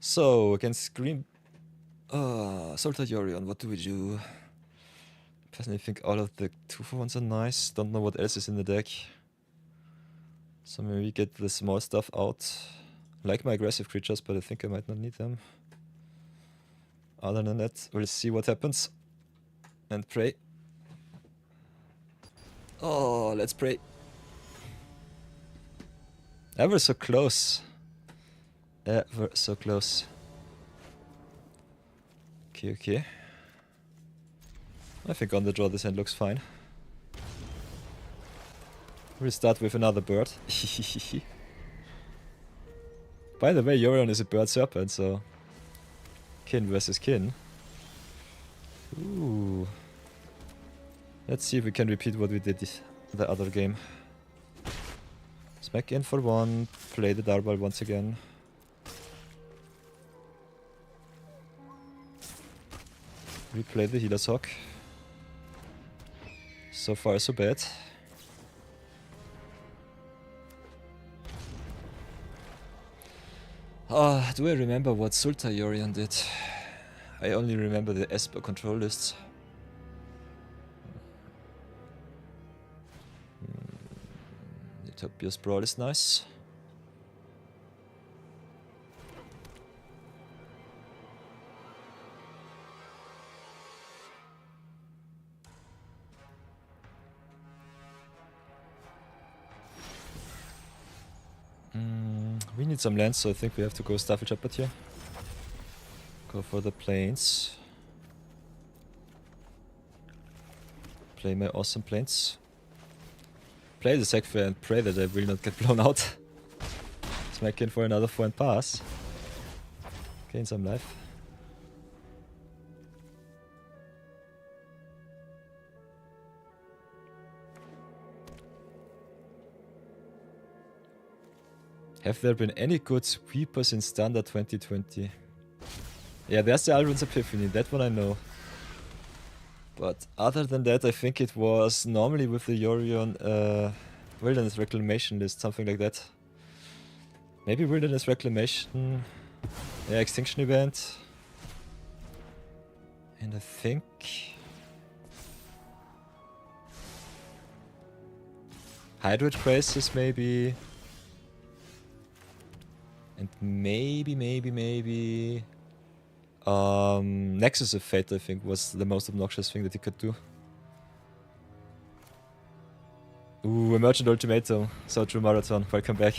So, against Green... Sultan Yorion, what do we do? Personally think all of the 2-for-1s are nice. Don't know what else is in the deck. So maybe get the small stuff out. Like my aggressive creatures, but I think I might not need them. Other than that, we'll see what happens. And pray. Oh, let's pray. Ever so close. Ever so close. Okay, okay. I think on the draw this hand looks fine. We'll start with another bird. By the way, Yorion is a bird serpent, so... Kin versus kin. Ooh. Let's see if we can repeat what we did the other game. Smack in for 1, play the Darbal once again. Replay the Healer's Hawk. So far so bad. Do I remember what Sultan Yorion did? I only remember the Esper control lists. Utopia's Brawl is nice. We need some lands, so I think we have to go Staffel Shepherd here. Go for the plains. Play my awesome plains. Play the Sackfair and pray that I will not get blown out. Smack in for another 4 and pass. Gain some life. Have there been any good sweepers in Standard 2020? Yeah, there's the Alrund's Epiphany, that one I know. But other than that, I think it was normally with the Yorion Wilderness Reclamation list, something like that. Maybe Wilderness Reclamation. Yeah, Extinction Event. And I think... Hydroid Crisis, maybe. And maybe... Nexus of Fate, I think, was the most obnoxious thing that he could do. Ooh, Emergent Ultimatum. So true, Marathon. Welcome back.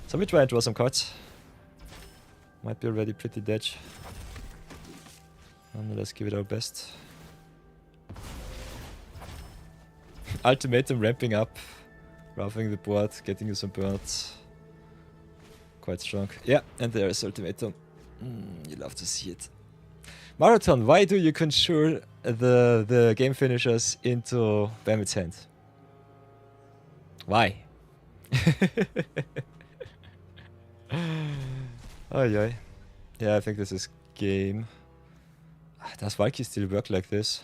So we try and draw some cards. Might be already pretty dead. Let's give it our best. Ultimatum ramping up. Roughing the board, getting you some burns. Quite strong. Yeah, and there is Ultimatum. You love to see it. Marathon, why do you conjure the game finishers into Bamid's hand? Why? Oh yeah. Yeah, I think this is game. Does Valky still work like this?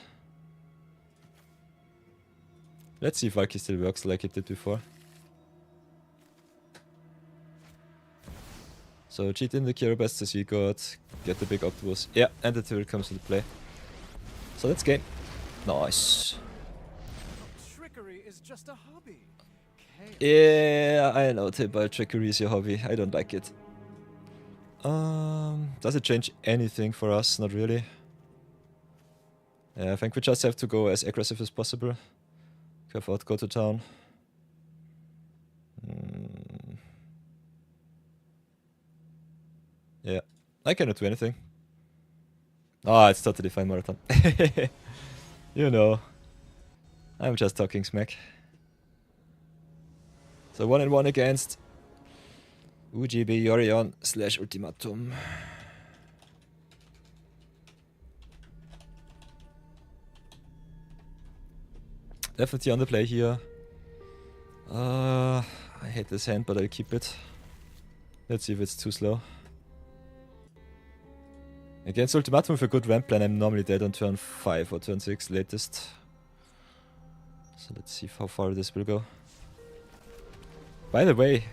Let's see if Valky still works like it did before. So cheat in the Kira best as you got, get the big octopus. Yeah, and the turret comes into play. So that's game. Nice. Trickery is just a hobby. Yeah, I know, Tibble, trickery is your hobby. I don't like it. Does it change anything for us? Not really. Yeah, I think we just have to go as aggressive as possible. Curve out, go to town. Yeah, I cannot do anything. Ah, it's totally fine, Marathon. You know, I'm just talking smack. So 1-1 against UGB Yorion / Ultimatum. Definitely on the play here. I hate this hand, but I'll keep it. Let's see if it's too slow. Against Ultimatum with a good ramp plan, I'm normally dead on turn 5 or turn 6 latest. So let's see how far this will go. By the way,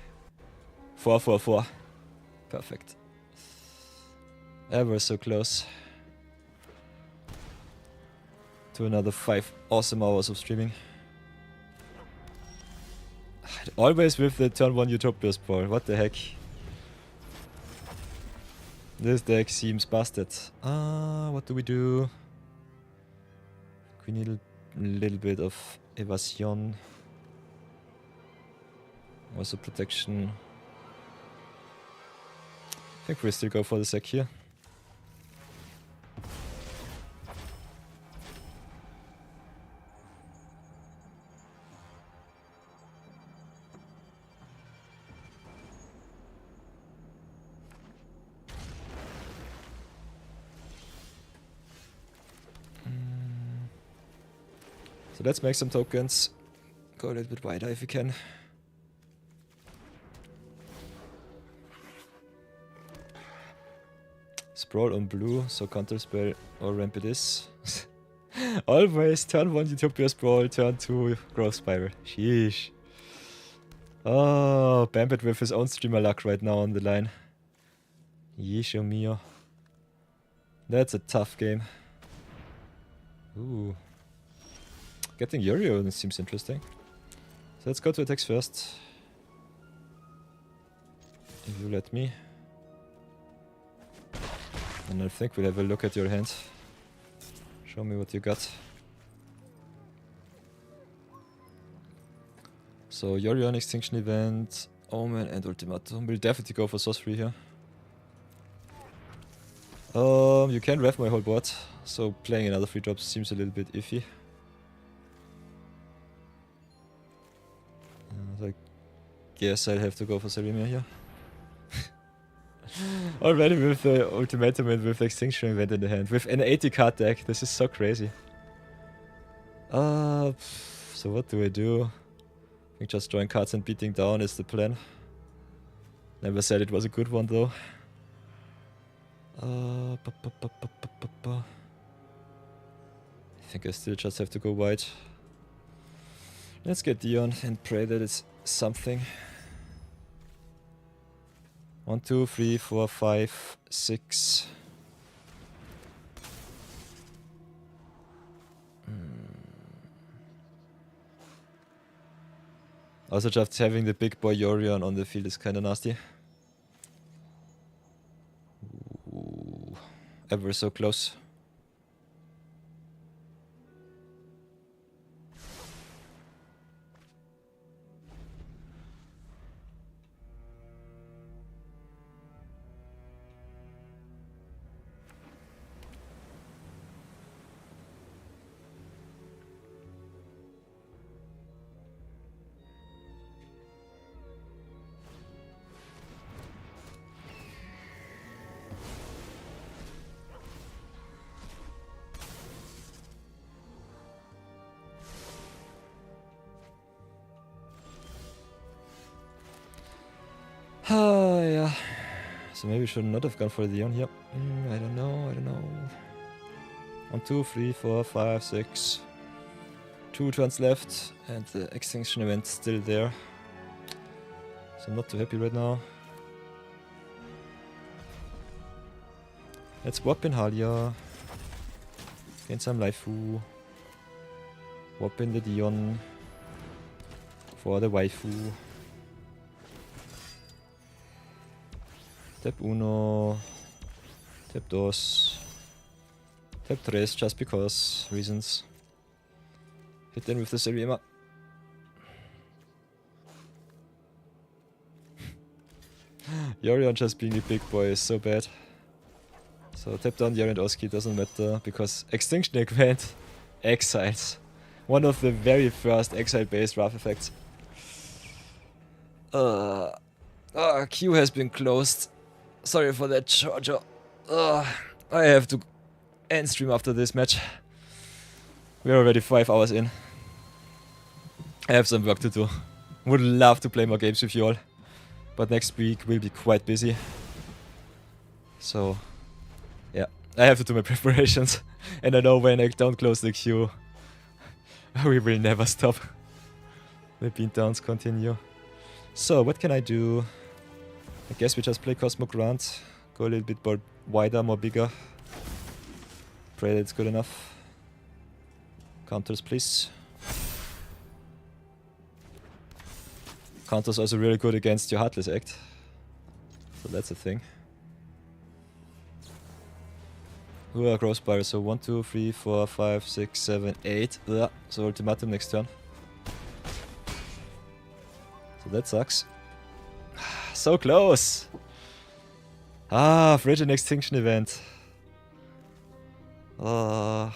4-4-4. Perfect. Ever so close to another 5 awesome hours of streaming. Always with the turn 1 Utopia's Brawl, what the heck. This deck seems busted. What do we do? We need a little bit of evasion. Also protection. I think we still go for the sec here. So let's make some tokens. Go a little bit wider if we can. Sprawl on blue, so counterspell or ramp it is. Always turn 1 Utopia Sprawl, turn 2 Growth Spiral. Sheesh. Oh, Bambit with his own streamer luck right now on the line. Yeesh, mio. That's a tough game. Ooh. Getting Yurio seems interesting. So let's go to attacks first. If you let me. And I think we'll have a look at your hand. Show me what you got. So Yorion, Extinction Event, Omen and Ultimatum. We'll definitely go for Sorcery here. You can rev my whole board, so playing another 3 drops seems a little bit iffy. I guess I'll have to go for Sarimia here. Already with the Ultimatum and with the Extinction Event in the hand. With an 80 card deck, this is so crazy. So what do I do? I think just drawing cards and beating down is the plan. Never said it was a good one though. I think I still just have to go white. Let's get Dion and pray that it's something. 1, 2, 3, 4, 5, 6. Also just having the big boy Yorion on the field is kinda nasty. Ooh, ever so close. Yeah. So maybe we should not have gone for the on here. I don't know. 1, 2, 3, 4, 5, 6. 2 turns left, and the extinction event still there. So I'm not too happy right now. Let's swap in Halia. Gain some Laifu. Swap in the Dion. For the waifu. Tap uno. Tap dos. Tap tres, just because reasons. Hit in with the Serima. Yorion just being a big boy is so bad. So tap down Yorion Oski doesn't matter because Extinction Event exiles. One of the very first exile based Wrath effects. Q has been closed. Sorry for that, Giorgio. I have to end stream after this match. We're already 5 hours in. I have some work to do. Would love to play more games with you all. But next week will be quite busy. So, yeah. I have to do my preparations. And I know when I don't close the queue, we will never stop. The beatdowns continue. So, what can I do? I guess we just play Cosmo Grant. Go a little bit more wider, more bigger. Pray that it's good enough. Counters, please. Counters also really good against your Heartless Act. So that's a thing. Gross bar, so 1, 2, 3, 4, 5, 6, 7, 8. So ultimatum next turn. So that sucks. So close! Frigid Extinction Event. Always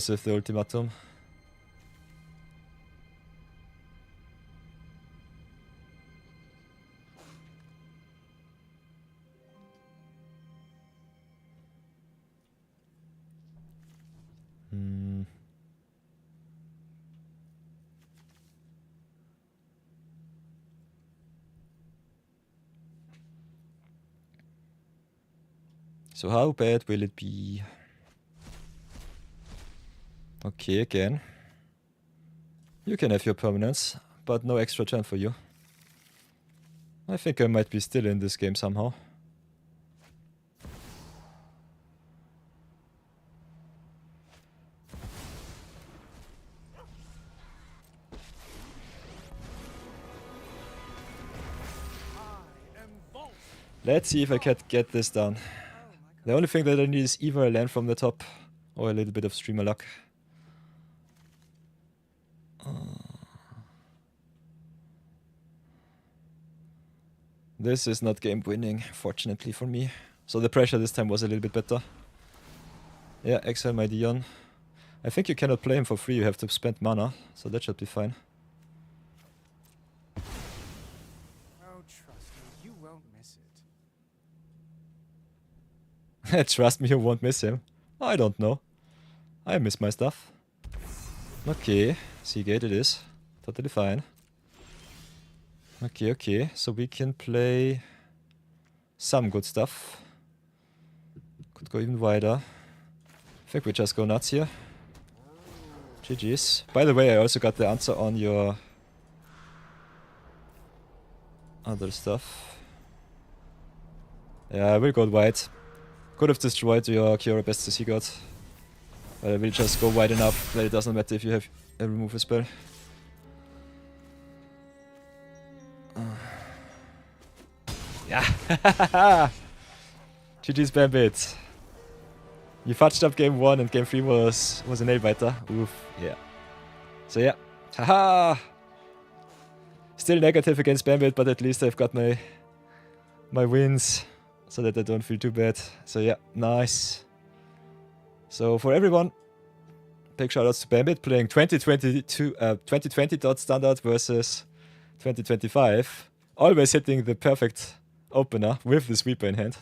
with the ultimatum. So how bad will it be? Okay, again. You can have your permanence, but no extra turn for you. I think I might be still in this game somehow. Let's see if I can get this done. The only thing that I need is either a land from the top or a little bit of streamer luck. This is not game winning, fortunately for me. So the pressure this time was a little bit better. Yeah, exile my Dion. I think you cannot play him for free, you have to spend mana, so that should be fine. Oh, trust me, you won't miss it. Trust me, you won't miss him. I don't know. I miss my stuff. Okay, Seagate it is. Totally fine. Okay, so we can play some good stuff. Could go even wider. I think we just go nuts here. GG's. By the way, I also got the answer on your other stuff. Yeah, I will go wide. Could have destroyed your Cure best as he got. But I will just go wide enough that it doesn't matter if you have a remove a spell. Yeah! GG's Bambit. You fudged up game 1 and game 3 was a nail-biter. Oof, yeah. So yeah. Haha! Still negative against Bambit, but at least I've got my wins. So that I don't feel too bad. So yeah, nice. So for everyone, big shoutouts to Bambit playing 2020 dot standard versus 2025. Always hitting the perfect opener with the sweeper in hand.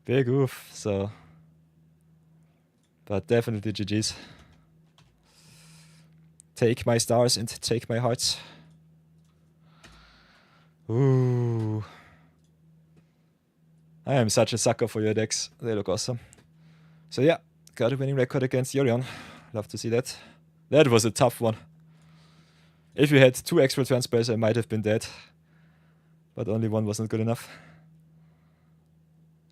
Big oof, so. But definitely GG's. Take my stars and take my hearts. Ooh. I am such a sucker for your decks. They look awesome. So yeah, got a winning record against Yorion. Love to see that. That was a tough one. If you had 2 extra turn spells, I might have been dead. But only one wasn't good enough.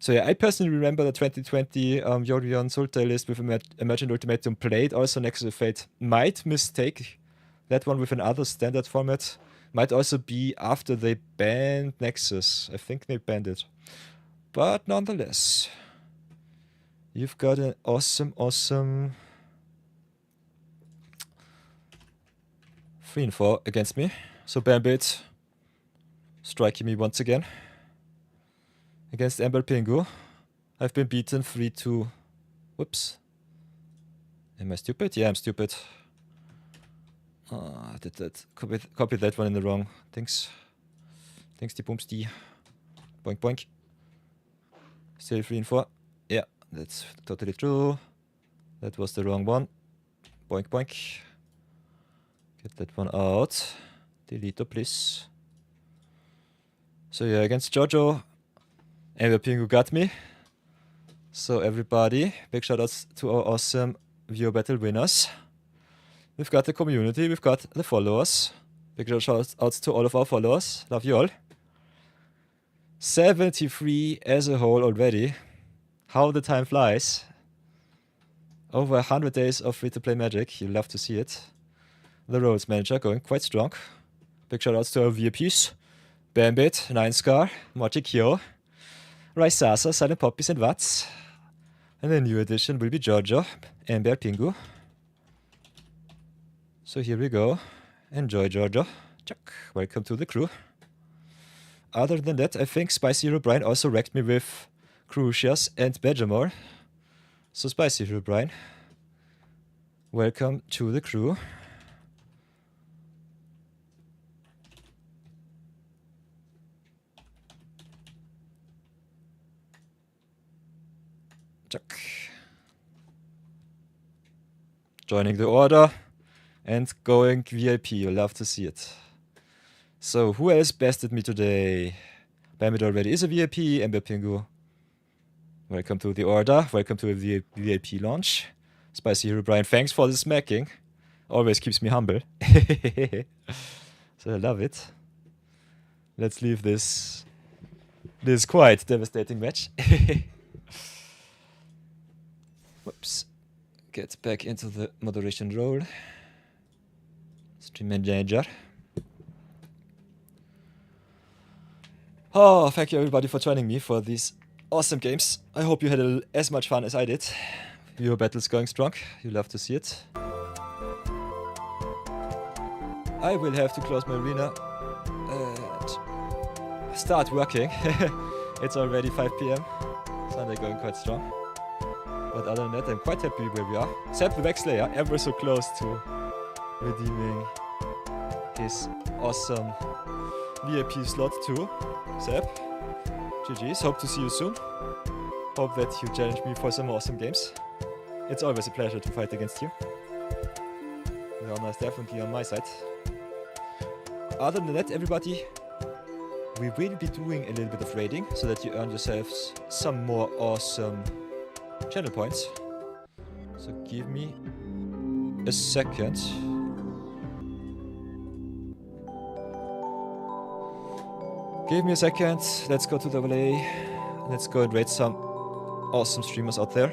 So yeah, I personally remember the 2020 Yorion Sultai list with Emergent Ultimatum played. Also Nexus of Fate. Might mistake that one with another standard format. Might also be after they banned Nexus. I think they banned it. But nonetheless, you've got an awesome 3-4 against me. So Bambit striking me once again. Against Ember Pingu, I've been beaten 3-2. Whoops. Am I stupid? Yeah, I'm stupid. I did that. Copied that one in the wrong things. Thanks, die Bumsti. Boink, boink. Still 3-4. Yeah, that's totally true. That was the wrong one. Boink, boink. Get that one out. Delete, please. So yeah, against Jojo, Ember Pingu got me. So everybody, big shoutouts to our awesome viewer battle winners. We've got the community, we've got the followers. Big shoutouts to all of our followers. Love you all. 73 as a whole already. How the time flies. Over 100 days of free-to-play Magic. You love to see it. The Roles Manager going quite strong. Big shoutouts to our VIPs. Bambit, 9scar, Mochikyo, Raisasa, Silent Poppies and Vats. And the new addition will be Giorgio, Ember Pingu. So here we go. Enjoy, Giorgio. Chuck. Welcome to the crew. Other than that, I think Spicy Hero Brian also wrecked me with Crucius and Benjamin. So Spicy Hero Brian, welcome to the crew. Chuck. Joining the order and going VIP. You'll love to see it. So, who else bested me today? Bambit already is a VIP. Ember Pingu, welcome to the order. Welcome to a VIP launch. Spicy Hero Brian, thanks for the smacking. Always keeps me humble. So I love it. Let's leave this quite devastating match. Whoops. Get back into the moderation role. Stream manager. Oh, thank you everybody for joining me for these awesome games. I hope you had as much fun as I did. Your battle's going strong. You love to see it. I will have to close my arena and start working. It's already 5 PM. Sunday going quite strong. But other than that, I'm quite happy where we are. Seb the Vexlayer, ever so close to redeeming his awesome VIP slot too. Seb, GG's, hope to see you soon. Hope that you challenge me for some awesome games. It's always a pleasure to fight against you. The honor is definitely on my side. Other than that, everybody, we will be doing a little bit of raiding so that you earn yourselves some more awesome channel points. So give me a second. Give me a second. Let's go to AA. Let's go and rate some awesome streamers out there.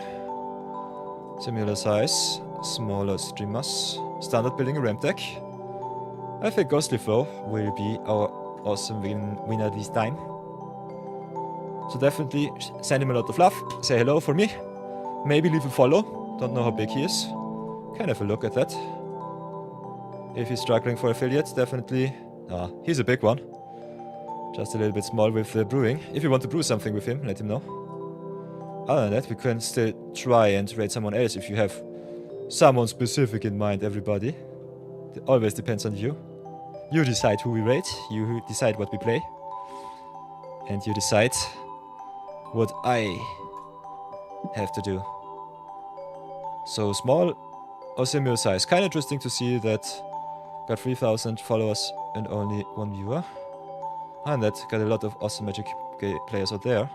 Similar size, smaller streamers. Standard building a ramp deck. I think Ghostly Flow will be our awesome winner this time. So definitely send him a lot of love. Say hello for me. Maybe leave a follow. Don't know how big he is. Can have a look at that. If he's struggling for affiliates, definitely. He's a big one. Just a little bit small with the brewing. If you want to brew something with him, let him know. Other than that, we can still try and rate someone else if you have someone specific in mind, everybody. It always depends on you. You decide who we rate, you decide what we play. And you decide what I have to do. So small or similar size. Kind of interesting to see that got 3,000 followers and only 1 viewer. And that got a lot of awesome Magic players out there.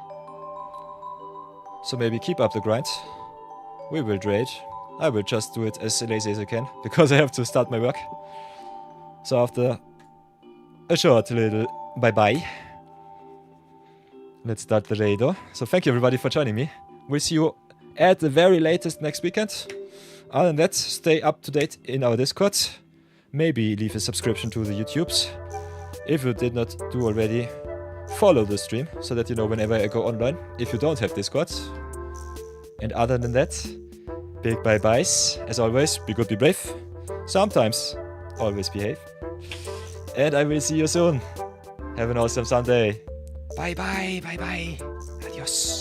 So maybe keep up the grind. We will trade. I will just do it as lazy as I can, because I have to start my work. So after a short little bye-bye, let's start the raid. So thank you everybody for joining me. We'll see you at the very latest next weekend. Other than that, stay up to date in our Discord. Maybe leave a subscription to the YouTubes. If you did not do already, follow the stream so that you know whenever I go online, if you don't have Discord. And other than that, big bye-byes. As always, be good, be brave. Sometimes, always behave. And I will see you soon. Have an awesome Sunday. Bye-bye, bye-bye. Adios.